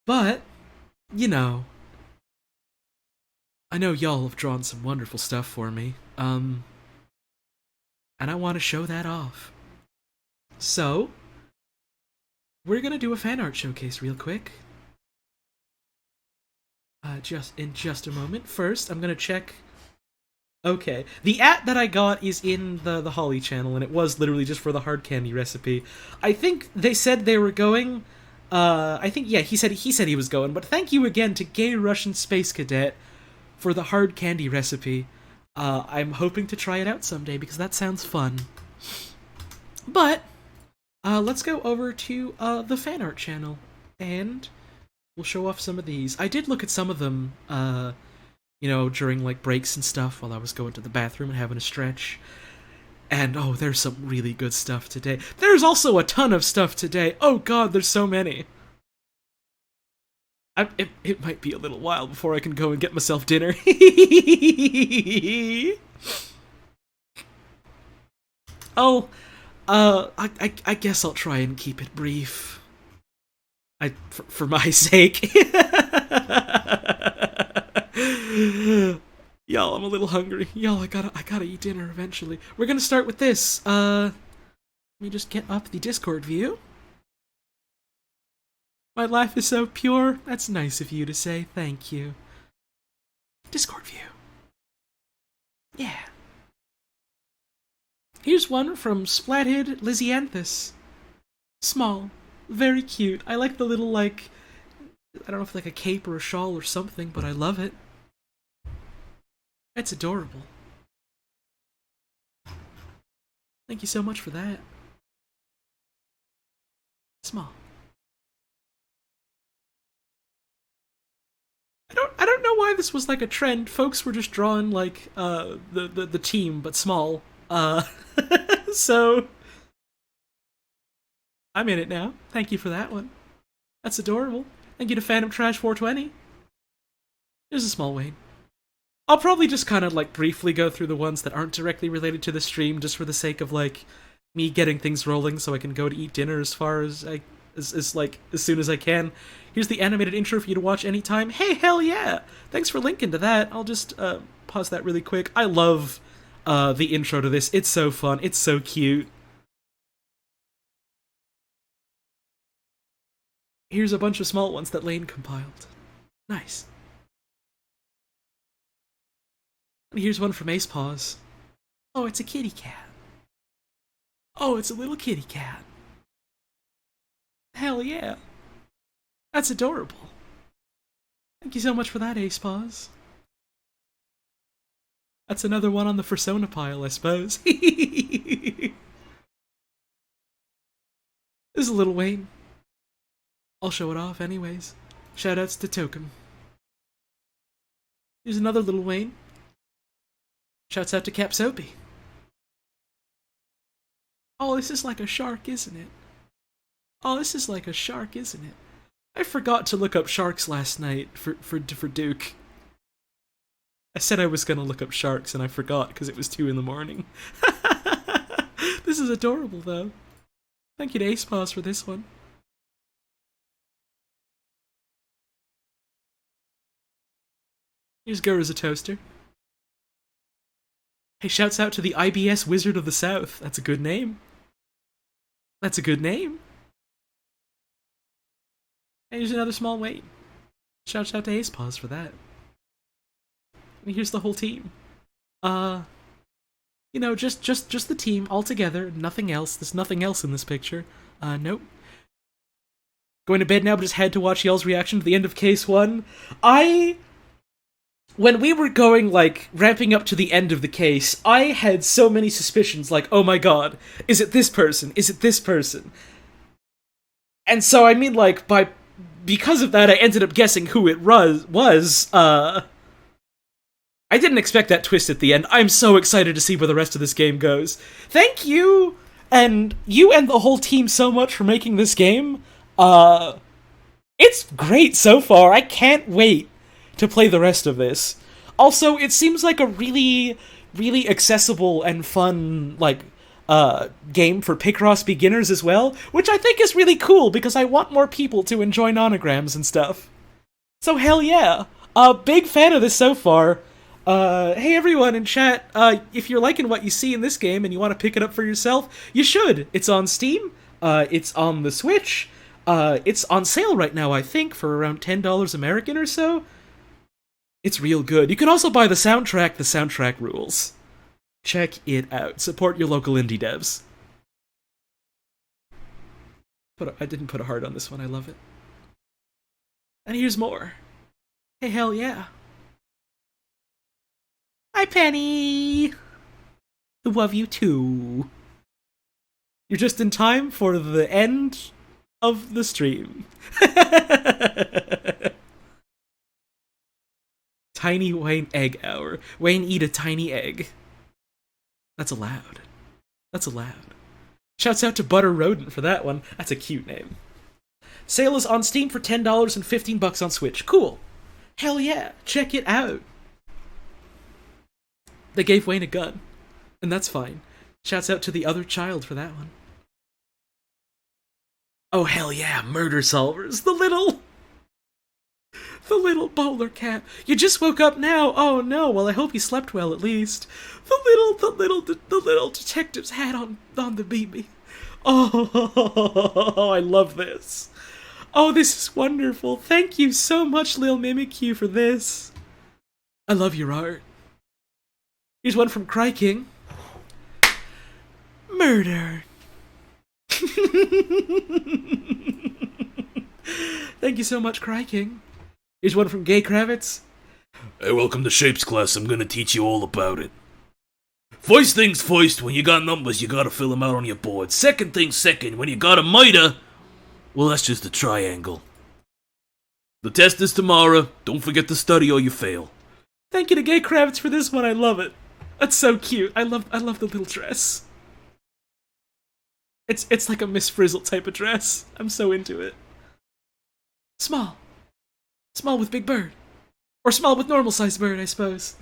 But, you know, I know y'all have drawn some wonderful stuff for me, and I want to show that off. So, we're gonna do a fan art showcase real quick. Just a moment. First, I'm gonna check. Okay, the @ that I got is in the Holly channel, and it was literally just for the hard candy recipe. I think they said they were going. He said he was going. But thank you again to Gay Russian Space Cadet for the hard candy recipe. I'm hoping to try it out someday because that sounds fun. But let's go over to the fan art channel, and we'll show off some of these. I did look at some of them, during like breaks and stuff while I was going to the bathroom and having a stretch. And oh, there's some really good stuff today. There's also a ton of stuff today. Oh god, there's so many. It might be a little while before I can go and get myself dinner. Oh, I guess I'll try and keep it brief. For my sake. Y'all, I'm a little hungry. Y'all, I gotta eat dinner eventually. We're gonna start with this. Let me just get up the Discord view. My life is so pure. That's nice of you to say. Thank you. Discord view. Yeah. Here's one from Splathead Lysianthus. Small. Very cute. I like the little, like, I don't know if like a cape or a shawl or something, but I love it. That's adorable. Thank you so much for that. Small. I don't know why this was like a trend. Folks were just drawing like the team but small. So I'm in it now. Thank you for that one. That's adorable. Thank you to Phantom Trash 420. Here's a small Wayne. I'll probably just kind of like briefly go through the ones that aren't directly related to the stream, just for the sake of like me getting things rolling, so I can go to eat dinner as soon as I can. Here's the animated intro for you to watch anytime. Hey, hell yeah! Thanks for linking to that. I'll just pause that really quick. I love the intro to this. It's so fun. It's so cute. Here's a bunch of small ones that Lane compiled. Nice. And here's one from Ace Paws. Oh, it's a kitty cat. Oh, it's a little kitty cat. Hell yeah. That's adorable. Thank you so much for that, Ace Paws. That's another one on the Fursona pile, I suppose. This is a little Wayne. I'll show it off anyways. Shoutouts to Token. Here's another little Wayne. Shouts out to Cap Soapy. Oh, this is like a shark, isn't it? Oh, this is like a shark, isn't it? I forgot to look up sharks last night for Duke. I said I was gonna look up sharks and I forgot because it was 2 in the morning. This is adorable though. Thank you to Ace Paws for this one. Here's Gur as a toaster. Hey, shouts out to the IBS Wizard of the South. That's a good name. That's a good name. And here's another small Wayne. Shouts out to Ace Paws for that. And here's the whole team. You know, just the team all together. Nothing else. There's nothing else in this picture. Nope. Going to bed now, but just had to watch y'all's reaction to the end of Case 1. When we were going, like, ramping up to the end of the case, I had so many suspicions, like, oh my god, is it this person? Is it this person? And so, I mean, like, because of that, I ended up guessing who it was. I didn't expect that twist at the end. I'm so excited to see where the rest of this game goes. Thank you, and you and the whole team so much for making this game. It's great so far. I can't wait to play the rest of this. Also, it seems like a really, really accessible and fun, like, game for Picross beginners as well, which I think is really cool because I want more people to enjoy nonograms and stuff. So hell yeah. Big fan of this so far. Hey everyone in chat, if you're liking what you see in this game and you want to pick it up for yourself, you should. It's on Steam, it's on the Switch, it's on sale right now, I think, for around $10 American or so. It's real good. You can also buy the soundtrack rules. Check it out. Support your local indie devs. But I didn't put a heart on this one, I love it. And here's more. Hey, hell yeah. Hi, Penny! Love you too. You're just in time for the end of the stream. Tiny Wayne Egg Hour. Wayne eat a tiny egg. That's allowed. That's allowed. Shouts out to Butter Rodent for that one. That's a cute name. Sale is on Steam for $10 and $15 on Switch. Cool. Hell yeah, check it out. They gave Wayne a gun, and that's fine. Shouts out to the other child for that one. Oh hell yeah, murder solvers. The little bowler cap. You just woke up now. Oh no. Well, I hope you slept well at least. The little detective's hat on the BB. Oh, I love this. Oh, this is wonderful. Thank you so much, Lil Mimikyu, for this. I love your art. Here's one from Cry King. Murder. Thank you so much, Cry King. Here's one from Gay Kravitz. Hey, welcome to Shapes class. I'm gonna teach you all about it. First things first, when you got numbers, you gotta fill them out on your board. Second things second, when you got a miter, well, that's just a triangle. The test is tomorrow. Don't forget to study or you fail. Thank you to Gay Kravitz for this one. I love it. That's so cute. I love the little dress. It's like a Miss Frizzle type of dress. I'm so into it. Small. Small with big bird. Or small with normal sized bird, I suppose.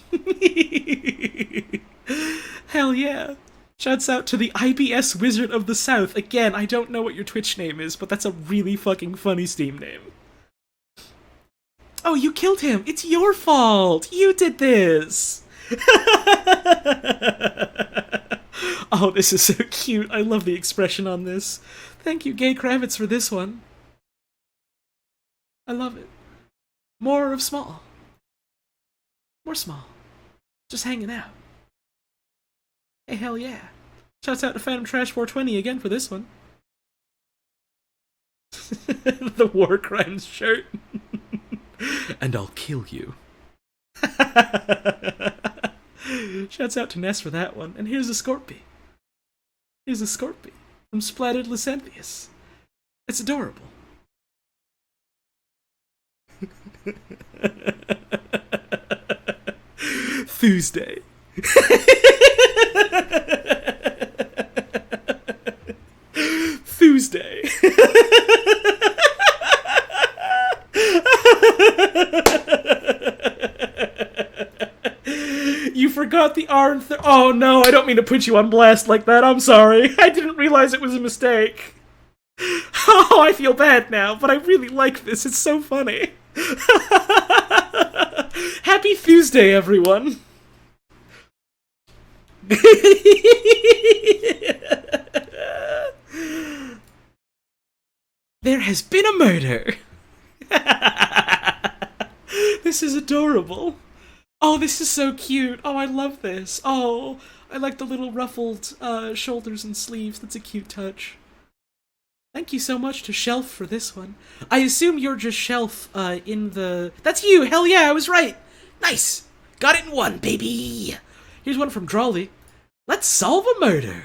Hell yeah. Shouts out to the IBS Wizard of the South. Again, I don't know what your Twitch name is, but that's a really fucking funny Steam name. Oh, you killed him. It's your fault. You did this. Oh, this is so cute. I love the expression on this. Thank you, Gay Kravitz, for this one. I love it. More of small. More small. Just hanging out. Hey, hell yeah. Shouts out to Phantom Trash 420 again for this one. The War Crimes shirt. And I'll kill you. Shouts out to Ness for that one. And here's a Scorpy. Here's a Scorpy from Splattered Lysanthius. It's adorable. Thursday. Thursday. You forgot the R and oh no, I don't mean to put you on blast like that. I'm sorry. I didn't realize it was a mistake. Oh, I feel bad now, but I really like this. It's so funny. Happy Thursday, everyone. There has been a murder. This is adorable. Oh, this is so cute. Oh, I love this. Oh, I like the little ruffled shoulders and sleeves. That's a cute touch. Thank you so much to Shelf for this one. I assume you're just Shelf in the... That's you! Hell yeah, I was right! Nice! Got it in one, baby! Here's one from Drawley. Let's solve a murder!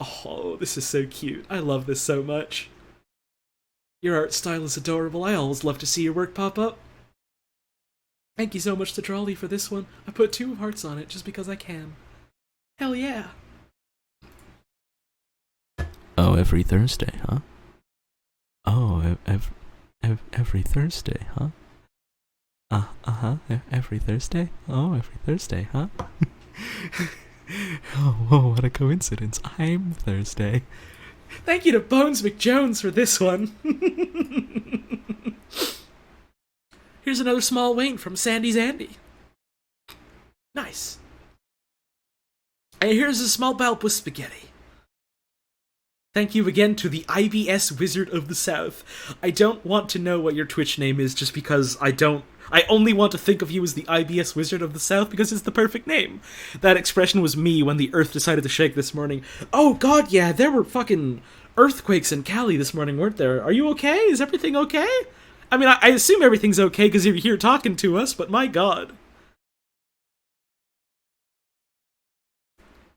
Oh, this is so cute. I love this so much. Your art style is adorable. I always love to see your work pop up. Thank you so much to Drawley for this one. I put 2 hearts on it just because I can. Hell yeah. Oh, every Thursday, huh? Oh, every Thursday, huh? Uh-huh, every Thursday? Oh, every Thursday, huh? Oh, whoa, what a coincidence. I'm Thursday. Thank you to Bones McJones for this one. Here's another small Wayne from Sandy's Andy. Nice. And here's a small Balp with spaghetti. Thank you again to the IBS Wizard of the South. I don't want to know what your Twitch name is just because I only want to think of you as the IBS Wizard of the South because it's the perfect name. That expression was me when the earth decided to shake this morning. Oh god, yeah, there were fucking earthquakes in Cali this morning, weren't there? Are you okay? Is everything okay? I mean, I assume everything's okay because you're here talking to us, but my god.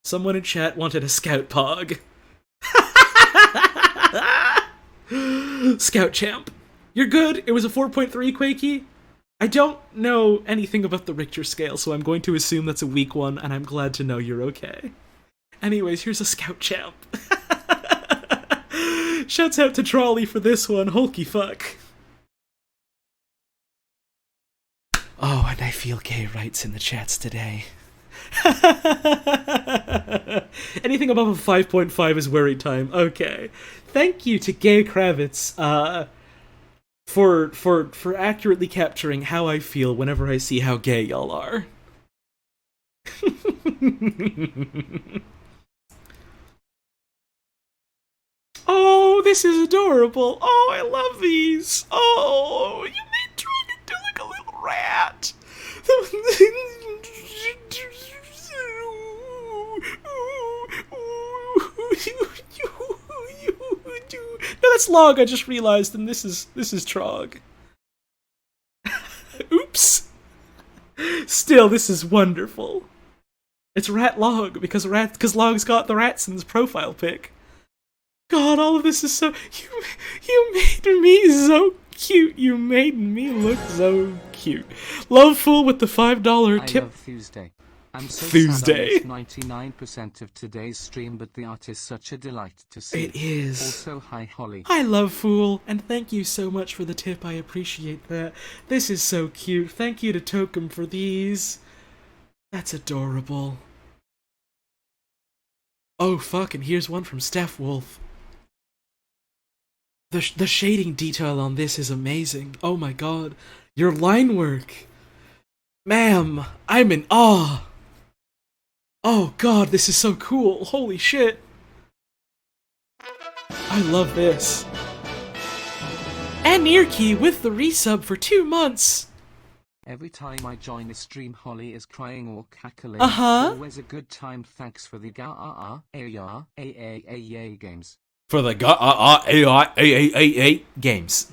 Someone in chat wanted a scout pog. Scout champ. You're good. It was a 4.3 Quakey. I don't know anything about the Richter scale, so I'm going to assume that's a weak one, and I'm glad to know you're okay. Anyways, here's a scout champ. Shouts out to Trolley for this one. Hulky fuck. Oh, and I feel gay rights in the chats today. Anything above a 5.5 is worry time. Okay. Thank you to Gay Kravitz for accurately capturing how I feel whenever I see how gay y'all are. Oh, this is adorable. Oh, I love these. Oh, you made Trog into like a little rat. No, that's Log, I just realized, and this is Trog. Oops. Still, this is wonderful. It's Rat Log, because Log's got the rats in his profile pic. God, all of this is so... You made me so cute. You made me look so cute. Love Fool with the $5 tip. I love Tuesday. I'm so Tuesday. sad I missed 99% of today's stream, but the art is such a delight to see. It is. Also, hi Holly. I love Fool, and thank you so much for the tip. I appreciate that. This is so cute. Thank you to Tokum for these. That's adorable. Oh, fuck, and here's one from Steph Wolf. The shading detail on this is amazing. Oh my god. Your line work. Ma'am, I'm in awe. Oh god, this is so cool. Holy shit. I love this. And Nirki with the resub for 2 months. Every time I join a stream, Holly is crying or cackling. Always a good time. Thanks for the games. For the games.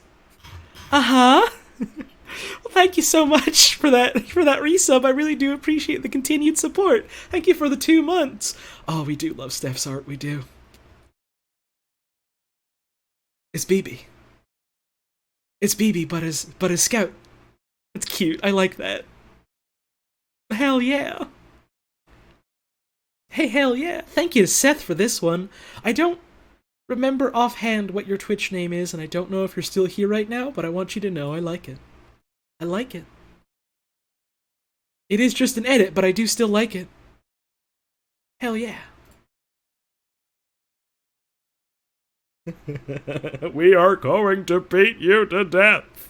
Well, thank you so much for that resub. I really do appreciate the continued support. Thank you for the 2 months. Oh, we do love Steph's art. We do. It's BB. It's BB, but as Scout. It's cute. I like that. Hell yeah. Hey, hell yeah. Thank you to Seth for this one. I don't remember offhand what your Twitch name is, and I don't know if you're still here right now, but I want you to know I like it. I like it. It is just an edit, but I do still like it. Hell yeah. We are going to beat you to death.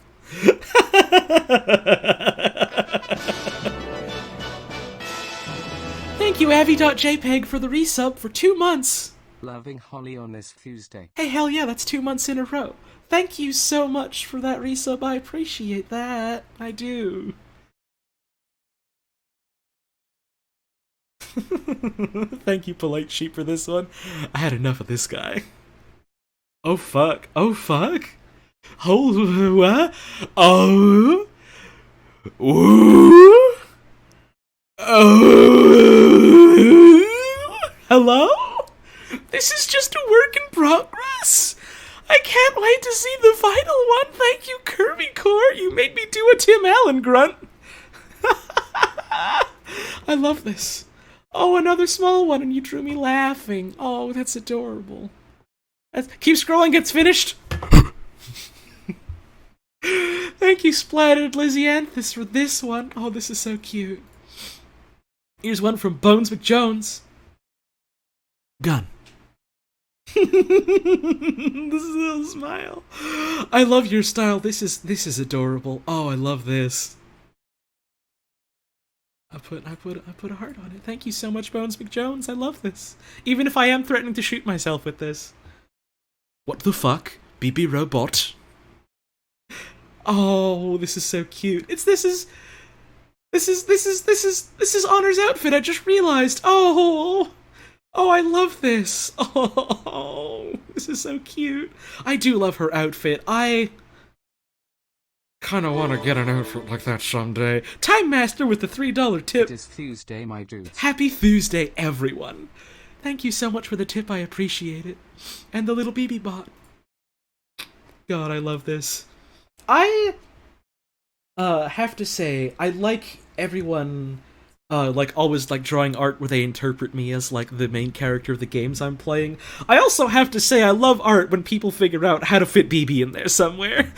Thank you, Avi.jpg, for the resub for 2 months. Loving Holly on this Tuesday. Hey, hell yeah, that's 2 months in a row. Thank you so much for that resub. I appreciate that. I do. Thank you, Polite Sheep, for this one. I had enough of this guy. Oh, fuck. Oh, fuck. Oh, what? Oh. Ooh. Oh. Hello? This is just a work in progress. I can't wait to see the final one. Thank you, Kirby Core. You made me do a Tim Allen grunt. I love this. Oh, another small one, and you drew me laughing. Oh, that's adorable. Keep scrolling, gets finished. Thank you, Splattered Lizzianthus, for this one. Oh, this is so cute. Here's one from Bones McJones. Gun. This is a little smile. I love your style. This is adorable. Oh, I love this. I put a heart on it. Thank you so much, Bones McJones. I love this. Even if I am threatening to shoot myself with this. What the fuck? BB Robot. Oh, this is so cute. This is Honor's outfit. I just realized. Oh, I love this. Oh, this is so cute. I do love her outfit. I kind of want to get an outfit like that someday. Time Master with the $3 tip. It is Tuesday, my dudes. Happy Tuesday, everyone. Thank you so much for the tip. I appreciate it. And the little BB bot. God, I love this. I have to say, I like everyone like always like drawing art where they interpret me as like the main character of the games I'm playing. I also have to say I love art when people figure out how to fit BB in there somewhere.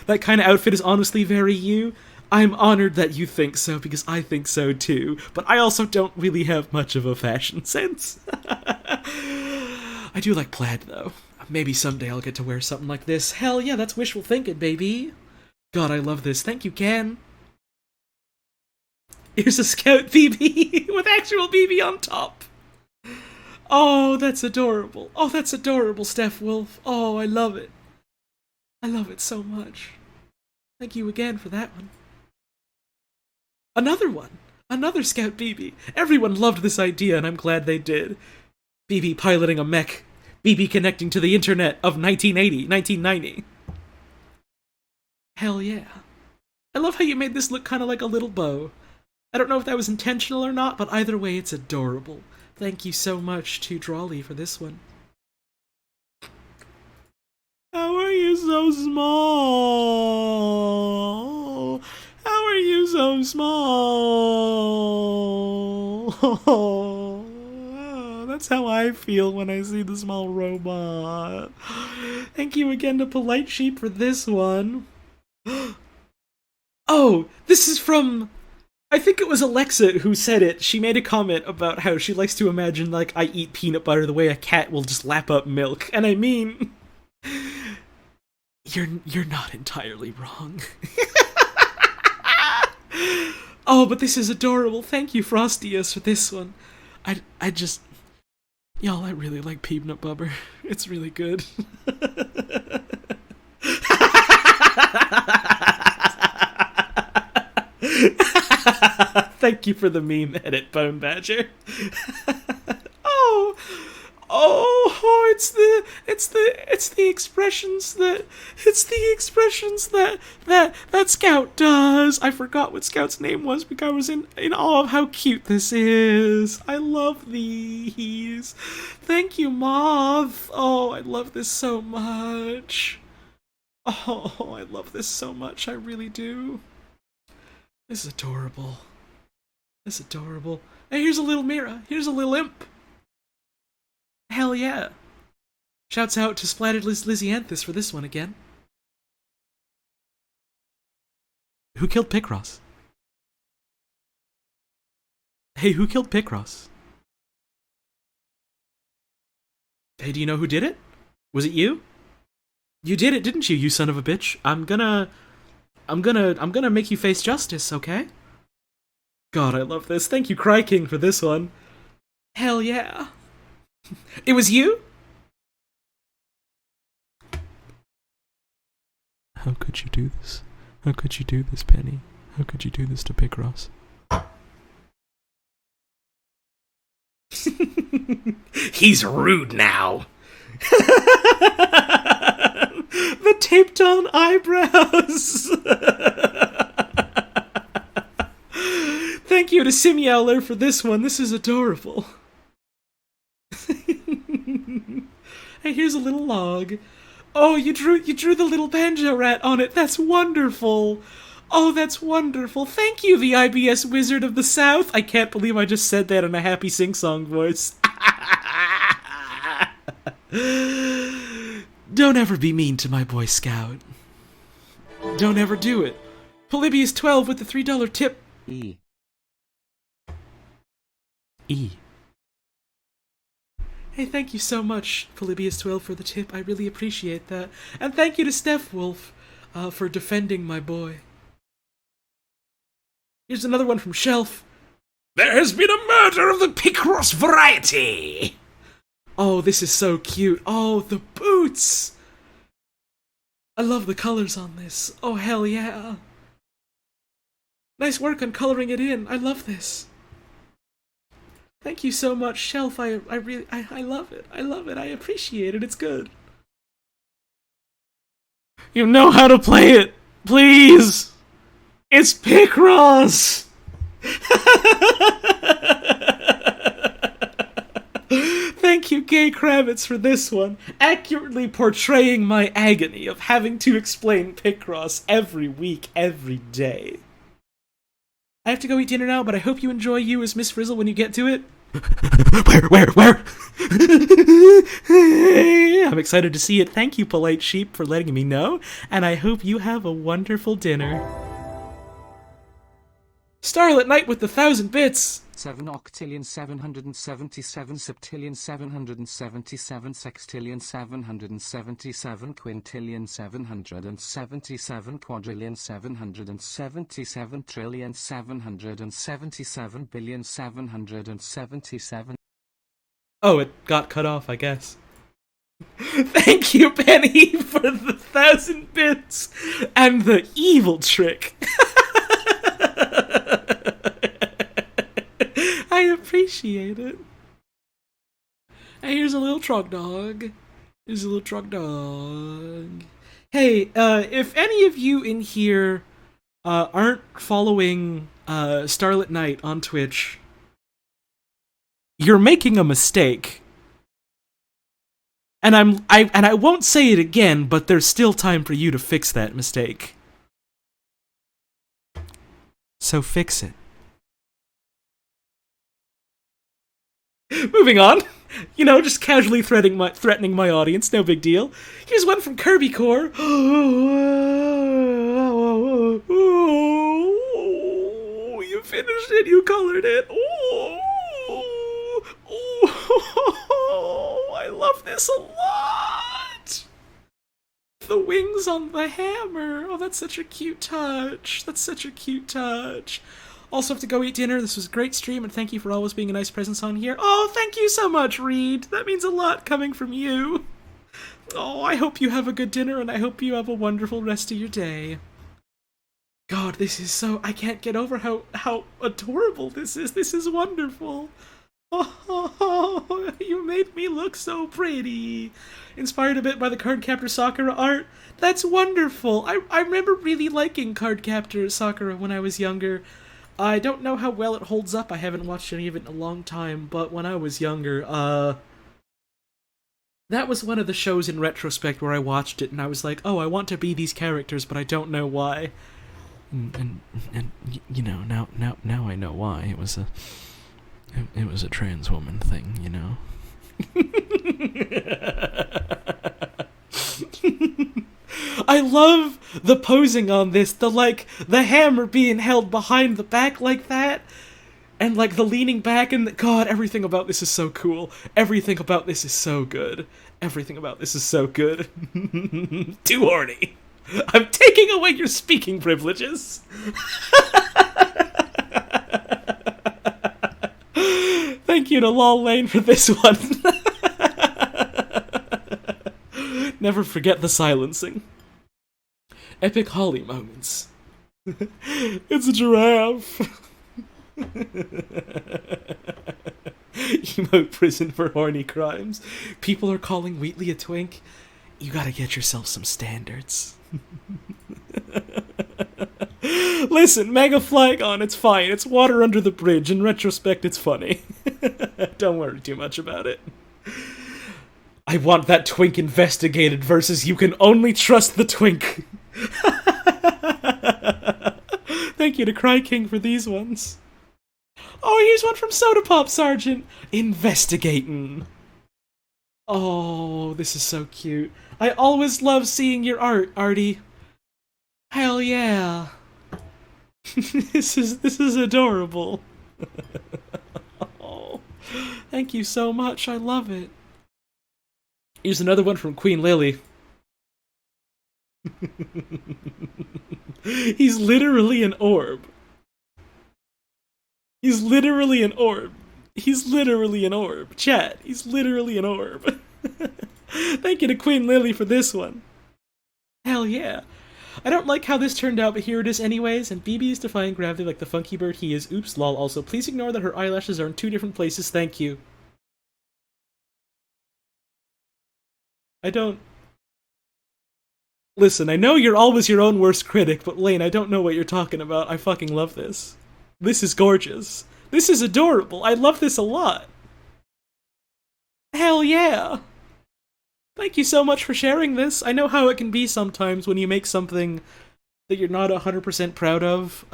That kind of outfit is honestly very you. I'm honored that you think so because I think so too, but I also don't really have much of a fashion sense. I do like plaid though. Maybe someday I'll get to wear something like this. Hell yeah, that's wishful thinking, baby. God, I love this. Thank you, Ken. Here's a Scout BB with actual BB on top. Oh, that's adorable. Oh, that's adorable, Steph Wolf. Oh, I love it. I love it so much. Thank you again for that one. Another one. Another Scout BB. Everyone loved this idea, and I'm glad they did. BB piloting a mech. BB connecting to the internet of 1990. Hell yeah. I love how you made this look kind of like a little bow. I don't know if that was intentional or not, but either way, it's adorable. Thank you so much to Drawley for this one. How are you so small? How are you so small? Oh, that's how I feel when I see the small robot. Thank you again to Polite Sheep for this one. Oh, this is from... I think it was Alexa who said it. She made a comment about how she likes to imagine, like, I eat peanut butter the way a cat will just lap up milk. And I mean... You're not entirely wrong. Oh, but this is adorable. Thank you, Frostius, for this one. I just... Y'all, I really like peanut butter. It's really good. Thank you for the meme edit, Bone Badger. Oh, it's the expressions that Scout does. I forgot what Scout's name was because I was in awe of how cute this is. I love these. Thank you, Moth. Oh, I love this so much. Oh, I love this so much. I really do. This is adorable. This is adorable. Hey, here's a little Mira. Here's a little imp. Hell yeah. Shouts out to Splattered Lysianthus for this one again. Who killed Picross? Hey, who killed Picross? Hey, do you know who did it? Was it you? You did it, didn't you, you son of a bitch? I'm gonna make you face justice, okay? God, I love this. Thank you, Cry King, for this one. Hell yeah. It was you? How could you do this? How could you do this, Penny? How could you do this to Picross? He's rude now. The taped on eyebrows. Thank you to Simyowler for this one. This is adorable. Hey, here's a little log. Oh, you drew the little banjo rat on it. That's wonderful. Oh, that's wonderful. Thank you, the IBS Wizard of the South. I can't believe I just said that in a happy sing-song voice. Don't ever be mean to my Boy Scout. Don't ever do it. Polybius 12 with the $3 tip. E. Hey, thank you so much, Polybius 12, for the tip. I really appreciate that. And thank you to Steph Wolf for defending my boy. Here's another one from Shelf. There has been a murder of the Picross variety. Oh, this is so cute. Oh, the boots. I love the colors on this. Oh, hell yeah. Nice work on coloring it in. I love this. Thank you so much, Shelf. I love it. I love it. I appreciate it. It's good. You know how to play it. Please. It's Picross. Thank you, Gay Kravitz, for this one. Accurately portraying my agony of having to explain Picross every week, every day. I have to go eat dinner now, but I hope you enjoy you as Miss Frizzle when you get to it. Where? I'm excited to see it. Thank you, Polite Sheep, for letting me know, and I hope you have a wonderful dinner. Starlit Night with the 1,000 bits! 7 octillion 777 septillion 777 sextillion 777 quintillion 777 quadrillion 777 trillion 777 billion 777. Oh, it got cut off, I guess. Thank you, Penny, for the 1,000 bits and the evil trick. I appreciate it. And here's a little truck dog. Here's a little truck dog. Hey, if any of you in here aren't following Starlit Night on Twitch, you're making a mistake. And I won't say it again, but there's still time for you to fix that mistake. So fix it. Moving on. You know, just casually threatening my audience, no big deal. Here's one from Kirby Core. Oh, you finished it, you colored it. Oh, I love this a lot. The wings on the hammer. Oh, that's such a cute touch. That's such a cute touch. Also have to go eat dinner. This was a great stream, and thank you for always being a nice presence on here. Oh, thank you so much, Reed. That means a lot coming from you. Oh, I hope you have a good dinner, and I hope you have a wonderful rest of your day. God, this is so... I can't get over how adorable this is. This is wonderful. Oh, you made me look so pretty. Inspired a bit by the Cardcaptor Sakura art. That's wonderful. I remember really liking Cardcaptor Sakura when I was younger. I don't know how well it holds up. I haven't watched any of it in a long time, but when I was younger, that was one of the shows in retrospect where I watched it and I was like, oh, I want to be these characters, but I don't know why. And you know, now I know why. It was a trans woman thing, you know. I love the posing on this, the hammer being held behind the back like that, and like the leaning back, and God, everything about this is so cool. Everything about this is so good. Everything about this is so good. Too horny. I'm taking away your speaking privileges. Thank you to Lol Lane for this one. Never forget the silencing. Epic Holly moments. It's a giraffe. Emote prison for horny crimes. People are calling Wheatley a twink. You gotta get yourself some standards. Listen, Mega Flygon, it's fine. It's water under the bridge. In retrospect, it's funny. Don't worry too much about it. I want that twink investigated versus you can only trust the twink. Thank you to Cry King for these ones. Oh, here's one from Soda Pop Sergeant. Investigating. Oh, this is so cute. I always love seeing your art, Artie. Hell yeah. This is adorable. Oh, thank you so much. I love it. Here's another one from Queen Lily. He's literally an orb. He's literally an orb. He's literally an orb. Chat, he's literally an orb. Thank you to Queen Lily for this one. Hell yeah. I don't like how this turned out, but here it is anyways, and BB is defying gravity like the funky bird he is. Oops, lol. Also, please ignore that her eyelashes are in 2 different places. Thank you. I don't... Listen, I know you're always your own worst critic, but Lane, I don't know what you're talking about. I fucking love this. This is gorgeous. This is adorable. I love this a lot. Hell yeah. Thank you so much for sharing this. I know how it can be sometimes when you make something that you're not 100% proud of.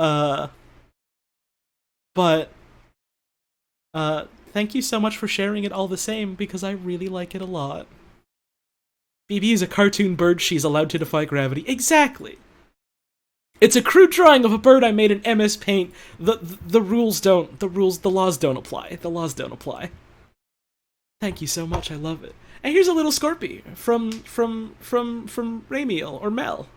But thank you so much for sharing it all the same, because I really like it a lot. BB is a cartoon bird. She's allowed to defy gravity. Exactly. It's a crude drawing of a bird I made in MS Paint. The laws don't apply. The laws don't apply. Thank you so much. I love it. And here's a little Scorpy from Ramiel or Mel.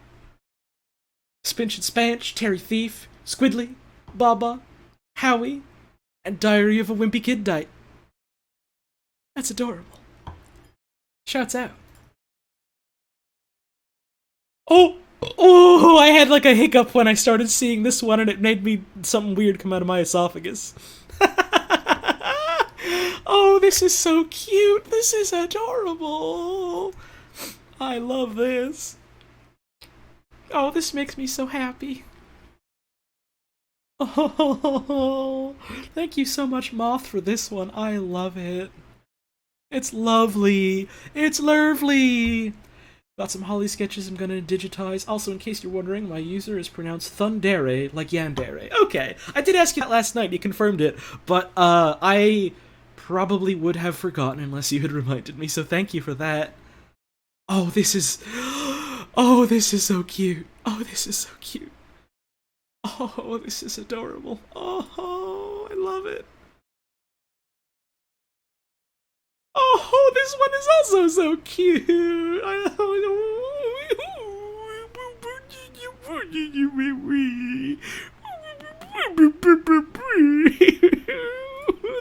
Spinch and Spanch, Terry Thief, Squidly, Baba, Howie, and Diary of a Wimpy Kid Dite. That's adorable. Shouts out. Oh, I had like a hiccup when I started seeing this one, and it made me something weird come out of my esophagus. Oh, this is so cute. This is adorable. I love this. Oh, this makes me so happy. Oh, thank you so much, Moth, for this one. I love it. It's lovely. It's lovely. Got some Holly sketches I'm gonna digitize. Also, in case you're wondering, my user is pronounced Thundere, like Yandere. Okay, I did ask you that last night, you confirmed it, but I probably would have forgotten unless you had reminded me, so thank you for that. Oh, this is so cute. Oh, this is so cute. Oh, this is adorable. Oh, I love it. Oh, this one is also so cute.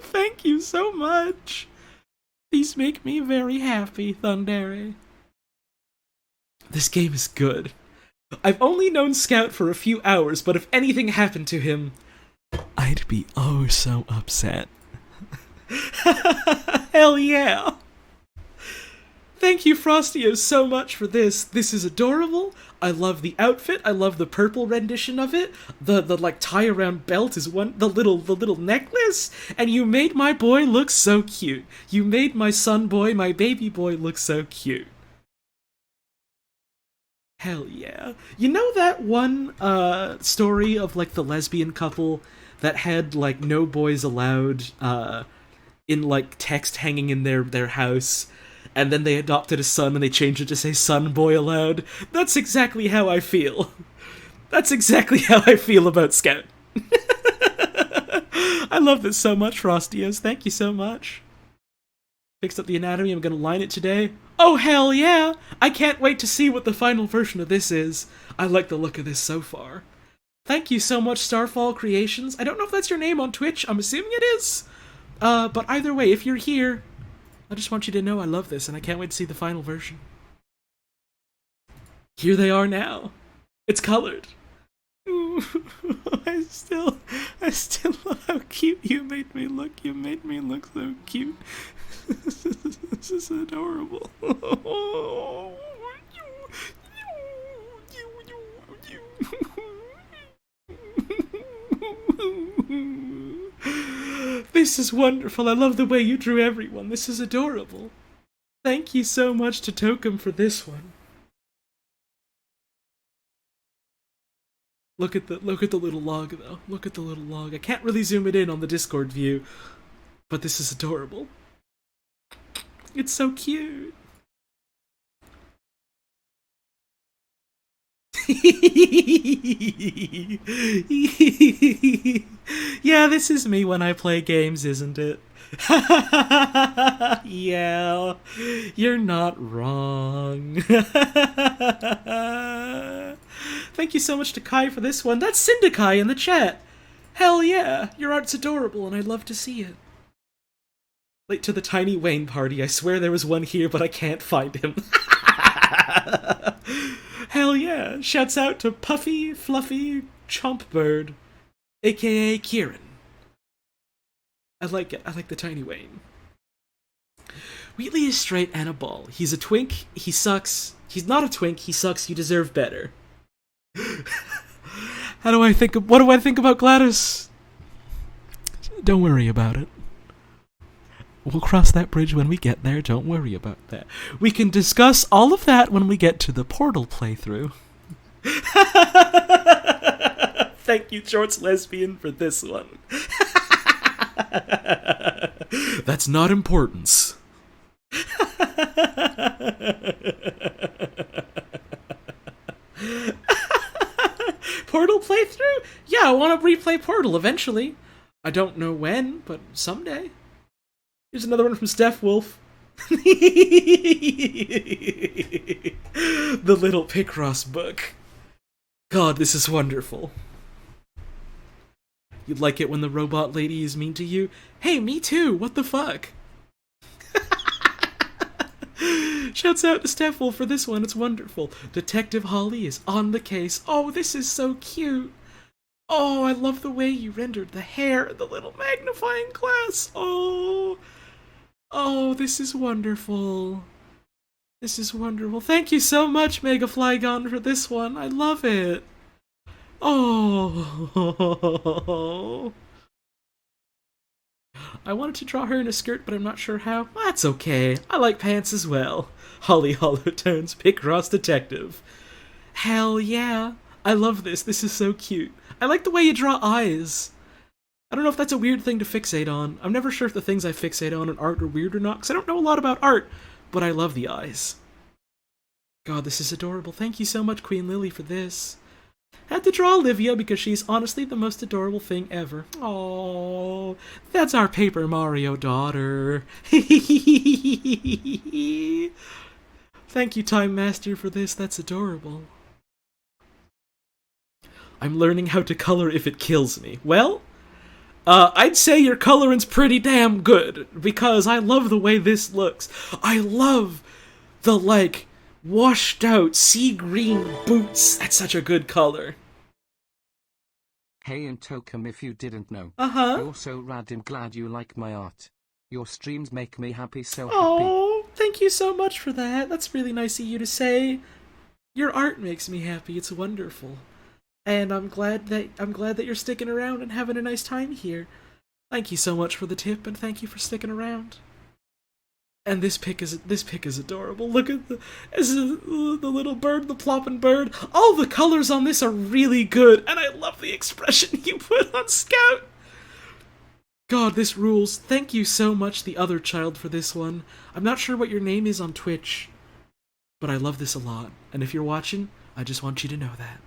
Thank you so much. These make me very happy, Thundere. This game is good. I've only known Scout for a few hours, but if anything happened to him, I'd be oh so upset. Hell yeah! Thank you, Frostio, so much for this. This is adorable. I love the outfit. I love the purple rendition of it. The like tie around belt is one. The little necklace. And you made my boy look so cute. You made my son boy, my baby boy, look so cute. Hell yeah. You know that one story of like the lesbian couple that had like no boys allowed in like text hanging in their house, and then they adopted a son and they changed it to say son boy allowed? That's exactly how I feel. That's exactly how I feel about Scout. I love this so much, Frostios. Thank you so much. Fixed up the anatomy. I'm gonna line it today. Oh, hell yeah! I can't wait to see what the final version of this is. I like the look of this so far. Thank you so much, Starfall Creations. I don't know if that's your name on Twitch. I'm assuming it is. But either way, if you're here, I just want you to know I love this, and I can't wait to see the final version. Here they are now. It's colored. Ooh, I still love how cute you made me look. You made me look so cute. This is adorable. This is wonderful. I love the way you drew everyone. This is adorable. Thank you so much to Tokum for this one. Look at the little log though. Look at the little log. I can't really zoom it in on the Discord view, but this is adorable. It's so cute. Yeah, this is me when I play games, isn't it? Yeah, you're not wrong. Thank you so much to Kai for this one. That's Syndikai in the chat. Hell yeah, your art's adorable and I'd love to see it. Late to the Tiny Wayne party. I swear there was one here, but I can't find him. Hell yeah. Shouts out to Puffy Fluffy Chompbird, aka Kieran. I like it. I like the Tiny Wayne. Wheatley is straight and a ball. He's a twink. He sucks. He's not a twink. He sucks. You deserve better. What do I think about Gladys? Don't worry about it. We'll cross that bridge when we get there, don't worry about that. We can discuss all of that when we get to the Portal playthrough. Thank you, Shorts Lesbian, for this one. That's not importance. Portal playthrough? Yeah, I want to replay Portal eventually. I don't know when, but someday. Here's another one from Steph Wolf. The Little Picross book. God, this is wonderful. You'd like it when the robot lady is mean to you? Hey, me too, what the fuck? Shouts out to Steph Wolf for this one, it's wonderful. Detective Holly is on the case. Oh, this is so cute. Oh, I love the way you rendered the hair and the little magnifying glass. Oh, this is wonderful. This is wonderful. Thank you so much, Mega Flygon, for this one. I love it. Oh. I wanted to draw her in a skirt, but I'm not sure how. That's okay. I like pants as well. Holly Holotones, Picross Detective. Hell yeah. I love this. This is so cute. I like the way you draw eyes. I don't know if that's a weird thing to fixate on. I'm never sure if the things I fixate on in art are weird or not, because I don't know a lot about art, but I love the eyes. God, this is adorable. Thank you so much, Queen Lily, for this. Had to draw Olivia because she's honestly the most adorable thing ever. Oh, that's our Paper Mario daughter. Thank you, Time Master, for this. That's adorable. I'm learning how to color if it kills me. Well, I'd say your coloring's pretty damn good, because I love the way this looks. I love the, like, washed out sea green boots. That's such a good color. Hey, and Tokum, if you didn't know. Uh-huh. You're so rad and glad you like my art. Your streams make me happy, so happy. Oh, thank you so much for that. That's really nice of you to say. Your art makes me happy. It's wonderful. And I'm glad that you're sticking around and having a nice time here. Thank you so much for the tip, and thank you for sticking around. And this pic is adorable. Look at the little bird, the plopping bird. All the colors on this are really good, and I love the expression you put on Scout. God, this rules. Thank you so much, the other child, for this one. I'm not sure what your name is on Twitch, but I love this a lot. And if you're watching, I just want you to know that.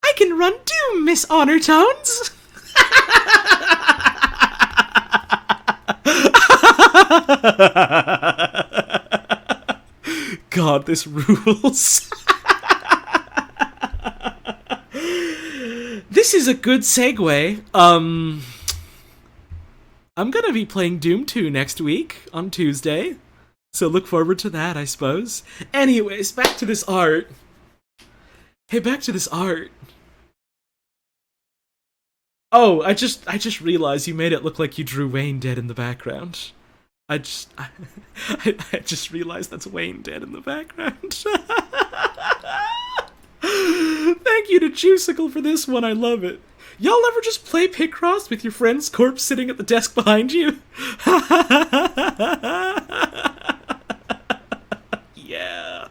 I can run Doom, Miss Honor Tones! God, this rules. This is a good segue. I'm gonna be playing Doom 2 next week on Tuesday, so look forward to that, I suppose. Anyways, back to this art. Hey, back to this art. Oh, I just realized you made it look like you drew Wayne dead in the background. I just realized that's Wayne dead in the background. Thank you to Juicicle for this one, I love it. Y'all ever just play Picross with your friend's corpse sitting at the desk behind you? Yeah.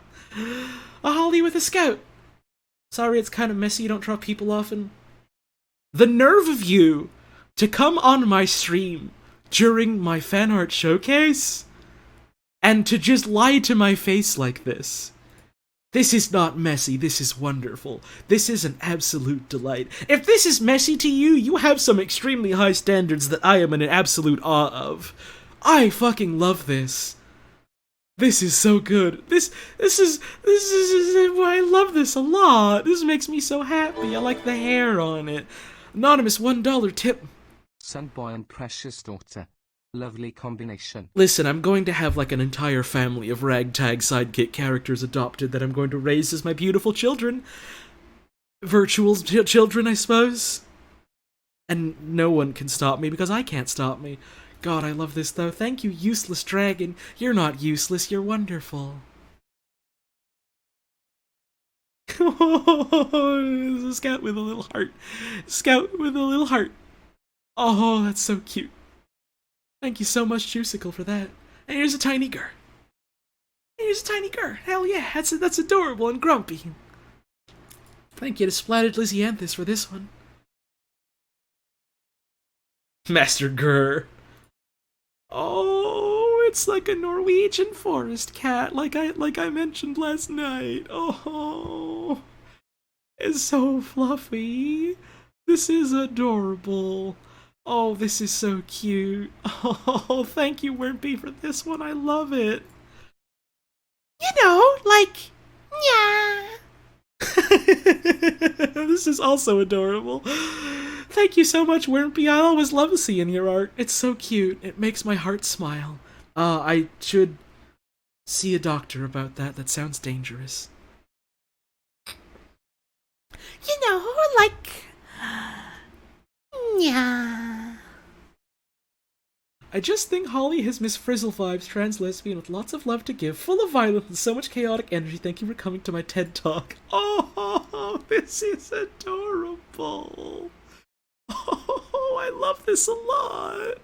A Holly with a Scout. Sorry, it's kind of messy, you don't draw people often. The nerve of you to come on my stream during my fan art showcase and to just lie to my face like this. This is not messy, this is wonderful. This is an absolute delight. If this is messy to you, you have some extremely high standards that I am in absolute awe of. I fucking love this. This is so good. This is I love this a lot. This makes me so happy. I like the hair on it. Anonymous $1 tip. Son boy and precious daughter. Lovely combination. Listen, I'm going to have like an entire family of ragtag sidekick characters adopted that I'm going to raise as my beautiful children. Virtual children, I suppose. And no one can stop me because I can't stop me. God, I love this though. Thank you, useless dragon. You're not useless, you're wonderful. Oh, a Scout with a little heart. Scout with a little heart. Oh, that's so cute. Thank you so much, Juicicle, for that. And here's a tiny girl. Here's a tiny girl. Hell yeah, that's adorable and grumpy. Thank you to Splatted Lysianthus for this one. Master Grr. Oh, it's like a Norwegian forest cat, like I mentioned last night. Oh, it's so fluffy. This is adorable. Oh, this is so cute. Oh, thank you, Wimpy, for this one. I love it. You know, like, yeah. This is also adorable. Thank you so much, Wimpy. I always love seeing your art. It's so cute. It makes my heart smile. I should see a doctor about that. That sounds dangerous. You know, like, yeah. I just think Holly has Miss Frizzle vibes, trans lesbian with lots of love to give, full of violence and so much chaotic energy. Thank you for coming to my TED Talk. Oh, this is adorable. Oh, I love this a lot.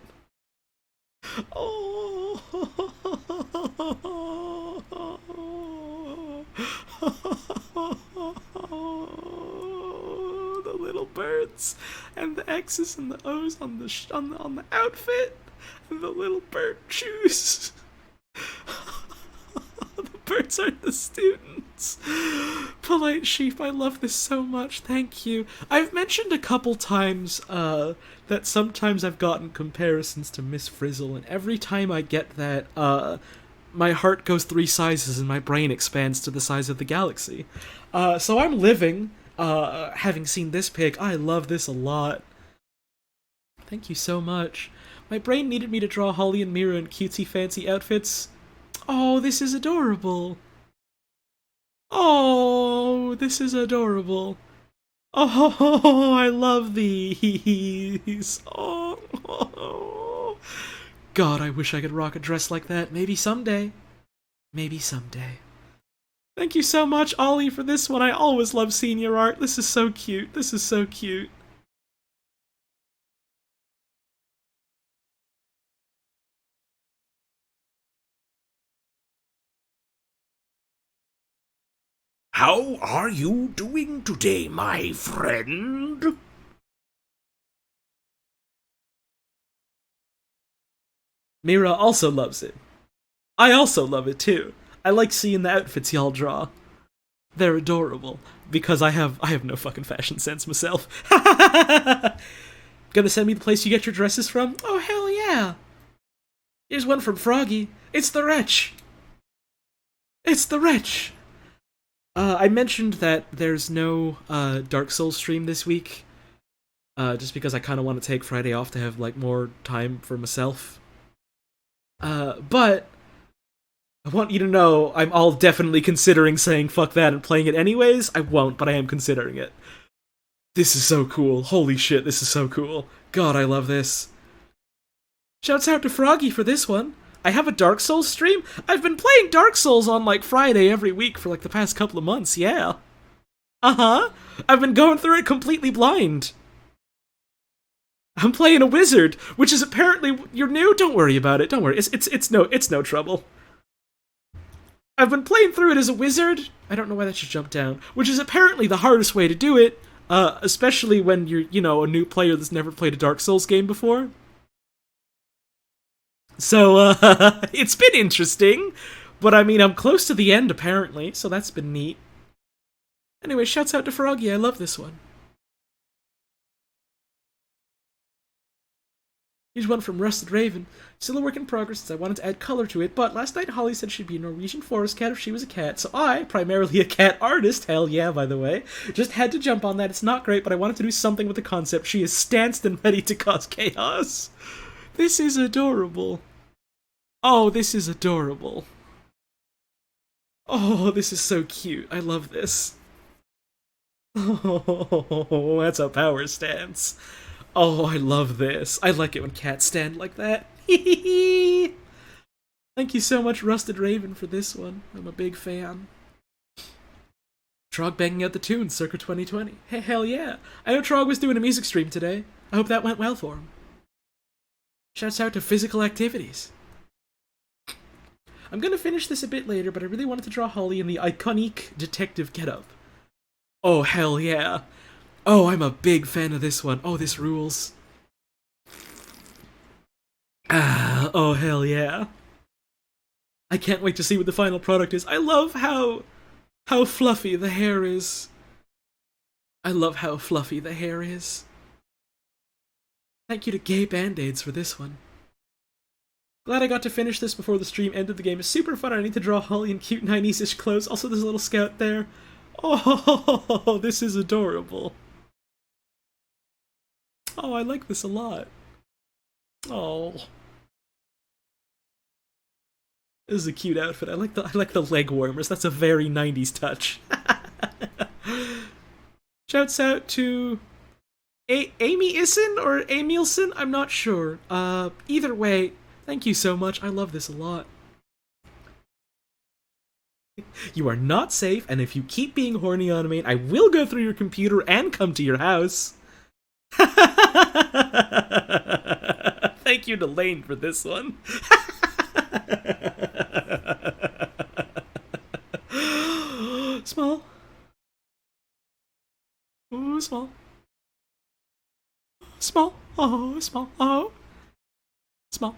Oh, the little birds and the X's and the O's on the outfit, and the little bird shoes. The birds are the students. Polite sheep, I love this so much. Thank you. I've mentioned a couple times that sometimes I've gotten comparisons to Miss Frizzle, and every time I get that, my heart goes 3 sizes and my brain expands to the size of the galaxy. So I'm living, having seen this pic. I love this a lot. Thank you so much. My brain needed me to draw Holly and Mira in cutesy fancy outfits. Oh, this is adorable. Oh, this is adorable. Oh, I love these. Oh, God, I wish I could rock a dress like that. Maybe someday. Maybe someday. Thank you so much, Ollie, for this one. I always love seeing your art. This is so cute. This is so cute. How are you doing today, my friend? Mira also loves it. I also love it too. I like seeing the outfits y'all draw. They're adorable because I have no fucking fashion sense myself. Gonna send me the place you get your dresses from? Oh hell yeah! Here's one from Froggy. It's the Wretch. It's the Wretch. I mentioned that there's no Dark Souls stream this week, just because I kind of want to take Friday off to have like more time for myself. But I want you to know I'm all definitely considering saying fuck that and playing it anyways. I won't, but I am considering it. This is so cool. Holy shit, this is so cool. God, I love this. Shouts out to Froggy for this one. I have a Dark Souls stream? I've been playing Dark Souls on, like, Friday every week for, like, the past couple of months, yeah. Uh-huh. I've been going through it completely blind. I'm playing a wizard, which is apparently... You're new? Don't worry about it. Don't worry. It's no trouble. I've been playing through it as a wizard. I don't know why that should jump down. Which is apparently the hardest way to do it, especially when you're, you know, a new player that's never played a Dark Souls game before. So, it's been interesting, but I mean, I'm close to the end, apparently, so that's been neat. Anyway, shouts out to Froggy, I love this one. Here's one from Rusted Raven. Still a work in progress since I wanted to add color to it, but last night Holly said she'd be a Norwegian forest cat if she was a cat, so I, primarily a cat artist, hell yeah, by the way, just had to jump on that. It's not great, but I wanted to do something with the concept. She is stanced and ready to cause chaos. This is adorable. Oh, this is adorable. Oh, this is so cute. I love this. Oh, that's a power stance. Oh, I love this. I like it when cats stand like that. Thank you so much, Rusted Raven, for this one. I'm a big fan. Trog banging out the tunes circa 2020. Hey, hell yeah. I know Trog was doing a music stream today. I hope that went well for him. Shouts out to physical activities. I'm gonna finish this a bit later, but I really wanted to draw Holly in the iconic detective getup. Oh, hell yeah. Oh, I'm a big fan of this one. Oh, this rules. Ah, oh hell yeah. I can't wait to see what the final product is. I love how fluffy the hair is. I love how fluffy the hair is. Thank you to Gay Band-Aids for this one. Glad I got to finish this before the stream ended. The game is super fun. I need to draw Holly in cute 90s-ish clothes. Also, there's a little scout there. Oh, this is adorable. Oh, I like this a lot. Oh. This is a cute outfit. I like the leg warmers. That's a very 90s touch. Shouts out to Amy Issen or Emilson? I'm not sure. Either way, thank you so much. I love this a lot. You are not safe, and if you keep being horny on me, I will go through your computer and come to your house. Thank you to Lane for this one. Small. Ooh, small. Small. Oh, small. Oh. Small.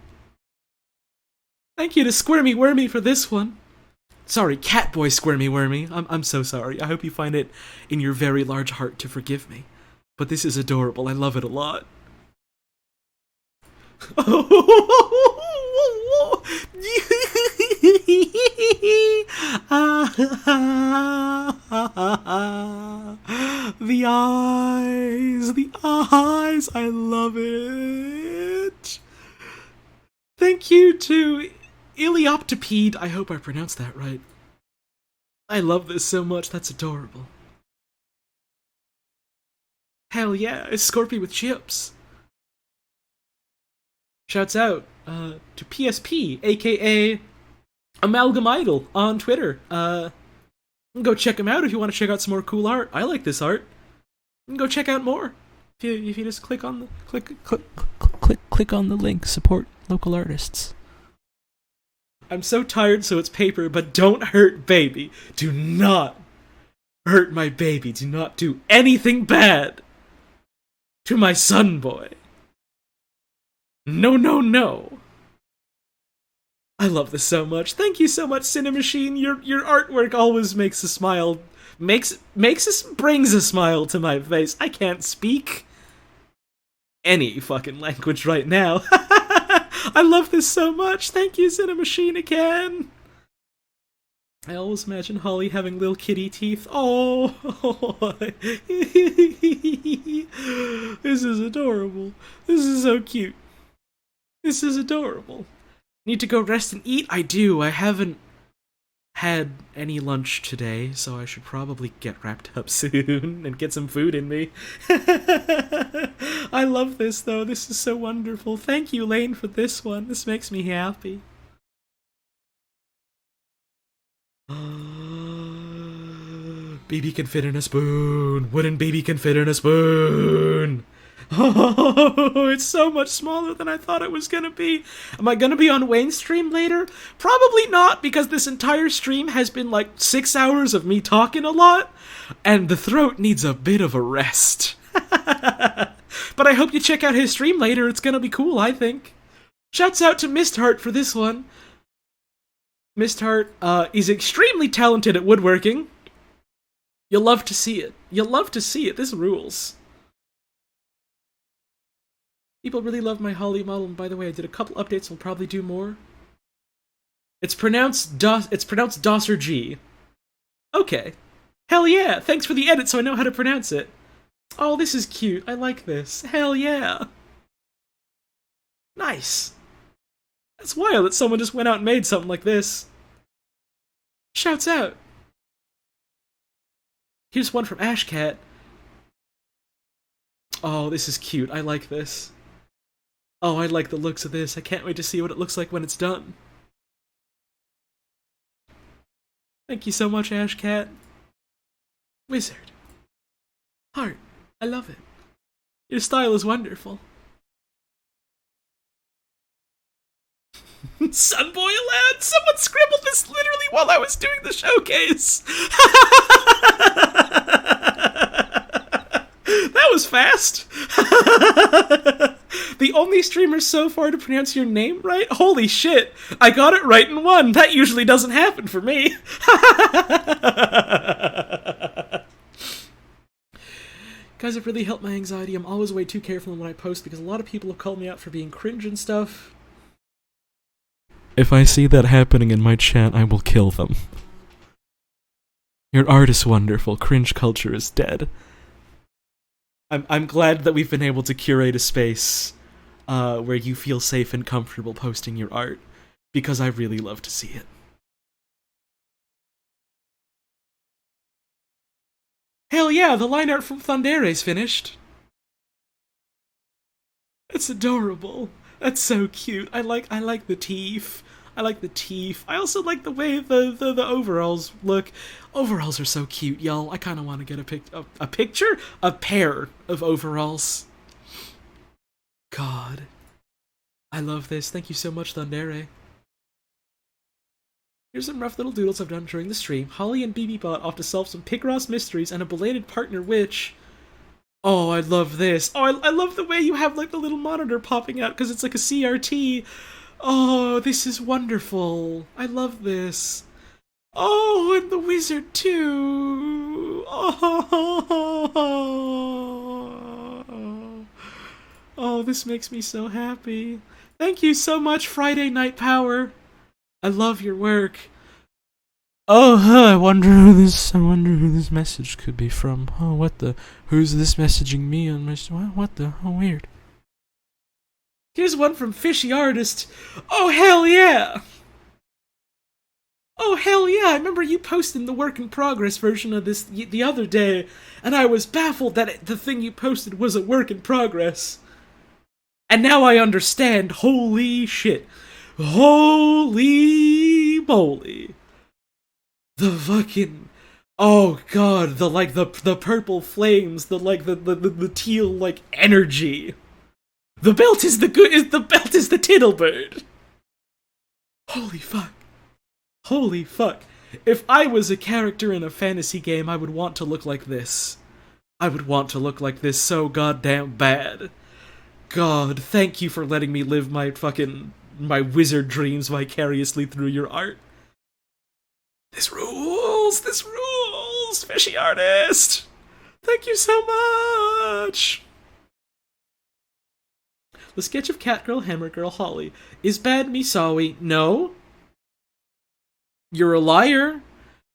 Thank you to Squirmy Wormy for this one. Sorry, Catboy Squirmy Wormy. I'm so sorry. I hope you find it in your very large heart to forgive me. But this is adorable. I love it a lot. The eyes, the eyes, I love it. Thank you to Ilioptipede, I hope I pronounced that right. I love this so much, that's adorable. Hell yeah, it's Scorpy with chips. Shouts out to PSP, aka Amalgam Idol on Twitter. Go check him out if you want to check out some more cool art. I like this art. Go check out more. If you just click on the Click on the link. Support local artists. I'm so tired, so it's paper, but don't hurt baby. Do not hurt my baby. Do not do anything bad to my son boy. No, no, no. I love this so much. Thank you so much, Cinemachine. Your artwork always makes a smile. Brings a smile to my face. I can't speak any fucking language right now. I love this so much. Thank you, Cinemachine, again. I always imagine Holly having little kitty teeth. Oh, this is adorable. This is so cute. This is adorable. Need to go rest and eat? I do. I haven't had any lunch today, so I should probably get wrapped up soon and get some food in me. I love this, though. This is so wonderful. Thank you, Lane, for this one. This makes me happy. Baby can fit in a spoon. Wooden baby can fit in a spoon. Oh, it's so much smaller than I thought it was gonna be. Am I gonna be on Wayne's stream later? Probably not, because this entire stream has been like 6 hours of me talking a lot, and the throat needs a bit of a rest. But I hope you check out his stream later. It's gonna be cool, I think. Shouts out to Mistheart for this one. Mistheart is extremely talented at woodworking. You'll love to see it. You'll love to see it. This rules. People really love my Holly model, and by the way, I did a couple updates, we'll probably do more. It's pronounced Dosser G. Okay. Hell yeah! Thanks for the edit so I know how to pronounce it. Oh, this is cute. I like this. Hell yeah! Nice. That's wild that someone just went out and made something like this. Shouts out. Here's one from Ashcat. Oh, this is cute. I like this. Oh, I like the looks of this. I can't wait to see what it looks like when it's done. Thank you so much, Ashcat. Wizard. Heart. I love it. Your style is wonderful. Sunboy Lad! Someone scribbled this literally while I was doing the showcase! That was fast! The only streamer so far to pronounce your name right? Holy shit! I got it right in one! That usually doesn't happen for me! Guys, it really helped my anxiety. I'm always way too careful when I post because a lot of people have called me out for being cringe and stuff. If I see that happening in my chat, I will kill them. Your art is wonderful. Cringe culture is dead. I'm glad that we've been able to curate a space where you feel safe and comfortable posting your art, because I really love to see it. Hell yeah, the line art from Thundere's finished. It's adorable. That's so cute. I like the teeth. I like the teeth. I also like the way the overalls look. Overalls are so cute, y'all. I kind of want to get a picture? A pair of overalls. God. I love this. Thank you so much, Thundere. Here's some rough little doodles I've done during the stream. Holly and BBBot off to solve some Picross mysteries and a belated partner witch. Oh, I love this. Oh, I love the way you have like the little monitor popping out because it's like a CRT. Oh, this is wonderful. I love this. Oh, and the wizard too. Oh, this makes me so happy. Thank you so much, Friday Night Power. I love your work. Oh, I wonder who this message could be from. Oh, what the? Who's this messaging me on my? What the? Oh, weird. Here's one from Fishy Artist. Oh, hell yeah! Oh, hell yeah! I remember you posting the work in progress version of this the other day, and I was baffled that the thing you posted was a work in progress. And now I understand. Holy shit. Holy moly. The fucking... Oh god, the purple flames, the teal, energy. The belt is the Tittlebird. Holy fuck. Holy fuck. If I was a character in a fantasy game, I would want to look like this. I would want to look like this so goddamn bad. God, thank you for letting me live my wizard dreams vicariously through your art. This rules! This rules! Fishy Artist! Thank you so much! The sketch of Catgirl, Hammergirl, Holly. Is bad Misawi? No. You're a liar.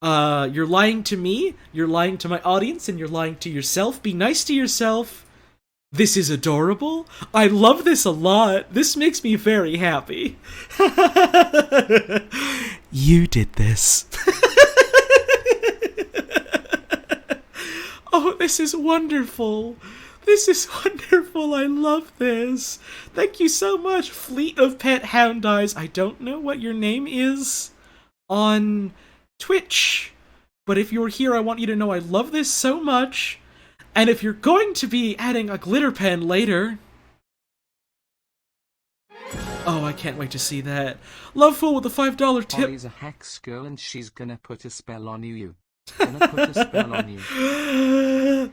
You're lying to me, you're lying to my audience, and you're lying to yourself. Be nice to yourself. This is adorable. I love this a lot. This makes me very happy. You did this. Oh, this is wonderful. This is wonderful. I love this. Thank you so much, Fleet of Pet Hound Eyes. I don't know what your name is on Twitch, but if you're here, I want you to know I love this so much. And if you're going to be adding a glitter pen later... Oh, I can't wait to see that. Loveful with a $5 tip. Holly's a hex girl and she's gonna put a spell on you. Gonna put a spell on you.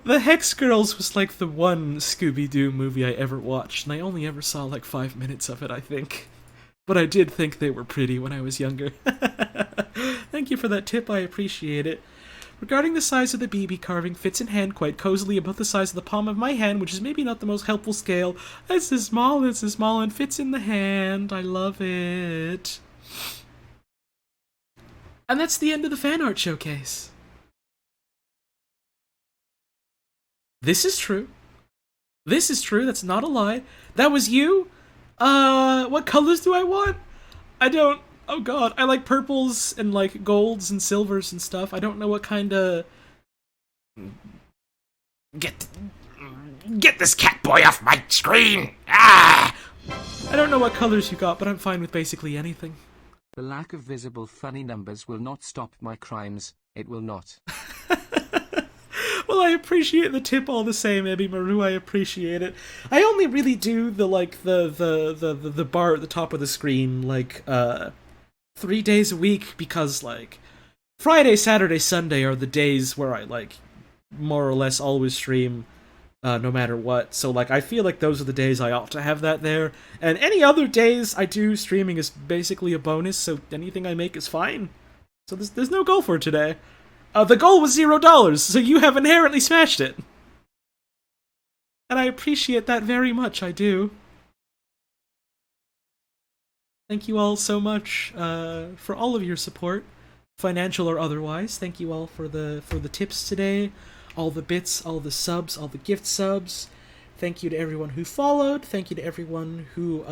The Hex Girls was like the one Scooby-Doo movie I ever watched, and I only ever saw like 5 minutes of it, I think. But I did think they were pretty when I was younger. Thank you for that tip, I appreciate it. Regarding the size of the BB carving, fits in hand quite cozily about the size of the palm of my hand, which is maybe not the most helpful scale. It's as small, and fits in the hand. I love it. And that's the end of the fan art showcase. This is true. This is true, that's not a lie. That was you? What colors do I want? I don't... Oh god, I like purples and like golds and silvers and stuff. I don't know what kind of... Get this cat boy off my screen! Ah! I don't know what colors you got, but I'm fine with basically anything. The lack of visible funny numbers will not stop my crimes. It will not. Well, I appreciate the tip all the same, Ebby Maru. I appreciate it. I only really do the bar at the top of the screen 3 days a week because like Friday, Saturday, Sunday are the days where I like more or less always stream. no matter what. So like I feel like those are the days I ought to have that there. And any other days I do streaming is basically a bonus, so anything I make is fine. So there's no goal for today. The goal was $0, so you have inherently smashed it. And I appreciate that very much, I do. Thank you all so much for all of your support, financial or otherwise. Thank you all for the tips today, all the bits, all the subs, all the gift subs. Thank you to everyone who followed. Thank you to everyone who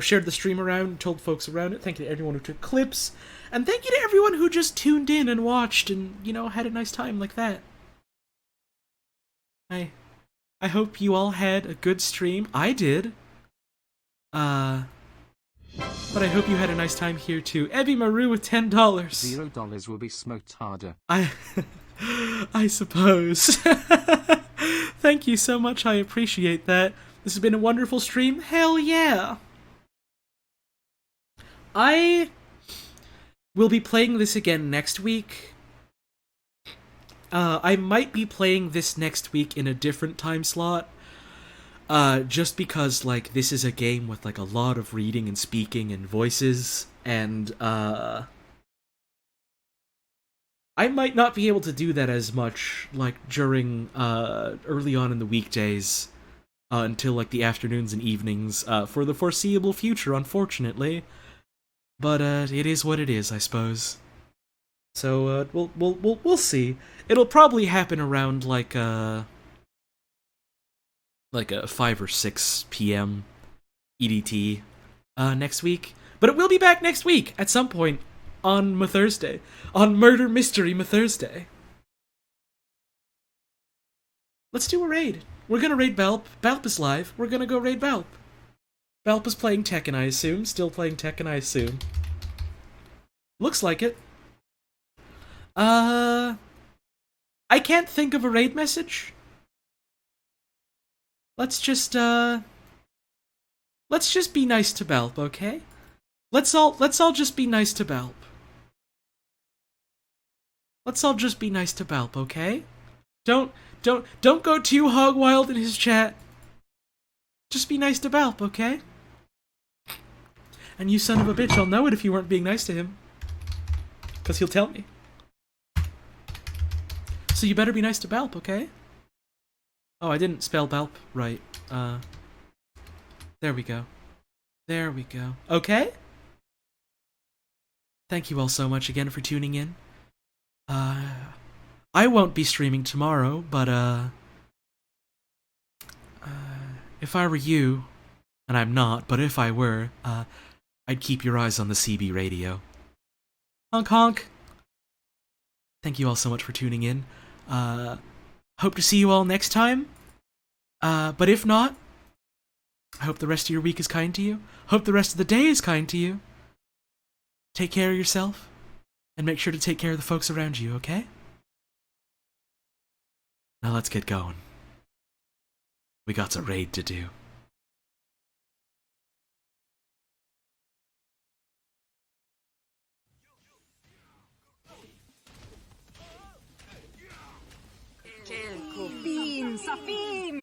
shared the stream around and told folks around it. Thank you to everyone who took clips. And thank you to everyone who just tuned in and watched and, had a nice time like that. I hope you all had a good stream. I did. But I hope you had a nice time here too. Ebby Maru with $10. $0 will be smoked harder. I suppose. Thank you so much. I appreciate that. This has been a wonderful stream. Hell yeah. I will be playing this again next week. I might be playing this next week in a different time slot. Just because, like, this is a game with, like, a lot of reading and speaking and voices, and, I might not be able to do that as much, like, during, early on in the weekdays, until, like, the afternoons and evenings, for the foreseeable future, unfortunately. But, it is what it is, I suppose. So, we'll see. It'll probably happen around, like a 5 or 6 p.m. EDT next week. But it will be back next week at some point on MTHURSDAY. On Murder Mystery MTHURSDAY. Let's do a raid. We're gonna raid Balp. Balp is live. We're gonna go raid Balp. Balp is playing Tekken, I assume. Still playing Tekken, I assume. Looks like it. I can't think of a raid message. Let's just be nice to Balp, okay? Let's all just be nice to Balp. Let's all just be nice to Balp, okay? Don't go too hog wild in his chat. Just be nice to Balp, okay? And you son of a bitch, I'll know it if you weren't being nice to him. 'Cause he'll tell me. So you better be nice to Balp, okay? Oh, I didn't spell Balp right. There we go. There we go. Okay? Thank you all so much again for tuning in. I won't be streaming tomorrow, but, if I were you, and I'm not, but if I were, I'd keep your eyes on the CB radio. Honk honk! Thank you all so much for tuning in. Hope to see you all next time. But if not, I hope the rest of your week is kind to you. Hope the rest of the day is kind to you. Take care of yourself, and make sure to take care of the folks around you, okay? Now let's get going. We got a raid to do. Fin, sa fin!